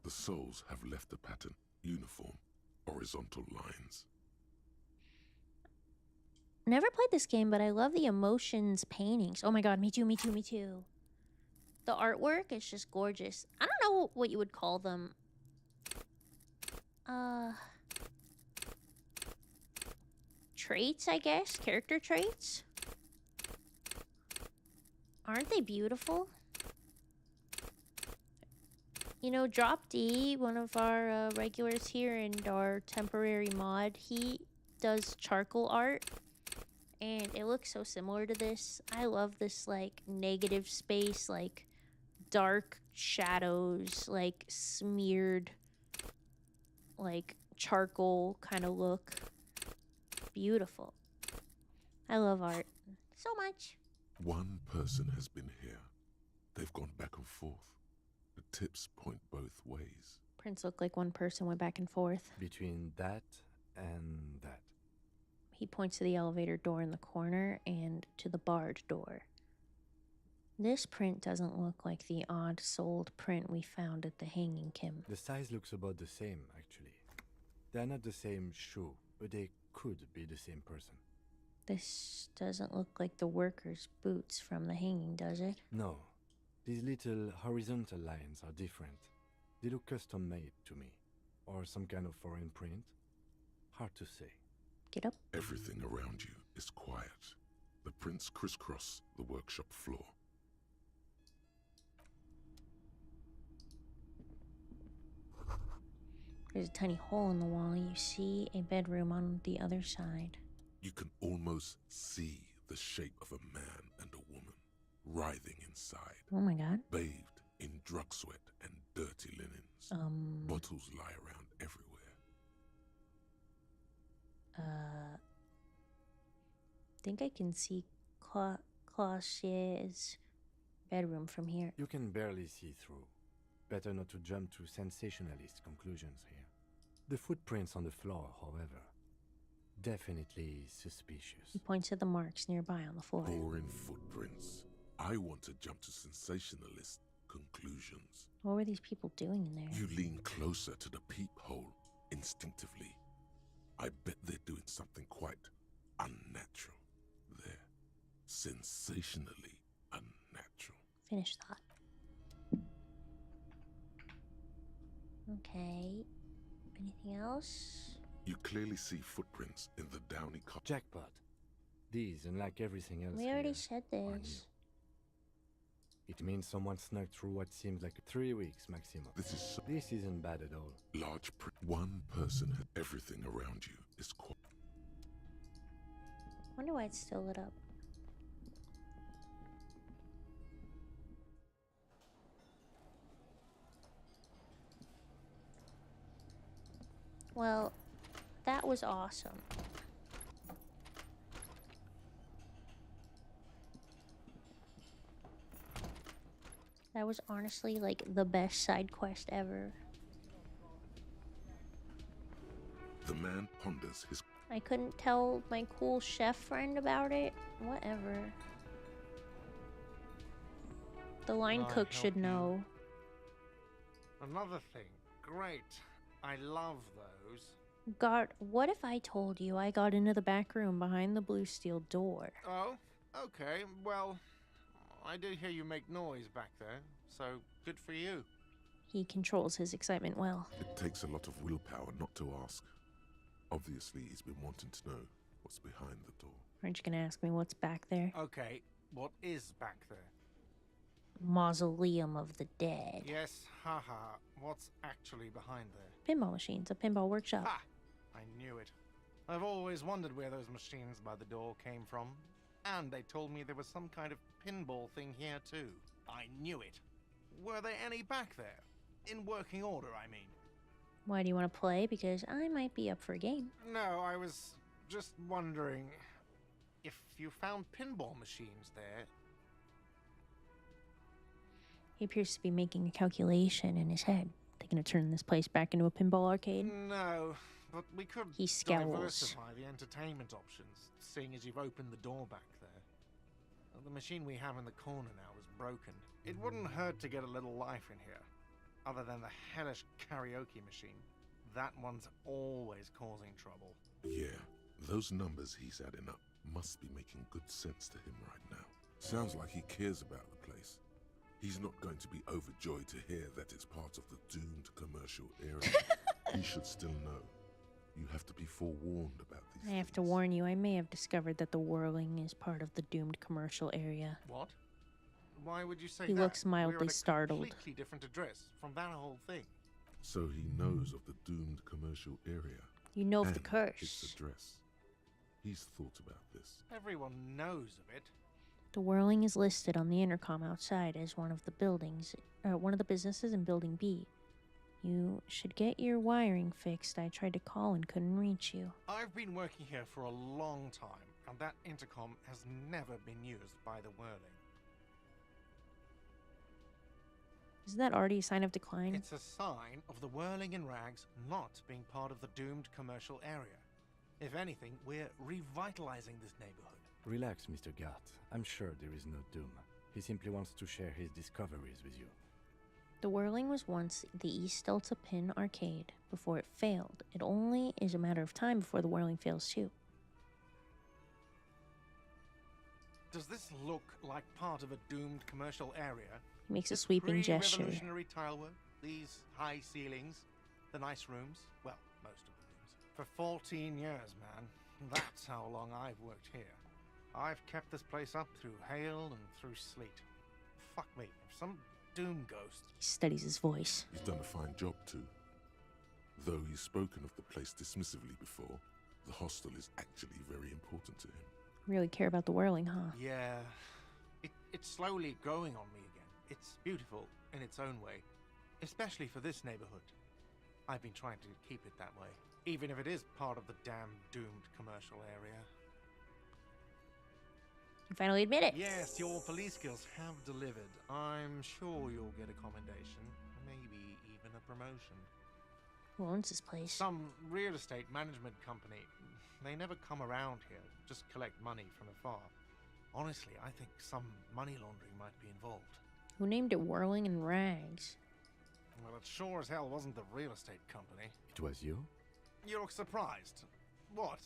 The souls have left a pattern, uniform, horizontal lines. Never played this game, but I love the emotions paintings. Oh my god, me too, me too, me too. The artwork is just gorgeous. I don't know what you would call them. Traits, I guess? Character traits? Aren't they beautiful? You know, Drop D, one of our regulars here and our temporary mod, he does charcoal art. and it looks so similar to this. I love this, like, negative space, like, dark shadows, like, smeared, like, charcoal kind of look. Beautiful. I love art so much. One person has been here. They've gone back and forth. The tips point both ways. Prints look like one person went back and forth. Between that and that. He points to the elevator door in the corner and to the barred door. This print doesn't look like the odd-souled print we found at the Hanging Kim. The size looks about the same, actually. They're not the same shoe, but they could be the same person. This doesn't look like the worker's boots from the hanging, does it? No. These little horizontal lines are different. They look custom-made to me. Or some kind of foreign print. Hard to say. Get up. Everything around you is quiet. The prints crisscross the workshop floor. There's a tiny hole in the wall. You see a bedroom on the other side. You can almost see the shape of a man and a woman writhing inside. Oh my god. Bathed in drug sweat and dirty linens. Bottles lie around everywhere. Think I can see Claus's bedroom from here. You can barely see through. Better not to jump to sensationalist conclusions here. The footprints on the floor, however, definitely suspicious. He points at the marks nearby on the floor. Boring footprints. I want to jump to sensationalist conclusions. What were these people doing in there? You lean closer to the peephole instinctively. I bet they're doing something quite unnatural there. Sensationally unnatural. Finish that. Okay. Anything else? You clearly see footprints in the downy carpet. Jackpot. These, unlike everything else We already here, said are new. this. It means someone snuck through what seems like 3 weeks maximum. This isn't bad at all. Large print. One person. Everything around you is quiet. Wonder why it's still lit up. Well, that was awesome. That was honestly like the best side quest ever. The man ponders his. I couldn't tell my cool chef friend about it. Whatever. The line Can I cook help should you? know. Another thing. Great. I love those. God, what if I told you I got into the back room behind the blue steel door? Oh, okay. Well, I did hear you make noise back there, so good for you. He controls his excitement well. It takes a lot of willpower not to ask. Obviously, he's been wanting to know what's behind the door. Aren't you gonna ask me what's back there? Okay, what is back there? Mausoleum of the Dead. Yes, haha. What's actually behind there? Pinball machines, a pinball workshop. Ha! I knew it. I've always wondered where those machines by the door came from. And they told me there was some kind of pinball thing here too. I knew it. Were there any back there? In working order, I mean. Why do you want to play? Because I might be up for a game. No, I was just wondering if you found pinball machines there. He appears to be making a calculation in his head. They gonna turn this place back into a pinball arcade? No, but we could He scowls. diversify the entertainment options, seeing as you've opened the door back there. The machine we have in the corner now is broken. It wouldn't hurt to get a little life in here. Other than the hellish karaoke machine. That one's always causing trouble. Yeah, those numbers he's adding up must be making good sense to him right now. Sounds like he cares about the place. He's not going to be overjoyed to hear that it's part of the doomed commercial area. He should still know. You have to be forewarned about these. I have to warn you, I may have discovered that the whirling is part of the doomed commercial area. What? Why would you say He that? looks mildly We're at a startled. completely different address from that whole thing. So he knows of the doomed commercial area. You know of and the curse. its address. He's thought about this. Everyone knows of it. The whirling is listed on the intercom outside as one of the businesses in Building B. You should get your wiring fixed. I tried to call and couldn't reach you. I've been working here for a long time, and that intercom has never been used by the whirling. Isn't that already a sign of decline? It's a sign of the whirling in rags not being part of the doomed commercial area. If anything, we're revitalizing this neighborhood. Relax, Mr. Gart. I'm sure there is no doom. He simply wants to share his discoveries with you. The whirling was once the East Delta Pin arcade before it failed. It only is a matter of time before the whirling fails too. Does this look like part of a doomed commercial area? He makes a sweeping gesture. Pre-revolutionary tilework, these high ceilings, the nice rooms, well, most of the rooms. For 14 years, man. That's how long I've worked here. I've kept this place up through hail and through sleet. Fuck me, if some doom ghost... He steadies his voice. He's done a fine job too. Though he's spoken of the place dismissively before, the hostel is actually very important to him. Really care about the whirling, huh? Yeah, it's slowly growing on me again. It's beautiful in its own way, especially for this neighborhood. I've been trying to keep it that way, even if it is part of the damn doomed commercial area. You finally admit it. Yes, your police skills have delivered. I'm sure you'll get a commendation, maybe even a promotion. Who owns this place? Some real estate management company. They never come around here, just collect money from afar. Honestly, I think some money laundering might be involved. Who named it Whirling in Rags? Well, it sure as hell wasn't the real estate company. It was you? You look surprised. What?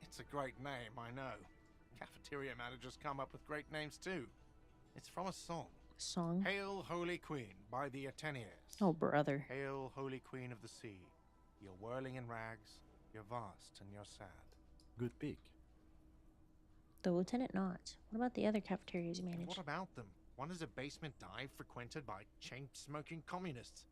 It's a great name, I know. Cafeteria managers come up with great names too. It's from a song. Song? Hail, Holy Queen, by the Ateneers. Oh, brother. Hail, Holy Queen of the Sea. You're whirling in rags, you're vast, and you're sad. Good pick. The lieutenant nods. What about the other cafeterias you manage? What about them? One is a basement dive frequented by chain-smoking communists.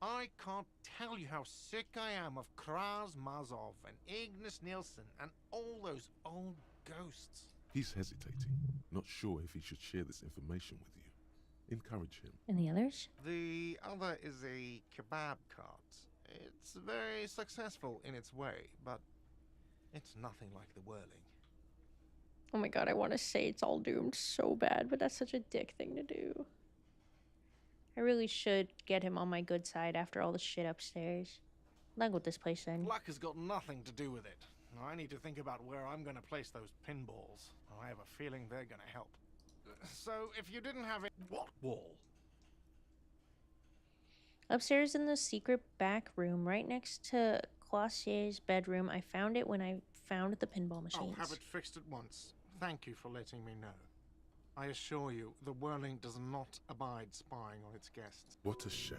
I can't tell you how sick I am of Kraz Mazov and Ignis Nielsen and all those old ghosts. He's hesitating, not sure if he should share this information with you. Encourage him. And the others? The other is a kebab cart. It's very successful in its way, but it's nothing like the whirling. Oh my god, I want to say it's all doomed so bad, but that's such a dick thing to do. I really should get him on my good side after all the shit upstairs. Luck with this place then. Luck has got nothing to do with it. I need to think about where I'm going to place those pinballs. I have a feeling they're going to help. So, if you didn't have it... What wall? Upstairs in the secret back room, right next to Clossier's bedroom. I found it when I found the pinball machines. I'll have it fixed at once. Thank you for letting me know. I assure you, the whirling does not abide spying on its guests. What a shame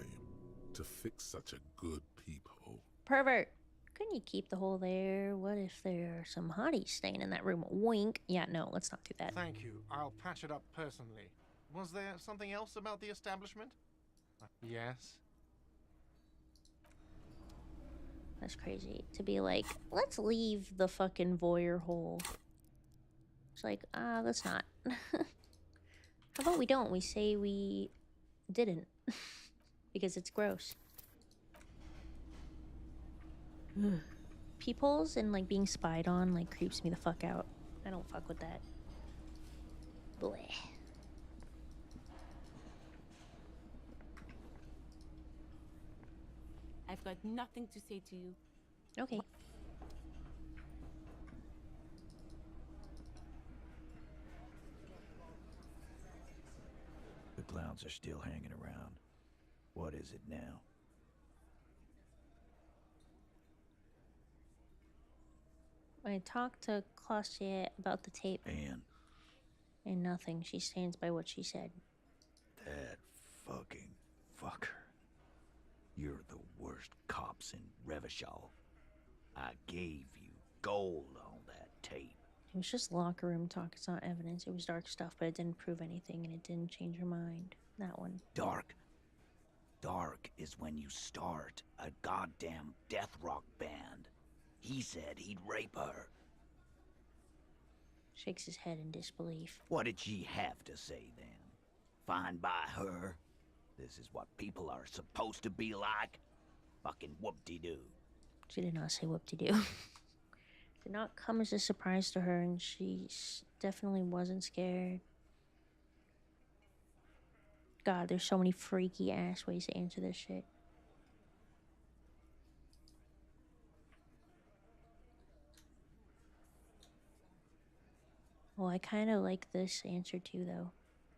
to fix such a good peephole. Pervert! Couldn't you keep the hole there? What if there are some hotties staying in that room? Wink. Yeah, no, let's not do that. Thank you. I'll patch it up personally. Was there something else about the establishment? Yes. That's crazy. To be like, let's leave the fucking voyeur hole. It's like, let's not. How about we don't? We say we didn't. Because it's gross. Peepholes and like being spied on like creeps me the fuck out. I don't fuck with that. Bleh. I've got nothing to say to you. Okay. The clowns are still hanging around. What is it now? I talked to Clossier about the tape. And nothing. She stands by what she said. That fucking fucker. You're the worst cops in Revachol. I gave you gold on that tape. It was just locker room talk. It's not evidence. It was dark stuff, but it didn't prove anything, and it didn't change her mind. That one. Dark. Dark is when you start a goddamn death rock band. He said he'd rape her. Shakes his head in disbelief. What did she have to say then? Fine by her? This is what people are supposed to be like? Fucking whoop-de-doo. She did not say whoop-de-doo. Did not come as a surprise to her, and she definitely wasn't scared. God, there's so many freaky ass ways to answer this shit. Well, I kind of like this answer too, though.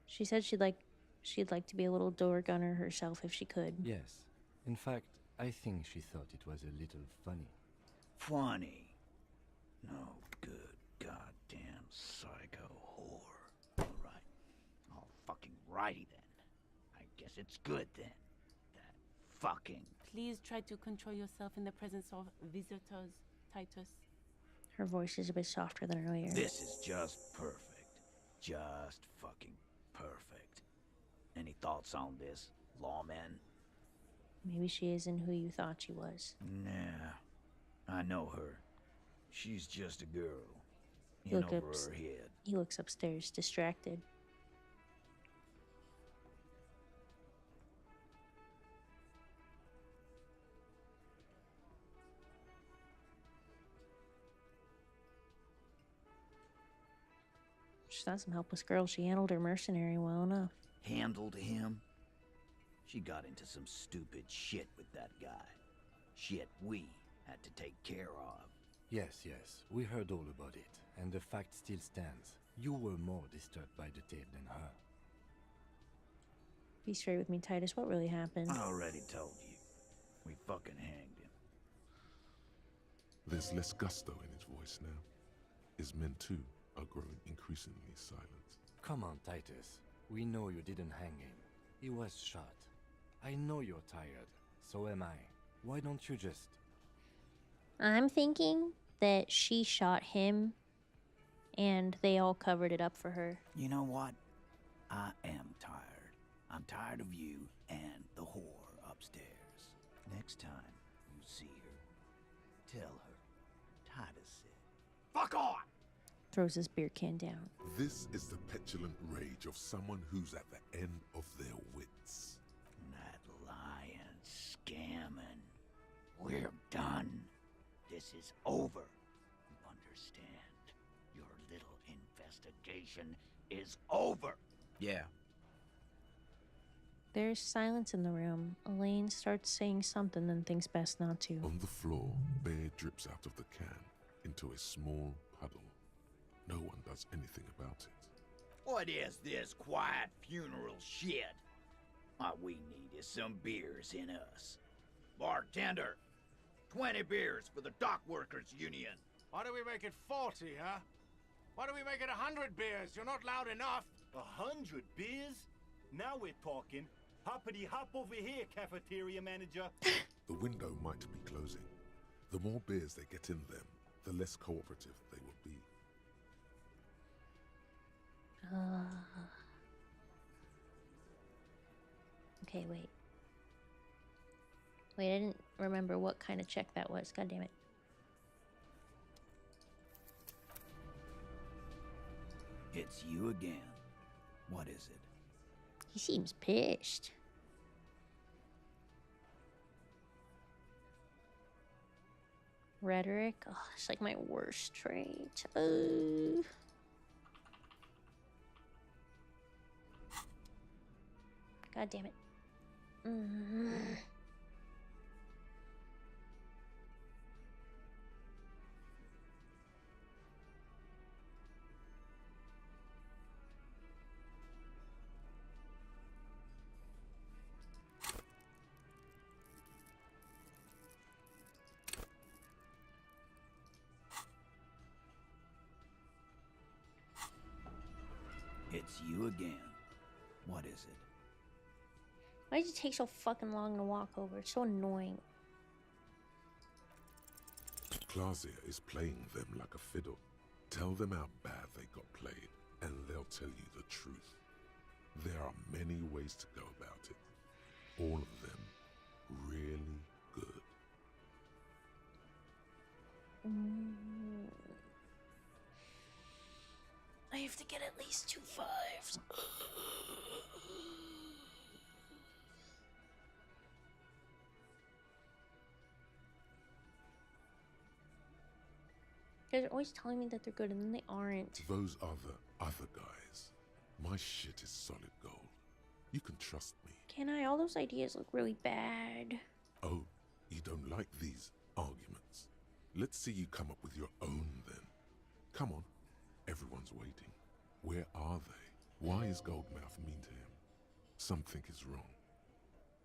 She said she'd like to be a little door gunner herself if she could. Yes. In fact, I think she thought it was a little funny. Funny? No good goddamn psycho whore. Alright. All fucking righty then. I guess it's good then. That fucking... Please try to control yourself in the presence of visitors, Titus. Her voice is a bit softer than earlier. This is just perfect. Just fucking perfect. Any thoughts on this, lawman? Maybe she isn't who you thought she was. Nah. I know her. She's just a girl. He In over her head. He looks upstairs, distracted. She's not some helpless girl. She handled her mercenary well enough. Handled him? She got into some stupid shit with that guy. Shit we had to take care of. Yes, we heard all about it, and the fact still stands. You were more disturbed by the tape than her. Be straight with me, Titus. What really happened? I already told you. We fucking hanged him. There's less gusto in his voice now. His men too are growing increasingly silent. Come on, Titus. We know you didn't hang him. He was shot. I know you're tired. So am I. Why don't you just... I'm thinking that she shot him and they all covered it up for her. You know what? I am tired. I'm tired of you and the whore upstairs. Next time you see her, tell her Titus said, "Fuck on!" Throws his beer can down. This is the petulant rage of someone who's at the end of their wits. That lying, scamming. We're done. This is over. You understand? Your little investigation is over. Yeah. There's silence in the room. Elaine starts saying something, then thinks best not to. On the floor, beer drips out of the can into a small puddle. No one does anything about it. What is this quiet funeral shit? What we need is some beers in us. Bartender, 20 beers for the Dock Workers Union. Why do we make it 40, huh? Why do we make it 100 beers? You're not loud enough. 100 beers? Now we're talking. Hoppity hop over here, cafeteria manager. The window might be closing. The more beers they get in them, the less cooperative they will be. Okay, wait. Wait, I didn't remember what kind of check that was. God damn it. It's you again. What is it? He seems pissed. Rhetoric? Oh, it's like my worst trait. God damn it. It's you again. What is it? Why does it take so fucking long to walk over? It's so annoying. Clausia is playing them like a fiddle. Tell them how bad they got played, and they'll tell you the truth. There are many ways to go about it. All of them really good. get at least 2 5s. You guys are always telling me that they're good and then they aren't. Those are the other guys. My shit is solid gold. You can trust me. Can I? All those ideas look really bad. Oh, you don't like these arguments? Let's see you come up with your own then. Come on, everyone's waiting. Where are they? Why is Goldmouth mean to him? Something is wrong.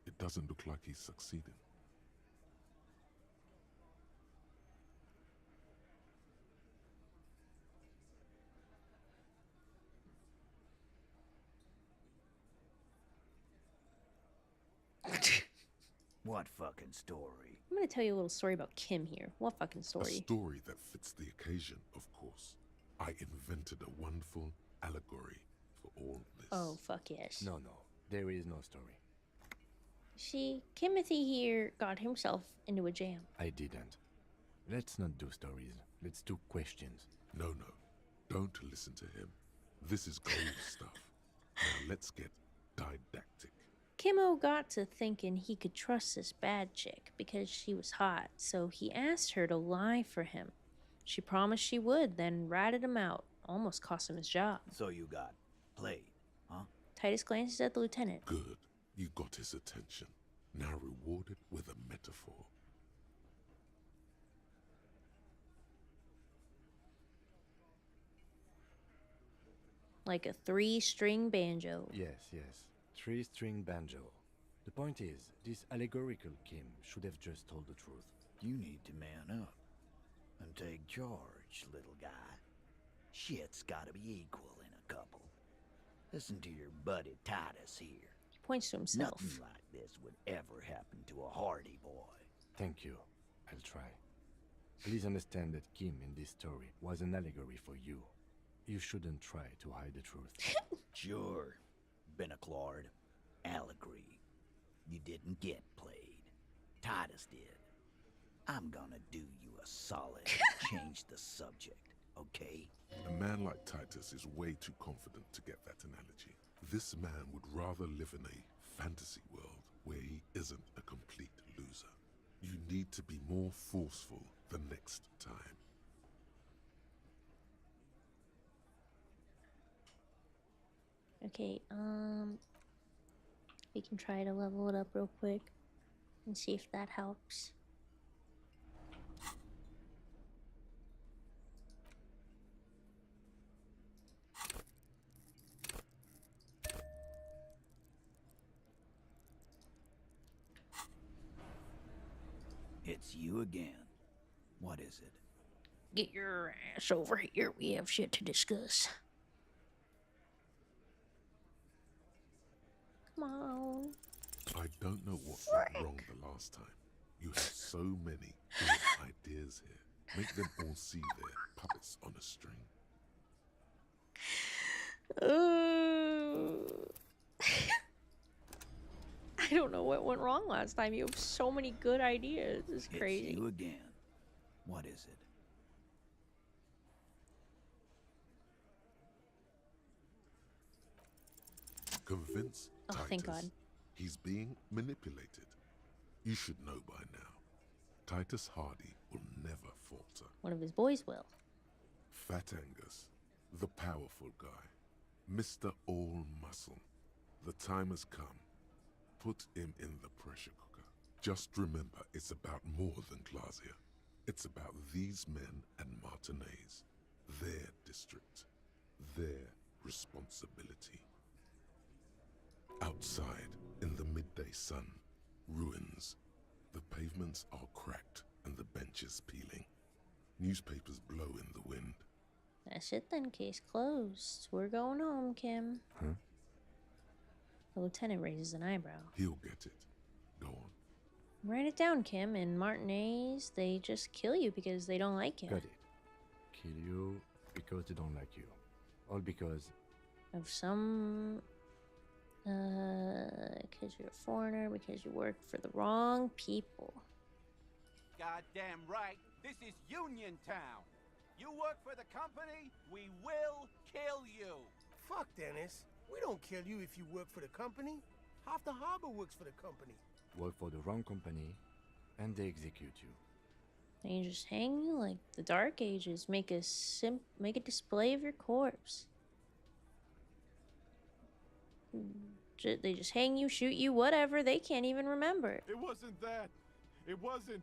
It doesn't look like he's succeeding. What fucking story? I'm gonna tell you a little story about Kim here. What fucking A story? story that fits the occasion, of course. I invented a wonderful allegory for all this. Oh, fuck yes. No, there is no story. See, Timothy here got himself into a jam. I didn't. Let's not do stories. Let's do questions. No, don't listen to him. This is gold stuff. Now let's get didactic. Kimmo got to thinking he could trust this bad chick because she was hot, so he asked her to lie for him. She promised she would, then ratted him out. Almost cost him his job. So you got played, huh? Titus glances at the lieutenant. Good. You got his attention. Now reward it with a metaphor. Like a 3-string banjo. Yes. 3-string banjo. The point is, this allegorical Kim should have just told the truth. You need to man up and take charge, little guy. Shit's gotta be equal in a couple. Listen to your buddy Titus here. He points to himself. Nothing like this would ever happen to a hardy boy. Thank you. I'll try. Please understand that Kim in this story was an allegory for you. You shouldn't try to hide the truth. Sure. Benaclard. Allegory. You didn't get played. Titus did. I'm gonna do you a solid and change the subject, okay? A man like Titus is way too confident to get that analogy. This man would rather live in a fantasy world where he isn't a complete loser. You need to be more forceful the next time. Okay, we can try to level it up real quick and see if that helps. It's you again. What is it? Get your ass over here. We have shit to discuss. Come on. I don't know what went wrong the last time. You have so many good ideas here. Make them all see their puppets on a string. I don't know what went wrong last time. You have so many good ideas. It's crazy. It's you again. What is it? Convince Titus thank God. He's being manipulated. You should know by now. Titus Hardy will never falter. One of his boys will. Fat Angus, the powerful guy, Mr. All Muscle. The time has come. Put him in the pressure cooker. Just remember, it's about more than Glasia. It's about these men and Martinez, their district, their responsibility. Outside, in the midday sun, ruins. The pavements are cracked and the benches peeling. Newspapers blow in the wind. That's it then, case closed. We're going home, Kim. Huh? The lieutenant raises an eyebrow. He'll get it. Go on. Write it down, Kim. And Martinez, they just kill you because they don't like you. Got it. Kill you because they don't like you. All because... Of some... because you're a foreigner, because you work for the wrong people. Goddamn right. This is Union Town. You work for the company, we will kill you. Fuck, Dennis. We don't kill you if you work for the company. Half the harbor works for the company. Work for the wrong company, and they execute you. They just hang you like the Dark Ages. Make a display of your corpse. They just hang you, shoot you, whatever. They can't even remember. It wasn't that. It wasn't.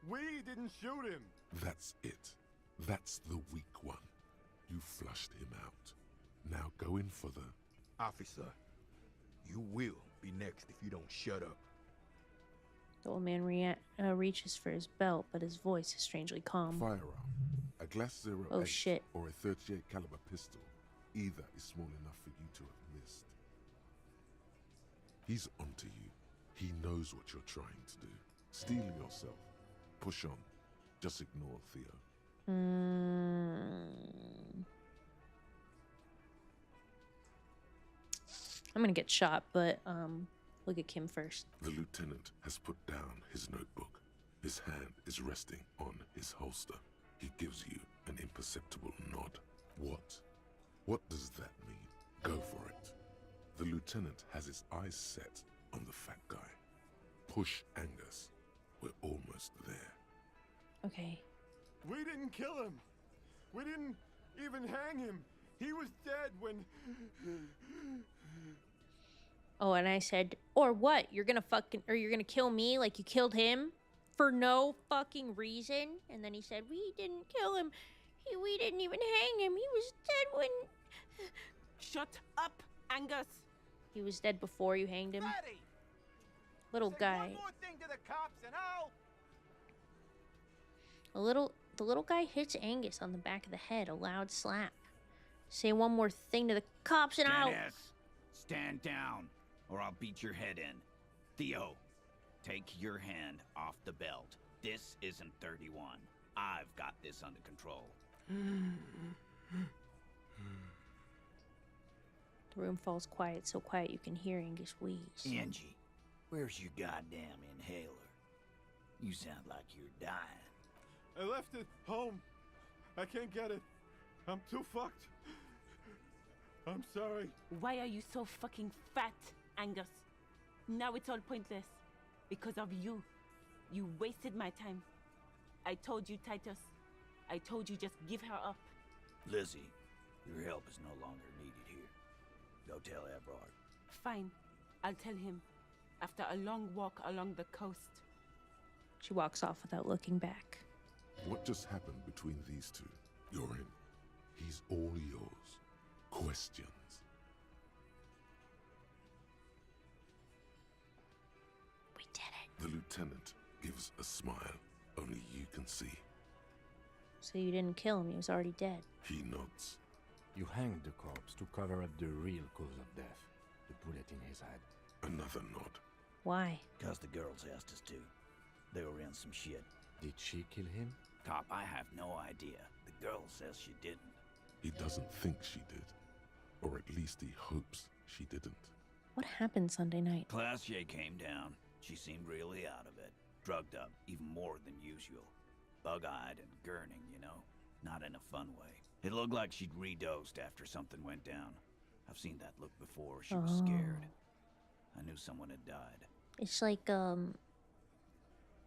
We didn't shoot him. That's it. That's the weak one. You flushed him out. Now go in for the... Officer, you will be next if you don't shut up. The old man reaches for his belt, but his voice is strangely calm. Firearm. A glass 08 Oh, shit. or a 38 caliber pistol. Either is small enough for you to have missed. He's onto you. He knows what you're trying to do. Steel yourself. Push on. Just ignore Theo. I'm gonna get shot, but look at Kim first. The lieutenant has put down his notebook. His hand is resting on his holster. He gives you an imperceptible nod. What? What does that mean? Go for it. The lieutenant has his eyes set on the fat guy. Push Angus. We're almost there. Okay. We didn't kill him. We didn't even hang him. He was dead when... Oh, and I said, or what? You're gonna kill me like you killed him? For no fucking reason? And then he said, we didn't kill him. We didn't even hang him. He was dead when... Shut up, Angus. He was dead before you hanged him. Betty! Little Say guy. one more thing to the cops and I'll... The little guy hits Angus on the back of the head, a loud slap. Say one more thing to the cops and I'll... Dennis, stand down, or I'll beat your head in. Theo, take your hand off the belt. This isn't 31. I've got this under control. The room falls quiet, so quiet you can hear Angus wheeze. Angie, where's your goddamn inhaler? You sound like you're dying. I left it home. I can't get it. I'm too fucked. I'm sorry. Why are you so fucking fat, Angus? Now it's all pointless. Because of you. You wasted my time. I told you, Titus. I told you just give her up. Lizzie, your help is no longer needed here. Go tell Everard. Fine. I'll tell him. After a long walk along the coast. She walks off without looking back. What just happened between these two? You're in. He's all yours. Questions? We did it. The lieutenant gives a smile only you can see. So you didn't kill him, he was already dead. He nods. You hanged the corpse to cover up the real cause of death. The bullet in his head. Another nod. Why? Because the girls asked us to. They were in some shit. Did she kill him? Cop, I have no idea. The girl says she didn't. He doesn't think she did. Or at least he hopes she didn't. What happened Sunday night? Classier came down. She seemed really out of it. Drugged up, even more than usual. Bug-eyed and gurning, you know? Not in a fun way. It looked like she'd redosed after something went down. I've seen that look before. She was scared. I knew someone had died. It's like,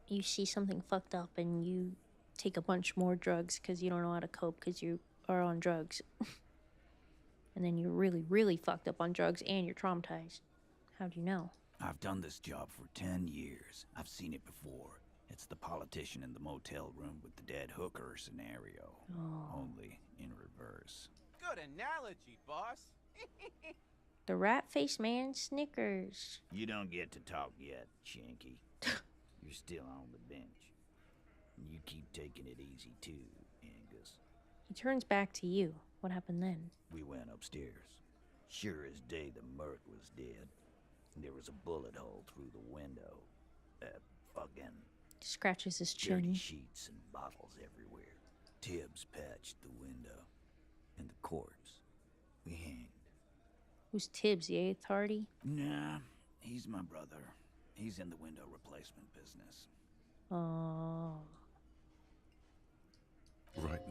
you see something fucked up and you take a bunch more drugs because you don't know how to cope because you are on drugs. And then you're really, really fucked up on drugs and you're traumatized. How do you know? I've done this job for 10 years. I've seen it before. It's the politician in the motel room with the dead hooker scenario. Only in reverse. Good analogy, boss. The rat-faced man snickers. You don't get to talk yet, Shanky. You're still on the bench. You keep taking it easy too, Angus. He turns back to you. What happened then? We went upstairs. Sure as day the Merc was dead. There was a bullet hole through the window. Fucking... Scratches his dirty chin. sheets and bottles everywhere. Tibbs patched the window. And the corpse. We hanged. Who's Tibbs, the eighth Hardy? Nah, he's my brother. He's in the window replacement business. Oh. Right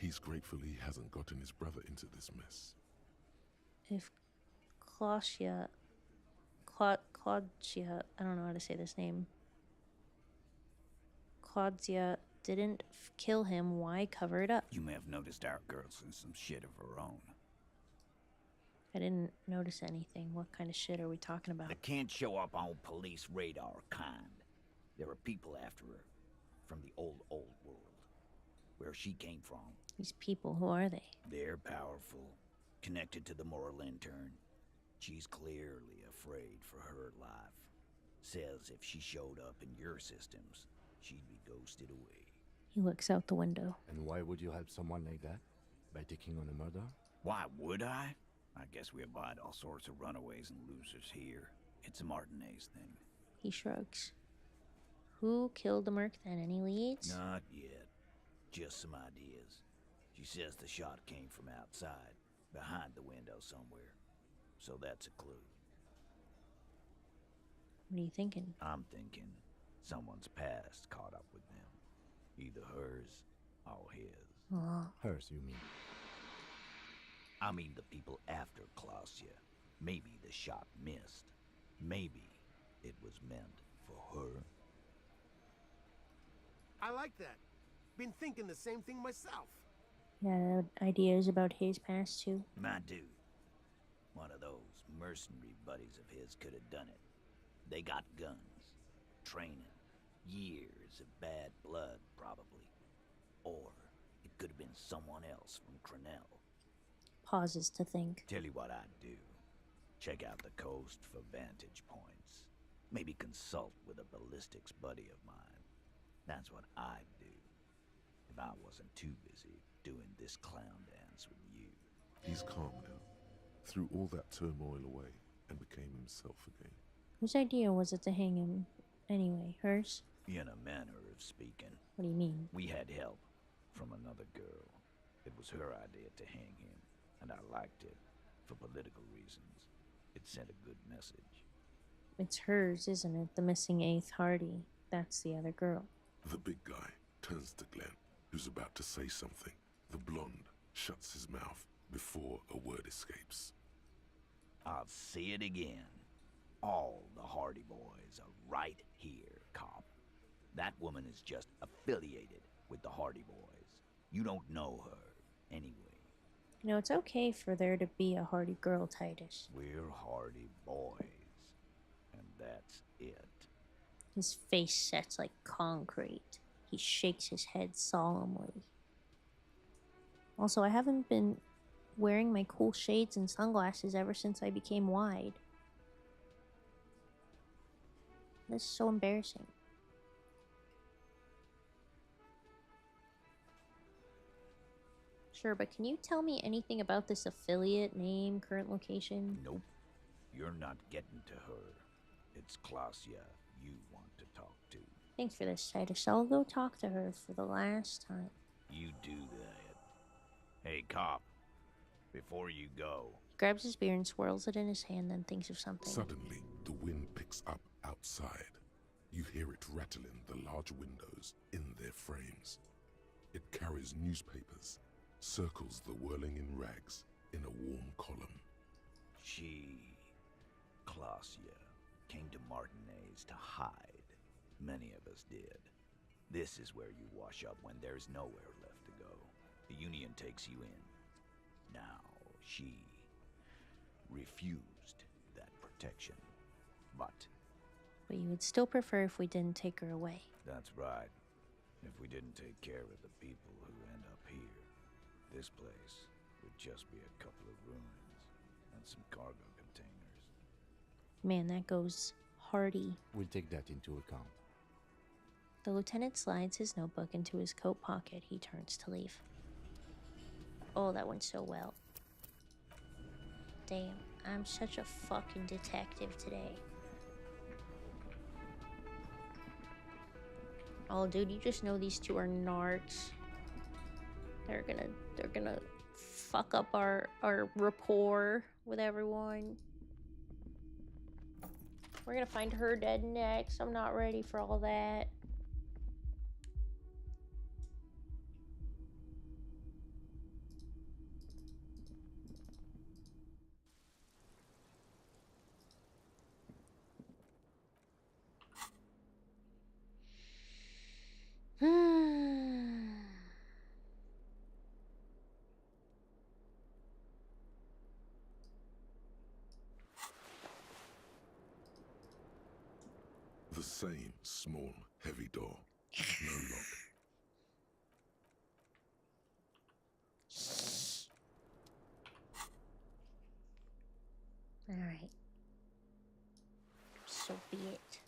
He's grateful he hasn't gotten his brother into this mess. If Claudia, I don't know how to say this name. Claudia didn't kill him, why cover it up? You may have noticed our girl's in some shit of her own. I didn't notice anything. What kind of shit are we talking about? That can't show up on police radar kind. There are people after her. From the old world. Where she came from. These people, who are they? They're powerful. Connected to the moral intern. She's clearly afraid for her life. Says if she showed up in your systems, she'd be ghosted away. He looks out the window. And why would you help someone like that? By taking on a murder? Why would I? I guess we abide all sorts of runaways and losers here. It's a Martinez thing. He shrugs. Who killed the merc then? Any leads? Not yet. Just some ideas. She says the shot came from outside, behind the window somewhere. So that's a clue. What are you thinking? I'm thinking someone's past caught up with them. Either hers or his. Hers, you mean? I mean the people after Claudia. Maybe the shot missed. Maybe it was meant for her. I like that. Been thinking the same thing myself. Yeah, ideas about his past too. My dude. One of those mercenary buddies of his could have done it. They got guns, training, years of bad blood, probably. Or it could have been someone else from Crenell. Pauses to think. Tell you what I'd do. Check out the coast for vantage points. Maybe consult with a ballistics buddy of mine. That's what I'd do. If I wasn't too busy doing this clown dance with you. He's calm now. Threw all that turmoil away and became himself again. Whose idea was it to hang him anyway? Hers? In a manner of speaking. What do you mean? We had help from another girl. It was her idea to hang him, and I liked it for political reasons. It sent a good message. It's hers, isn't it? The missing 8th Hardy. That's the other girl. The big guy turns to Glenn, who's about to say something. The blonde shuts his mouth before a word escapes. I'll say it again. All the Hardy boys are right here, cop. That woman is just affiliated with the Hardy boys. You don't know her, anyway. You know, it's okay for there to be a Hardy girl, Titus. We're Hardy boys. And that's it. His face sets like concrete. He shakes his head solemnly. Also, I haven't been wearing my cool shades and sunglasses ever since I became wide. This is so embarrassing. Sure, but can you tell me anything about this affiliate, name, current location? Nope. You're not getting to her. It's Claudia you want to talk to. Thanks for this, Titus. I'll go talk to her for the last time. You do that. Hey, cop. Before you go... He grabs his beer and swirls it in his hand, then thinks of something. Suddenly, the wind picks up outside. You hear it rattling the large windows in their frames. It carries newspapers, circles the whirling in rags in a warm column. She, Claudia, came to Martinez to hide. Many of us did. This is where you wash up when there's nowhere left to go. The Union takes you in. Now, she refused that protection. But you would still prefer if we didn't take her away. that's right. If we didn't take care of the people who end up here, this place would just be a couple of ruins and some cargo containers. Man, that goes Hardy. We'll take that into account. The lieutenant slides his notebook into his coat pocket. He turns to leave. Oh, that went so well. Damn, I'm such a fucking detective today. Oh, dude, you just know these two are narcs. They're gonna fuck up our rapport with everyone. We're gonna find her dead next. I'm not ready for all that. The same small, heavy door. No lock. Alright. So be it.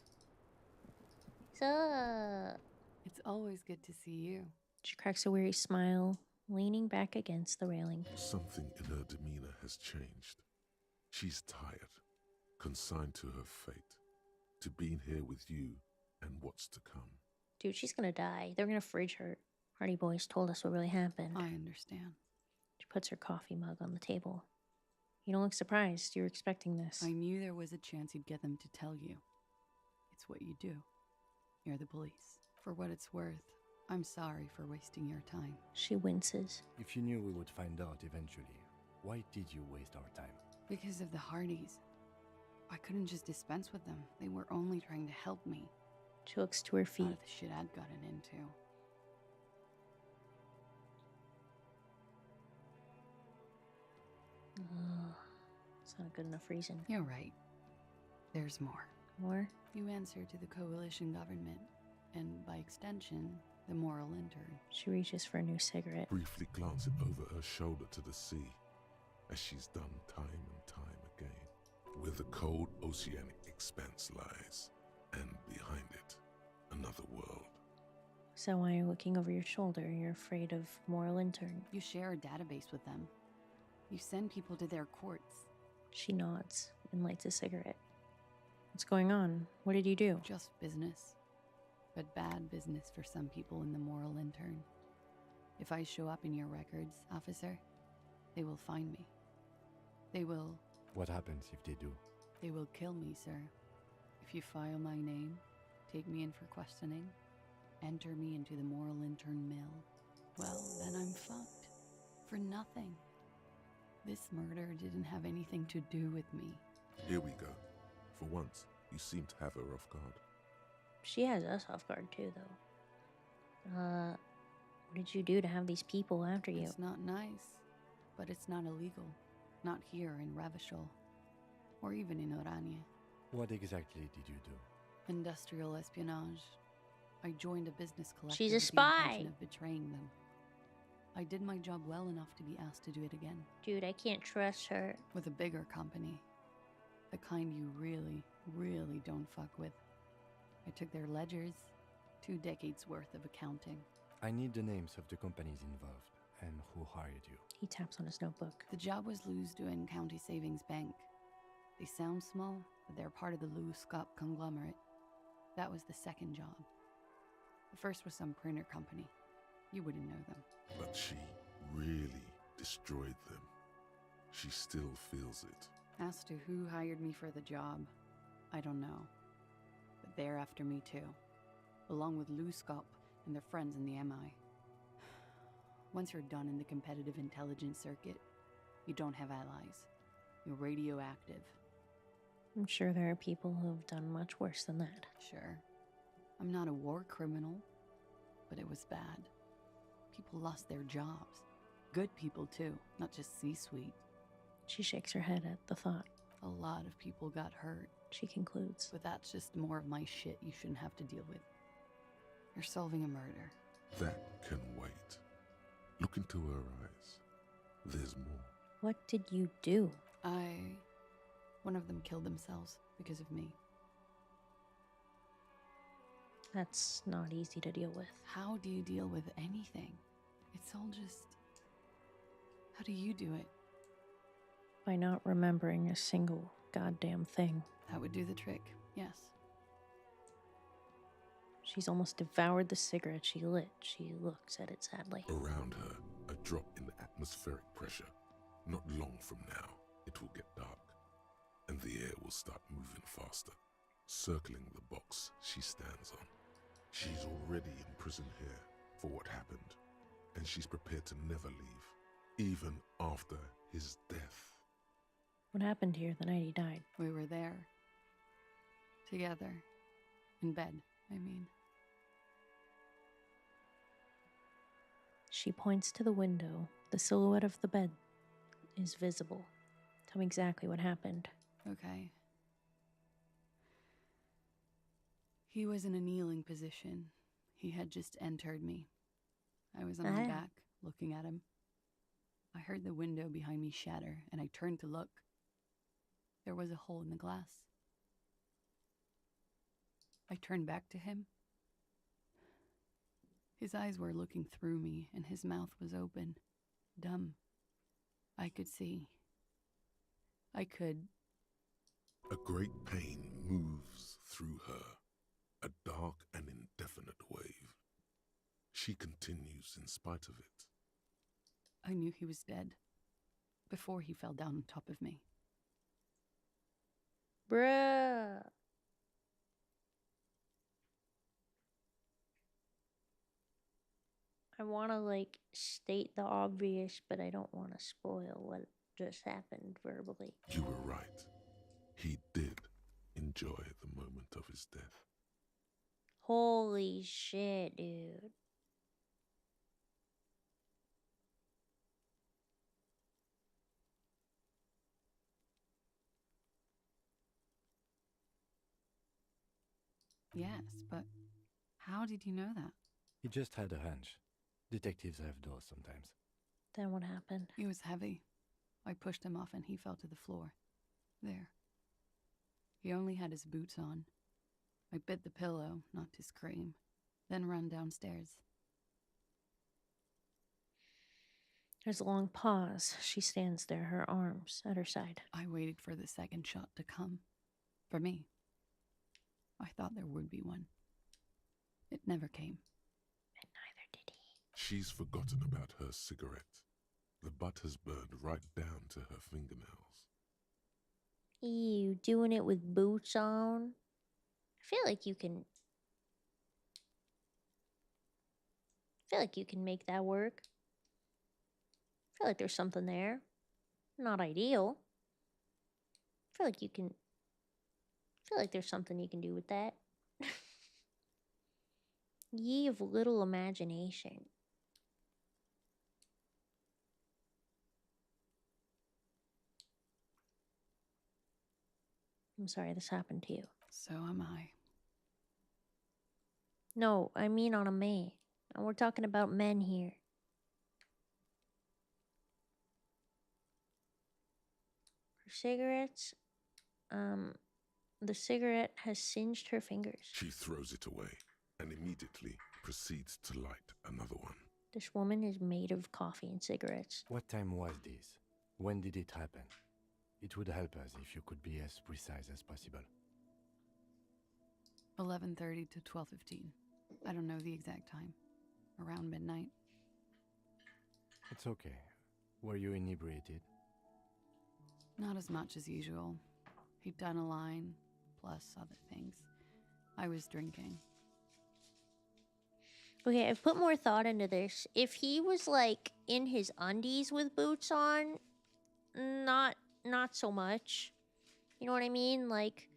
So, It's always good to see you. she cracks a weary smile, leaning back against the railing. Something in her demeanor has changed. She's tired, consigned to her fate, to being here with you and what's to come. Dude, she's gonna die. They're gonna fridge her. Hardy Boys told us what really happened. I understand. She puts her coffee mug on the table. You don't look surprised. You were expecting this. I knew there was a chance you'd get them to tell you. It's what you do. You're the police. For what it's worth, I'm sorry for wasting your time. She winces. If you knew we would find out eventually, why did you waste our time? Because of the Hardys. I couldn't just dispense with them. They were only trying to help me. She looks to her feet. Out of the shit I'd gotten into. It's not a good enough reason. You're right. There's more. More? You answer to the coalition government, and by extension, the moral intern. She reaches for a new cigarette. Briefly glancing over her shoulder to the sea, as she's done time and time again, where the cold oceanic expanse lies, and behind it, another world. So why are you looking over your shoulder? You're afraid of moral intern. You share a database with them. You send people to their courts. She nods and lights a cigarette. What's going on? What did you do? Just business. But bad business for some people in the moral intern. If I show up in your records, officer, they will find me. They will... What happens if they do? They will kill me, sir. If you file my name, take me in for questioning, enter me into the moral intern mill, well, then I'm fucked. For nothing. This murder didn't have anything to do with me. Here we go. For once, you seem to have her off guard. She has us off guard too, though. What did you do to have these people after you? It's not nice, but it's not illegal. Not here in Revachol, or even in Oranje. What exactly did you do? Industrial espionage. I joined a business collective She's a with the spy. intention of betraying them. I did my job well enough to be asked to do it again. Dude, I can't trust her. With a bigger company. The kind you really, really don't fuck with. I took their ledgers, 2 decades worth of accounting. I need the names of the companies involved and who hired you. He taps on his notebook. The job was Lewis-Duin County Savings Bank. They sound small, but they're part of the Lewis-Scott conglomerate. That was the second job. The first was some printer company. You wouldn't know them. But she really destroyed them. She still feels it. As to who hired me for the job, I don't know. But they're after me too, along with Lewis-Scott and their friends in the MI. Once you're done in the competitive intelligence circuit, you don't have allies. You're radioactive. I'm sure there are people who have done much worse than that. Sure. I'm not a war criminal, but it was bad. People lost their jobs. Good people too, not just C-suite. She shakes her head at the thought. A lot of people got hurt. She concludes. But that's just more of my shit you shouldn't have to deal with. You're solving a murder. That can wait. Look into her eyes. There's more. What did you do? One of them killed themselves because of me. That's not easy to deal with. How do you deal with anything? It's all just... How do you do it? By not remembering a single goddamn thing. That would do the trick, yes. She's almost devoured the cigarette she lit. She looks at it sadly. Around her, a drop in the atmospheric pressure. Not long from now, it will get dark, and the air will start moving faster, circling the box she stands on. She's already imprisoned here for what happened, and she's prepared to never leave, even after his death. What happened here the night he died? We were there. Together. In bed, I mean. She points to the window. The silhouette of the bed is visible. Tell me exactly what happened. Okay. He was in a kneeling position. He had just entered me. I was on my back, looking at him. I heard the window behind me shatter, and I turned to look. There was a hole in the glass. I turned back to him. His eyes were looking through me, and his mouth was open, dumb. I could see. I could. A great pain moves through her, a dark and indefinite wave. She continues in spite of it. I knew he was dead before he fell down on top of me. Bruh. I want to, like, state the obvious, but I don't want to spoil what just happened verbally. You were right. He did enjoy the moment of his death. Holy shit, dude. Yes, but how did you know that? He just had a hunch. Detectives have those sometimes. Then what happened? He was heavy. I pushed him off and he fell to the floor. There. He only had his boots on. I bit the pillow, not to scream, then ran downstairs. There's a long pause. She stands there, her arms at her side. I waited for the second shot to come. For me. I thought there would be one. It never came. And neither did he. She's forgotten about her cigarette. The butt has burned right down to her fingernails. Ew, doing it with boots on? I feel like you can make that work. I feel like there's something there. Not ideal. I feel like there's something you can do with that. Ye of little imagination. I'm sorry this happened to you. So am I. No, I mean on a man. And we're talking about men here. Her cigarettes, the cigarette has singed her fingers. She throws it away and immediately proceeds to light another one. This woman is made of coffee and cigarettes. What time was this? When did it happen? It would help us if you could be as precise as possible. 11:30 to 12:15. I don't know the exact time. Around midnight. It's okay. Were you inebriated? Not as much as usual. He'd done a line, plus other things. I was drinking. Okay, I've put more thought into this. If he was, like, in his undies with boots on, not so much. You know what I mean? Like,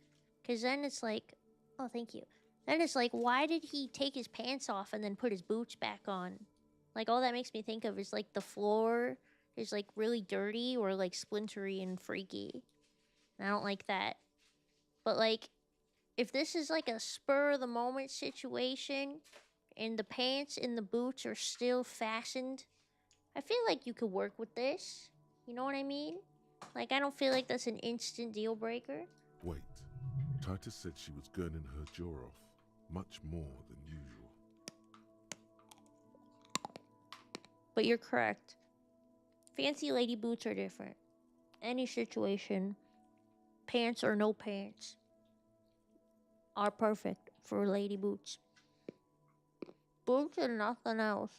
because then it's like, oh, thank you. Then it's like, why did he take his pants off and then put his boots back on? Like, all that makes me think of is, like, the floor is, like, really dirty or, like, splintery and freaky. And I don't like that. But, like, if this is, like, a spur-of-the-moment situation and the pants and the boots are still fastened, I feel like you could work with this. You know what I mean? Like, I don't feel like that's an instant deal breaker. Wait. Titus said she was gurning her jaw off much more than usual. But you're correct. Fancy lady boots are different. Any situation, pants or no pants, are perfect for lady boots. Boots and nothing else.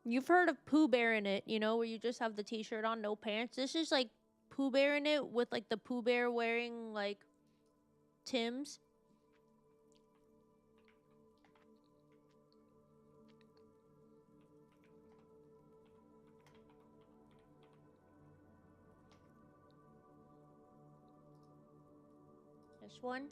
You've heard of Pooh Bear in it, you know, where you just have the t-shirt on, no pants. This is like Pooh Bear in it with like the Pooh Bear wearing like Timbs. This one.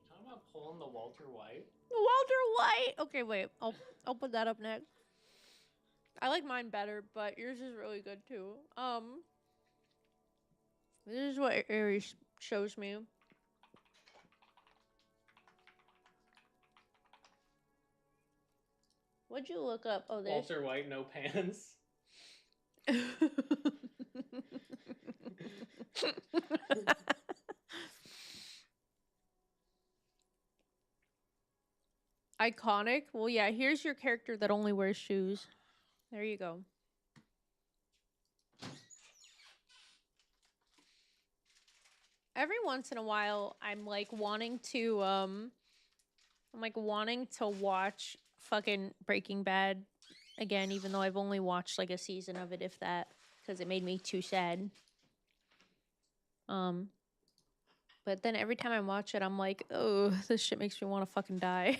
Talking about pulling the Walter White. Walter White. Okay, wait. I'll put that up next. I like mine better, but yours is really good too. This is what Aries shows me. What'd you look up? Oh, this. Walter White, no pants. Iconic. Well, yeah, here's your character that only wears shoes. There you go. Every once in a while, I'm like wanting to watch fucking Breaking Bad again, even though I've only watched like a season of it, if that, because it made me too sad. But then every time I watch it, I'm like, oh, this shit makes me want to fucking die.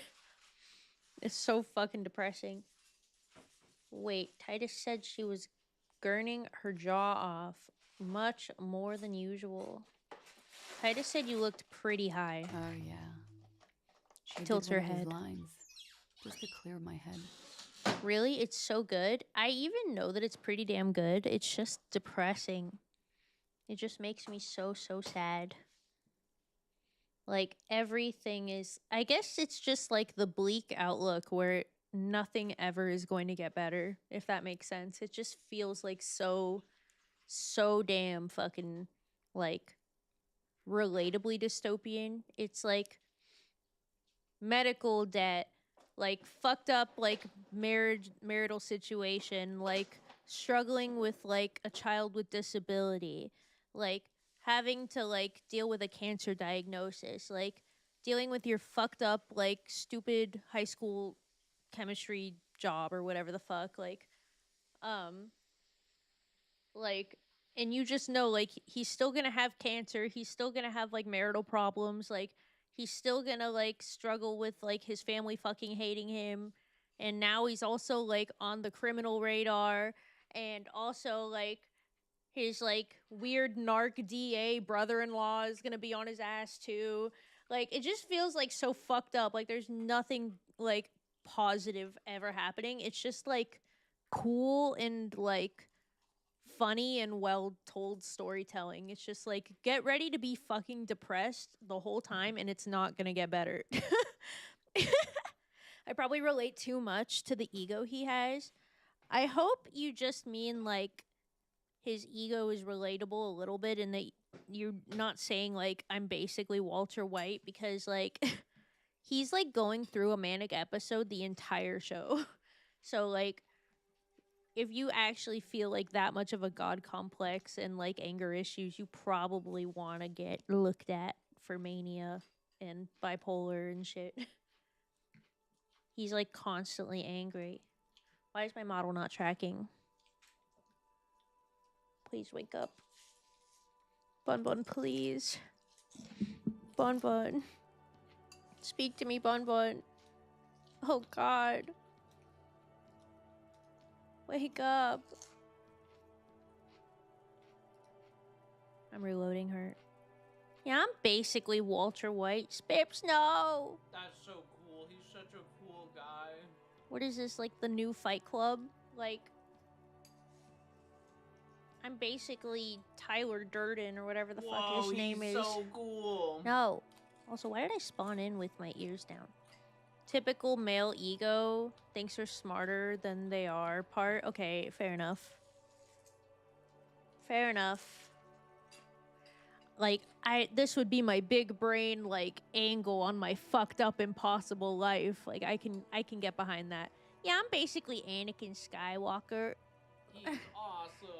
It's so fucking depressing. Wait, Titus said she was gurning her jaw off much more than usual. Titus said you looked pretty high. Oh, yeah. She tilts her head. Lines, just to clear my head. Really? It's so good? I even know that it's pretty damn good. It's just depressing. It just makes me so sad. Like, everything is... I guess it's just like the bleak outlook where nothing ever is going to get better, if that makes sense. It just feels like so damn fucking, like, relatably dystopian. It's like medical debt, like fucked up like marital situation, like struggling with like a child with disability, like having to like deal with a cancer diagnosis, like dealing with your fucked up like stupid high school chemistry job or whatever the fuck, like and you just know like he's still gonna have cancer, he's still gonna have like marital problems, like he's still gonna like struggle with like his family fucking hating him, and now he's also like on the criminal radar, and also like his like weird narc DA brother-in-law is gonna be on his ass too. Like it just feels like so fucked up. Like there's nothing like positive ever happening. It's just like cool and like funny and well told storytelling. It's just like get ready to be fucking depressed the whole time and it's not gonna get better. I probably relate too much to the ego he has. I hope you just mean like his ego is relatable a little bit and that you're not saying like I'm basically Walter White, because like he's like going through a manic episode the entire show. So like if you actually feel like that much of a god complex and like anger issues, you probably want to get looked at for mania and bipolar and shit. He's like constantly angry. Why is my model not tracking? Please wake up. Bunbun, please. Bunbun. Speak to me, Bunbun. Oh God. Wake up. I'm reloading her. Yeah, I'm basically Walter White. Spips, no! That's so cool. He's such a cool guy. What is this, like the new Fight Club? Like, I'm basically Tyler Durden or whatever the fuck his name is. He's so cool. No. Also, why did I spawn in with my ears down? Typical male ego thinks they're smarter than they are part. Okay, fair enough. Fair enough. Like, this would be my big brain, like, angle on my fucked up impossible life. Like, I can get behind that. Yeah, I'm basically Anakin Skywalker. He's awesome.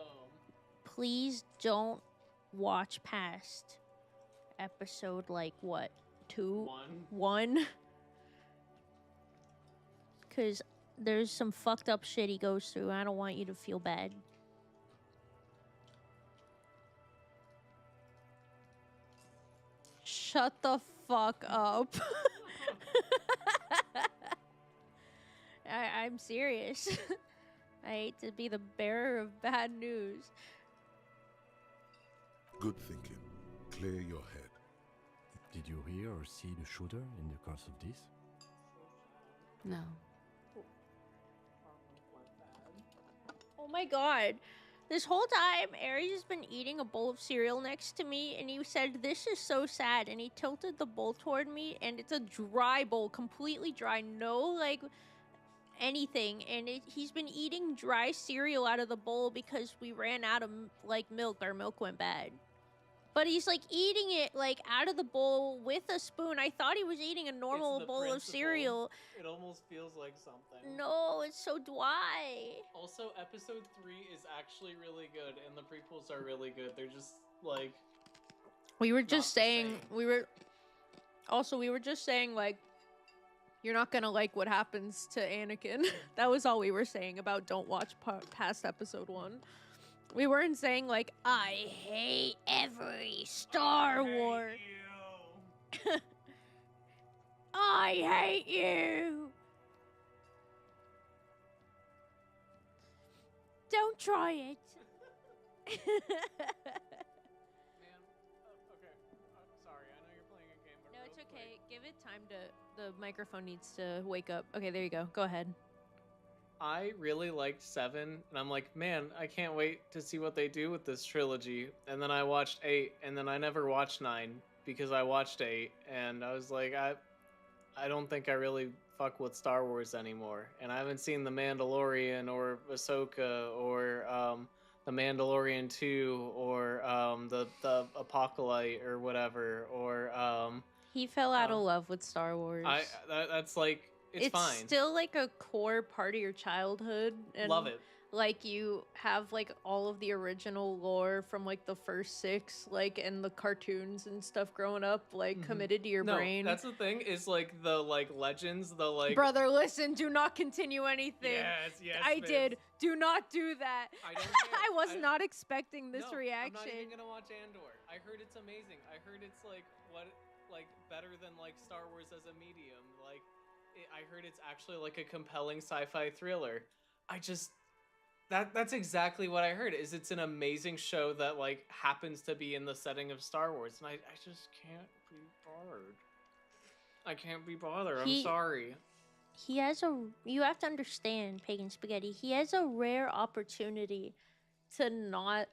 Please don't watch past episode, like, what? 2? 1? Because there's some fucked up shit he goes through. I don't want you to feel bad. Shut the fuck up. I'm serious. I hate to be the bearer of bad news. Good thinking. Clear your head. Did you hear or see the shooter in the course of this? No. Oh my god. This whole time, Aries has been eating a bowl of cereal next to me, and he said, "This is so sad," and he tilted the bowl toward me, and it's a dry bowl, completely dry, no, like, anything, and he's been eating dry cereal out of the bowl because we ran out of, like, milk. Our milk went bad. But he's, like, eating it, like, out of the bowl with a spoon. I thought he was eating a normal bowl of cereal. It almost feels like something. No, it's so dry. Also, episode 3 is actually really good, and the prequels are really good. They're just, like... We were just saying, we were just saying, like, you're not gonna like what happens to Anakin. That was all we were saying about don't watch past episode 1. We weren't saying, like, I hate every Star Wars. I hate you. Don't try it. Man, okay. Sorry, I know you're playing a game, but No, it's okay. Give it time to... The microphone needs to wake up. Okay, there you go. Go ahead. I really liked 7, and I'm like, man, I can't wait to see what they do with this trilogy. And then I watched 8, and then I never watched 9 because I watched 8, and I was like, I don't think I really fuck with Star Wars anymore. And I haven't seen The Mandalorian or Ahsoka or The Mandalorian 2 or the Apocalypse or whatever or He fell out of love with Star Wars. That's like it's fine. It's still like a core part of your childhood. And love it. Like you have like all of the original lore from like the first 6, like and the cartoons and stuff growing up, like committed to your brain. That's the thing is like the like legends, the like Brother, listen, do not continue anything. Yes, I Vince. did. Do not do that. I was not expecting this reaction. I'm not even gonna watch Andor. I heard it's amazing. I heard it's like better than like Star Wars as a medium. I heard it's actually like a compelling sci-fi thriller. That's exactly what I heard. Is it's an amazing show that like happens to be in the setting of Star Wars, and I just can't be bothered. I can't be bothered. I'm sorry. He has you have to understand, Pagan Spaghetti. He has a rare opportunity to not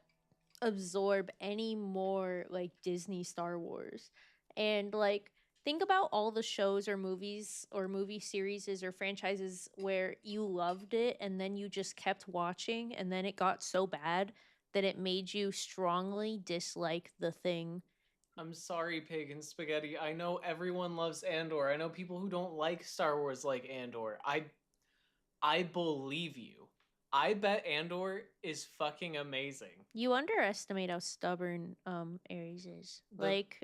absorb any more like Disney Star Wars, and like. Think about all the shows or movies or movie series or franchises where you loved it and then you just kept watching and then it got so bad that it made you strongly dislike the thing. I'm sorry, Pagan Spaghetti. I know everyone loves Andor. I know people who don't like Star Wars like Andor. I believe you. I bet Andor is fucking amazing. You underestimate how stubborn Aries is. Like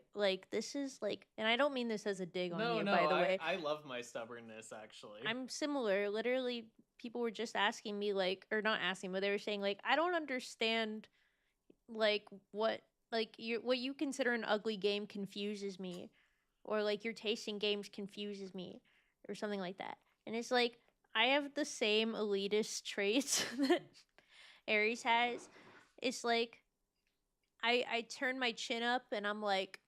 this is like, and I don't mean this as a dig on you, by the way. I love my stubbornness, actually. I'm similar. Literally, people were just asking me like, or not asking, but they were saying like, I don't understand, like what you consider an ugly game confuses me, or like your taste in games confuses me, or something like that. And it's like. I have the same elitist traits that Aries has. It's like I turn my chin up and I'm like,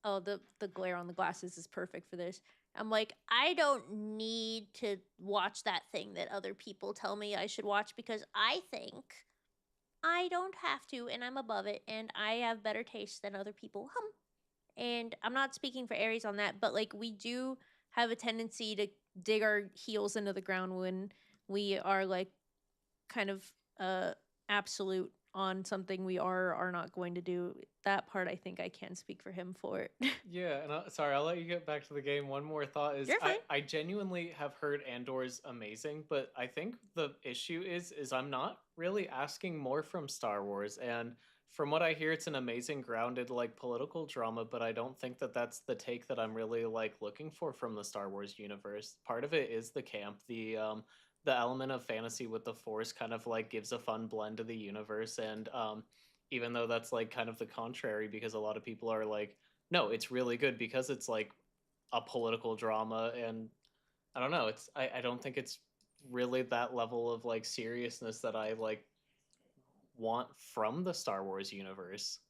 oh, the glare on the glasses is perfect for this. I'm like, I don't need to watch that thing that other people tell me I should watch because I think I don't have to and I'm above it and I have better taste than other people. And I'm not speaking for Aries on that, but like we do have a tendency to dig our heels into the ground when we are like kind of absolute on something we are or are not going to do. That part I think I can speak for him for it. Yeah, and sorry, I'll let you get back to the game. One more thought is I genuinely have heard Andor's amazing, but I think the issue is I'm not really asking more from Star Wars, and from what I hear, it's an amazing grounded like political drama, but I don't think that that's the take that I'm really like looking for from the Star Wars universe. Part of it is the camp, the element of fantasy with the Force kind of like gives a fun blend to the universe, and even though that's like kind of the contrary because a lot of people are like, no, it's really good because it's like a political drama, and I don't know, I don't think it's really that level of like seriousness that I like want from the Star Wars universe.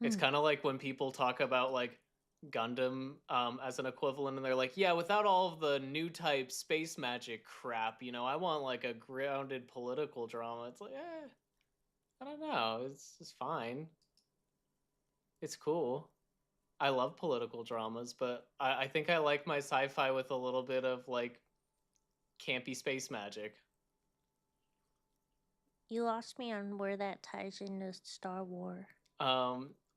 It's kind of like when people talk about like, Gundam as an equivalent, and they're like, yeah, without all of the new type space magic crap, you know, I want like a grounded political drama. It's like, I don't know. It's fine. It's cool. I love political dramas, but I think I like my sci-fi with a little bit of like campy space magic. You lost me on where that ties into Star Wars.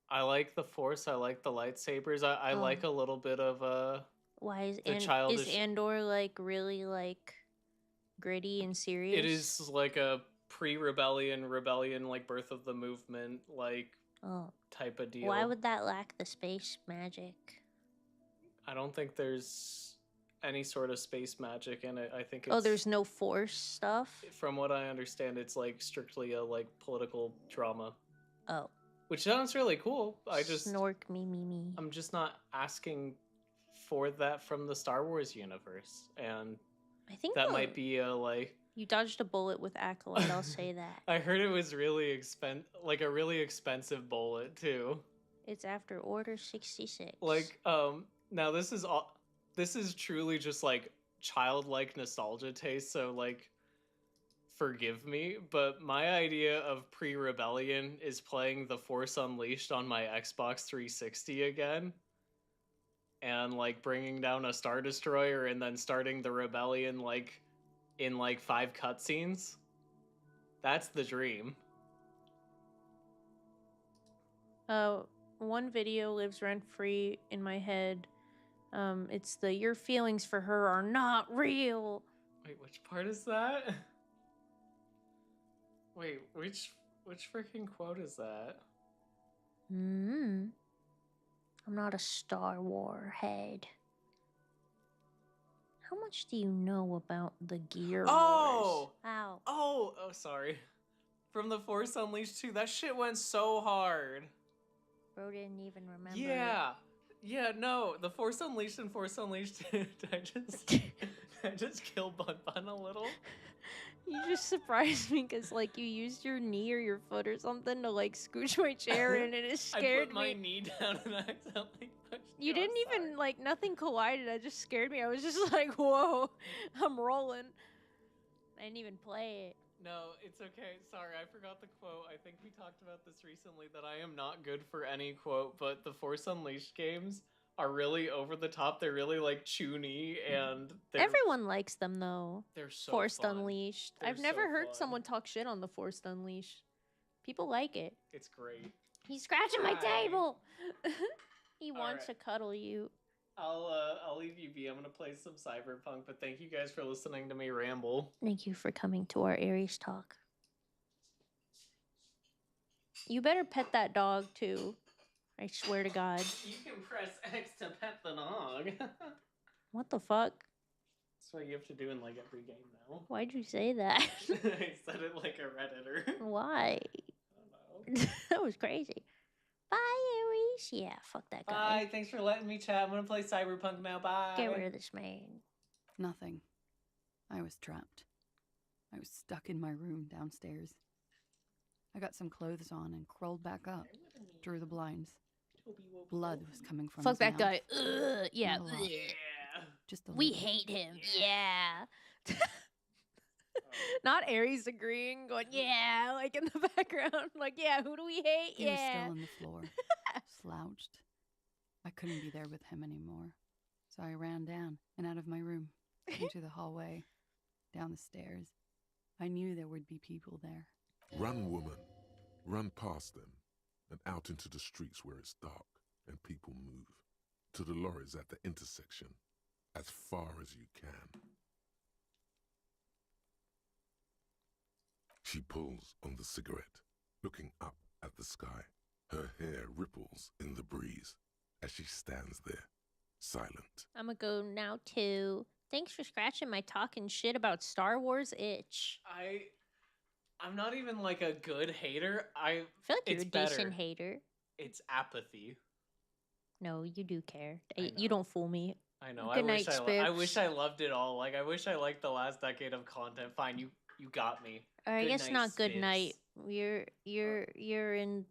I like the Force. I like the lightsabers. I like a little bit of Why is the childish. Is Andor like really like gritty and serious? It is like a pre-rebellion, rebellion, like birth of the movement, like type of deal. Why would that lack the space magic? I don't think there's any sort of space magic in it. I think it's, there's no Force stuff? From what I understand, it's like strictly a like political drama. Oh. Which sounds really cool. Snork me. I'm just not asking for that from the Star Wars universe. And I think that might be a like... You dodged a bullet with Acolyte, I'll say that. I heard it was really a really expensive bullet too. It's after Order 66. Like, now this is truly just like childlike nostalgia taste, so like forgive me, but my idea of pre-rebellion is playing The Force Unleashed on my Xbox 360 again. And like bringing down a Star Destroyer and then starting the rebellion like in like 5 cutscenes. That's the dream. One video lives rent-free in my head. It's the your feelings for her are not real. Wait, which part is that? Wait, which freaking quote is that? I'm not a Star Wars head. How much do you know about the Gear Wars? Ow. Oh, sorry. From The Force Unleashed 2, that shit went so hard. Bro didn't even remember. Yeah, no. The Force Unleashed and Force Unleashed 2, did I just kill Bunbun a little? You just surprised me because, like, you used your knee or your foot or something to, like, scooch my chair in, and it scared me. I put my knee down and I accidentally pushed you didn't even, like, nothing collided. It just scared me. I was just like, whoa, I'm rolling. I didn't even play it. No, it's okay. Sorry, I forgot the quote. I think we talked about this recently, that I am not good for any quote, but the Force Unleashed games are really over the top. They're really like choony, and everyone likes them though. They're so Forced fun. Unleashed. They're I've never so heard fun. someone talk shit on the Forced Unleashed. People like it. It's great. He's scratching my table. He wants right. to cuddle you. I'll leave you be. I'm gonna play some Cyberpunk, but thank you guys for listening to me ramble. Thank you for coming to our Aries talk. You better pet that dog too. I swear to God. You can press X to pet the dog. What the fuck? That's what you have to do in like every game now. Why'd you say that? I said it like a Redditor. Why? I don't know. That was crazy. Bye, Aries. Yeah, fuck that guy. Bye, thanks for letting me chat. I'm gonna play Cyberpunk now. Bye. Get rid of this man. Nothing. I was trapped. I was stuck in my room downstairs. I got some clothes on and crawled back up, drew the blinds. Blood was coming from Fuck his that mouth. guy. Yeah. Not a lot. Just a We little. hate him. Yeah. Not Aries agreeing, going, yeah, like in the background. Like, yeah, who do we hate? He was Yeah. still on the floor, slouched. I couldn't be there with him anymore. So I ran down and out of my room, into the hallway, down the stairs. I knew there would be people there. Run, woman. Run past them and out into the streets where it's dark and people move. To the lorries at the intersection, as far as you can. She pulls on the cigarette, looking up at the sky. Her hair ripples in the breeze as she stands there, silent. I'm gonna go now too. Thanks for scratching my talking shit about Star Wars itch. I'm not even like a good hater. I feel like you're it's a better. decent hater. It's apathy. No, you do care. You don't fool me. I know. Good night, I Spips. wish I loved it all. Like I wish I liked the last decade of content. Fine, you got me. Or I Good guess night, not good Spips. night. You're in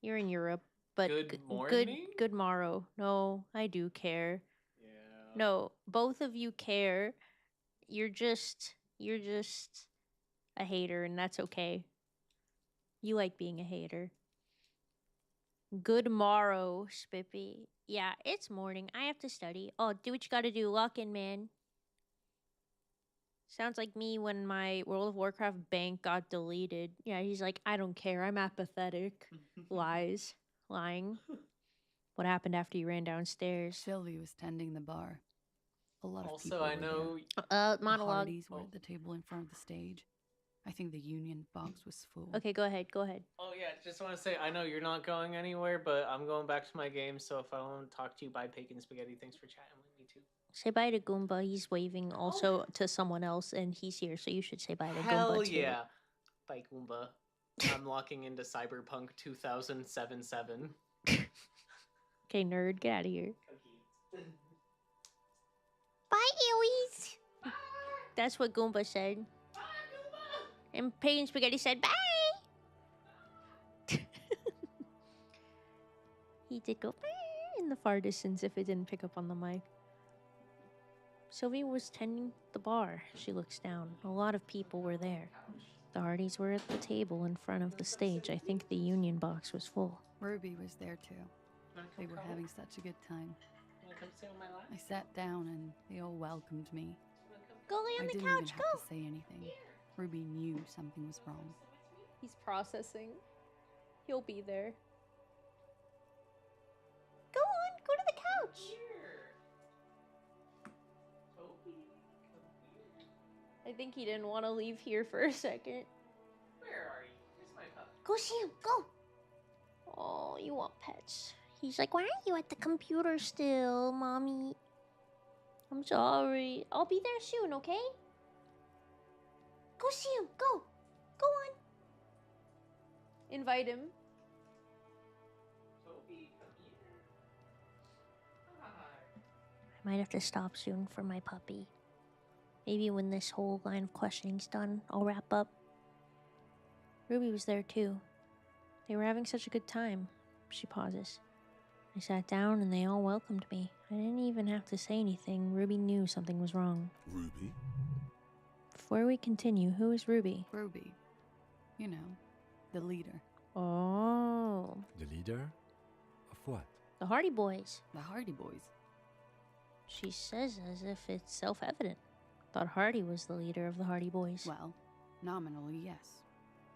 Europe. but Good morning? good morrow. No, I do care. Yeah. No, both of you care. You're just a hater, and that's okay. You like being a hater. Good morrow, Spippy. Yeah, it's morning. I have to study. Oh, do what you gotta do. Lock in, man. Sounds like me when my World of Warcraft bank got deleted. Yeah, he's like, I don't care. I'm apathetic. Lies. Lying. What happened after you ran downstairs? Sylvie was tending the bar. A lot of Also, people I were know. there. The Monologue. Hardys were at the table in front of the stage. I think the Union box was full. Okay, go ahead. Go ahead. Oh yeah, just want to say I know you're not going anywhere, but I'm going back to my game. So if I want to talk to you, bye, Bacon Spaghetti. Thanks for chatting with me too. Say bye to Goomba. He's waving also to someone else, and he's here, so you should say bye to Hell Goomba too. yeah, bye Goomba. I'm locking into Cyberpunk 2077. Okay, nerd, get out of here. Bye, Ewies. That's what Goomba said. Bye, Goomba. And Pagan Spaghetti said bye. He did go bye in the far distance if it didn't pick up on the mic. Sylvia was tending the bar. She looks down. A lot of people were there. The Hardys were at the table in front of the stage. I think the Union box was full. Ruby was there too. They were having such a good time. I sat down and they all welcomed me. Go lay on I the didn't couch, even go. have to say anything. Ruby knew something was wrong. He's processing. He'll be there. Go on, go to the couch. I think he didn't want to leave here for a second. Where are you? Where's my pup? Go see him, go. Oh, you want pets. He's like, why aren't you at the computer still, Mommy? I'm sorry. I'll be there soon, okay? Go see him, go. Go on. Invite him. Toby, come here. Hi. I might have to stop soon for my puppy. Maybe when this whole line of questioning's done, I'll wrap up. Ruby was there too. They were having such a good time. She pauses. I sat down and they all welcomed me. I didn't even have to say anything. Ruby knew something was wrong. Ruby? Before we continue, who is Ruby? Ruby. You know, the leader. Oh. The leader? Of what? The Hardy Boys. The Hardy Boys. She says as if it's self-evident. Thought Hardy was the leader of the Hardy Boys. Well, nominally, yes.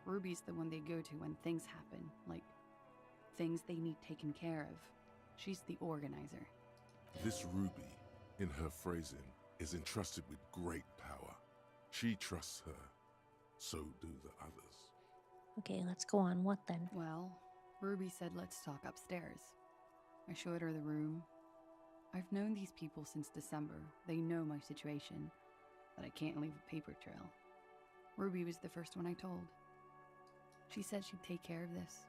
Ruby's the one they go to when things happen, like things they need taken care of. She's the organizer. This Ruby, in her phrasing, is entrusted with great power. She trusts her. So do the others. Okay, let's go on. What then? Well, Ruby said let's talk upstairs. I showed her the room. I've known these people since December. They know my situation, but I can't leave a paper trail. Ruby was the first one I told. She said she'd take care of this.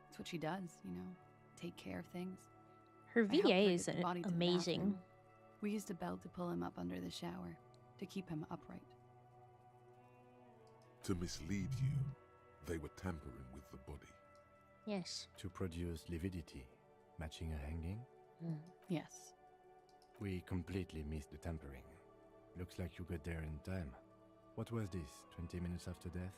It's what she does, you know, take care of things. Her I helped VA her is get the body to the amazing. bathroom. We used a belt to pull him up under the shower, to keep him upright. To mislead you, they were tampering with the body. Yes. To produce lividity, matching a hanging? Yes. We completely missed the tampering. Looks like you got there in time. What was this, 20 minutes after death?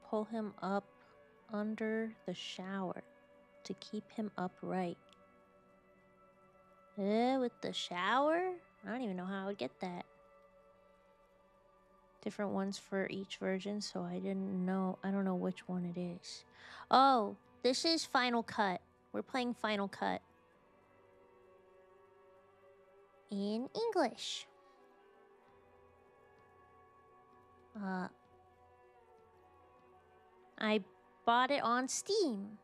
Pull him up under the shower to keep him upright. With the shower? I don't even know how I would get that. Different ones for each version, so I don't know which one it is. Oh, this is Final Cut. We're playing Final Cut. In English. I bought it on Steam.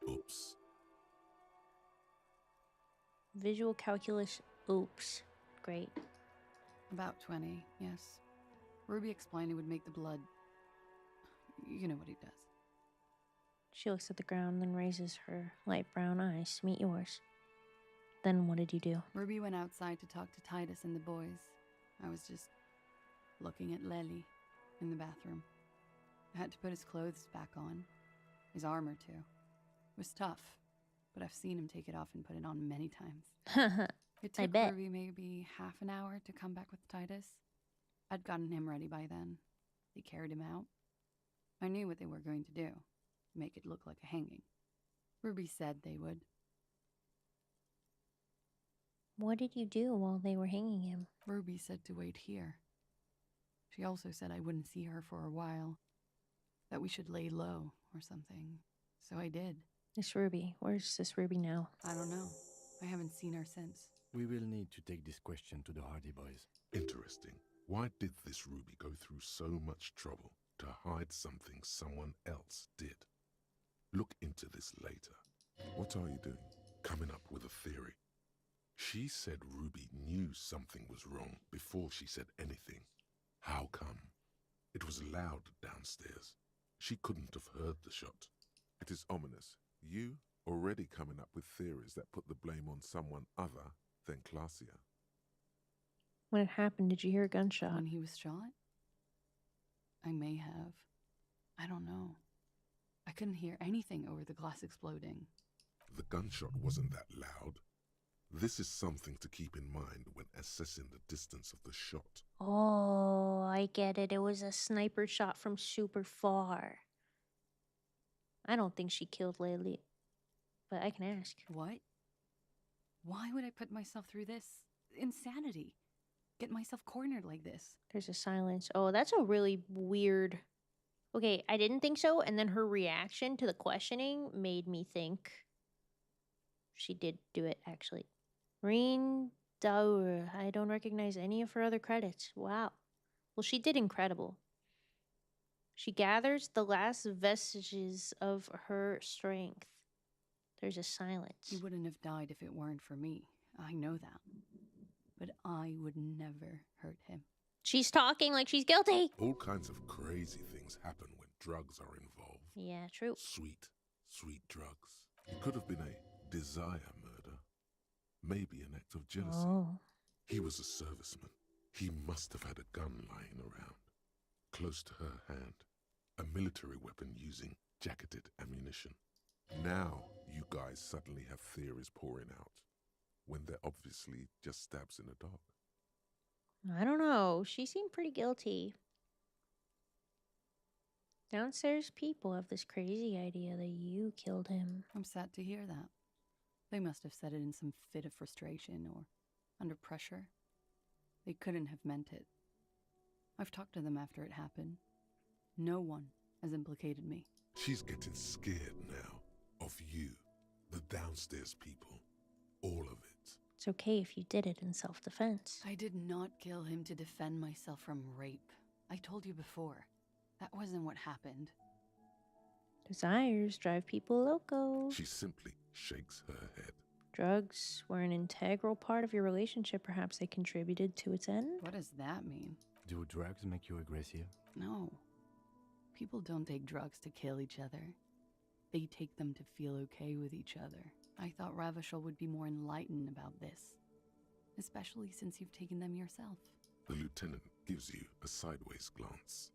Oops. Visual calculus. Oops. Great. About 20, yes. Ruby explained it would make the blood... You know what he does. She looks at the ground, then raises her light brown eyes to meet yours. Then what did you do? Ruby went outside to talk to Titus and the boys. I was just looking at Lely in the bathroom. I had to put his clothes back on. His armor, too. It was tough, but I've seen him take it off and put it on many times. It I took bet. Ruby maybe half an hour to come back with Titus. I'd gotten him ready by then. They carried him out. I knew what they were going to do. Make it look like a hanging. Ruby said they would. What did you do while they were hanging him? Ruby said to wait here. She also said I wouldn't see her for a while. That we should lay low or something. So I did. This Ruby. Where's this Ruby now? I don't know. I haven't seen her since. We will need to take this question to the Hardy Boys. Interesting. Why did this Ruby go through so much trouble to hide something someone else did? Look into this later. What are you doing? Coming up with a theory. She said Ruby knew something was wrong before she said anything. How come? It was loud downstairs. She couldn't have heard the shot. It is ominous. You already coming up with theories that put the blame on someone other than Clausia. When it happened, did you hear a gunshot? When he was shot? I may have. I don't know. I couldn't hear anything over the glass exploding. The gunshot wasn't that loud. This is something to keep in mind when assessing the distance of the shot. Oh, I get it. It was a sniper shot from super far. I don't think she killed Laylee, but I can ask. What? Why would I put myself through this? Insanity. Get myself cornered like this. There's a silence. Oh, that's a really weird... Okay, I didn't think so, and then her reaction to the questioning made me think she did do it, actually. Reen Daur. I don't recognize any of her other credits. Wow. Well, she did incredible. She gathers the last vestiges of her strength. There's a silence. He wouldn't have died if it weren't for me. I know that. But I would never hurt him. She's talking like she's guilty. All kinds of crazy things happen when drugs are involved. Yeah, true. Sweet, sweet drugs. It could have been a desire murder. Maybe an act of jealousy. Oh. He was a serviceman. He must have had a gun lying around, close to her hand. A military weapon using jacketed ammunition. Now you guys suddenly have theories pouring out, when they're obviously just stabs in the dark. I don't know. She seemed pretty guilty. Downstairs people have this crazy idea that you killed him. I'm sad to hear that. They must have said it in some fit of frustration or under pressure. They couldn't have meant it. I've talked to them after it happened. No one has implicated me. She's getting scared now of you, the downstairs people, all of it. It's okay if you did it in self-defense. I did not kill him to defend myself from rape. I told you before. That wasn't what happened. Desires drive people loco. She simply shakes her head. Drugs were an integral part of your relationship. Perhaps they contributed to its end? What does that mean? Do drugs make you aggressive? No. People don't take drugs to kill each other. They take them to feel okay with each other. I thought Ravishal would be more enlightened about this. Especially since you've taken them yourself. The lieutenant gives you a sideways glance.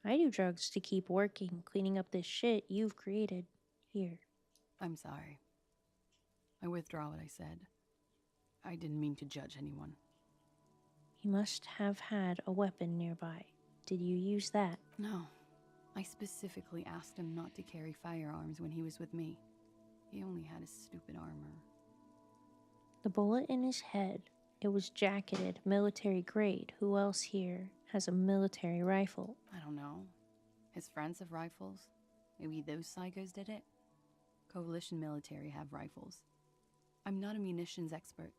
I do drugs to keep working, cleaning up this shit you've created here. I'm sorry. I withdraw what I said. I didn't mean to judge anyone. He must have had a weapon nearby. Did you use that? No. I specifically asked him not to carry firearms when he was with me. He only had his stupid armor. The bullet in his head. It was jacketed, military grade. Who else here has a military rifle? I don't know. His friends have rifles. Maybe those psychos did it. Coalition military have rifles. I'm not a munitions expert,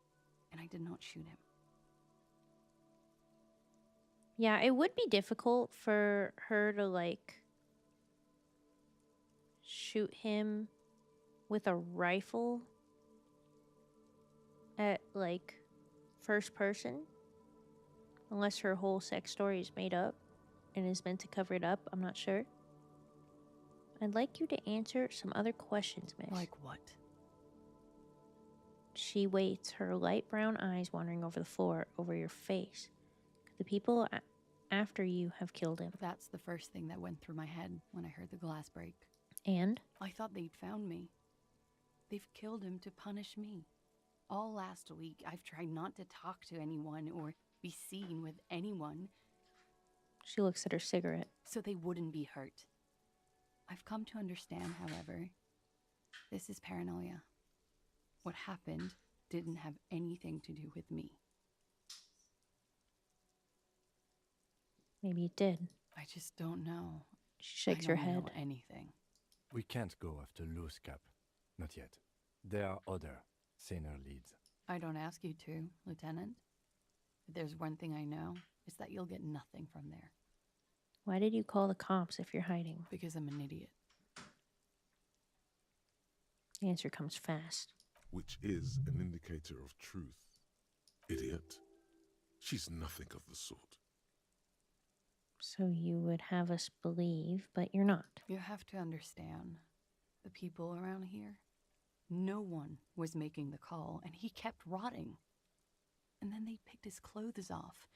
and I did not shoot him. Yeah, it would be difficult for her to, like, shoot him with a rifle at, like, first person. Unless her whole sex story is made up and is meant to cover it up, I'm not sure. I'd like you to answer some other questions, miss. Like what? She waits, her light brown eyes wandering over the floor, over your face. Could the people after you have killed him? That's the first thing that went through my head when I heard the glass break. And? I thought they'd found me. They've killed him to punish me. All last week, I've tried not to talk to anyone or be seen with anyone. She looks at her cigarette. So they wouldn't be hurt. I've come to understand, however, this is paranoia. What happened didn't have anything to do with me. Maybe it did. I just don't know. She shakes her I don't head. know anything. We can't go after Loose Cap. Not yet. There are other, saner leads. I don't ask you to, Lieutenant. If there's one thing I know, it's that you'll get nothing from there. Why did you call the cops if you're hiding? Because I'm an idiot. The answer comes fast. Which is an indicator of truth. Idiot. She's nothing of the sort. So you would have us believe, but you're not. You have to understand, the people around here, no one was making the call, and he kept rotting. And then they picked his clothes off,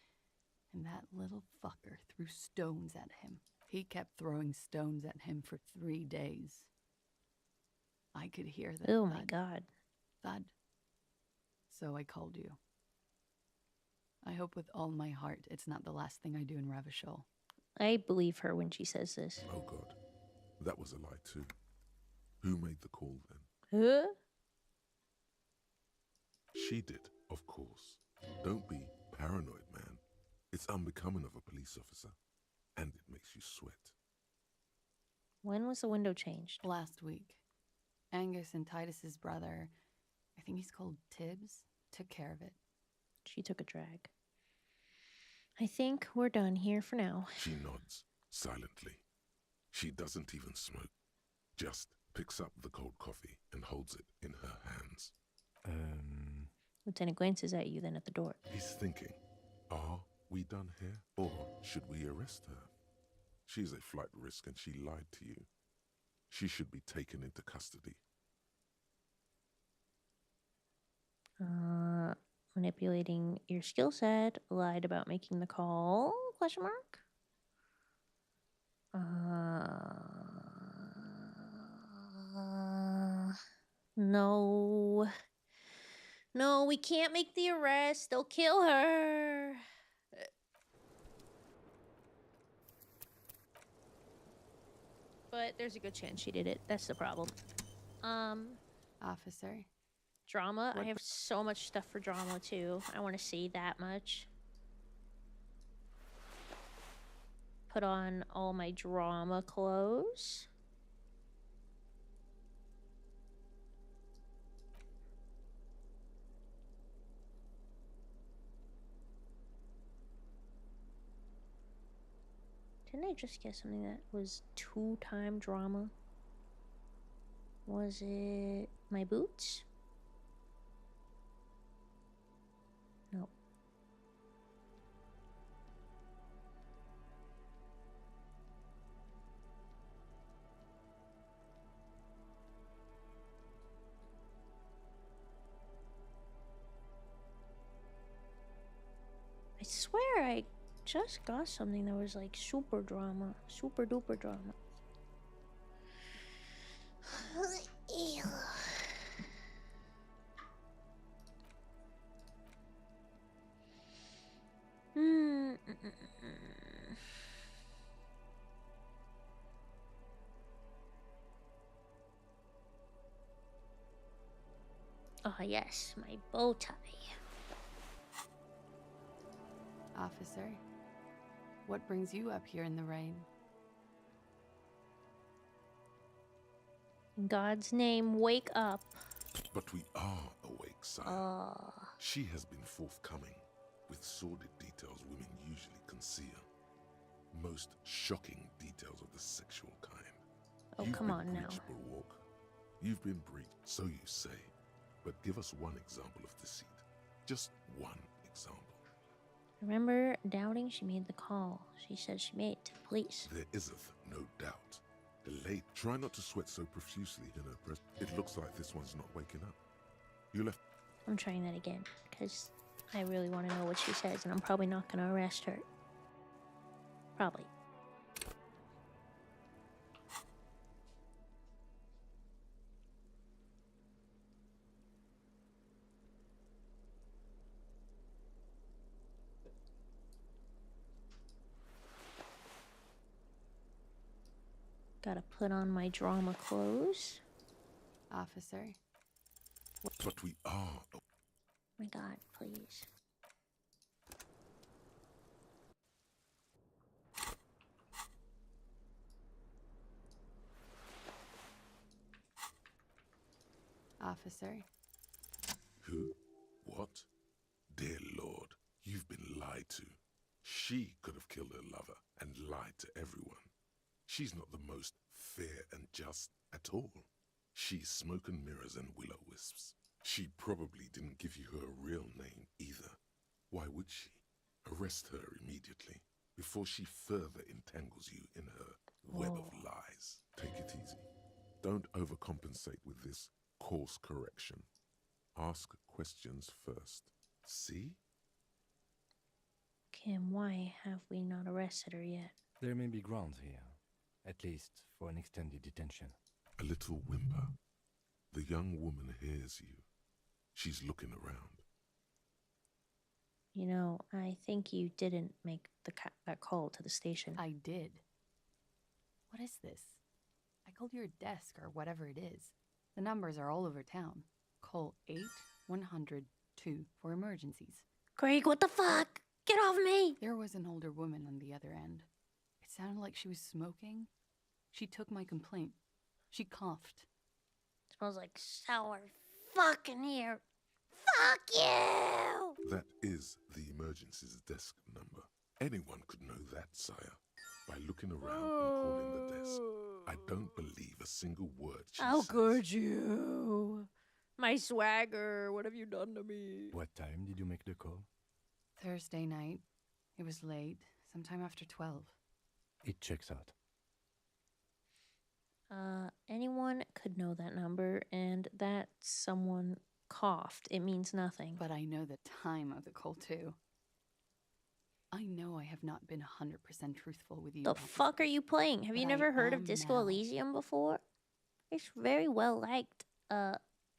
and that little fucker threw stones at him. He kept throwing stones at him for 3 days. I could hear the Oh thud, my God. thud. So I called you. I hope with all my heart it's not the last thing I do in Ravishol. I believe her when she says this. Oh God, that was a lie too. Who made the call then? Huh? She did, of course. Don't be paranoid, man. It's unbecoming of a police officer, and it makes you sweat. When was the window changed? Last week. Angus and Titus's brother, I think he's called Tibbs, took care of it. She took a drag. I think we're done here for now. She nods, silently. She doesn't even smoke. Just picks up the cold coffee and holds it in her hands. Lieutenant glances at you, then at the door. He's thinking, are we done here? Or should we arrest her? She's a flight risk and she lied to you. She should be taken into custody. Manipulating your skill set, lied about making the call, question mark? No. No, we can't make the arrest. They'll kill her. But there's a good chance she did it. That's the problem. Officer? Drama. I have so much stuff for drama, too. I want to see that much. Put on all my drama clothes. Didn't I just get something that was 2-time drama? Was it my boots? No. I swear I just got something that was like super drama. Super duper drama. Ew. Oh yes, my bow tie. Officer, what brings you up here in the rain? In God's name, wake up. But we are awake, sire. She has been forthcoming with sordid details women usually conceal. Most shocking details of the sexual kind. Oh, come on now. Walk. You've been breached, so you say. But give us one example of deceit. Just one example. Remember doubting she made the call. She said she made it to the police. There iseth no doubt. The lady, try not to sweat so profusely in her breast. It looks like this one's not waking up. You left. I'm trying that again, because I really want to know what she says, and I'm probably not going to arrest her. Probably. Gotta put on my drama clothes. Officer. But we are. Oh my god, please. Officer. Who? What? Dear Lord, you've been lied to. She could have killed her lover and lied to everyone. She's not the most fair and just at all. She's smoke and mirrors and will-o-wisps. She probably didn't give you her real name either. Why would she? Arrest her immediately before she further entangles you in her web of lies. Take it easy. Don't overcompensate with this course correction. Ask questions first. See? Kim, why have we not arrested her yet? There may be grounds here, at least for an extended detention. A little whimper. The young woman hears you. She's looking around. You know, I think you didn't make that call to the station. I did. What is this? I called your desk or whatever it is. The numbers are all over town. Call 8-100-2 for emergencies. Craig, what the fuck? Get off me! There was an older woman on the other end. It sounded like she was smoking. She took my complaint. She coughed. Smells like sour fuck in here. Fuck you! That is the emergencies desk number. Anyone could know that, sire, by looking around and calling the desk. I don't believe a single word she How says. could you? My swagger, what have you done to me? What time did you make the call? Thursday night. It was late, sometime after 12. It checks out. Anyone could know that number, and that someone coughed. It means nothing. But I know the time of the call, too. I know I have not been 100% truthful with you. The fuck are you playing? Have you never heard of Disco now. Elysium before? It's very well liked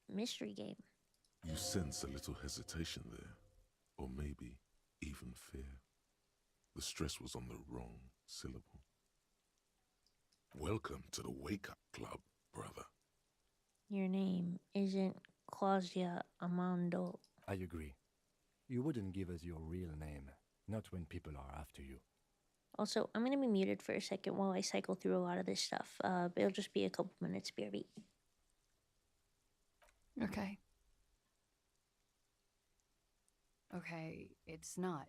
mystery game. You sense a little hesitation there, or maybe even fear. The stress was on the wrong syllable. Welcome to the wake-up club, brother. Your name isn't Claudia Amando. I agree. You wouldn't give us your real name, not when people are after you. Also, I'm gonna be muted for a second while I cycle through a lot of this stuff. It'll just be a couple minutes, BRB. Okay. Okay, it's not.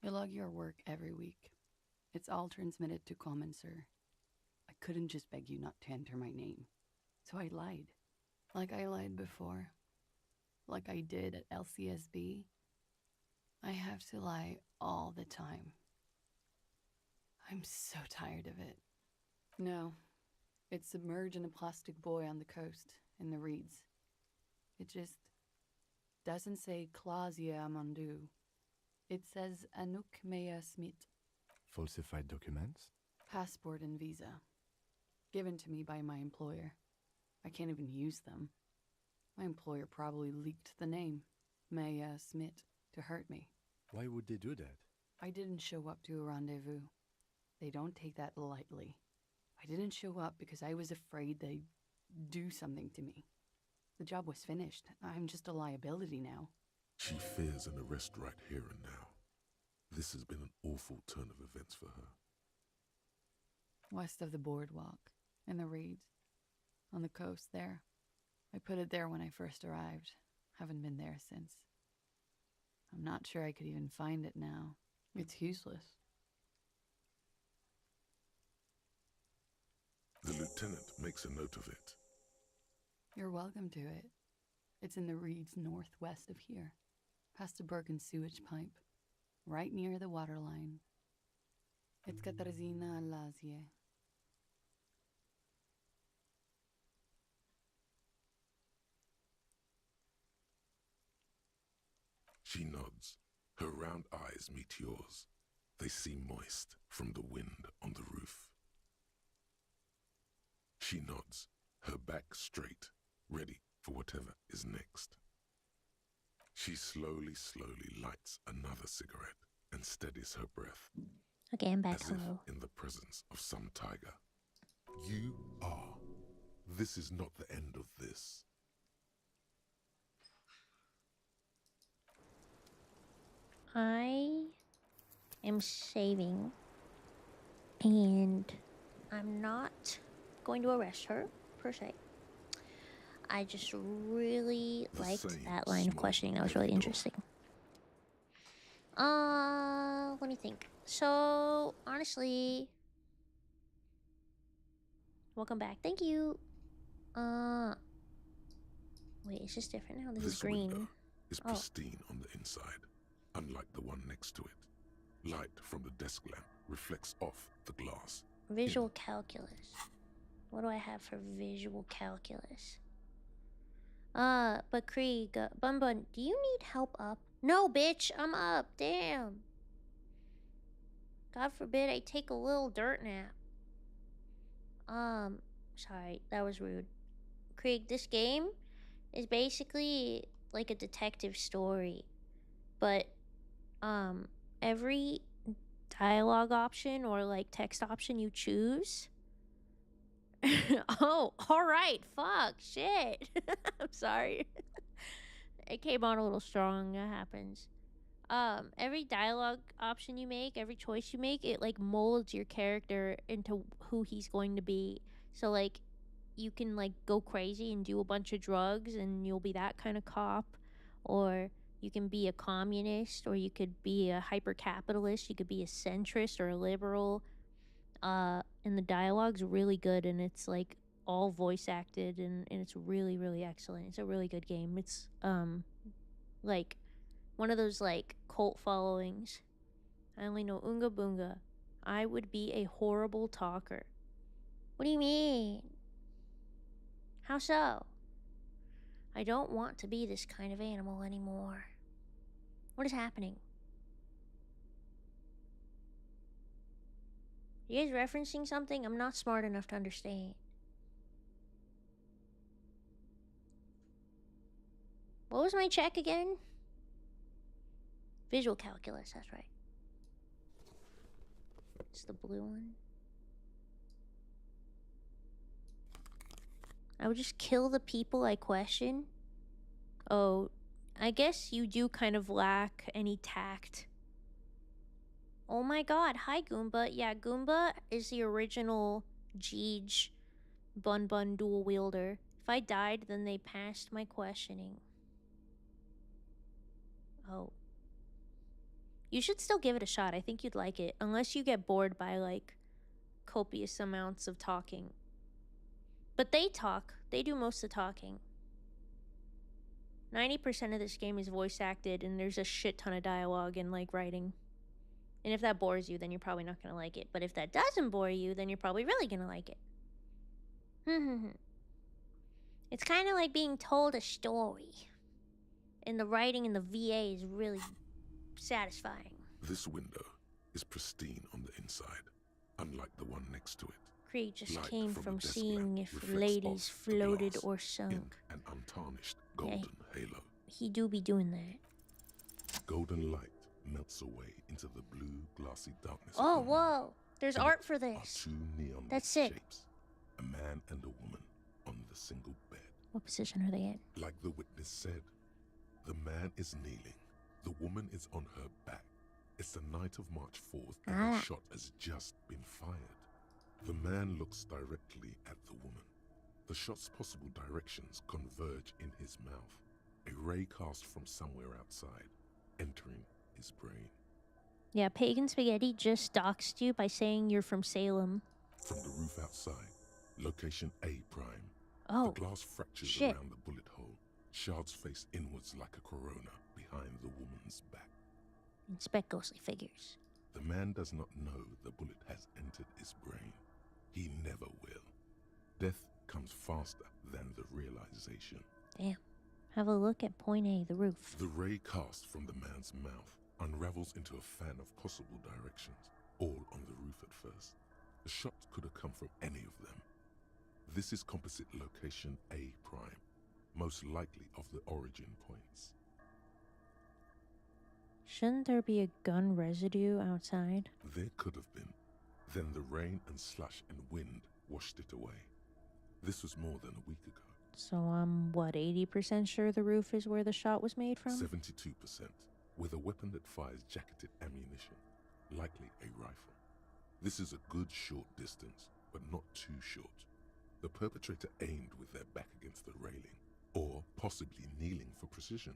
You log your work every week. It's all transmitted to Common, sir. I couldn't just beg you not to enter my name. So I lied. Like I lied before. Like I did at LCSB. I have to lie all the time. I'm so tired of it. No. It's submerged in a plastic buoy on the coast, in the reeds. It just doesn't say Claudia Amandu. It says Anouk Mea Smith. Falsified documents? Passport and visa. Given to me by my employer. I can't even use them. My employer probably leaked the name, Mea Smith, to hurt me. Why would they do that? I didn't show up to a rendezvous. They don't take that lightly. I didn't show up because I was afraid they'd do something to me. The job was finished. I'm just a liability now. She fears an arrest right here and now. This has been an awful turn of events for her. West of the boardwalk, in the reeds, on the coast there. I put it there when I first arrived. Haven't been there since. I'm not sure I could even find it now. It's useless. The lieutenant makes a note of it. You're welcome to it. It's in the reeds northwest of here. past a broken sewage pipe, right near the waterline. It's Katarzyna Lazie. She nods. Her round eyes meet yours. They seem moist from the wind on the roof. She nods, her back straight, ready for whatever is next. She slowly lights another cigarette and steadies her breath. Okay, I'm back. As Hello. if in the presence of some tiger. You are. This is not the end of this. I am saving, and I'm not going to arrest her, per se. I just really liked that line of questioning. That was really interesting. Let me think. So, honestly, welcome back. Thank you. Wait, it's just different now. This is green. Window is pristine on the inside, unlike the one next to it. Light from the desk lamp reflects off the glass. Visual calculus. What do I have for visual calculus? But Krieg, Bunbun, do you need help up? No, bitch, I'm up. Damn. God forbid I take a little dirt nap. Sorry, that was rude. Krieg, this game is basically like a detective story, but every dialogue option or like text option you choose. Oh, all right. Fuck, shit. I'm sorry. It came on a little strong. That happens. Every dialogue option you make, every choice you make, it like molds your character into who he's going to be. So like you can like go crazy and do a bunch of drugs and you'll be that kind of cop, or you can be a communist, or you could be a hyper capitalist, you could be a centrist or a liberal. And the dialogue's really good, and it's like all voice acted, and it's really, really excellent. It's a really good game. It's like one of those like cult followings. I only know Oonga Boonga. I would be a horrible talker. What do you mean? How so? I don't want to be this kind of animal anymore. What is happening? Are you guys referencing something? I'm not smart enough to understand. What was my check again? Visual calculus, that's right. It's the blue one. I would just kill the people I question. Oh, I guess you do kind of lack any tact. Oh my god, hi Goomba. Yeah, Goomba is the original Jeej Bun-Bun dual wielder. If I died, then they passed my questioning. Oh. You should still give it a shot. I think you'd like it. Unless you get bored by, like, copious amounts of talking. But they talk. They do most of the talking. 90% of this game is voice acted, and there's a shit ton of dialogue and, like, writing. And if that bores you, then you're probably not going to like it. But if that doesn't bore you, then you're probably really going to like it. It's kind of like being told a story. And the writing in the VA is really satisfying. This window is pristine on the inside, unlike the one next to it. Krieg just Light came from from the desk seeing lamp if reflects ladies off the floated glass or in sunk. an untarnished golden halo. He do be doing that. Golden light melts away into the blue, glassy darkness. Oh, whoa. There's In art it for are this. two neon That's sick. shapes, a man and a woman on the single bed. What position are they in? Like the witness said, the man is kneeling, the woman is on her back. It's the night of March 4th, and a shot has just been fired. The man looks directly at the woman. The shot's possible directions converge in his mouth, a ray cast from somewhere outside, entering his brain. Yeah, Pagan Spaghetti just doxed you by saying you're from Salem. From the roof outside, location A prime. Oh, the glass fractures shit. around the bullet hole. Shards face inwards like a corona behind behind the woman's back. Inspect ghostly figures. The man does not know the bullet has entered his brain. He never will. Death comes faster than the realization. Damn. Have a look at point A, the roof. The ray cast from the man's mouth unravels into a fan of possible directions, all on the roof at first. The shot could have come from any of them. This is composite location A prime, most likely of the origin points. Shouldn't there be a gun residue outside? There could have been. Then the rain and slush and wind washed it away. This was more than a week ago. So I'm, 80% sure the roof is where the shot was made from? 72%, with a weapon that fires jacketed ammunition, likely a rifle. This is a good short distance, but not too short. The perpetrator aimed with their back against the railing, or possibly kneeling for precision.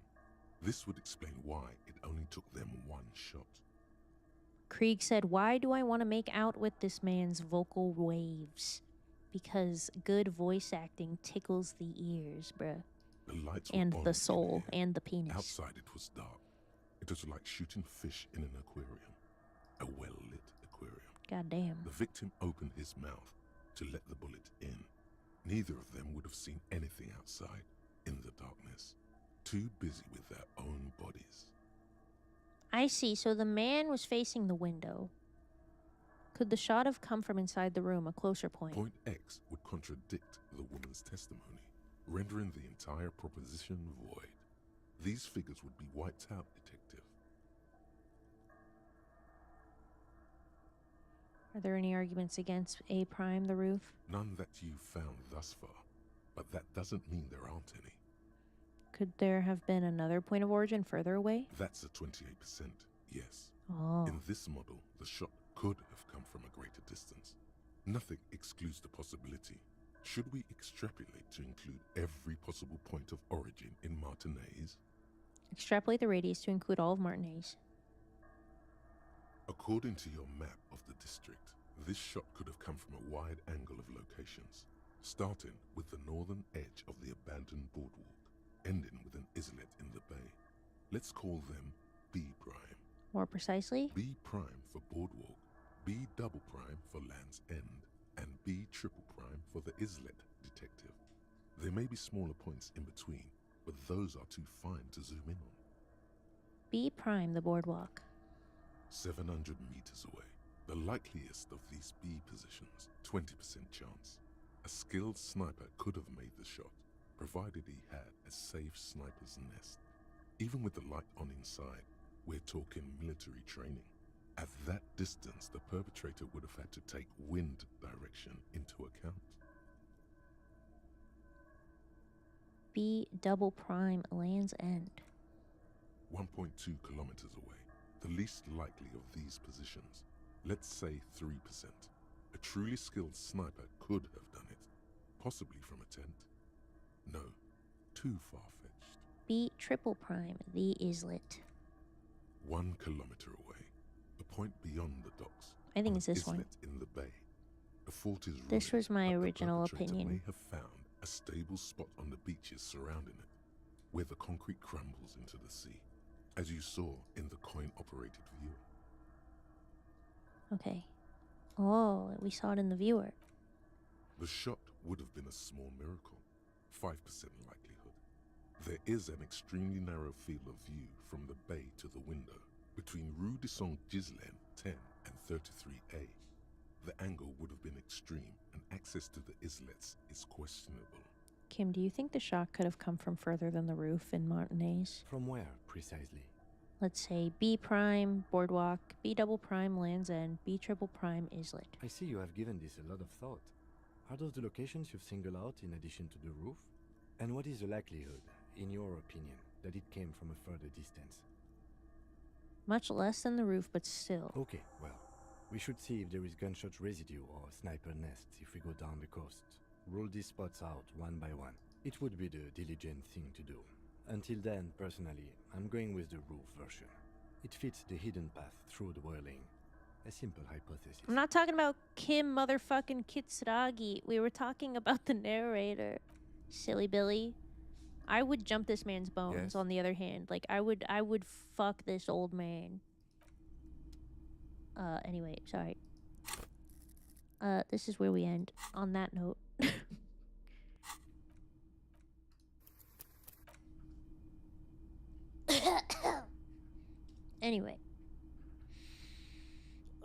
This would explain why it only took them one shot. Krieg said, "Why do I want to make out with this man's vocal waves? Because good voice acting tickles the ears, bruh. The lights were And on the in soul, here. and the penis." Outside it was dark. It was like shooting fish in an aquarium. A well-lit aquarium. Goddamn. The victim opened his mouth to let the bullet in. Neither of them would have seen anything outside in the darkness. Too busy with their own bodies. I see, so the man was facing the window. Could the shot have come from inside the room, a closer point? Point X would contradict the woman's testimony, rendering the entire proposition void. These figures would be wiped out, detective. Are there any arguments against A prime, the roof? None that you've found thus far, but that doesn't mean there aren't any. Could there have been another point of origin further away? That's a 28%, yes. Oh. In this model, the shot could have come from a greater distance. Nothing excludes the possibility. Should we extrapolate to include every possible point of origin in Martinez? Extrapolate the radius to include all of Martinez. According to your map of the district, this shot could have come from a wide angle of locations, starting with the northern edge of the abandoned boardwalk, ending with an islet in the bay. Let's call them B prime. More precisely? B prime for boardwalk, B double prime for Land's End, and B triple prime for the islet, detective. There may be smaller points in between, but those are too fine to zoom in on. B prime, the boardwalk. 700 meters away. The likeliest of these B positions, 20% chance. A skilled sniper could have made the shot, provided he had a safe sniper's nest. Even with the light on inside, we're talking military training. At that distance, the perpetrator would have had to take wind direction into account. B double prime, Land's End. 1.2 kilometers away. The least likely of these positions. Let's say 3%. A truly skilled sniper could have done it. Possibly from a tent. No, too far-fetched. B triple prime, the islet. 1 kilometer away. A point beyond the docks. I think on it's an this one. islet in the bay. The fort is This ruined, was my but the original perpetrator opinion. may have found a stable spot on the beaches surrounding it, where the concrete crumbles into the sea, as you saw in the coin-operated viewer. Okay. Oh, we saw it in the viewer. The shot would have been a small miracle, 5% likelihood. There is an extremely narrow field of view from the bay to the window, between Rue de Saint-Ghislain 10 and 33A. The angle would have been extreme, and access to the islets is questionable. Kim, do you think the shot could have come from further than the roof in Martinez? From where, precisely? Let's say B prime, boardwalk, B double prime, Land's End, B triple prime, islet. I see you have given this a lot of thought. Are those the locations you've singled out in addition to the roof? And what is the likelihood, in your opinion, that it came from a further distance? Much less than the roof, but still. Okay, well, we should see if there is gunshot residue or sniper nests if we go down the coast. Rule these spots out one by one. It would be the diligent thing to do. Until then, personally, I'm going with the roof version. It fits the hidden path through the whirling. A simple hypothesis. I'm not talking about Kim motherfucking Kitsuragi. We were talking about the narrator. Silly Billy. I would jump this man's bones. Yes? On the other hand, like I would fuck this old man. Anyway, sorry. This is where we end. On that note. Anyway.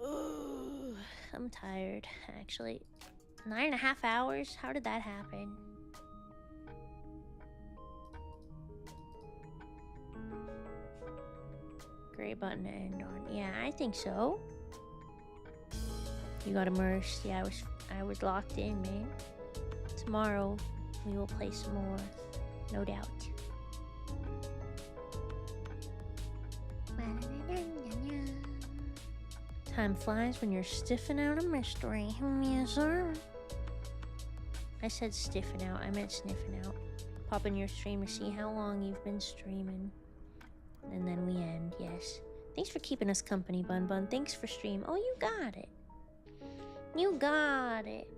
Ooh, I'm tired, actually. 9.5 hours? How did that happen? Great button to end on. Yeah, I think so. You got immersed. Yeah, I was locked in, man. Tomorrow we will play some more, no doubt. Time flies when you're stiffing out a mystery. Yes, sir. I said stiffing out. I meant sniffing out. Pop in your stream to see how long you've been streaming. And then we end, yes. Thanks for keeping us company, Bun Bun. Thanks for stream. Oh, you got it. You got it.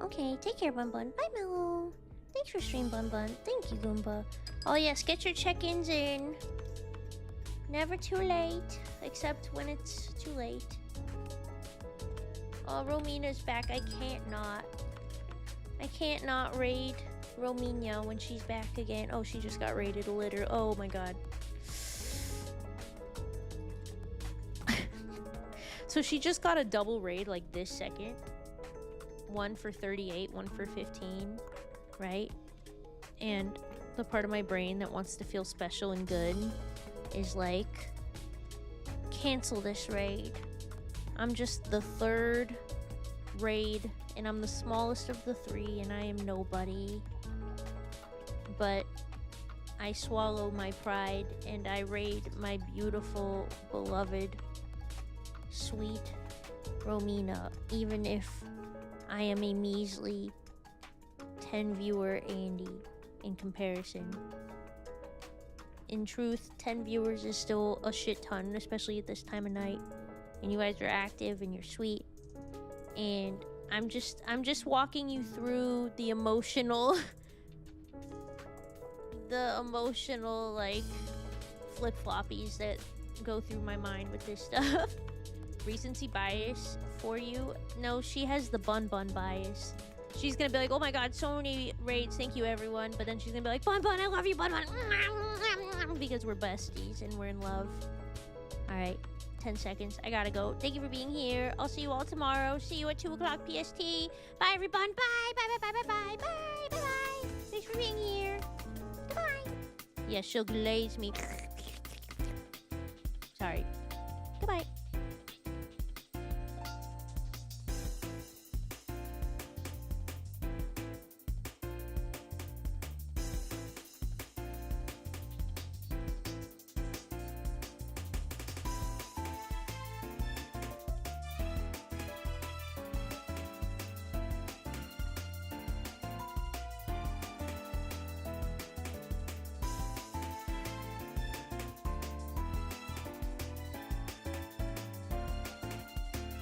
Okay, take care, Bun Bun. Bye, Mellow. Thanks for stream, Bun Bun. Thank you, Goomba. Oh yes, get your check-ins in. Never too late, except when it's too late. Oh, Romina's back. I can't not raid Romina when she's back again. Oh, she just got raided a litter. Oh my god. So she just got a double raid like this second. One for 38, one for 15, right? And the part of my brain that wants to feel special and good is like, cancel this raid. I'm just the third raid, and I'm the smallest of the three, and I am nobody. But I swallow my pride, and I raid my beautiful, beloved, sweet Romina, even if I am a measly 10 viewer Andy in comparison. In truth, 10 viewers is still a shit ton, especially at this time of night. And you guys are active and you're sweet. And I'm just walking you through the emotional like flip-floppies that go through my mind with this stuff. Recency bias for you. No, she has the Bun-Bun bias. She's gonna be like, oh my god, so many raids, thank you everyone. But then she's gonna be like, Bun-Bun, I love you, Bun-Bun. Because we're besties and we're in love. Alright, 10 seconds. I gotta go. Thank you for being here. I'll see you all tomorrow. See you at 2 o'clock PST. Bye everyone. Bye. Bye, bye, bye, bye, bye, bye, bye, bye. Thanks for being here. Goodbye. Yeah, she'll glaze me. Sorry. Goodbye.